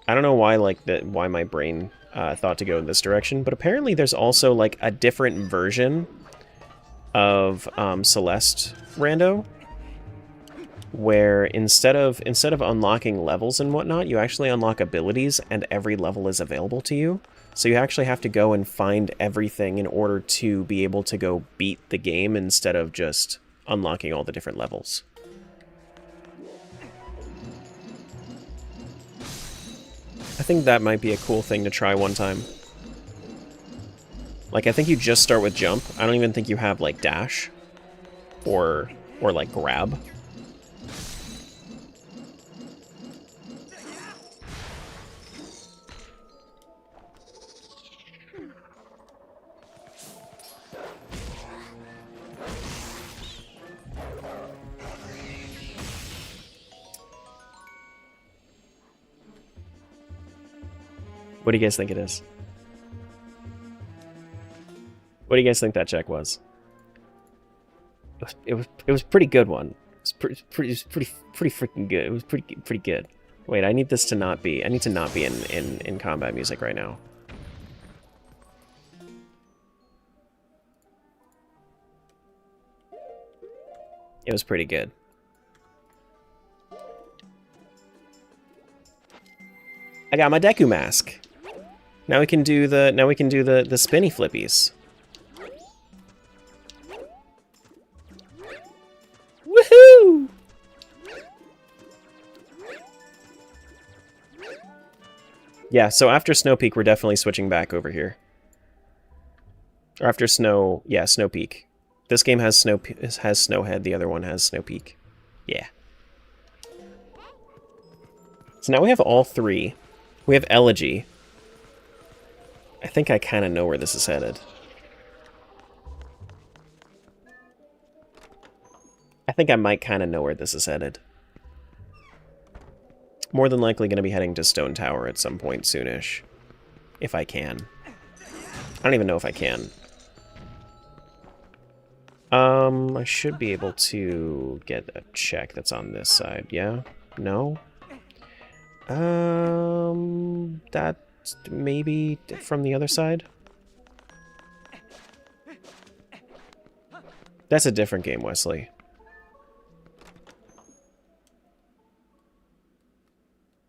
I don't know why, why my brain thought to go in this direction, but apparently there's also, like, a different version of Celeste Rando, where instead of unlocking levels and whatnot, you actually unlock abilities, and every level is available to you. So you actually have to go and find everything in order to be able to go beat the game instead of just unlocking all the different levels. I think that might be a cool thing to try one time. Like, I think you just start with jump. I don't even think you have, like, dash or like, grab. What do you guys think it is? What do you guys think that check was? It was pretty good one. It's pretty freaking good. It was pretty good. Wait, I need this to not be. I need to not be in combat music right now. It was pretty good. I got my Deku mask. Now we can do the spinny flippies. Woohoo! Yeah, so after Snow Peak, we're definitely switching back over here. Or after Snow Peak. This game has Snowhead, the other one has Snow Peak. Yeah. So now we have all three. We have Elegy. I think I kind of know where this is headed. I think I might kind of know where this is headed. More than likely going to be heading to Stone Tower at some point soonish. If I can. I don't even know if I can. I should be able to get a check that's on this side. Yeah? No? That's maybe from the other side? That's a different game, Wesley.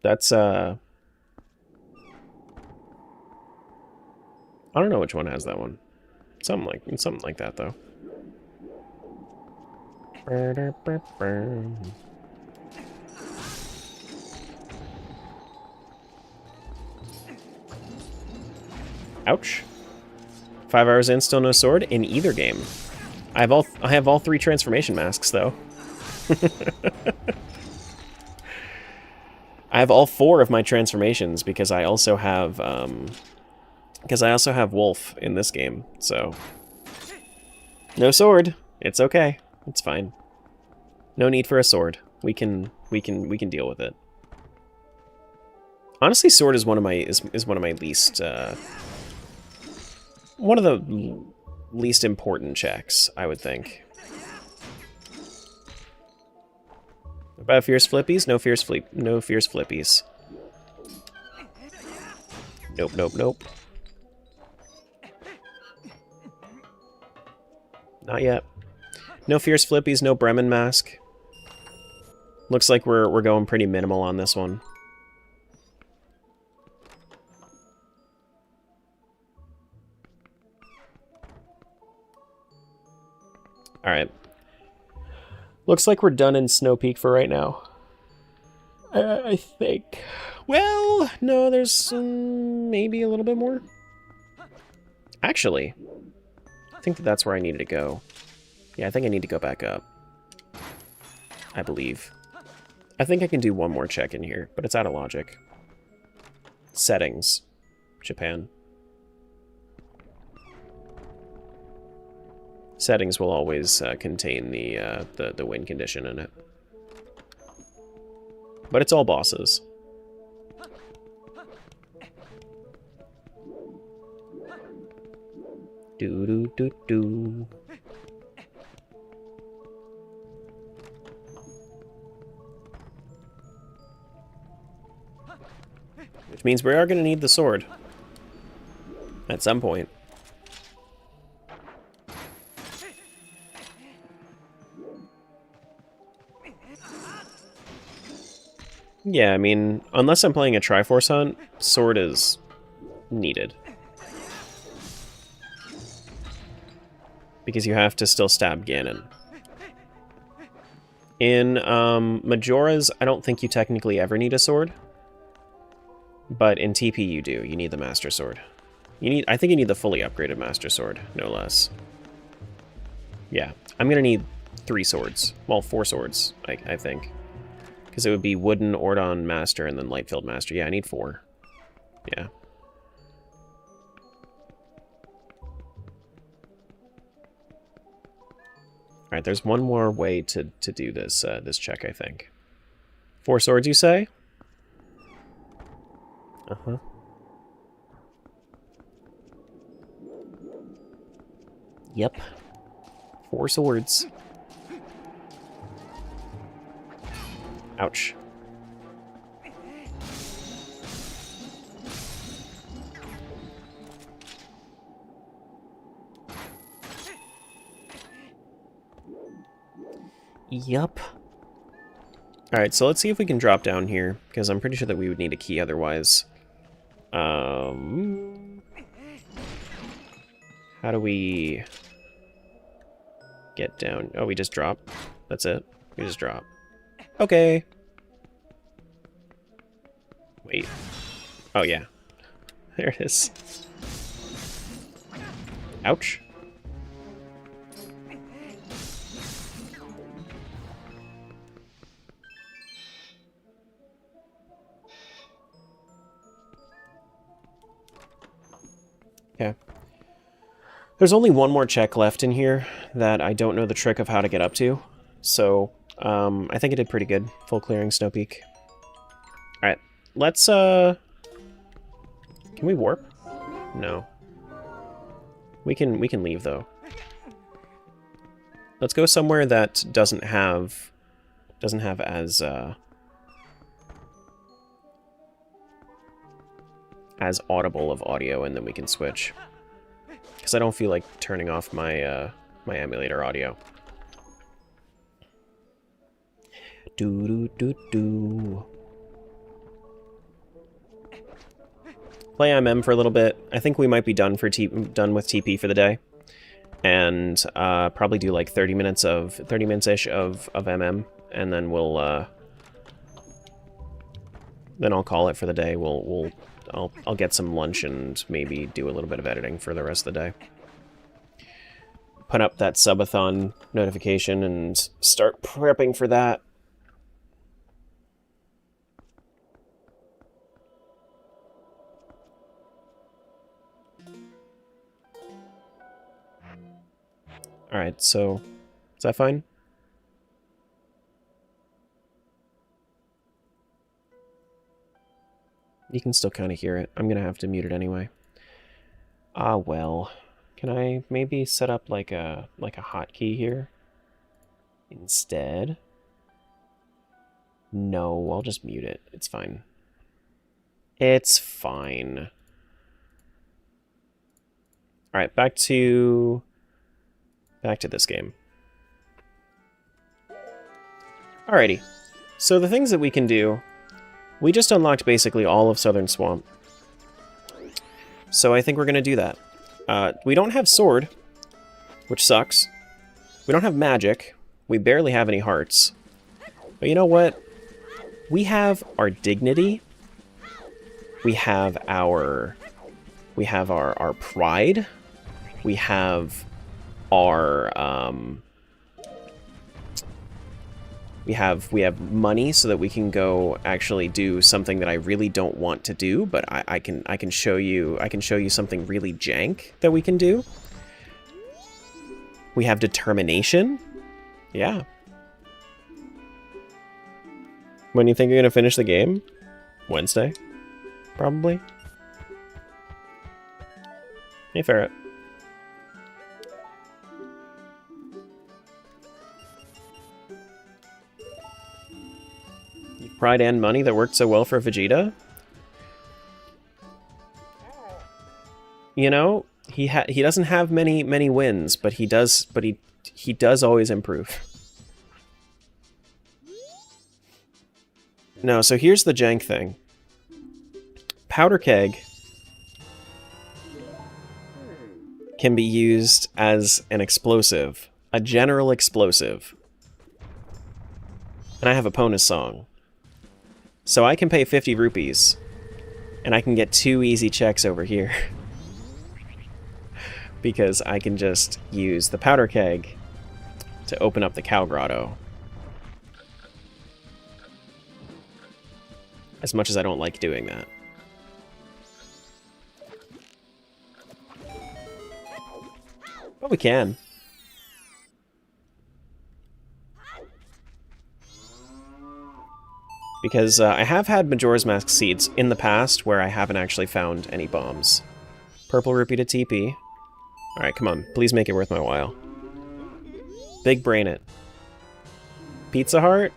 That's, I don't know which one has that one. Something like that, though. Ouch. 5 hours in, still no sword in either game. I have all three transformation masks, though. I have all 4 of my transformations because I also have Wolf in this game. So no sword. It's okay. It's fine. No need for a sword. We can deal with it. Honestly, sword is one of my least one of the least important checks, I would think. About fierce flippies? No fierce flippies. Nope, nope, nope. Not yet. No fierce flippies, no Bremen mask. Looks like we're going pretty minimal on this one. Alright. Looks like we're done in Snow Peak for right now. I think. Well, no, there's maybe a little bit more. Actually, I think that's where I needed to go. Yeah, I think I need to go back up. I believe. I think I can do one more check in here, but it's out of logic. Settings. Japan. Settings will always contain the win condition in it. But it's all bosses. Do-do-do-do. Which means we are going to need the sword. At some point. Yeah, I mean, unless I'm playing a Triforce hunt, sword is needed. Because you have to still stab Ganon. In Majoras, I don't think you technically ever need a sword. But in TP you do. You need the Master Sword. I think you need the fully upgraded Master Sword, no less. Yeah, I'm gonna need 3 swords. Well, 4 swords, I think. Because it would be Wooden, Ordon, Master, and then Lightfield Master. Yeah, I need 4. Yeah. Alright, there's one more way to do this this check, I think. 4 swords, you say? Uh-huh. Yep. 4 swords. Ouch. Yup. Alright, so let's see if we can drop down here, because I'm pretty sure that we would need a key otherwise. How do we get down? Oh, we just drop. That's it. We just drop. Okay. Wait. Oh, yeah. There it is. Ouch. Okay. There's only one more check left in here that I don't know the trick of how to get up to. So, I think I did pretty good. Full clearing Snow Peak. Alright, let's, Can we warp? No. We can leave, though. Let's go somewhere that doesn't have as audible of audio, and then we can switch. Because I don't feel like turning off my my emulator audio. Do. Play MM for a little bit. I think we might be done with TP for the day, and probably do like 30 minutes-ish of MM, and then we'll then I'll call it for the day. I'll get some lunch and maybe do a little bit of editing for the rest of the day. Put up that subathon notification and start prepping for that. Alright, so is that fine? You can still kind of hear it. I'm gonna have to mute it anyway. Ah, well. Can I maybe set up like a hotkey here instead? No, I'll just mute it. It's fine. It's fine. All right, back to this game. Alrighty. So the things that we can do. We just unlocked basically all of Southern Swamp. So I think we're going to do that. We don't have Sword, which sucks. We don't have Magic. We barely have any hearts. But you know what? We have our Dignity. We have our Pride. We have our... We have money so that we can go actually do something that I really don't want to do, but I can show you something really jank that we can do. We have determination. Yeah. When do you think you're gonna finish the game? Wednesday? Probably. Hey, Ferret. Pride and money that worked so well for Vegeta? You know, he doesn't have many wins, but he does always improve. No, so here's the jank thing. Powder keg can be used as an explosive, a general explosive. And I have a bonus song. So I can pay 50 rupees, and I can get 2 easy checks over here. Because I can just use the powder keg to open up the cow grotto. As much as I don't like doing that. But we can. Because I have had Majora's Mask seeds in the past where I haven't actually found any bombs. Purple rupee to TP. Alright, come on. Please make it worth my while. Big brain it. Pizza Heart?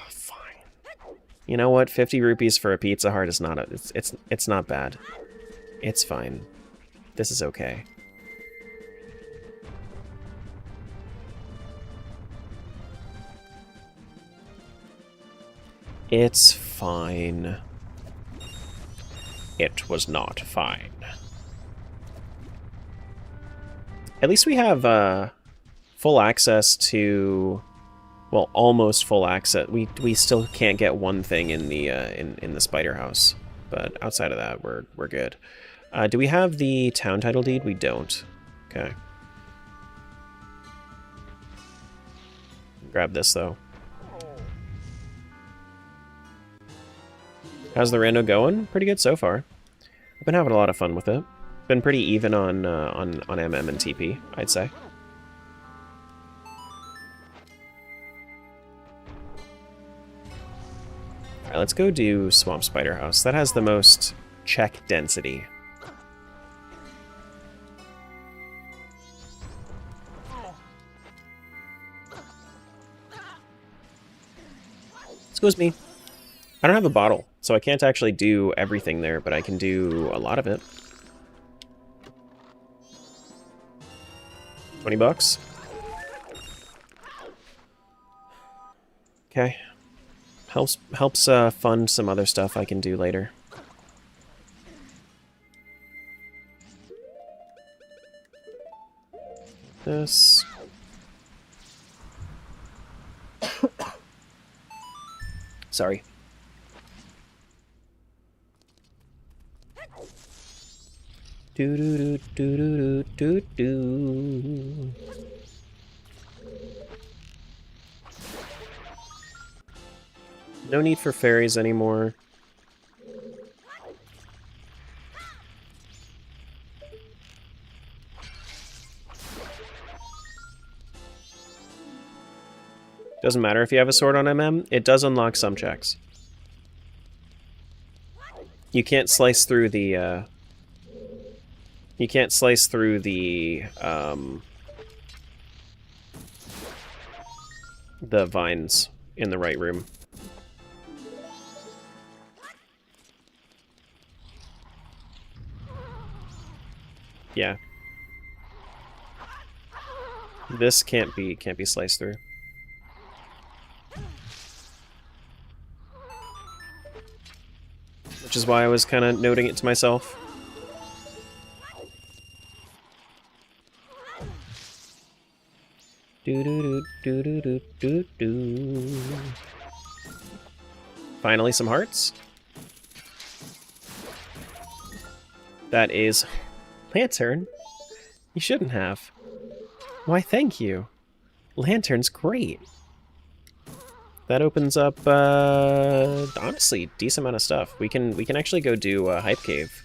Fine. You know what? 50 rupees for a Pizza Heart is not it's not bad. It's fine. This is okay. It's fine. It was not fine. At least we have full access to, well, almost full access. We still can't get one thing in the in the spider house, but outside of that, we're good. Do we have the town title deed? We don't. Okay. Grab this though. How's the rando going? Pretty good so far. I've been having a lot of fun with it. Been pretty even on MM and TP, I'd say. Alright, let's go do Swamp Spider House. That has the most check density. Excuse me. I don't have a bottle, so I can't actually do everything there, but I can do a lot of it. 20 bucks. Okay. Helps fund some other stuff I can do later. This. Sorry. Do do do do do do do. No need for fairies anymore. Doesn't matter if you have a sword on MM, it does unlock some checks. You can't slice through the, you can't slice through the vines in the right room. Yeah. This can't be sliced through. Which is why I was kind of noting it to myself. Do do do do do do do. Finally, some hearts. That is Lantern. You shouldn't have. Why, thank you. Lantern's great. That opens up, honestly, decent amount of stuff. We can actually go do Hype Cave.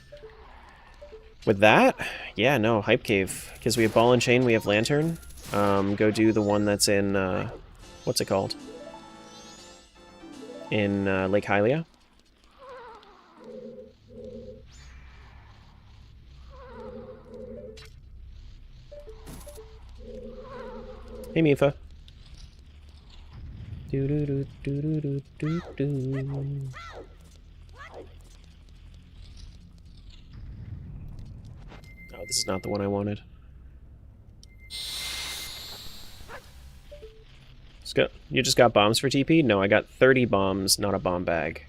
With that, yeah, no, Hype Cave. Because we have Ball and Chain, we have Lantern. Go do the one that's in, what's it called? In, Lake Hylia. Hey, Mifa. Do do do do do do do. Oh, this is not the one I wanted. You just got bombs for TP? No, I got 30 bombs, not a bomb bag.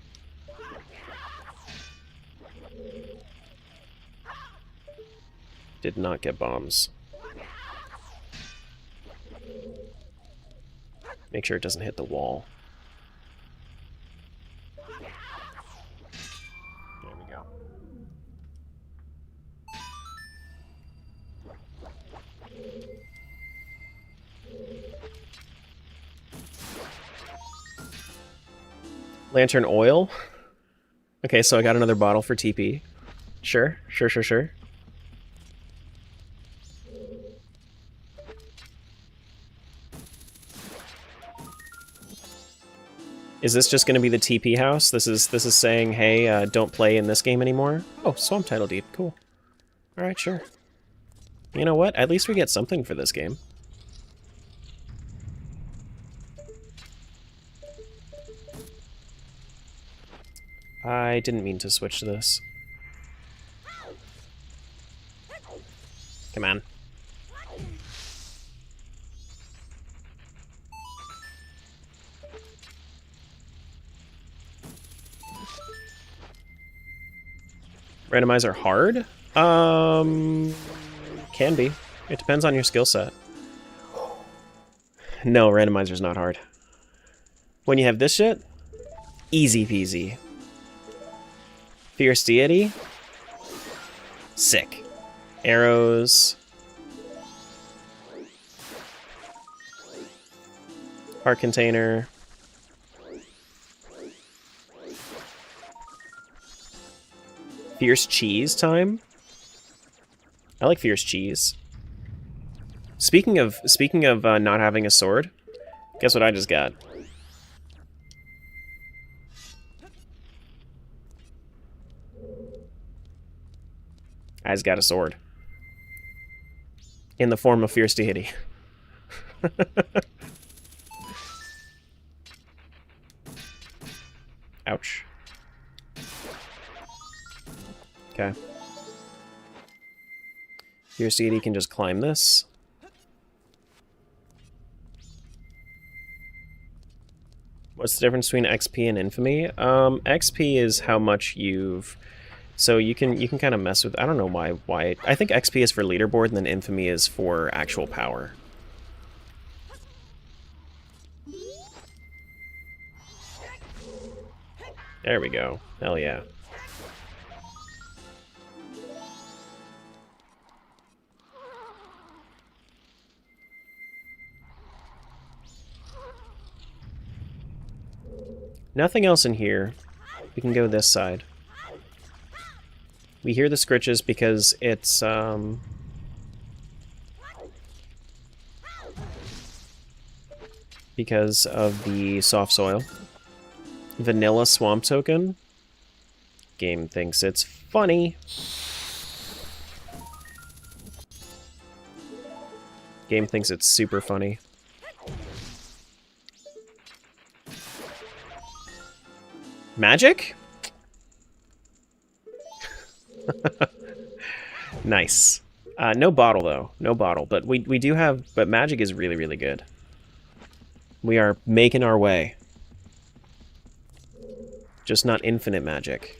Did not get bombs. Make sure it doesn't hit the wall. There we go. Lantern oil? Okay, so I got another bottle for TP. Sure. Is this just going to be the TP house? This is saying, hey, don't play in this game anymore? Oh, Swamp Title Deed. Cool. Alright, sure. You know what? At least we get something for this game. I didn't mean to switch to this. Come on. Randomizer hard? Can be. It depends on your skill set. No, randomizer's not hard. When you have this shit, easy peasy. Fierce Deity, sick. Arrows. Heart Container. Fierce Cheese time? I like Fierce Cheese. Speaking of not having a sword, guess what I just got? I just got a sword. In the form of Fierce Deity. Ouch. Okay. Fierce Deity can just climb this. What's the difference between XP and infamy? XP is how much you've... So you can kind of mess with... I don't know why. I think XP is for leaderboard, and then infamy is for actual power. There we go. Hell yeah. Nothing else in here. We can go this side. We hear the scritches because it's, because of the soft soil. Vanilla Swamp Token. Game thinks it's funny. Game thinks it's super funny. Magic? Nice. No bottle, though. No bottle. But we do have... But magic is really, really good. We are making our way. Just not infinite magic.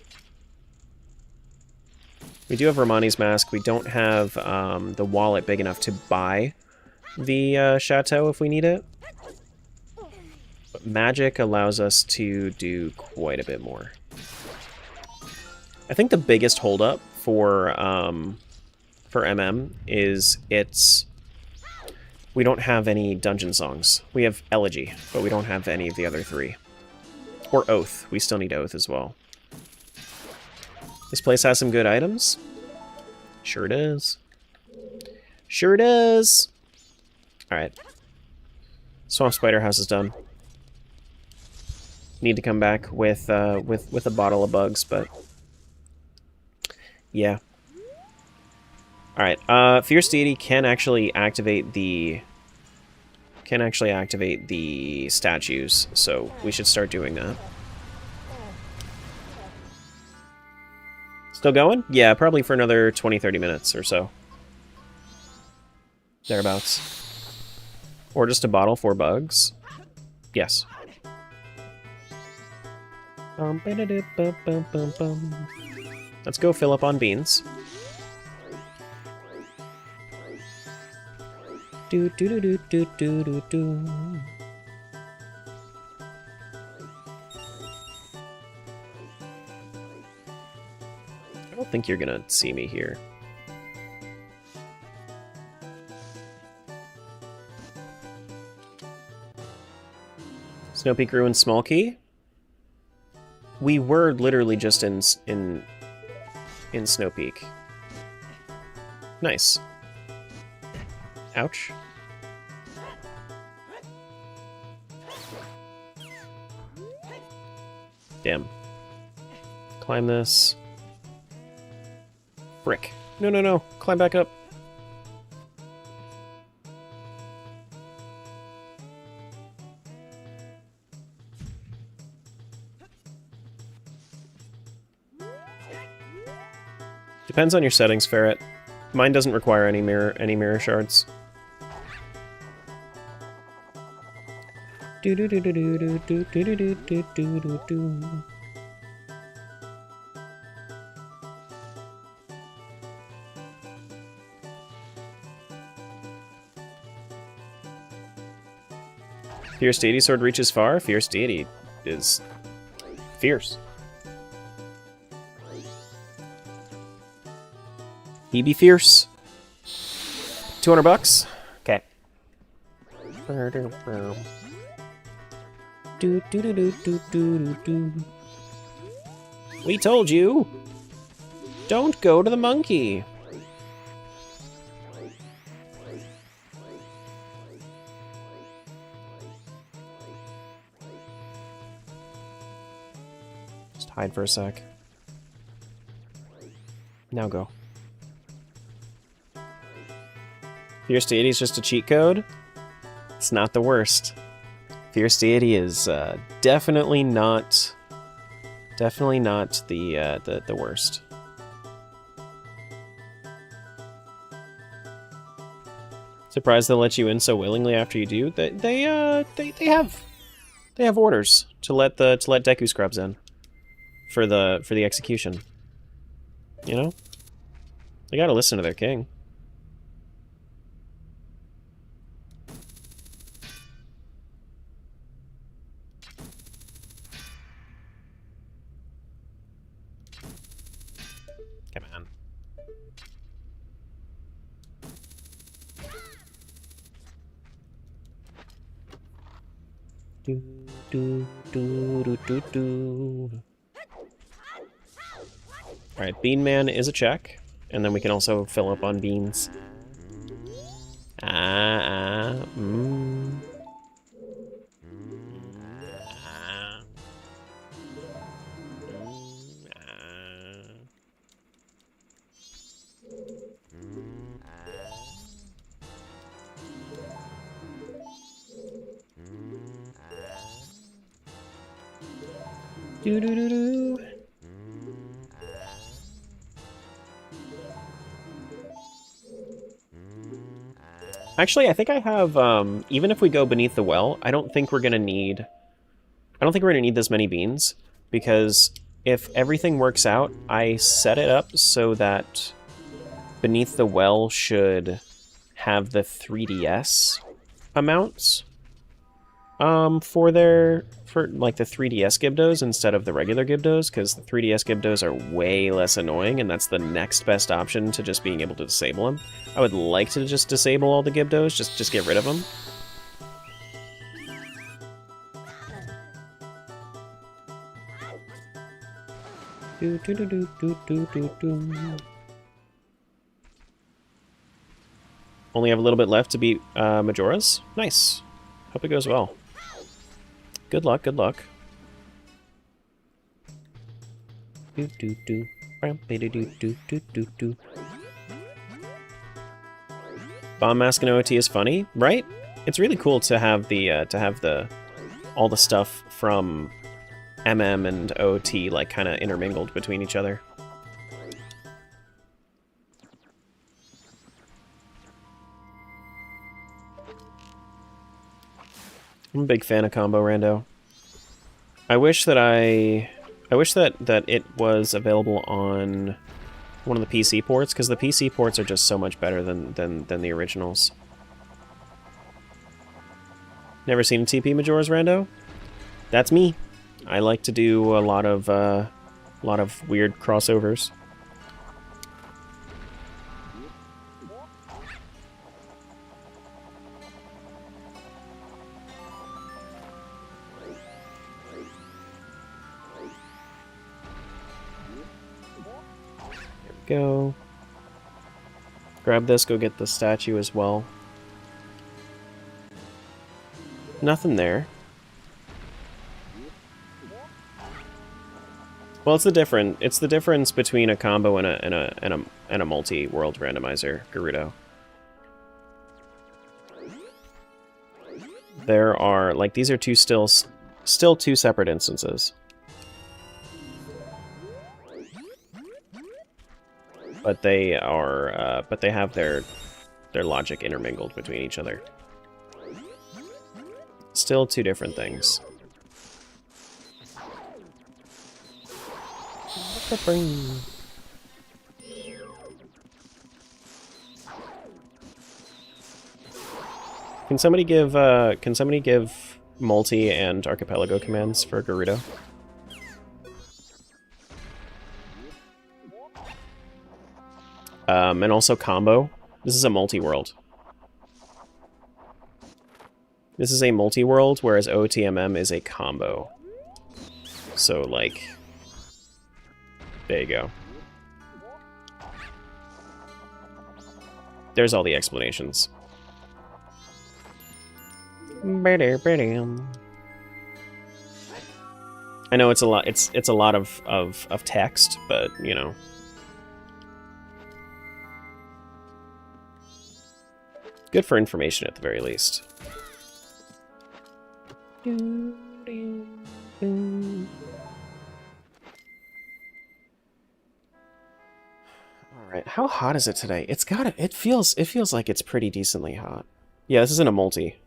We do have Romani's Mask. We don't have the wallet big enough to buy the chateau if we need it. But magic allows us to do quite a bit more. I think the biggest holdup for MM is we don't have any dungeon songs. We have Elegy, but we don't have any of the other three. Or Oath. We still need Oath as well. This place has some good items. Sure does. Sure does. Alright. Swamp Spider House is done. Need to come back with a bottle of bugs, but... Yeah. Alright, Fierce Deity can actually activate the... statues, so we should start doing that. Still going? Yeah, probably for another 20-30 minutes or so. Thereabouts. Or just a bottle for bugs. Yes. Let's go fill up on beans. Do do do do do do do do. I don't think you're gonna see me here. Snow Peak Ruins Small Key. We were literally just in Snow Peak. Nice. Ouch. Damn. Climb this. Frick. No, no, no. Climb back up. Depends on your settings, Ferret. Mine doesn't require any mirror shards. Do do do do do do do do do do do do do. Fierce Deity Sword reaches far. Fierce Deity is fierce. He be fierce. 200 bucks. Okay. Do do do do do do do. We told you. Don't go to the monkey. Just hide for a sec. Now go. Fierce Deity is just a cheat code. It's not the worst. Fierce Deity is definitely not the worst. Surprised they'll let you in so willingly after you do. They have orders to let Deku Scrubs in for the execution. You know? They gotta listen to their king. Come on. Do do do do do do. All right, Bean Man is a check, and then we can also fill up on beans. Do do do do. Actually, I think I have, even if we go beneath the well, I don't think we're gonna need this many beans, because if everything works out, I set it up so that beneath the well should have the 3DS amounts, for like the 3DS Gibdos instead of the regular Gibdos, because the 3DS Gibdos are way less annoying, and that's the next best option to just being able to disable them. I would like to just disable all the Gibdos, just get rid of them. Do do do do do do do do. Only have a little bit left to beat Majoras. Nice. Hope it goes well. Good luck, good luck. Do do do. Do do do do do. Bomb Mask and OT is funny, right? It's really cool to have all the stuff from MM and OT like kind of intermingled between each other. I'm a big fan of combo rando. I wish that that it was available on one of the PC ports, because the PC ports are just so much better than the originals. Never seen a TP Majoras rando? That's me. I like to do a lot of weird crossovers. Go. Grab this, go get the statue as well. Nothing there. Well, it's the difference between a combo and a multi-world randomizer, Gerudo. There are, like, these are still two separate instances. But they are, but they have their logic intermingled between each other. Still two different things. Can somebody give multi and archipelago commands for Gerudo? And also combo. This is a multi-world. This is a multi-world, whereas OTMM is a combo. So, like... There you go. There's all the explanations. I know it's a lot. It's a lot of text, but you know. Good for information at the very least. Alright, how hot is it today? It feels like it's pretty decently hot. Yeah, this isn't a multi.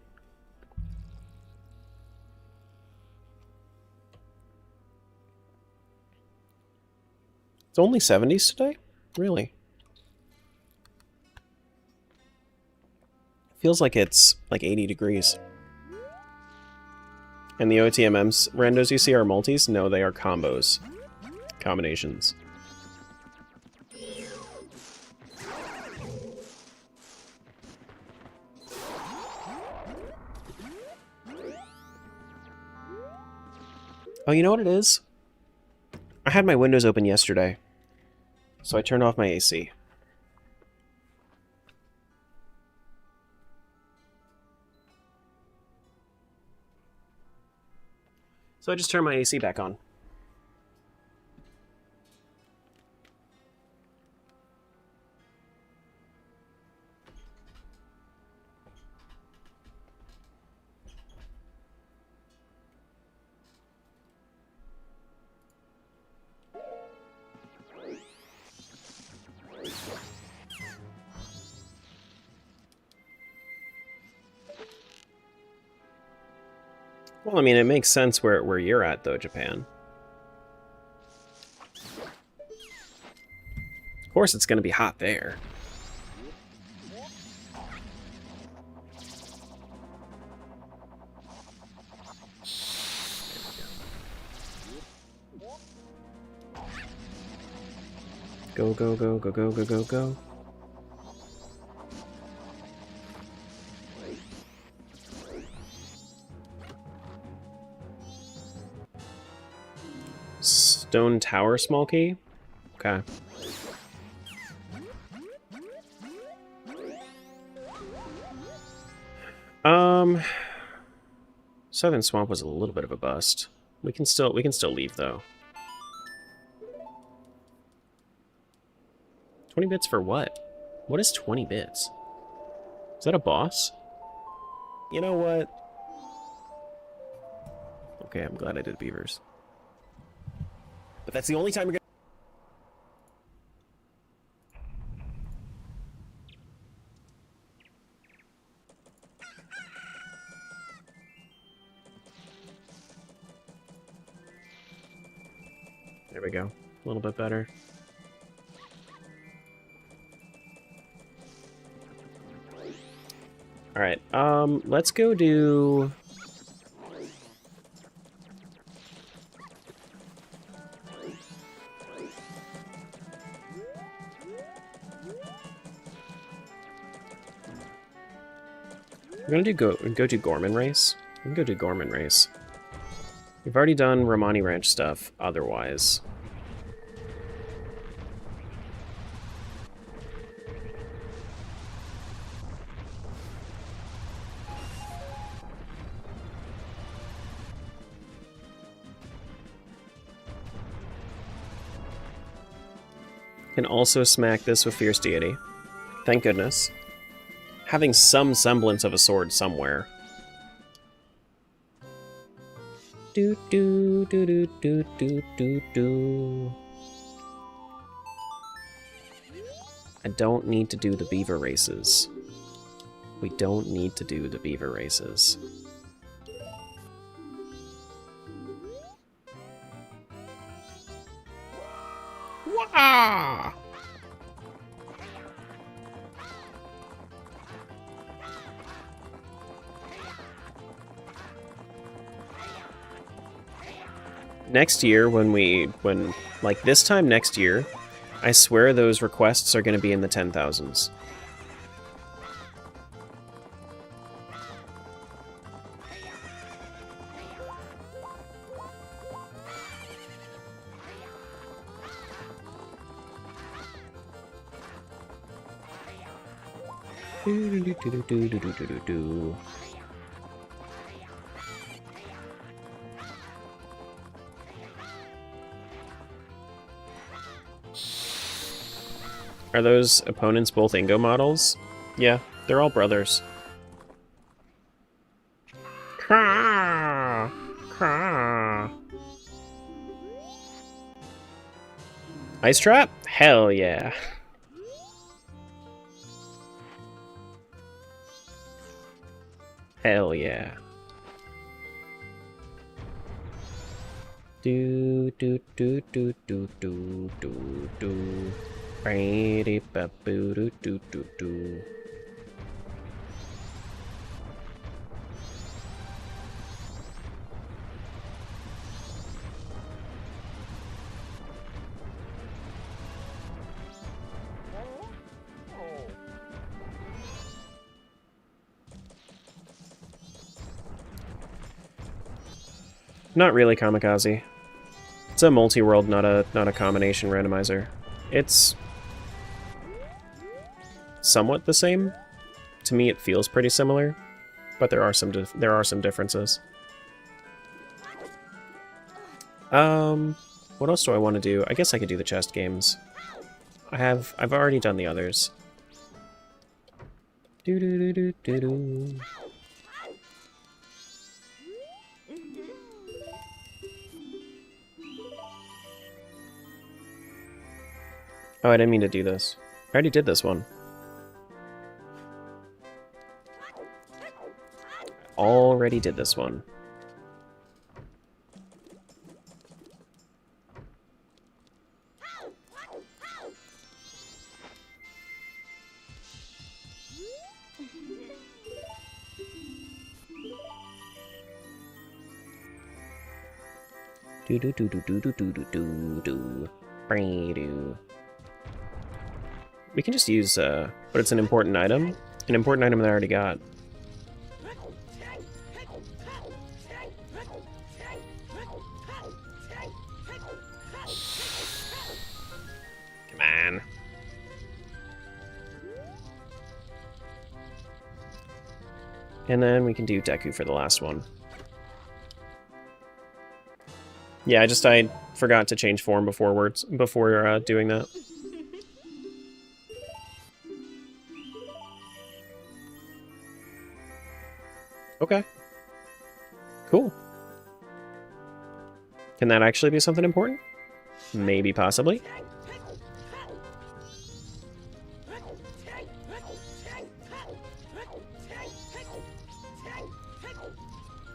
It's only 70s today? Really? Feels like it's like 80 degrees. And the OTMMs randos you see are multis? No, they are combos. Combinations. Oh, you know what it is? I had my windows open yesterday, so I turned off my AC. So I just turned my AC back on. Well, I mean, it makes sense where you're at, though, Japan. Of course it's going to be hot there. Go, go, go, go, go, go, go, go. Stone Tower small key? Okay. Southern Swamp was a little bit of a bust. We can still leave though. 20 bits for what? What is 20 bits? Is that a boss? You know what? Okay, I'm glad I did beavers. But that's the only time you're gonna... There we go. A little bit better. Alright, let's go do... We're gonna go do Gorman Race. We can go do Gorman Race. We've already done Romani Ranch stuff otherwise. Can also smack this with Fierce Deity. Thank goodness. Having some semblance of a sword somewhere. Do do do do do do do do. I don't need to do the Beaver races. We don't need to do the Beaver races. Wah! Next year, like this time next year, I swear those requests are going to be in the 10,000s. Are those opponents both Ingo models? Yeah, they're all brothers. Caw, caw. Ice Trap? Hell yeah. Hell yeah. Do do do do do do do do. Do do do do. Not really Kamikaze. It's a multi-world, not a combination randomizer. It's somewhat the same. To me, it feels pretty similar, but there are some differences. What else do I want to do? I guess I could do the chest games. I've already done the others. Do do do do do do. Oh, I didn't mean to do this. I already did this one. Already did this one. Do do do do do do do do do do. Do. We can just use, but it's an important item. An important item that I already got. Come on. And then we can do Deku for the last one. Yeah, I forgot to change form before doing that. Okay. Cool. Can that actually be something important? Maybe, possibly.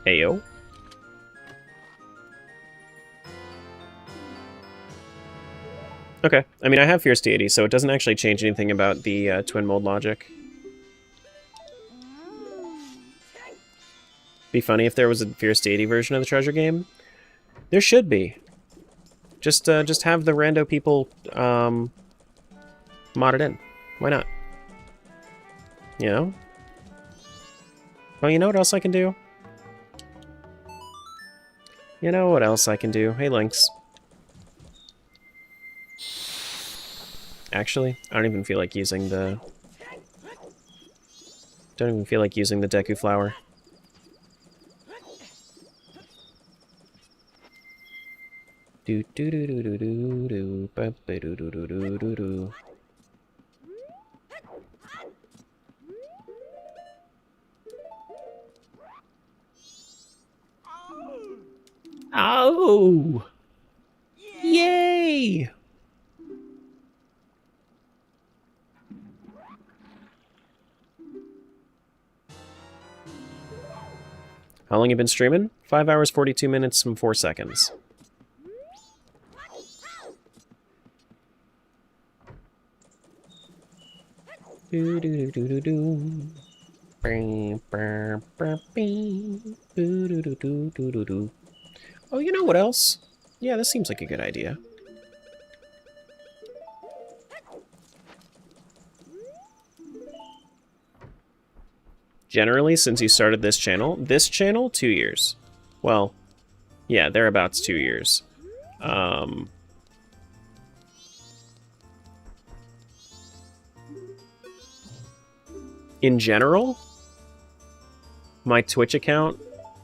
Heyo. Okay. I mean, I have Fierce Deity, so it doesn't actually change anything about the twin mold logic. Be funny if there was a Fierce Deity version of the treasure game. There should be. Just have the rando people mod it in. Why not? You know? Oh, you know what else I can do? You know what else I can do? Hey, Lynx. Actually, I don't even feel like using the... Don't even feel like using the Deku Flower. Do do do do do do do ba ba do do do do do do. Oh! Yay! How long you been streaming? 5 hours, 42 minutes, and 4 seconds. Do do do do do do. Oh, you know what else? Yeah, this seems like a good idea. Generally, since you started this channel, 2 years. Well, yeah, thereabouts 2 years. In general, my Twitch account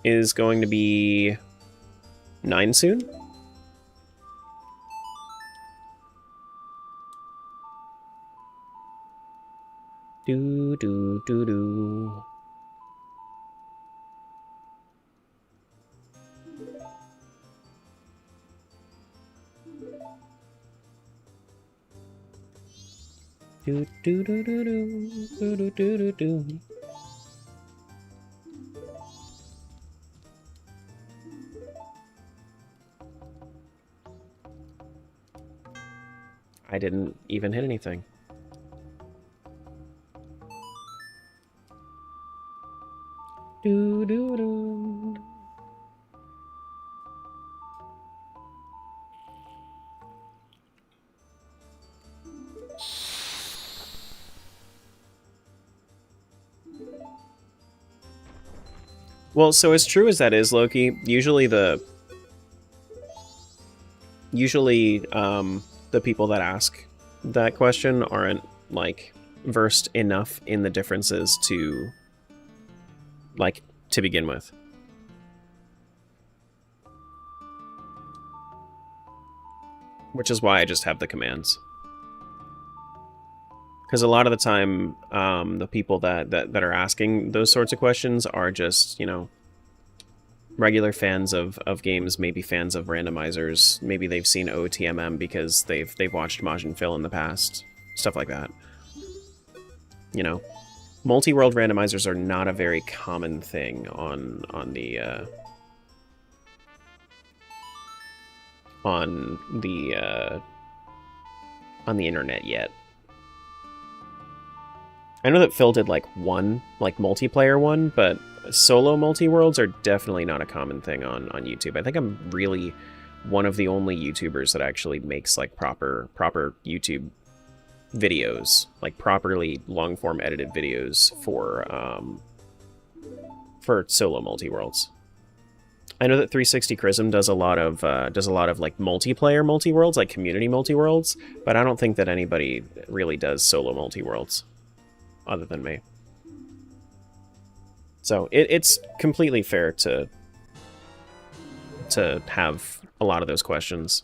is going to be 9 soon. Do do do do. Do do do do do do do do do. I didn't even hit anything. Do do do. Well, so as true as that is, Loki, usually the people that ask that question aren't, like, versed enough in the differences to, like, to begin with. Which is why I just have the commands. Because a lot of the time, the people that are asking those sorts of questions are just, you know, regular fans of games, maybe fans of randomizers, maybe they've seen OTMM because they've watched Majin Phil in the past, stuff like that. You know, multi-world randomizers are not a very common thing on the internet yet. I know that Phil did, like, one, like, multiplayer one, but solo multi-worlds are definitely not a common thing on YouTube. I think I'm really one of the only YouTubers that actually makes, like, proper YouTube videos, like, properly long-form edited videos for solo multi-worlds. I know that 360 Chrism does a lot of like multiplayer multi-worlds, like community multi-worlds, but I don't think that anybody really does solo multi-worlds other than me. So it's completely fair to have a lot of those questions.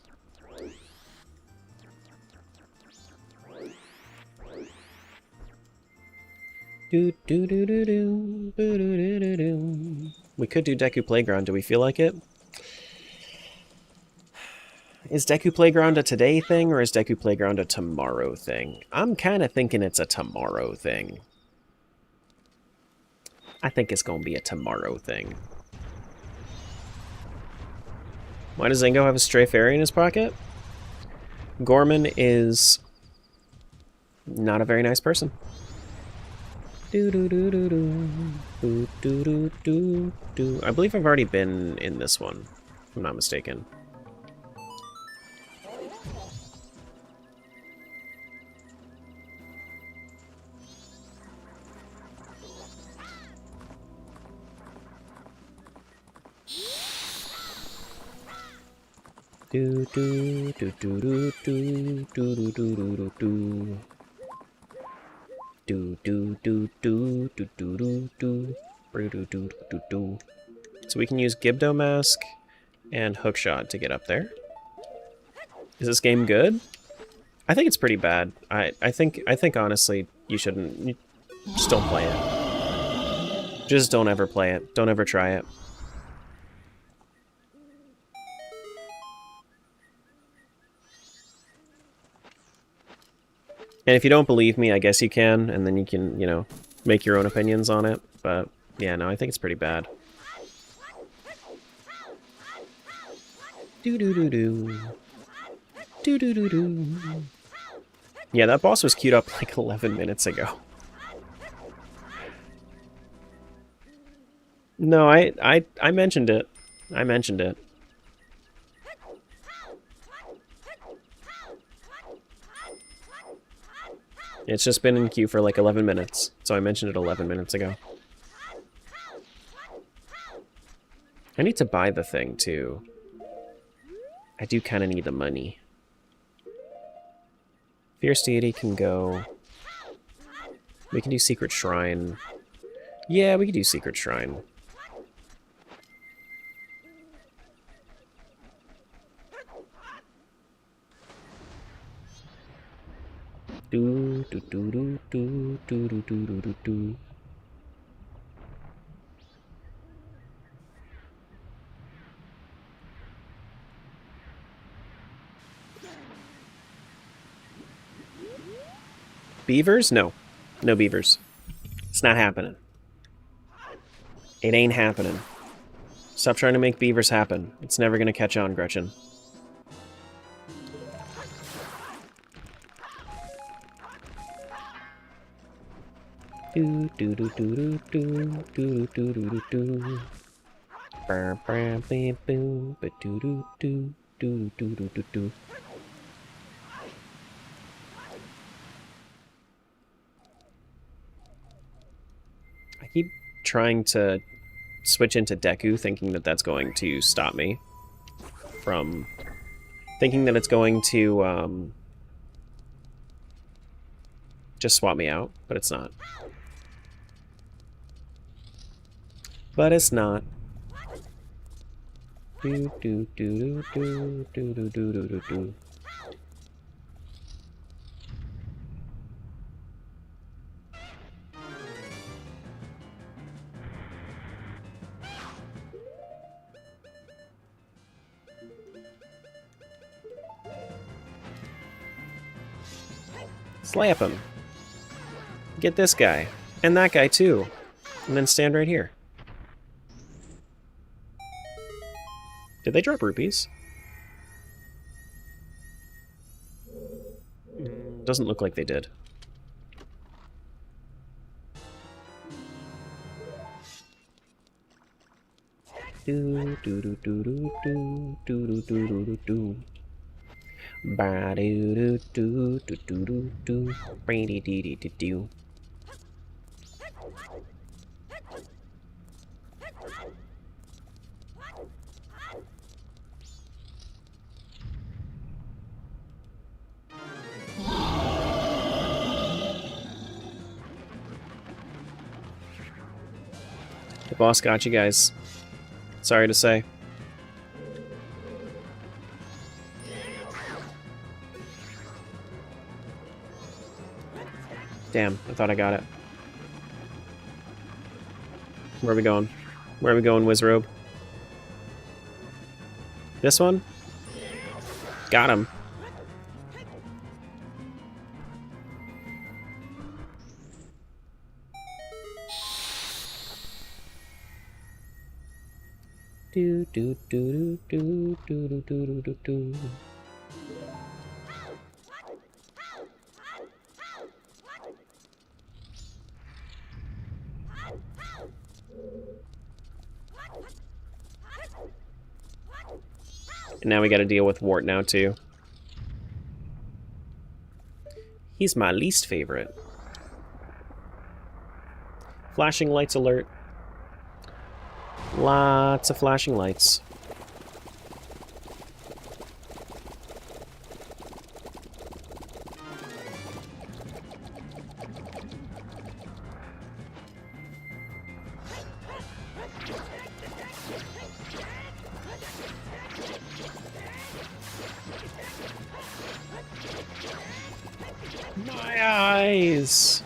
Do do do do do do do do do. We could do Deku Playground. Do we feel like it? Is Deku Playground a today thing, or is Deku Playground a tomorrow thing? I'm kind of thinking it's a tomorrow thing. I think it's going to be a tomorrow thing. Why does Zango have a stray fairy in his pocket? Gorman is not a very nice person. I believe I've already been in this one, if I'm not mistaken. Do do do do do do do do do do do do do do do do do do do. So we can use Gibdo Mask and Hookshot to get up there. Is this game good? I think it's pretty bad. I think honestly you shouldn't. Just don't play it. Just don't ever play it. Don't ever try it. And if you don't believe me, I guess you can, and then you can, you know, make your own opinions on it. But yeah, no, I think it's pretty bad. Do do do do. Do do do do. Yeah, that boss was queued up like 11 minutes ago. No, I mentioned it. I mentioned it. It's just been in queue for like 11 minutes, so I mentioned it 11 minutes ago. I need to buy the thing, too. I do kind of need the money. Fierce Deity can go... We can do Secret Shrine. Yeah, we can do Secret Shrine. Do do do do do do do do do do do. Beavers? No. No beavers. It's not happening. It ain't happening. Stop trying to make beavers happen. It's never gonna catch on, Gretchen. Do do do do do do do do do do. Bam bam bam boom ba do do do do do do do do. I keep trying to switch into Deku, thinking that that's going to stop me from thinking that it's going to just swap me out, but it's not. But it's not. Do do do do do do do do do do. Slap him. Get this guy. And that guy too. And then stand right here. Did they drop rupees? Doesn't look like they did. Do do do do do do do do do do do. Ba do do do do do do do. Brady dee dee dee doo. The boss got you guys. Sorry to say. Damn, I thought I got it. Where are we going? Where are we going, Wizrobe? This one? Got him. Do do do do do do do do do do. And now we gotta deal with Wart now, too. He's my least favorite. Flashing lights alert. Lots of flashing lights. My eyes!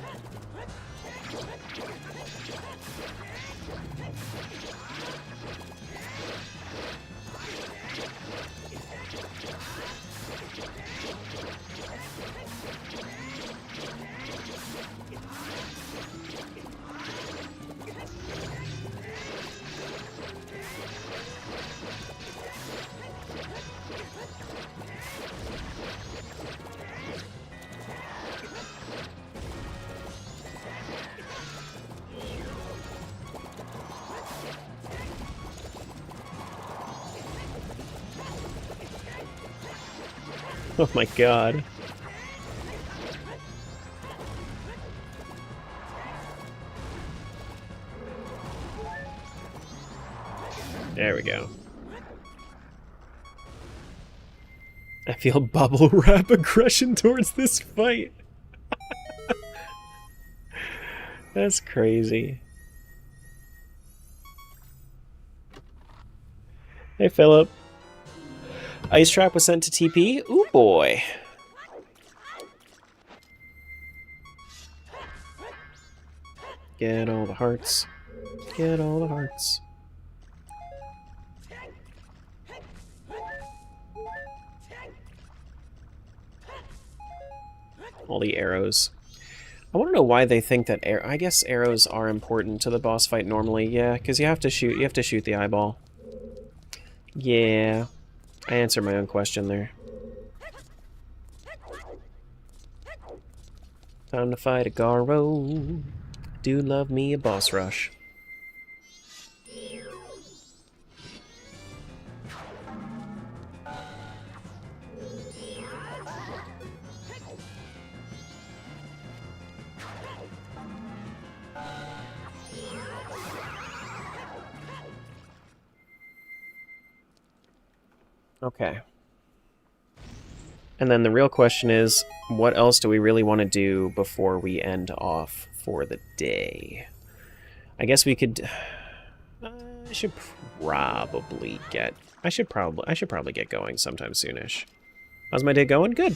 Oh my god. There we go. I feel bubble wrap aggression towards this fight. That's crazy. Hey, Philip. Ice Trap was sent to TP? Ooh, boy. Get all the hearts. Get all the hearts. All the arrows. I want to know why they think that I guess arrows are important to the boss fight normally. Yeah, because you have to shoot the eyeball. Yeah. I answered my own question there. Time to fight a Garo. Do love me a boss rush. Okay. And then the real question is, what else do we really want to do before we end off for the day? I guess we could... I should probably get going sometime soonish. How's my day going? Good.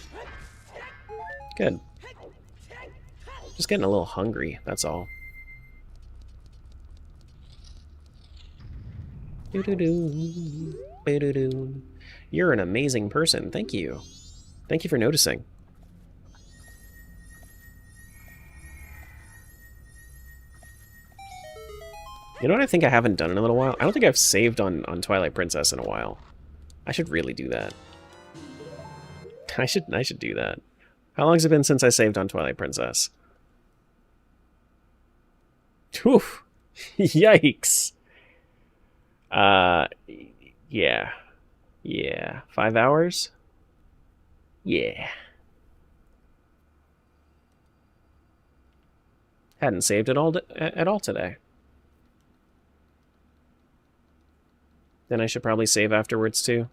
Good. Just getting a little hungry, that's all. Doo-doo-doo. Doo-doo-doo. You're an amazing person. Thank you. Thank you for noticing. You know what I think I haven't done in a little while? I don't think I've saved on Twilight Princess in a while. I should really do that. I should do that. How long has it been since I saved on Twilight Princess? Oof. Yikes. Yeah. Yeah. 5 hours? Yeah. Hadn't saved it at all today. Then I should probably save afterwards too.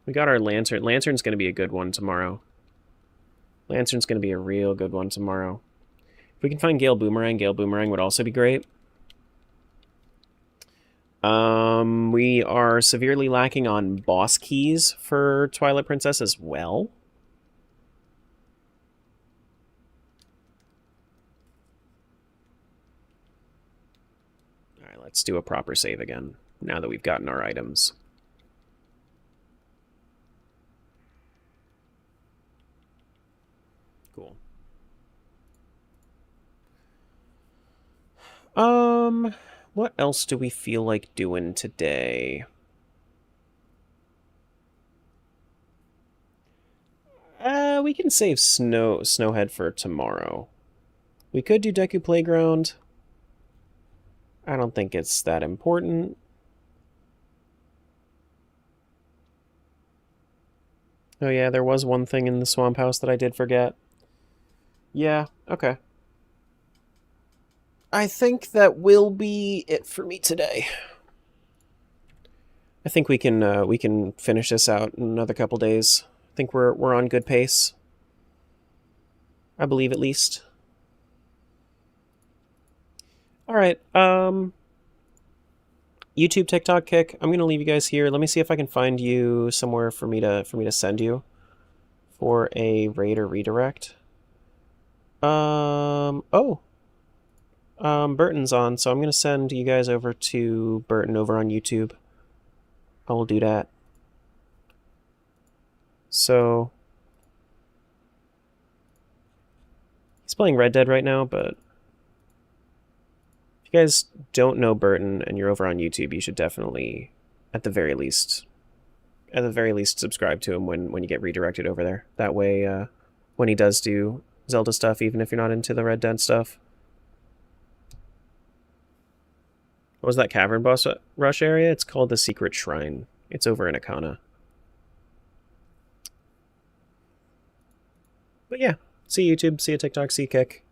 We got our lantern. Lantern's going to be a good one tomorrow. Lantern's going to be a real good one tomorrow. If we can find Gale Boomerang would also be great. We are severely lacking on boss keys for Twilight Princess as well. Alright, let's do a proper save again, now that we've gotten our items. Cool. What else do we feel like doing today? We can save Snowhead for tomorrow. We could do Deku Playground. I don't think it's that important. Oh yeah, there was one thing in the swamp house that I did forget. Yeah, okay. I think that will be it for me today. I think we can finish this out in another couple days. I think we're on good pace. I believe at least. All right. YouTube, TikTok, Kick. I'm gonna leave you guys here. Let me see if I can find you somewhere for me to send you for a raid or redirect. Burton's on, so I'm gonna send you guys over to Burton over on YouTube. I will do that. So he's playing Red Dead right now, but if you guys don't know Burton and you're over on YouTube, you should definitely, at the very least, subscribe to him when you get redirected over there. That way, when he does do Zelda stuff, even if you're not into the Red Dead stuff. What was that cavern boss rush area? It's called the Secret Shrine. It's over in Akana. But yeah, see you YouTube, see you TikTok, see you Kick.